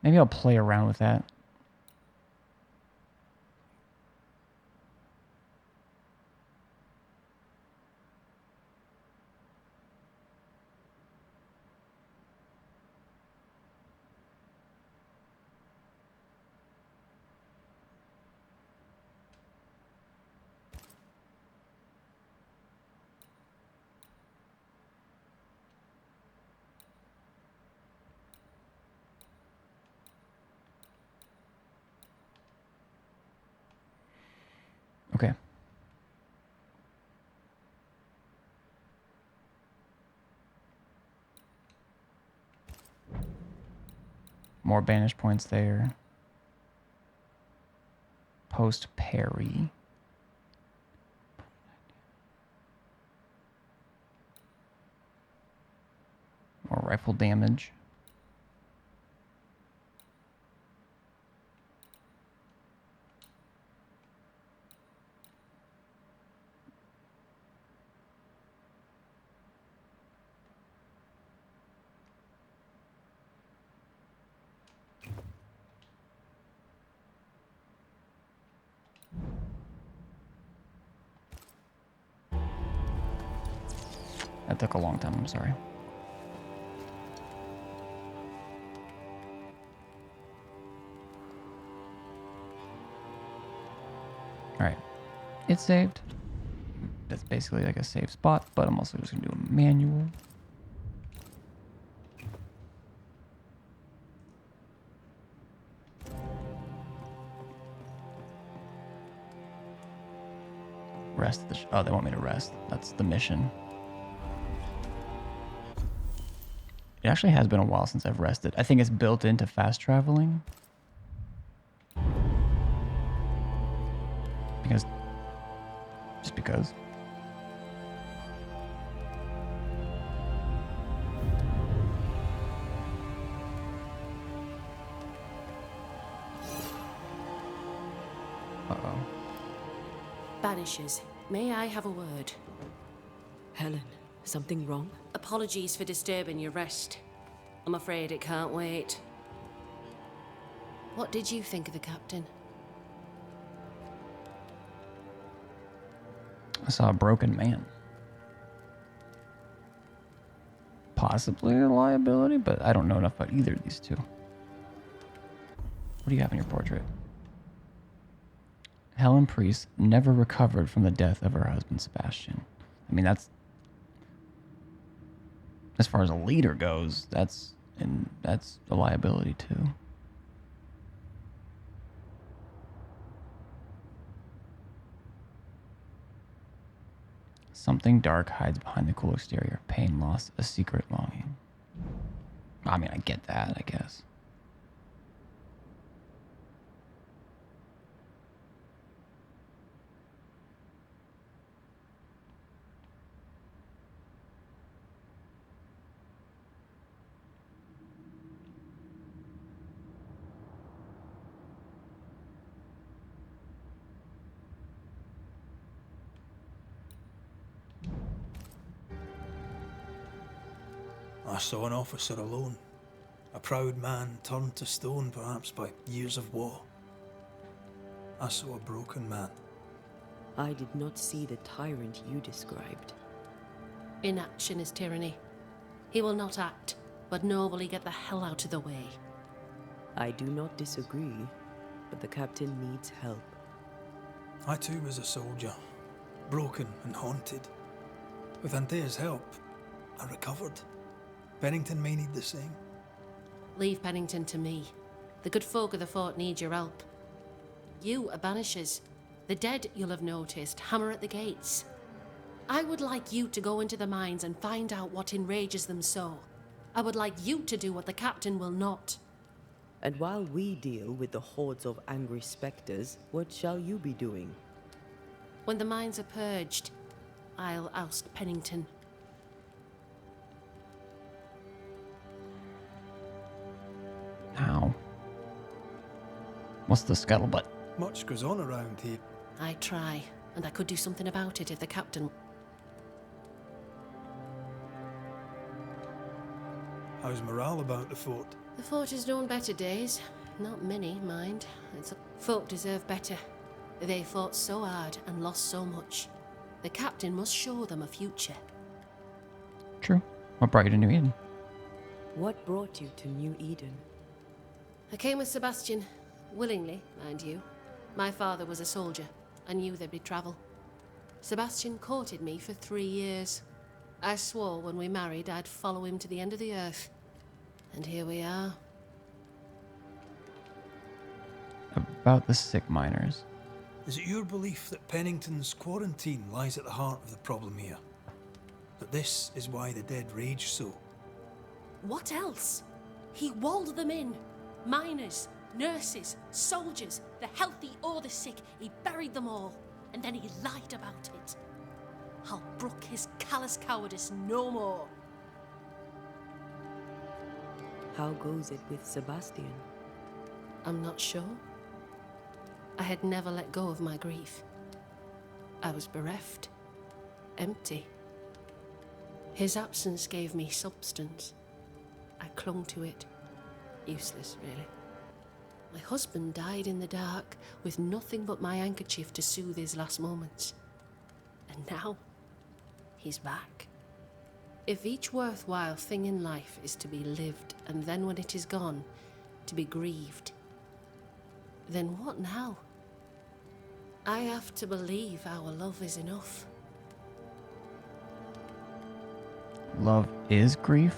Maybe I'll play around with that. Okay. More banish points there. Post parry. More rifle damage. That took a long time, I'm sorry. Alright. It's saved. That's basically like a save spot, but I'm also just gonna do a manual. Rest. Oh, they want me to rest. That's the mission. It actually has been a while since I've rested. I think it's built into fast traveling. Just because. Uh-oh. Banishers, may I have a word? Helen, something wrong? Apologies for disturbing your rest. I'm afraid it can't wait. What did you think of the captain? I saw a broken man. Possibly a liability, but I don't know enough about either of these two. What do you have in your portrait? Helen Priest never recovered from the death of her husband, Sebastian. I mean, that's... As far as a leader goes, that's a liability too. Something dark hides behind the cool exterior. Pain, loss, a secret longing. I mean, I get that, I guess. I saw an officer alone. A proud man turned to stone, perhaps, by years of war. I saw a broken man. I did not see the tyrant you described. Inaction is tyranny. He will not act, but nor will he get the hell out of the way. I do not disagree, but the captain needs help. I too was a soldier, broken and haunted. With Antea's help, I recovered. Pennington may need the same. Leave Pennington to me. The good folk of the fort need your help. You are Banishers. The dead, you'll have noticed, hammer at the gates. I would like you to go into the mines and find out what enrages them so. I would like you to do what the captain will not. And while we deal with the hordes of angry spectres, what shall you be doing? When the mines are purged, I'll oust Pennington. How? What's the scuttlebutt? Much goes on around here. I try, and I could do something about it if the captain... How's morale about the fort? The fort has known better days. Not many, mind. Folk deserve better. They fought so hard and lost so much. The captain must show them a future. True. What brought you to New Eden? What brought you to New Eden? I came with Sebastian. Willingly, mind you. My father was a soldier. I knew there'd be travel. Sebastian courted me for 3 years. I swore when we married I'd follow him to the end of the earth. And here we are. About the sick miners. Is it your belief that Pennington's quarantine lies at the heart of the problem here? That this is why the dead rage so? What else? He walled them in. Miners, nurses, soldiers, the healthy or the sick. He buried them all. And then he lied about it. I'll brook his callous cowardice no more. How goes it with Sebastian? I'm not sure. I had never let go of my grief. I was bereft, empty. His absence gave me substance. I clung to it. Useless, really. My husband died in the dark with nothing but my handkerchief to soothe his last moments. And now, he's back. If each worthwhile thing in life is to be lived, and then when it is gone, to be grieved, then what now? I have to believe our love is enough. Love is grief?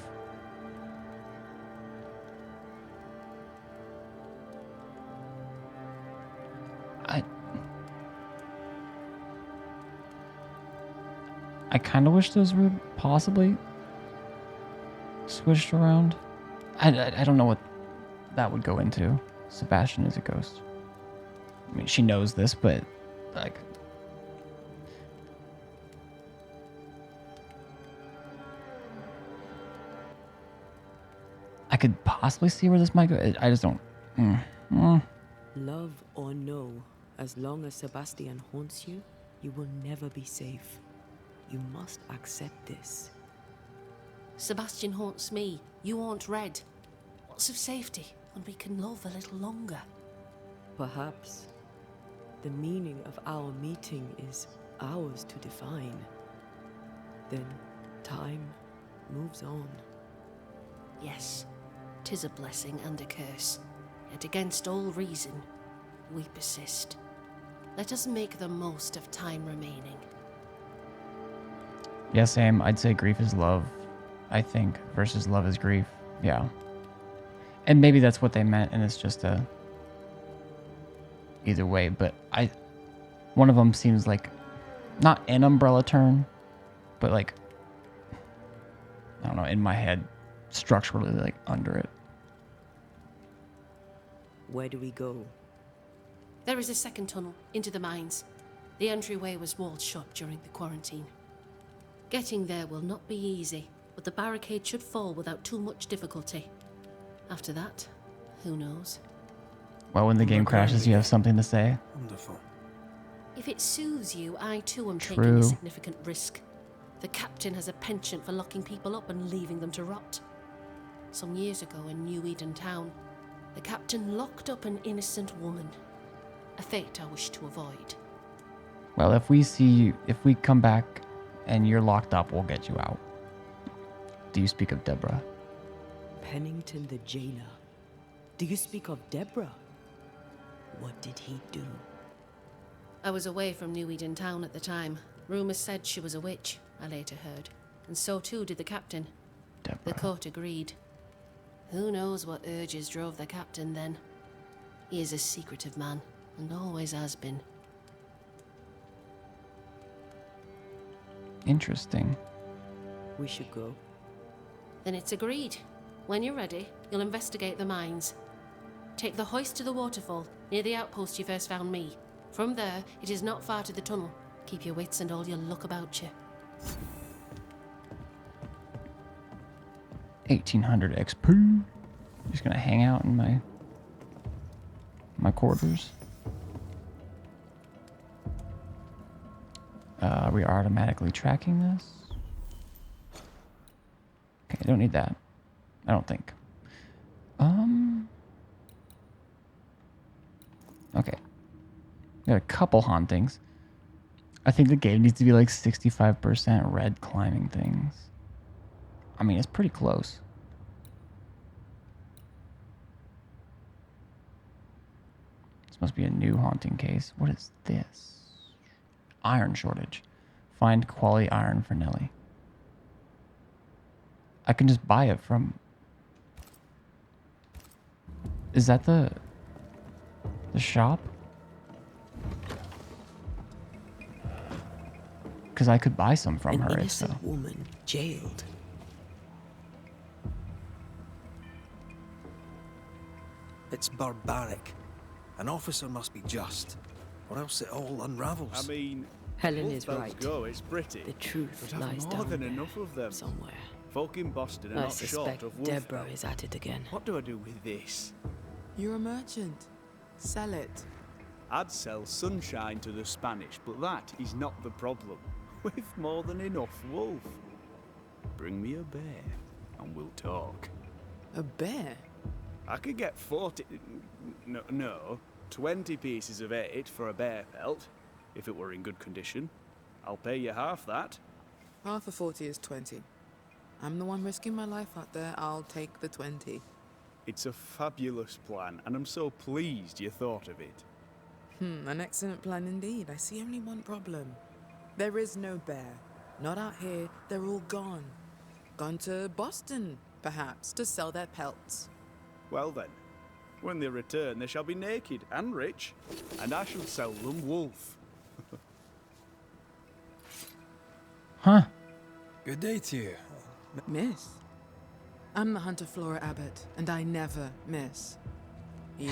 I kind of wish those were possibly switched around. I don't know what that would go into. Sebastian is a ghost. I mean, she knows this, but like, I could possibly see where this might go. I just don't. Love or no, as long as Sebastian haunts you, you will never be safe. You must accept this. Sebastian haunts me. You haunt Red. What's of safety when we can love a little longer? Perhaps the meaning of our meeting is ours to define. Then time moves on. Yes, 'tis a blessing and a curse. Yet against all reason, we persist. Let us make the most of time remaining. Yeah, same. I'd say grief is love, I think, versus love is grief. Yeah. And maybe that's what they meant, and it's just a... either way, but one of them seems like not an umbrella term, but like, I don't know, in my head, structurally like under it. Where do we go? There is a second tunnel into the mines. The entryway was walled shut during the quarantine. Getting there will not be easy, but the barricade should fall without too much difficulty. After that, who knows? Well, when the game crashes, you have something to say. Wonderful. If it soothes you, I too am taking True. a significant risk. The captain has a penchant for locking people up and leaving them to rot. Some years ago in New Eden Town, the captain locked up an innocent woman. A fate I wish to avoid. Well, if we come back and you're locked up, we'll get you out. Do you speak of Deborah? Pennington the jailer. Do you speak of Deborah? What did he do? I was away from New Eden Town at the time. Rumors said she was a witch, I later heard. And so too did the captain. Deborah. The court agreed. Who knows what urges drove the captain then? He is a secretive man, and always has been. Interesting. We should go. Then it's agreed. When you're ready, you'll investigate the mines. Take the hoist to the waterfall, near the outpost you first found me. From there, it is not far to the tunnel. Keep your wits and all your luck about you. 1800 XP. Just gonna hang out in my quarters. We are automatically tracking this. Okay, I don't need that. I don't think. Okay. Got a couple hauntings. I think the game needs to be like 65% red climbing things. I mean, it's pretty close. This must be a new haunting case. What is this? Iron shortage. Find quality iron for Nelly. I can just buy it from... Is that the shop? Because I could buy some from her if so. Innocent woman jailed. It's barbaric. An officer must be just, or else it all unravels. I mean, Helen both is boats right. Go, it's pretty. The truth but lies I've more down than there enough of them. somewhere. Folk in Boston are I not short suspect of wolf Deborah pelt. is at it again. What do I do with this? You're a merchant. Sell it. I'd sell sunshine to the Spanish, but that is not the problem. We've more than enough wolf. Bring me a bear, and we'll talk. A bear? I could get 20 pieces of 8 for a bear pelt, if it were in good condition. I'll pay you half that. Half of 40 is 20. I'm the one risking my life out there. I'll take the 20. It's a fabulous plan, and I'm so pleased you thought of it. An excellent plan indeed. I see only one problem. There is no bear. Not out here. They're all gone. Gone to Boston, perhaps, to sell their pelts. Well then, when they return, they shall be naked and rich, and I shall sell them wolf. Huh? Good day to you. Miss. I'm the hunter Flora Abbott, and I never miss. You?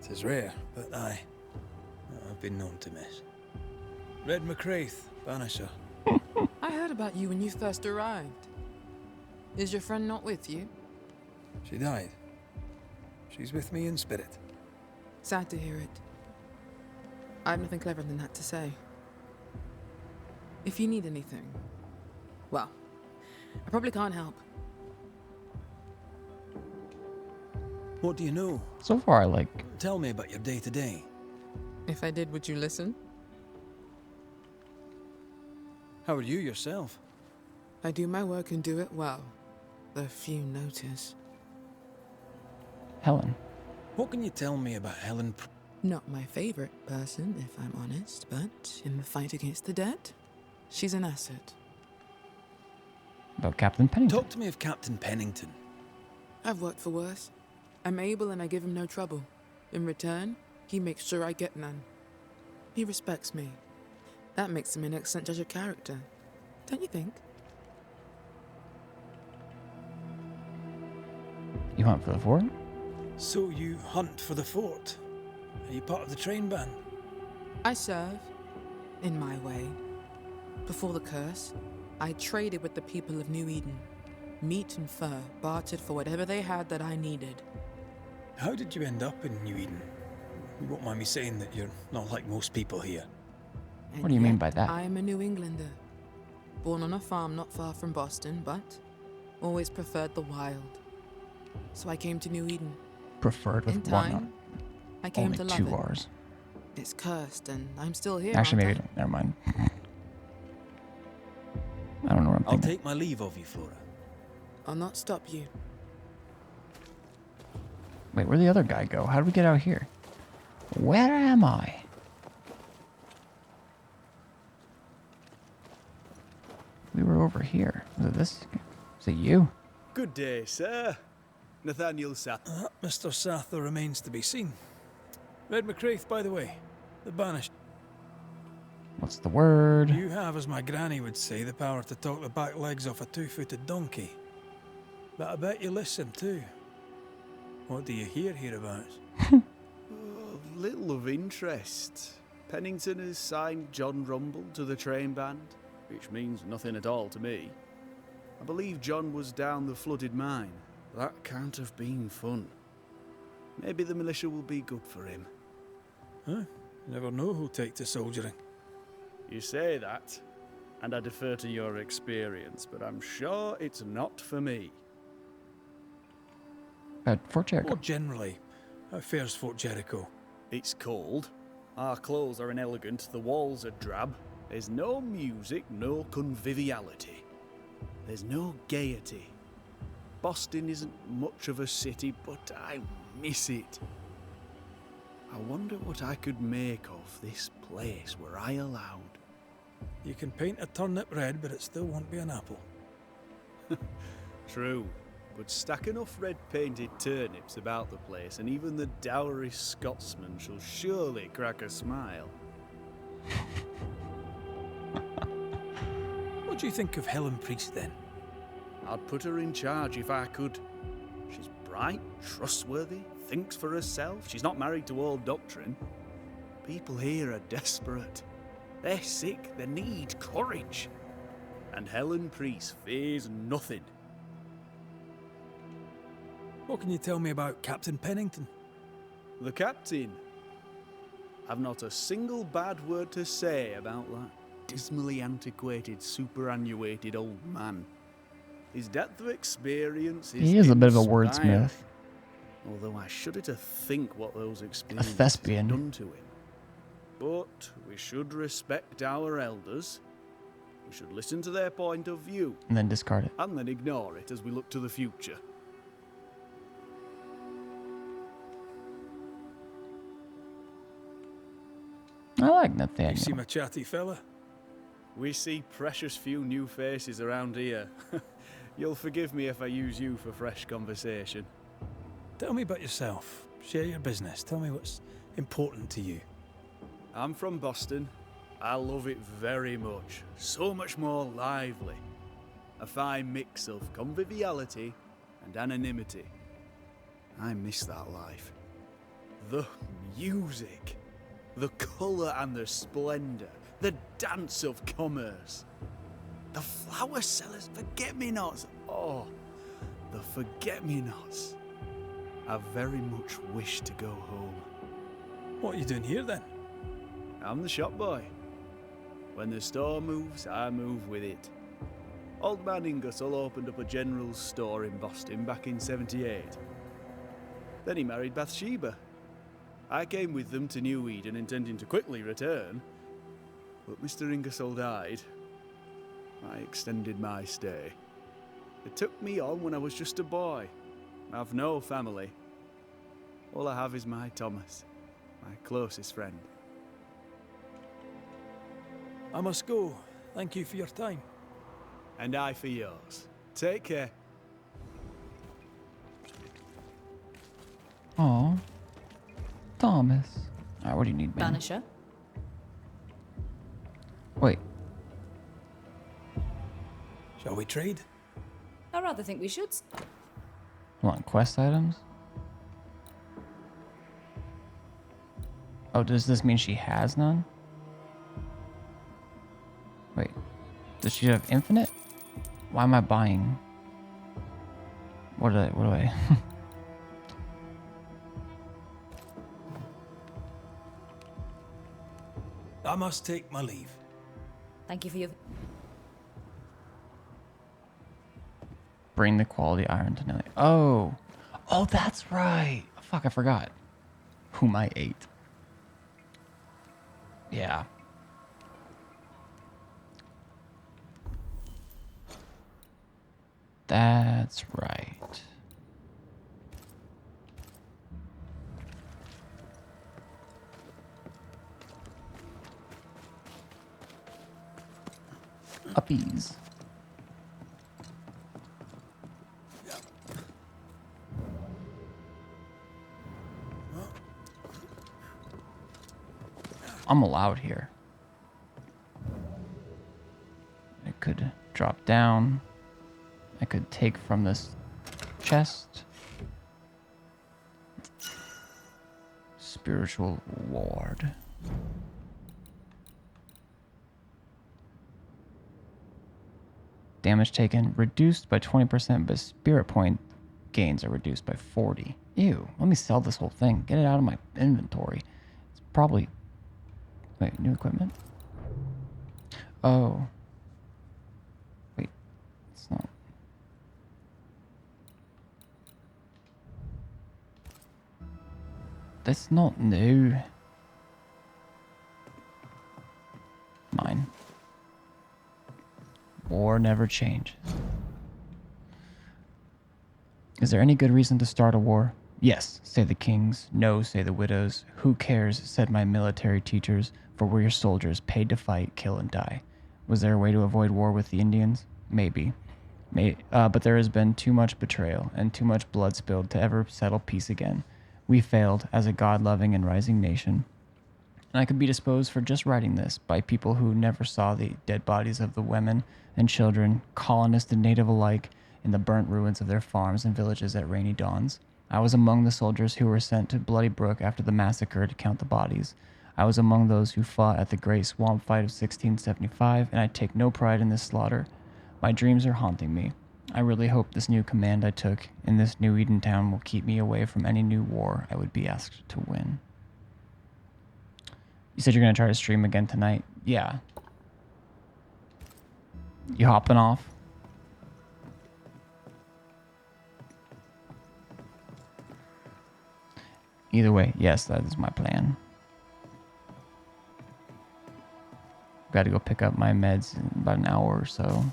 It is rare, but I've been known to miss. Red McCraith, Banisher. I heard about you when you first arrived. Is your friend not with you? She died. She's with me in spirit. Sad to hear it. I have nothing cleverer than that to say. If you need anything, well, I probably can't help. What do you know? So far, I like... Tell me about your day-to-day. If I did, would you listen? How are you yourself? I do my work and do it well. The few notice. Helen. What can you tell me about Helen? Not my favorite person, if I'm honest, but in the fight against the dead, she's an asset. About Captain Pennington. Talk to me of Captain Pennington. I've worked for worse. I'm able and I give him no trouble. In return, he makes sure I get none. He respects me. That makes him an excellent judge of character. Don't you think? You hunt for the fort? So you hunt for the fort? Are you part of the train band? I serve, in my way. Before the curse, I traded with the people of New Eden. Meat and fur, bartered for whatever they had that I needed. How did you end up in New Eden? You won't mind me saying that you're not like most people here. And What do you mean yet, by that? I am a New Englander. Born on a farm not far from Boston, but always preferred the wild. So I came to New Eden. Preferred with In one. time, I came Only to love 2 it. R's. It's cursed, and I'm still here. Actually, aren't maybe. Never mind. I don't know what I'm I'll thinking. take my leave of you, Flora. I'll not stop you. Wait, where'd the other guy go? How did we get out here? Where am I? We were over here. Was it this? Is it you? Good day, sir. Nathaniel Sath. Mr. Sather remains to be seen. Red McCraith, by the way. The Banishers. What's the word? You have, as my granny would say, the power to talk the back legs off a 2-footed donkey. But I bet you listen too. What do you hear hereabouts? Little of interest. Pennington has signed John Rumble to the train band, which means nothing at all to me. I believe John was down the flooded mine. That can't have been fun. Maybe the militia will be good for him. Huh? Never know who'll take to soldiering. You say that, and I defer to your experience, but I'm sure it's not for me. Fort Jericho. More generally, how fares Fort Jericho? It's cold. Our clothes are inelegant, the walls are drab. There's no music, no conviviality. There's no gaiety. Boston isn't much of a city, but I miss it. I wonder what I could make of this place were I allowed. You can paint a turnip red, but it still won't be an apple. True, but stack enough red-painted turnips about the place, and even the dour Scotsman shall surely crack a smile. What do you think of Helen Priest, then? I'd put her in charge if I could. She's bright, trustworthy, thinks for herself. She's not married to old doctrine. People here are desperate. They're sick, they need courage. And Helen Priest fears nothing. What can you tell me about Captain Pennington? The captain? I've not a single bad word to say about that dismally antiquated, superannuated old man. His depth of experience is He is a bit of a inspiring. wordsmith. Although I shudder to think what those experiences thespian. have done to him. But we should respect our elders. We should listen to their point of view. And then discard it. And then ignore it as we look to the future. I like You Nathaniel. seem a chatty fella. We see precious few new faces around here. You'll forgive me if I use you for fresh conversation. Tell me about yourself. Share your business. Tell me what's important to you. I'm from Boston. I love it very much. So much more lively. A fine mix of conviviality and anonymity. I miss that life. The music. The colour and the splendour. The dance of commerce. The flower sellers' forget-me-nots. Oh, the forget-me-nots. I very much wish to go home. What are you doing here, then? I'm the shop boy. When the store moves, I move with it. Old man Ingersoll opened up a general store in Boston back in '78. Then he married Bathsheba. I came with them to New Eden intending to quickly return, but Mr. Ingersoll died. I extended my stay. They took me on when I was just a boy. I've no family. All I have is my Thomas, my closest friend. I must go. Thank you for your time. And I for yours. Take care. Aw. Thomas. Alright, what do you need, man? Banisher? Wait. Shall we trade? I rather think we should. Hold on, quest items? Oh, does this mean she has none? Wait. Does she have infinite? Why am I buying? What do I? I must take my leave. Thank you for your... Bring the quality iron to Nelly. Oh. Oh, that's right. Fuck, I forgot. Whom I ate. Yeah. That's right. Uppies. I'm allowed here. I could drop down. I could take from this chest. Spiritual ward. Damage taken reduced by 20%, but spirit point gains are reduced by 40. Ew, let me sell this whole thing. Get it out of my inventory. It's probably... Wait, new equipment? Oh. Wait, it's not... That's not new. Mine. War never changes. Is there any good reason to start a war? Yes, say the kings. No, say the widows. Who cares, said my military teachers, for we're your soldiers, paid to fight, kill, and die. Was there a way to avoid war with the Indians? Maybe. But there has been too much betrayal and too much blood spilled to ever settle peace again. We failed as a God-loving and rising nation. And I could be disposed for just writing this by people who never saw the dead bodies of the women and children, colonist and native alike, in the burnt ruins of their farms and villages at rainy dawns. I was among the soldiers who were sent to Bloody Brook after the massacre to count the bodies. I was among those who fought at the Great Swamp Fight of 1675, and I take no pride in this slaughter. My dreams are haunting me. I really hope this new command I took in this new Eden town will keep me away from any new war I would be asked to win. You said you're going to try to stream again tonight? Yeah. You hopping off? Either way, yes, that is my plan. Got to go pick up my meds in about an hour or so.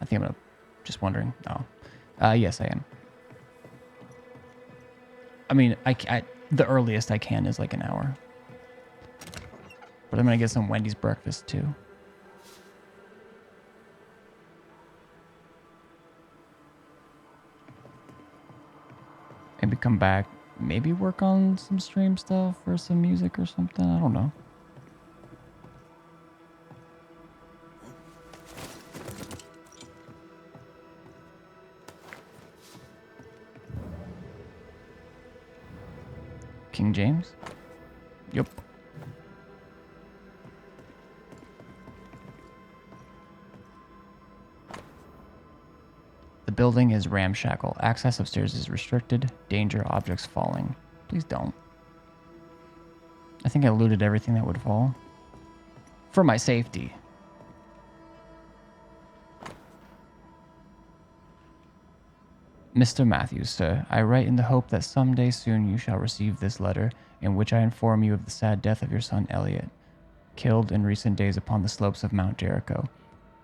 I think I'm going to... Just wondering. Oh. Yes, I am. I mean, the earliest I can is like an hour. But I'm going to get some Wendy's breakfast too. Maybe come back, maybe work on some stream stuff or some music or something. I don't know. King James? Yep. The building is ramshackle. Access upstairs is restricted. Danger, objects falling. Please don't. I think I looted everything that would fall. For my safety. Mr. Matthews, sir, I write in the hope that someday soon you shall receive this letter, in which I inform you of the sad death of your son Elliot, killed in recent days upon the slopes of Mount Jericho.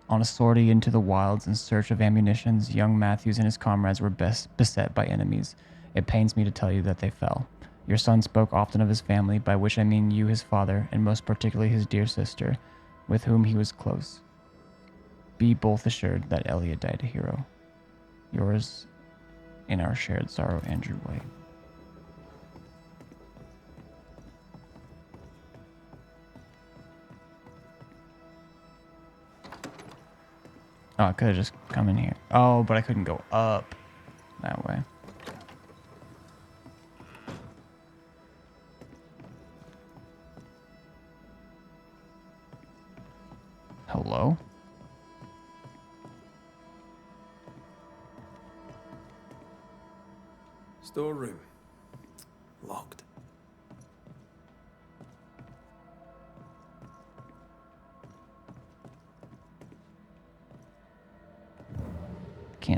On a sortie into the wilds in search of ammunitions, young Matthews and his comrades were beset by enemies. It pains me to tell you that they fell. Your son spoke often of his family, by which I mean you, his father, and most particularly his dear sister, with whom he was close. Be both assured that Elliot died a hero. Yours, in our shared sorrow, Andrew White. Oh, I could have just come in here. Oh, but I couldn't go up that way. Hello? Storeroom. Locked.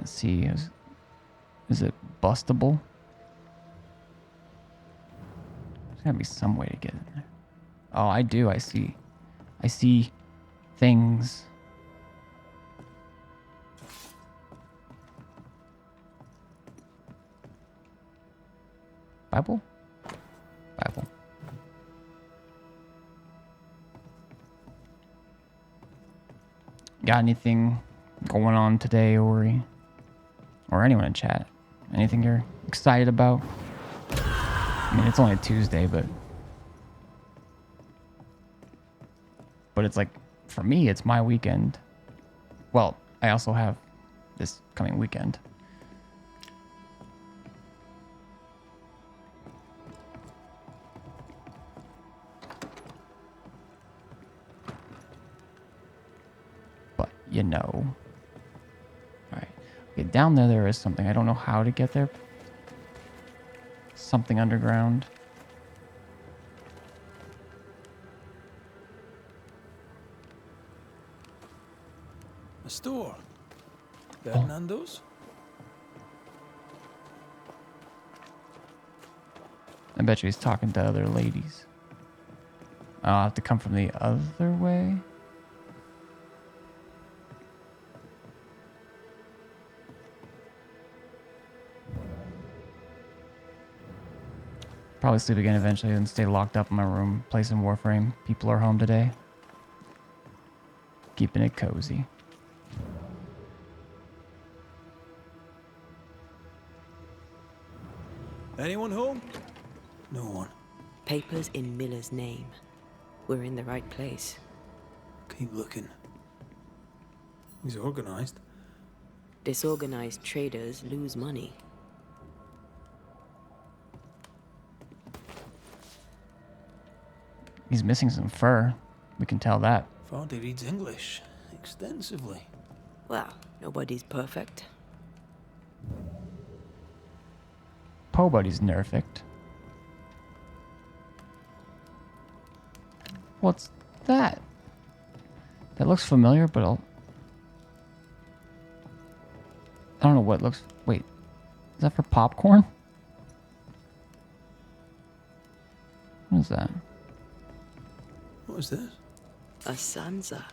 Let's see. Is it bustable? There's gotta be some way to get in there. Oh, I do. I see. I see things. Bible? Bible. Got anything going on today, Ori? Or anyone in chat? Anything you're excited about? I mean, it's only Tuesday, but it's like, for me, it's my weekend. Well, I also have this coming weekend. But, you know. Alright. Okay, down there is something. I don't know how to get there. Something underground. A store. Fernando's? I bet you he's talking to other ladies. I'll have to come from the other way. Probably sleep again eventually and stay locked up in my room, play some Warframe. People are home today. Keeping it cozy. Anyone home? No one. Papers in Miller's name. We're in the right place. Keep looking. He's organized. Disorganized traders lose money. He's missing some fur. We can tell that. Vardy reads English extensively. Well, nobody's perfect. Po Buddy's nerfed. What's that? That looks familiar, but I don't know what looks... Wait. Is that for popcorn? What is that? What is this? A sanza.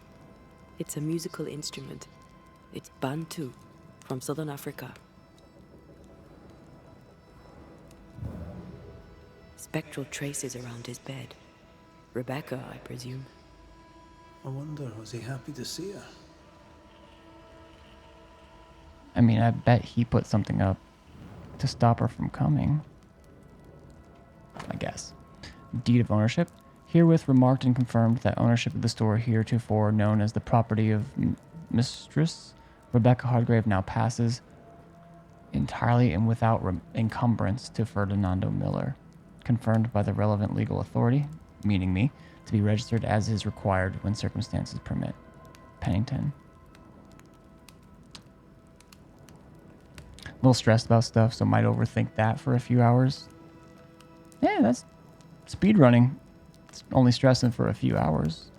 It's a musical instrument. It's Bantu, from southern Africa. Spectral traces around his bed. Rebecca, I presume. I wonder, was he happy to see her? I mean, I bet he put something up to stop her from coming. I guess. Deed of ownership. Herewith remarked and confirmed that ownership of the store heretofore known as the property of Mistress Rebecca Hardgrave now passes entirely and without encumbrance to Ferdinando Miller, confirmed by the relevant legal authority, meaning me, to be registered as is required when circumstances permit. Pennington. A little stressed about stuff, so might overthink that for a few hours. Yeah, that's speedrunning. It's only stressing for a few hours.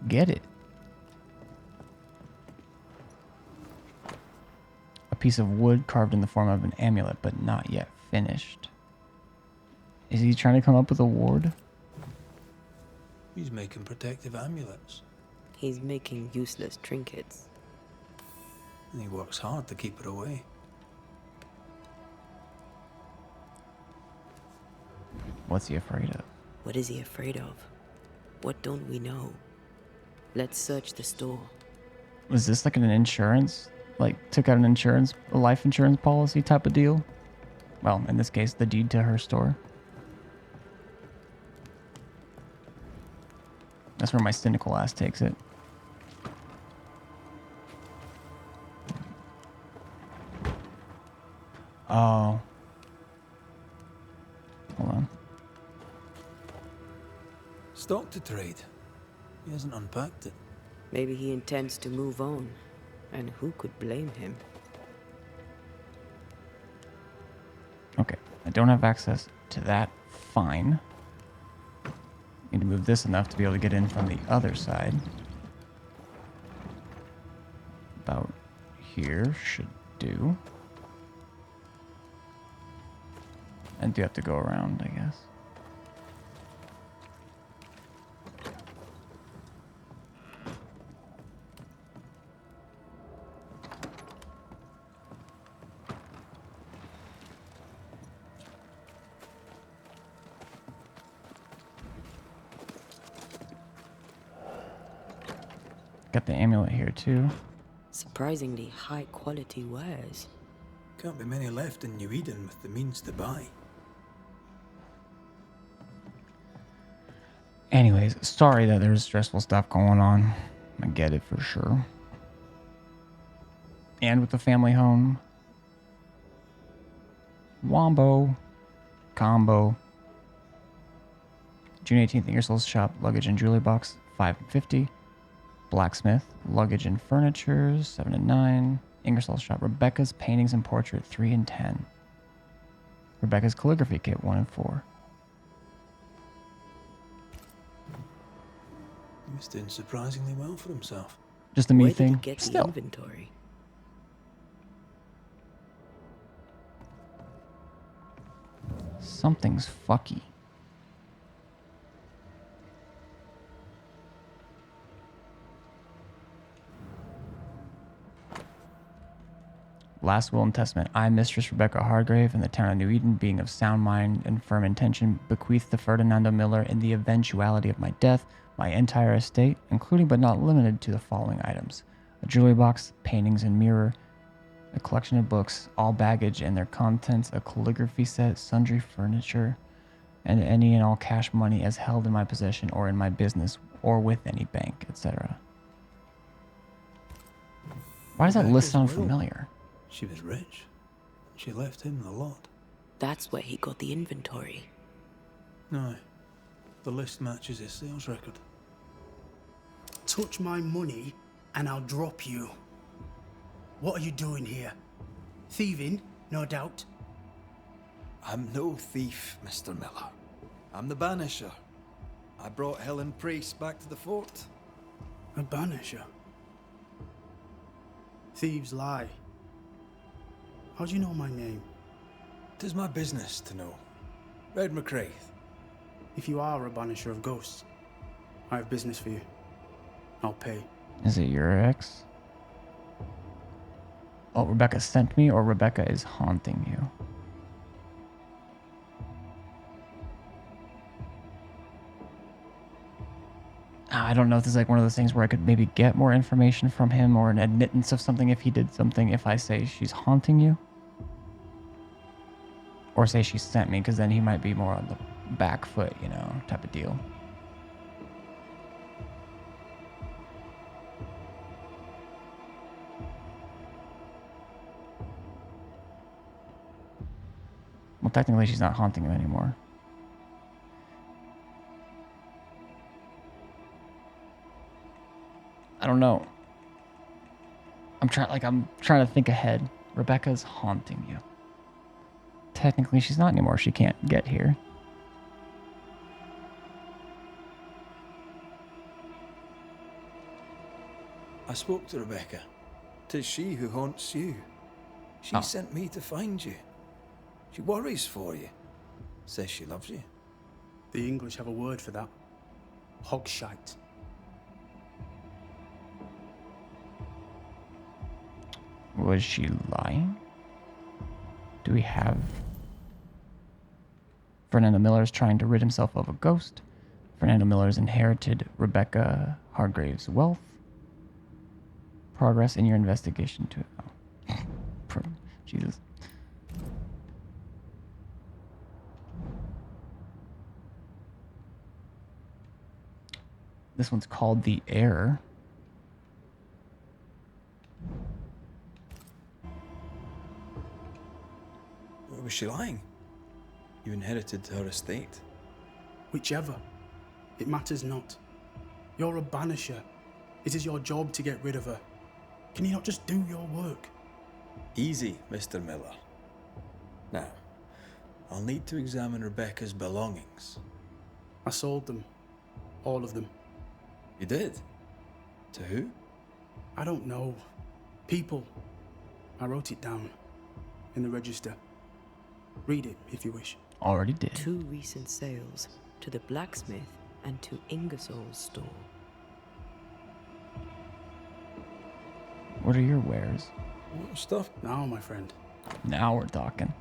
Get it. A piece of wood carved in the form of an amulet, but not yet finished. Is he trying to come up with a ward? He's making protective amulets. He's making useless trinkets. And he works hard to keep it away. What's he afraid of? What is he afraid of? What don't we know? Let's search the store. Was this like an insurance? Like, took out an insurance, a life insurance policy type of deal? Well, in this case, the deed to her store. That's where my cynical ass takes it. Oh. Hold on. Stock to trade. He hasn't unpacked it. Maybe he intends to move on. And who could blame him? Okay. I don't have access to that. Fine. Need to move this enough to be able to get in from the other side. About here should do. And do have to go around, I guess. Got the amulet here too. Surprisingly high quality wares. Can't be many left in New Eden with the means to buy. Anyways, sorry that there's stressful stuff going on. I get it for sure. And with the family home. Wombo. Combo. June 18th, Ingersoll's shop, luggage and jewelry box, $5.50. Blacksmith, luggage and furniture, 7 and 9. Ingersoll's shop, Rebecca's paintings and portrait, 3 and 10. Rebecca's calligraphy kit, 1 and 4. He was doing surprisingly well for himself. Just a me Where thing. Did he get the Still. inventory? Something's fucky. Last will and testament. I, Mistress Rebecca Hargrave, in the town of New Eden, being of sound mind and firm intention, bequeath to Ferdinando Miller, in the eventuality of my death, my entire estate, including but not limited to the following items: a jewelry box, paintings and mirror, a collection of books, all baggage and their contents, a calligraphy set, sundry furniture, and any and all cash money as held in my possession or in my business or with any bank, etc. Why does that list sound familiar? She was rich. She left him the lot. That's where he got the inventory. No. The list matches his sales record. Touch my money and I'll drop you. What are you doing here? Thieving, no doubt. I'm no thief, Mr. Miller. I'm the Banisher. I brought Helen Priest back to the fort. A banisher? Thieves lie. How do you know my name? 'Tis my business to know. Red McCraith. If you are a banisher of ghosts, I have business for you. I'll pay. Is it your ex? Oh, Rebecca sent me, or Rebecca is haunting you? I don't know if this is like one of those things where I could maybe get more information from him or an admittance of something if he did something, if I say she's haunting you. Or say she sent me, because then he might be more on the back foot, you know, type of deal. Well, technically she's not haunting him anymore. I don't know. I'm trying to think ahead. Rebecca's haunting you. Technically she's not anymore. She can't get here. I spoke to Rebecca. 'Tis she who haunts you. She sent me to find you. She worries for you. Says she loves you. The English have a word for that. Hogshite. Was she lying? Do we have... Fernando Miller's trying to rid himself of a ghost. Fernando Miller's inherited Rebecca Hargrave's wealth. Progress in your investigation to... Oh. Jesus. This one's called The Heir. Was she lying? You inherited her estate. Whichever. It matters not. You're a banisher. It is your job to get rid of her. Can you not just do your work? Easy, Mr. Miller. Now, I'll need to examine Rebecca's belongings. I sold them. All of them. You did? To who? I don't know. People. I wrote it down in the register. Read it if you wish. Already did. 2 recent sales to the blacksmith and to Ingersoll's store. What are your wares? What stuff? Now, my friend. Now we're talking.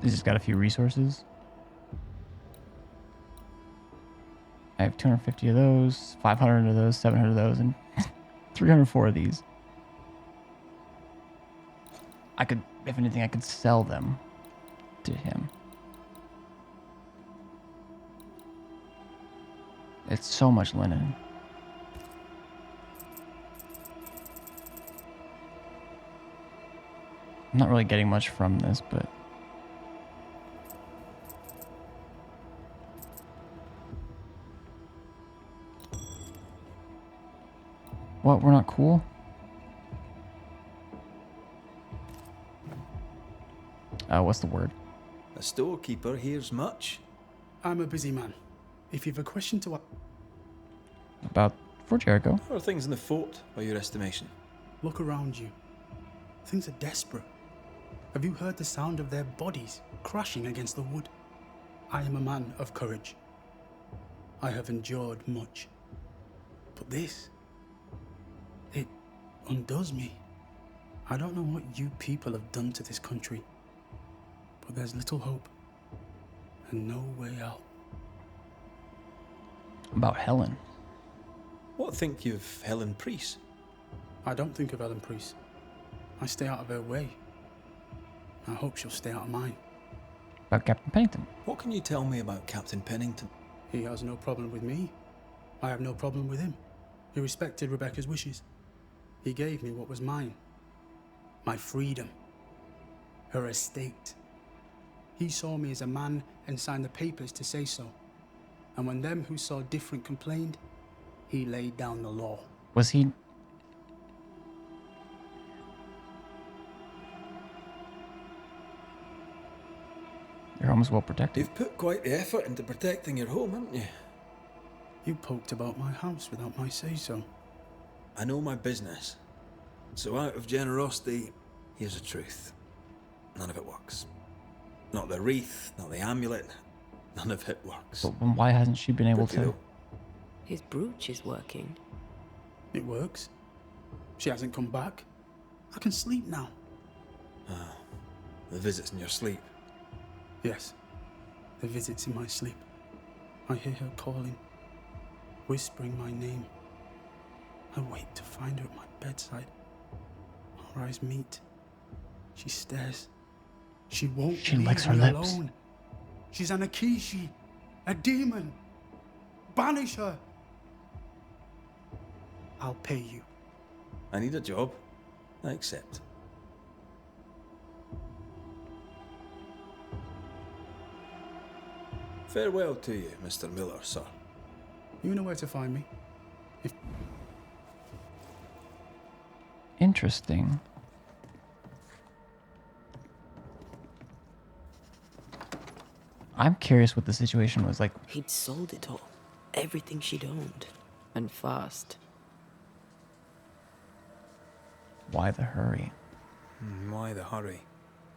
He's just got a few resources. I have 250 of those, 500 of those, 700 of those, and 304 of these. I could, if anything, I could sell them to him. It's so much linen. I'm not really getting much from this, but... What? We're not cool? What's the word? A storekeeper hears much. I'm a busy man. If you've a question to... About Fort Jericho. How are things in the fort, by your estimation? Look around you. Things are desperate. Have you heard the sound of their bodies crashing against the wood? I am a man of courage. I have endured much. But this... it undoes me. I don't know what you people have done to this country, but there's little hope and no way out. About Helen. What think you of Helen Priest? I don't think of Helen Priest. I stay out of her way. I hope she'll stay out of mine. About Captain Pennington. What can you tell me about Captain Pennington? He has no problem with me. I have no problem with him. He respected Rebecca's wishes. He gave me what was mine. My freedom. Her estate. He saw me as a man and signed the papers to say so. And when them who saw different complained, he laid down the law. Was he... Your home is well protected. You've put quite the effort into protecting your home, haven't you? You poked about my house without my say-so. I know my business. So out of generosity, here's the truth. None of it works. Not the wreath, not the amulet. None of it works. But why hasn't she been able to... His brooch is working. It works. She hasn't come back. I can sleep now. Ah, the visits in your sleep. Yes, the visits in my sleep. I hear her calling, whispering my name. I wait to find her at my bedside. Our eyes meet. She stares. She won't She leave licks her me lips. alone. She's an Akishi, a demon. Banish her. I'll pay you. I need a job. I accept. Farewell to you, Mr. Miller, sir. You know where to find me. Interesting. I'm curious what the situation was like. He'd sold it all. Everything she'd owned. And fast. Why the hurry? Why the hurry?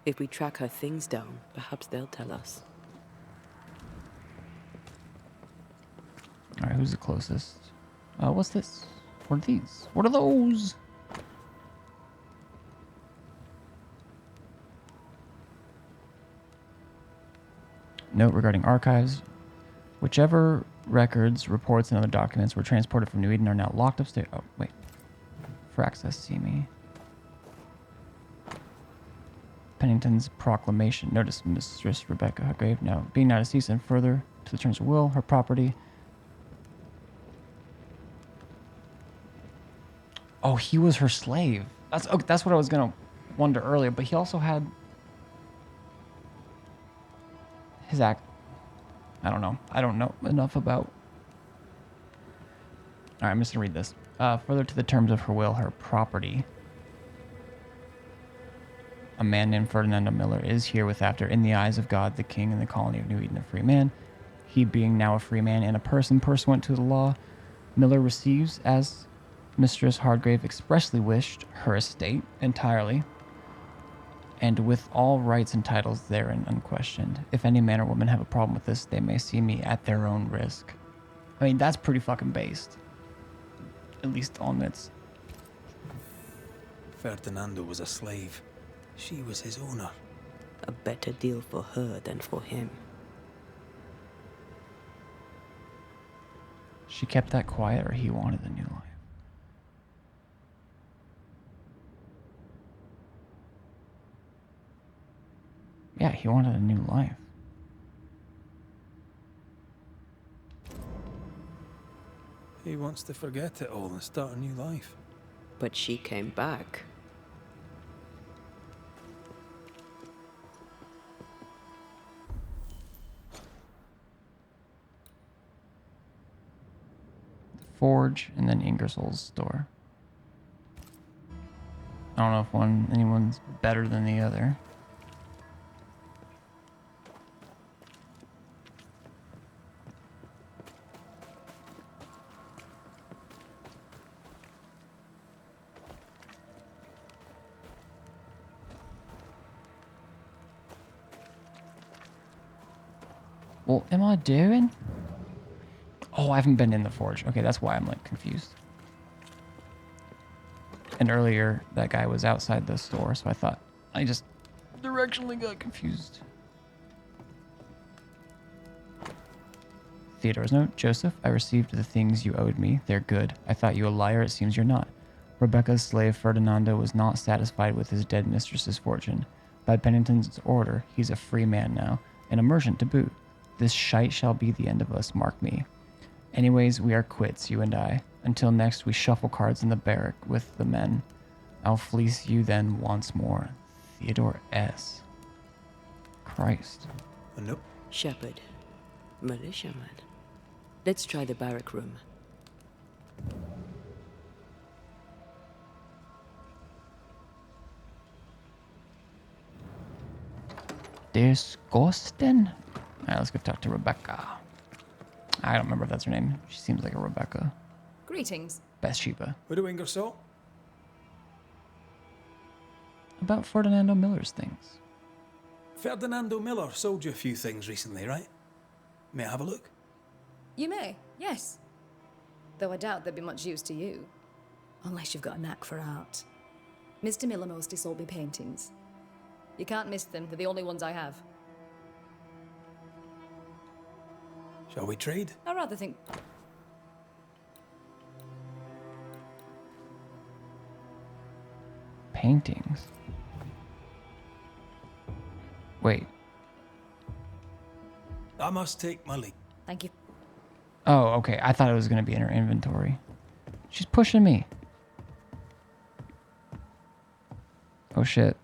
If we track her things down, perhaps they'll tell us. Alright, who's the closest? What's this? What are these? What are those? Note regarding archives. Whichever records, reports, and other documents were transported from New Eden are now locked upstairs. Oh, wait. For access, see me. Pennington's proclamation. Notice Mistress Rebecca Hutgrave now being now deceased and further to the terms of will, her property. Oh, he was her slave. That's what I was gonna wonder earlier, but he also had his act. I don't know. I don't know enough about. All right, I'm just gonna read this. Further to the terms of her will, her property. A man named Ferdinando Miller is herewith after, in the eyes of God, the King and the colony of New Eden, a free man. He being now a free man and a person pursuant to the law, Miller receives as Mistress Hardgrave expressly wished her estate entirely, and with all rights and titles therein unquestioned. If any man or woman have a problem with this, they may see me at their own risk. I mean, that's pretty fucking based. At least on its... Ferdinando was a slave. She was his owner. A better deal for her than for him. She kept that quiet, or he wanted a new life. Yeah, he wanted a new life. He wants to forget it all and start a new life. But she came back. Forge, and then Ingersoll's store. I don't know if anyone's better than the other. What am I doing? Oh, I haven't been in the forge. Okay, that's why I'm like confused. And earlier, that guy was outside the store, so I thought I just directionally got confused. Theodore's note. Joseph, I received the things you owed me. They're good. I thought you a liar. It seems you're not. Rebecca's slave Ferdinando was not satisfied with his dead mistress's fortune. By Pennington's order, he's a free man now, and a merchant to boot. This shite shall be the end of us, mark me. Anyways, we are quits, you and I. Until next, we shuffle cards in the barrack with the men. I'll fleece you then once more. Theodore S. Christ. Nope. Shepherd. Militiaman. Let's try the barrack room. Disgusting. Alright, let's go talk to Rebecca. I don't remember if that's her name. She seems like a Rebecca. Greetings. Bathsheba. Widow Ingersoll? About Ferdinando Miller's things. Ferdinando Miller sold you a few things recently, right? May I have a look? You may, yes. Though I doubt they'd be much use to you. Unless you've got a knack for art. Mr. Miller mostly sold me paintings. You can't miss them, they're the only ones I have. Shall we trade? I rather think... Paintings? Wait. I must take my leave. Thank you. Oh, okay. I thought it was going to be in her inventory. She's pushing me. Oh, shit.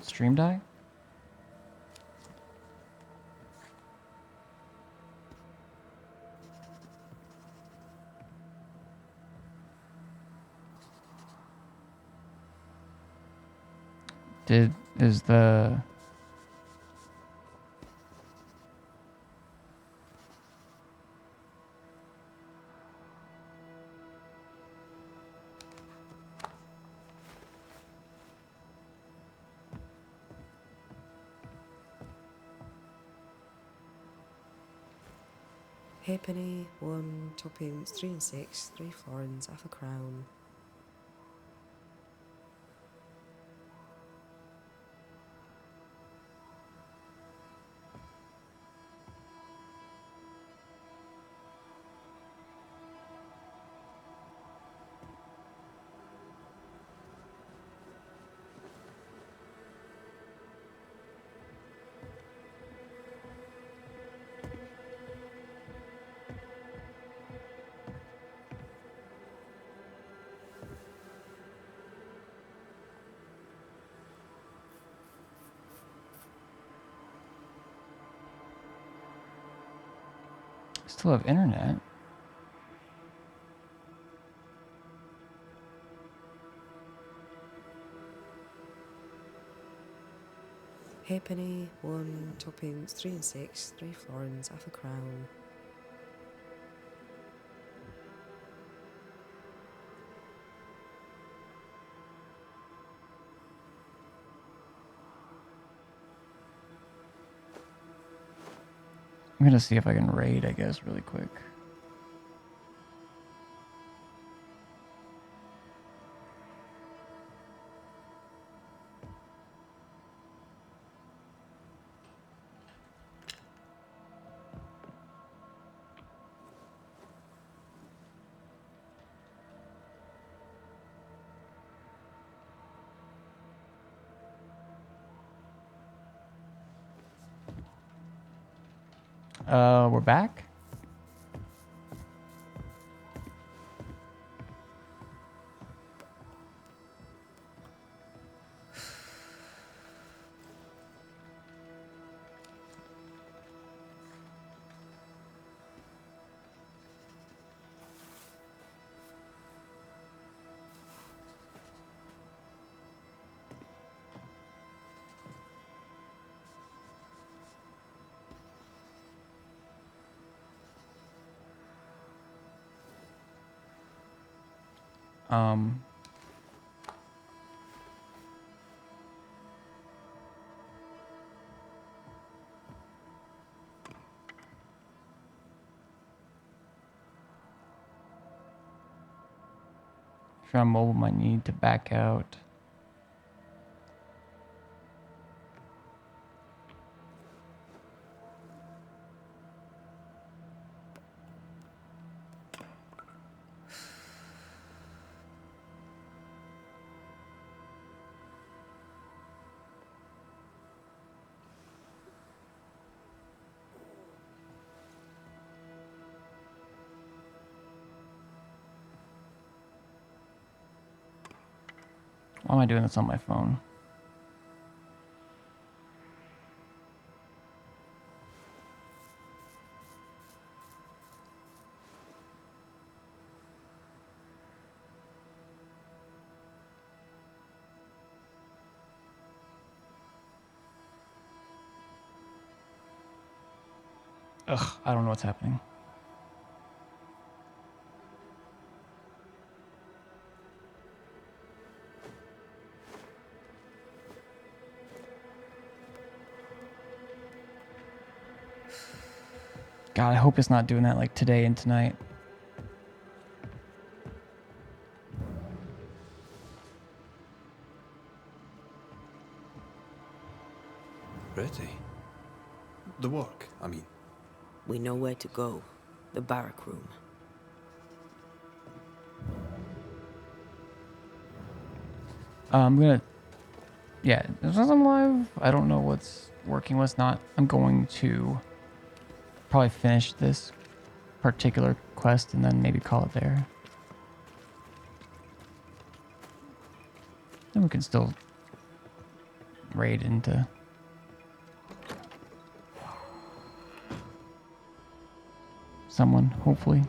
Stream die? Is the... Halfpenny, 1, 2 pence, 3 and 6, 3 florins, half a crown. Still have internet. Halfpenny, 1, tuppence, 3 and 6, 3 florins, half a crown. I'm gonna see if I can raid, I guess, really quick. We're back. Um, if I'm mobile, might need to back out. Why am I doing this on my phone? Ugh, I don't know what's happening. God, I hope it's not doing that like today and tonight. Pretty. The work, I mean. We know where to go. The barrack room. I'm gonna... Yeah, this is live. I don't know what's working, what's not. I'm going to probably finish this particular quest and then maybe call it there. Then we can still raid into... someone, hopefully.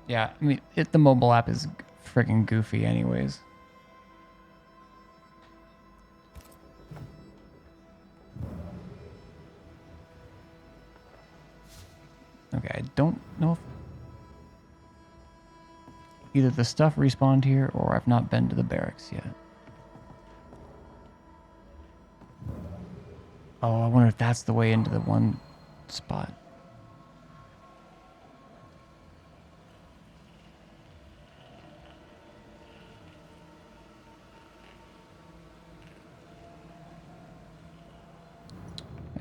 Yeah, I mean, the mobile app is friggin' goofy anyways. Okay, I don't know if either the stuff respawned here or I've not been to the barracks yet. Oh, I wonder if that's the way into the one spot.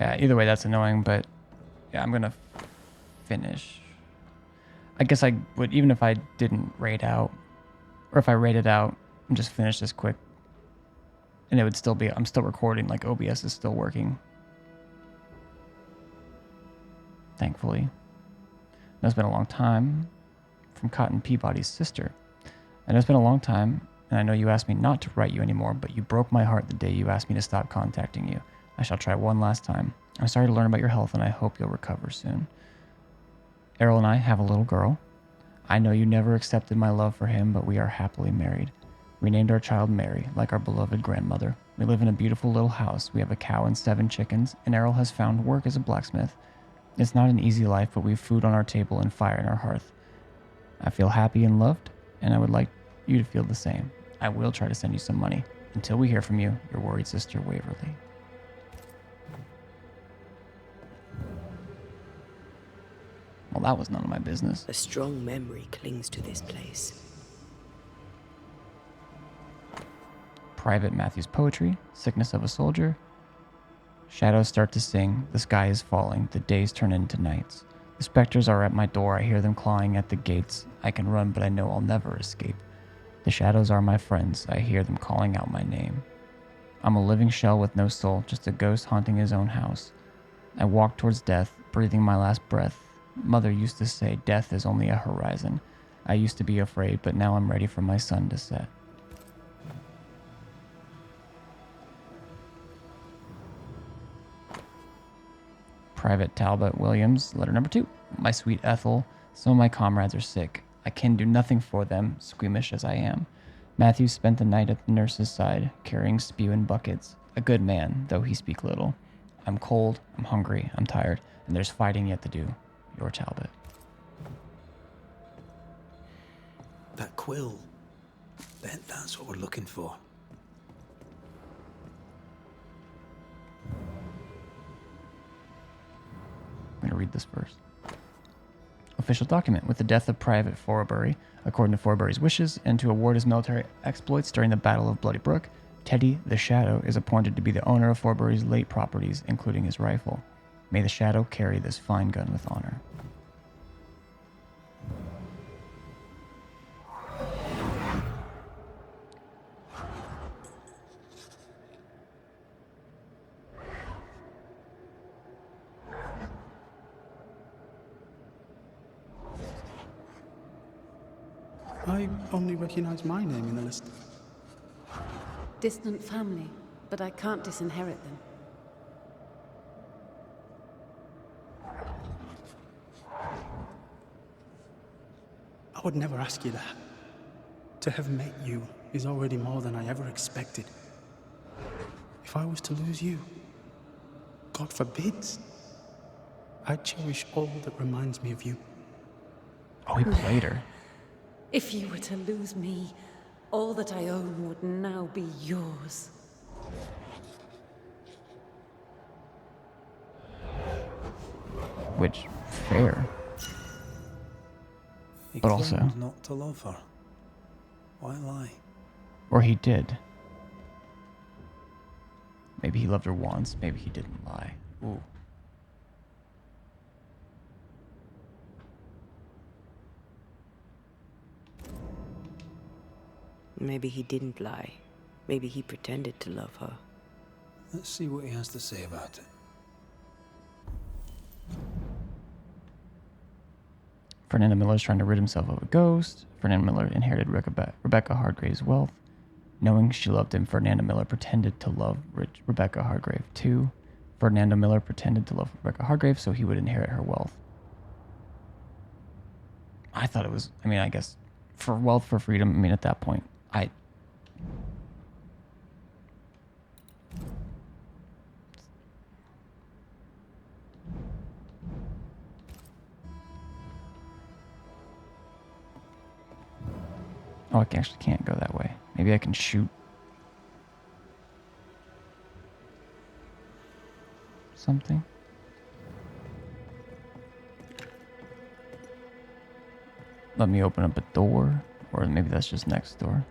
Yeah, either way, that's annoying, but yeah, I'm going to finish. I guess I would, even if I didn't raid out, or if I raided out and just finish this quick, and it would still be, I'm still recording, like OBS is still working. Thankfully. Now, it's been a long time. From Cotton Peabody's sister. I know it's been a long time, and I know you asked me not to write you anymore, but you broke my heart the day you asked me to stop contacting you. I shall try one last time. I'm sorry to learn about your health, and I hope you'll recover soon. Errol and I have a little girl. I know you never accepted my love for him, but we are happily married. We named our child Mary, like our beloved grandmother. We live in a beautiful little house. We have a cow and 7 chickens, and Errol has found work as a blacksmith. It's not an easy life, but we have food on our table and fire in our hearth. I feel happy and loved, and I would like you to feel the same. I will try to send you some money. Until we hear from you, your worried sister, Waverly. Well, that was none of my business. A strong memory clings to this place. Private Matthew's poetry, Sickness of a Soldier. Shadows start to sing, the sky is falling, the days turn into nights. The specters are at my door, I hear them clawing at the gates. I can run, but I know I'll never escape. The shadows are my friends, I hear them calling out my name. I'm a living shell with no soul, just a ghost haunting his own house. I walk towards death, breathing my last breath. Mother used to say, death is only a horizon. I used to be afraid, but now I'm ready for my sun to set. Private Talbot Williams, letter number 2. My sweet Ethel, some of my comrades are sick. I can do nothing for them, squeamish as I am. Matthew spent the night at the nurse's side, carrying spew in buckets. A good man, though he speak little. I'm cold, I'm hungry, I'm tired, and there's fighting yet to do. Your Talbot. That quill. That's what we're looking for. I'm going to read this first. Official document. With the death of Private Forbury, according to Forbury's wishes, and to award his military exploits during the Battle of Bloody Brook, Teddy the Shadow is appointed to be the owner of Forbury's late properties, including his rifle. May the Shadow carry this fine gun with honor. I only recognize my name in the list. Distant family, but I can't disinherit them. I would never ask you that. To have met you is already more than I ever expected. If I was to lose you, God forbids, I'd cherish all that reminds me of you. Oh, he played her. If you were to lose me, all that I own would now be yours. Which, fair. He But also... claimed not to love her. Why lie? Or he did. Maybe he loved her once, maybe he didn't lie. Ooh. Maybe he didn't lie. Maybe he pretended to love her. Let's see what he has to say about it. Fernando Miller is trying to rid himself of a ghost. Fernando Miller inherited Rebecca Hardgrave's wealth. Knowing she loved him, Fernando Miller pretended to love Rebecca Hardgrave too. Fernando Miller pretended to love Rebecca Hardgrave so he would inherit her wealth. I thought it was, I mean, I guess, for wealth, for freedom, I mean, at that point, Oh, I actually can't go that way. Maybe I can shoot something. Let me open up a door, or maybe that's just next door.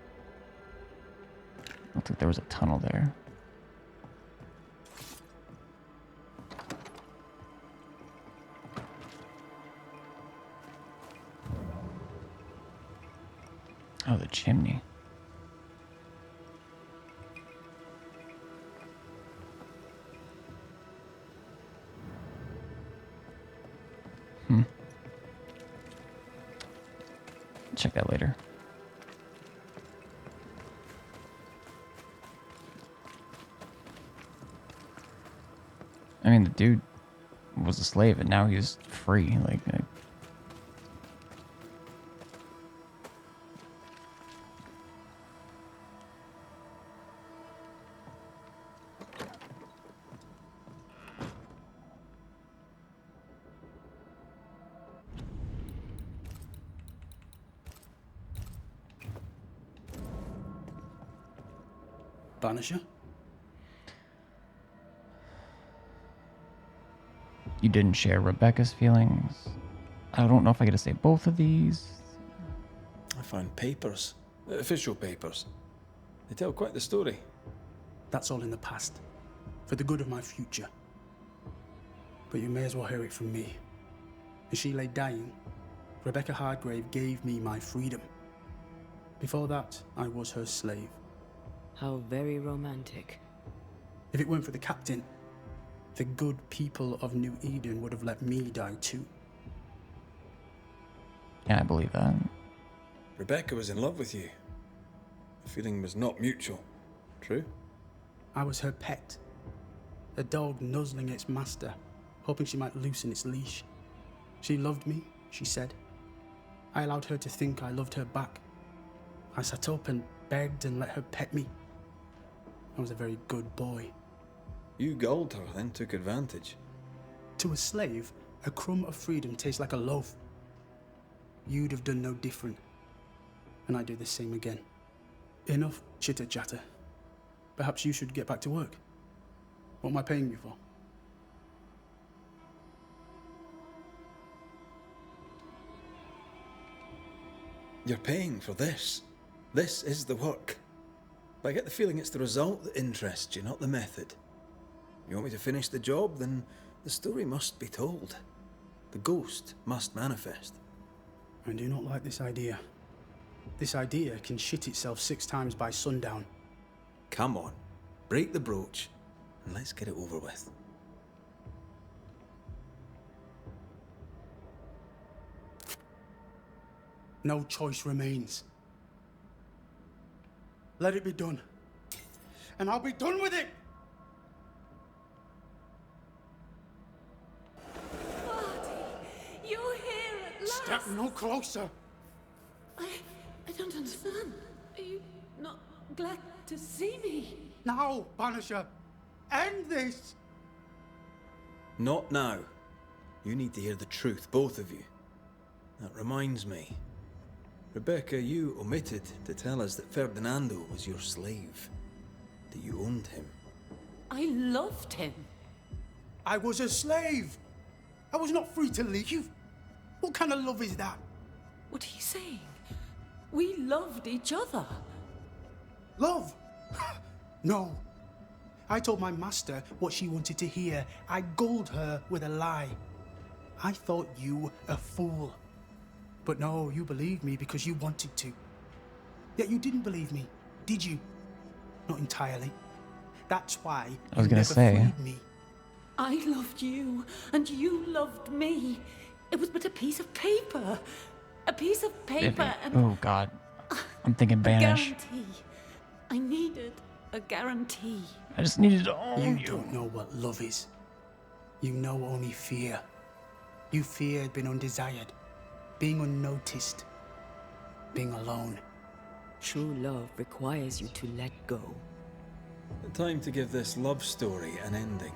Looks like there was a tunnel there. Oh, the chimney. Check that later. I mean, the dude was a slave and now he's free. Like, Banisher? you didn't share Rebecca's feelings. I don't know if I get to say both of these. I found papers. Official papers. They tell quite the story. That's all in the past. For the good of my future. But you may as well hear it from me. As she lay dying, Rebecca Hardgrave gave me my freedom. Before that, I was her slave. How very romantic. If it weren't for the captain, the good people of New Eden would have let me die too. Yeah, I believe that. Rebecca was in love with you. The feeling was not mutual. True? I was her pet. A dog nuzzling its master, hoping she might loosen its leash. She loved me, she said. I allowed her to think I loved her back. I sat up and begged and let her pet me. I was a very good boy. You gulled her, then took advantage. To a slave, a crumb of freedom tastes like a loaf. You'd have done no different. And I'd do the same again. Enough chitter-chatter. Perhaps you should get back to work. What am I paying you for? You're paying for this. This is the work. But I get the feeling it's the result that interests you, not the method. You want me to finish the job, then the story must be told. The ghost must manifest. I do not like this idea. This idea can shit itself 6 times by sundown. Come on, break the brooch, and let's get it over with. No choice remains. Let it be done. And I'll be done with it! You're here at last! Step no closer! I don't understand. Are you not glad to see me? Now, Banisher! End this! Not now. You need to hear the truth, both of you. That reminds me. Rebecca, you omitted to tell us that Ferdinando was your slave. That you owned him. I loved him. I was a slave! I was not free to leave. What kind of love is that? What are you saying? We loved each other. Love? No. I told my master what she wanted to hear. I gulled her with a lie. I thought you a fool. But no, you believed me because you wanted to. Yet you didn't believe me, did you? Not entirely. That's why I was you gonna never say. freed me. I loved you, and you loved me. It was but a piece of paper. A piece of paper and Oh, God. I'm thinking a Banish. guarantee. I needed a guarantee. I just needed to own You don't know what love is. You know only fear. You feared being undesired, being unnoticed, being alone. True love requires you to let go. Time to give this love story an ending.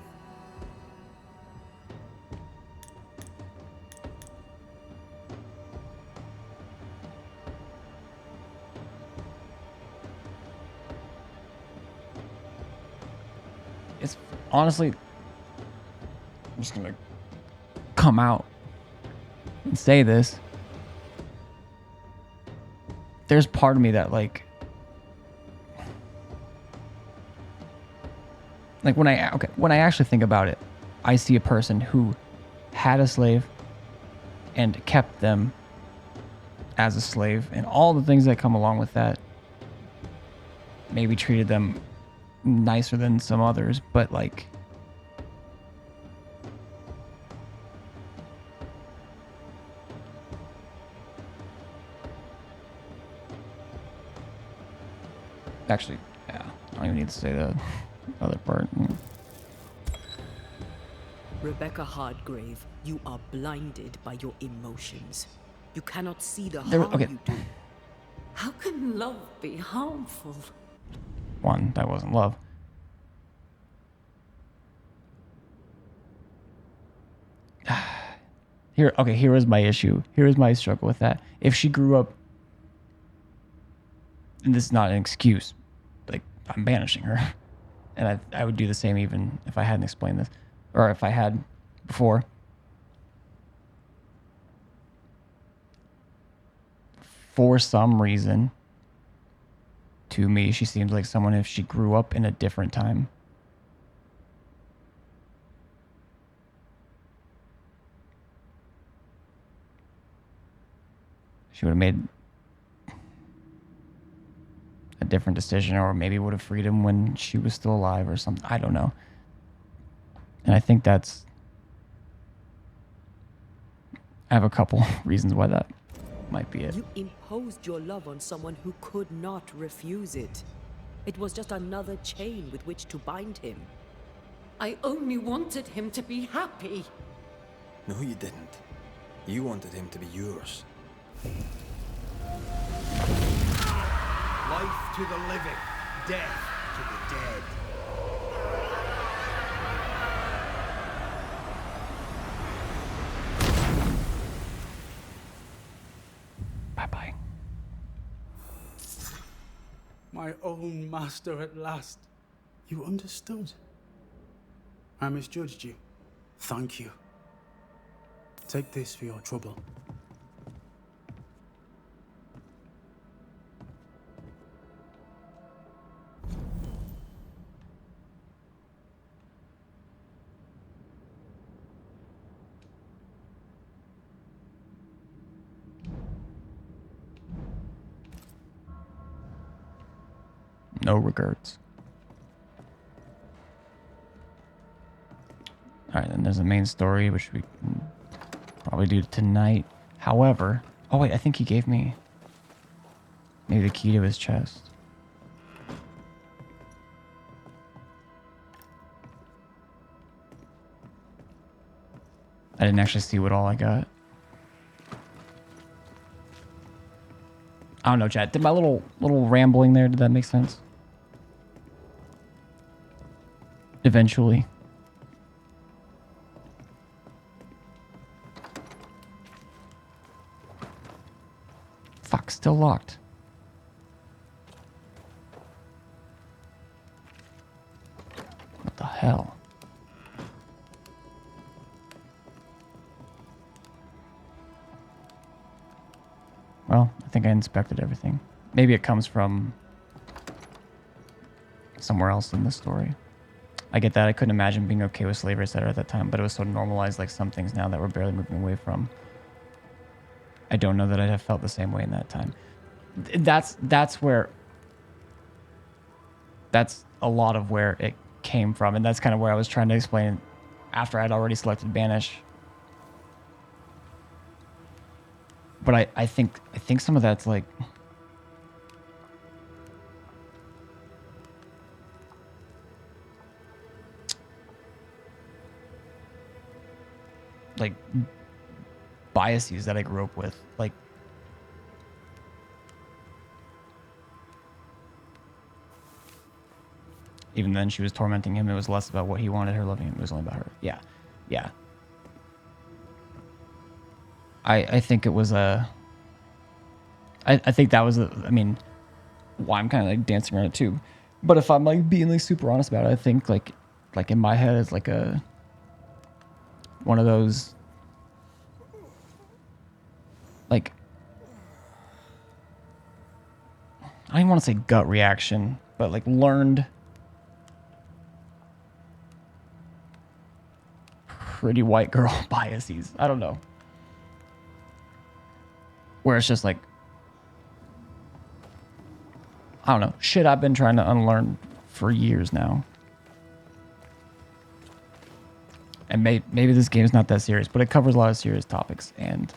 It's honestly, I'm just gonna come out and say this. There's part of me that like when I actually think about it, I see a person who had a slave and kept them as a slave and all the things that come along with that. Maybe treated them nicer than some others, but like actually, yeah, I don't even need to say the other part. Rebecca Hardgrave, you are blinded by your emotions. You cannot see the There- harm okay. you do. How can love be harmful? One, that wasn't love. Here is my issue. Here is my struggle with that. If she grew up, and this is not an excuse, like, I'm banishing her. And I would do the same even if I hadn't explained this, or if I had before. For some reason, to me, she seems like someone if she grew up in a different time. She would have made a different decision, or maybe would have freed him when she was still alive or something. I don't know. And I think I have a couple reasons why that might be it. You imposed your love on someone who could not refuse it. It was just another chain with which to bind him. I only wanted him to be happy. No, you didn't. You wanted him to be yours. Life to the living, death to the dead. Bye-bye. My own master at last. You understood. I misjudged you. Thank you. Take this for your trouble. No regrets. Alright, then there's the main story, which we can probably do tonight. However, oh wait, I think he gave me maybe the key to his chest. I didn't actually see what all I got. I don't know, chat. Did my little rambling there, did that make sense? Eventually. Fuck, still locked. What the hell? Well, I think I inspected everything. Maybe it comes from somewhere else in the story. I get that. I couldn't imagine being okay with slavery, etc. at that time, but it was so normalized, like some things now that we're barely moving away from. I don't know that I'd have felt the same way in that time. That's a lot of where it came from, and that's kind of where I was trying to explain after I'd already selected Banish. But I think some of that's like biases that I grew up with. Like even then she was tormenting him. It was less about what he wanted her loving him. It was only about her. Yeah. Yeah. I think it was I think that was I mean, well, I'm kind of like dancing around it too. But if I'm like being like super honest about it, I think like in my head it's like one of those like I don't even want to say gut reaction, but like learned pretty white girl biases. I don't know. where it's just like, I don't know, shit I've been trying to unlearn for years now. And maybe this game is not that serious, but it covers a lot of serious topics, and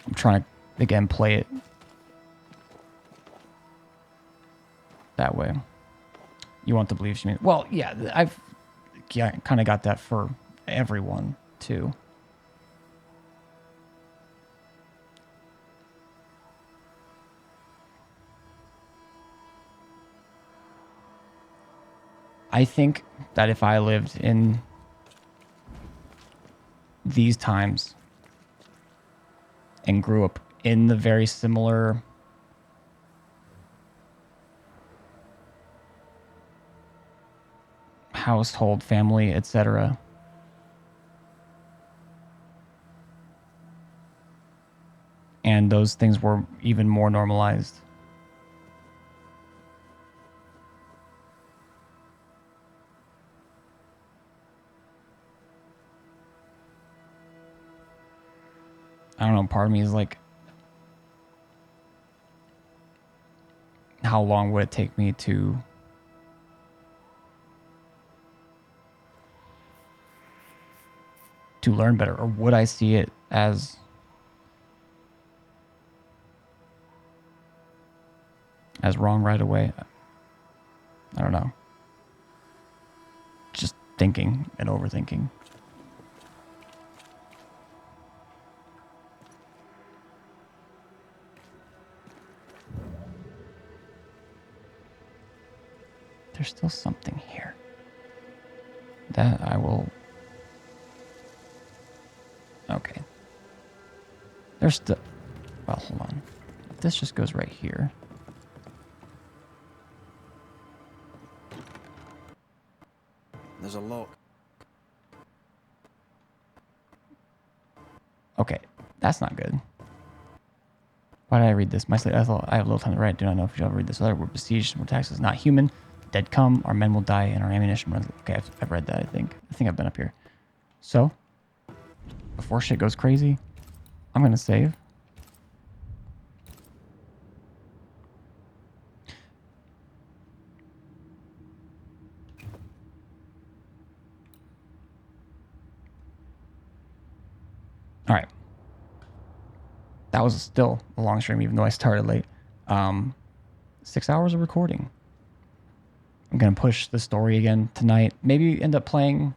I'm trying to, again, play it that way. You want to believe she means... Well, yeah, I've kind of got that for everyone, too. I think that if I lived in these times and grew up in the very similar household, family, etc., and those things were even more normalized, I don't know, part of me is like, how long would it take me to learn better? Or would I see it as wrong right away? I don't know. Just thinking and overthinking. There's still something here that I will... Okay. There's still... Well, hold on. If this just goes right here. There's a lock. Okay, that's not good. Why did I read this? My slate, I thought I have little time to write. Do not know if you shall read this. Other we're besieged. More taxes. Not human. Dead come. Our men will die, and our ammunition runs. Okay, I've read that. I think I've been up here. So, before shit goes crazy, I'm gonna save. All right. That was still a long stream, even though I started late. 6 hours of recording. I'm going to push the story again tonight. Maybe end up playing...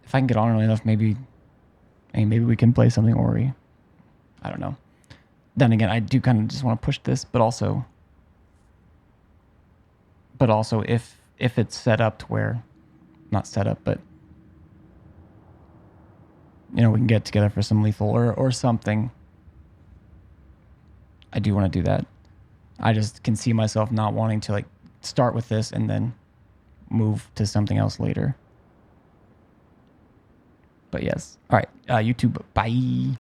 If I can get on early enough, maybe we can play something Ori. I don't know. Then again, I do kind of just want to push this, but also if it's set up to where... Not set up, but... You know, we can get together for some lethal or something. I do want to do that. I just can see myself not wanting to like start with this and then move to something else later. But yes. All right. YouTube. Bye.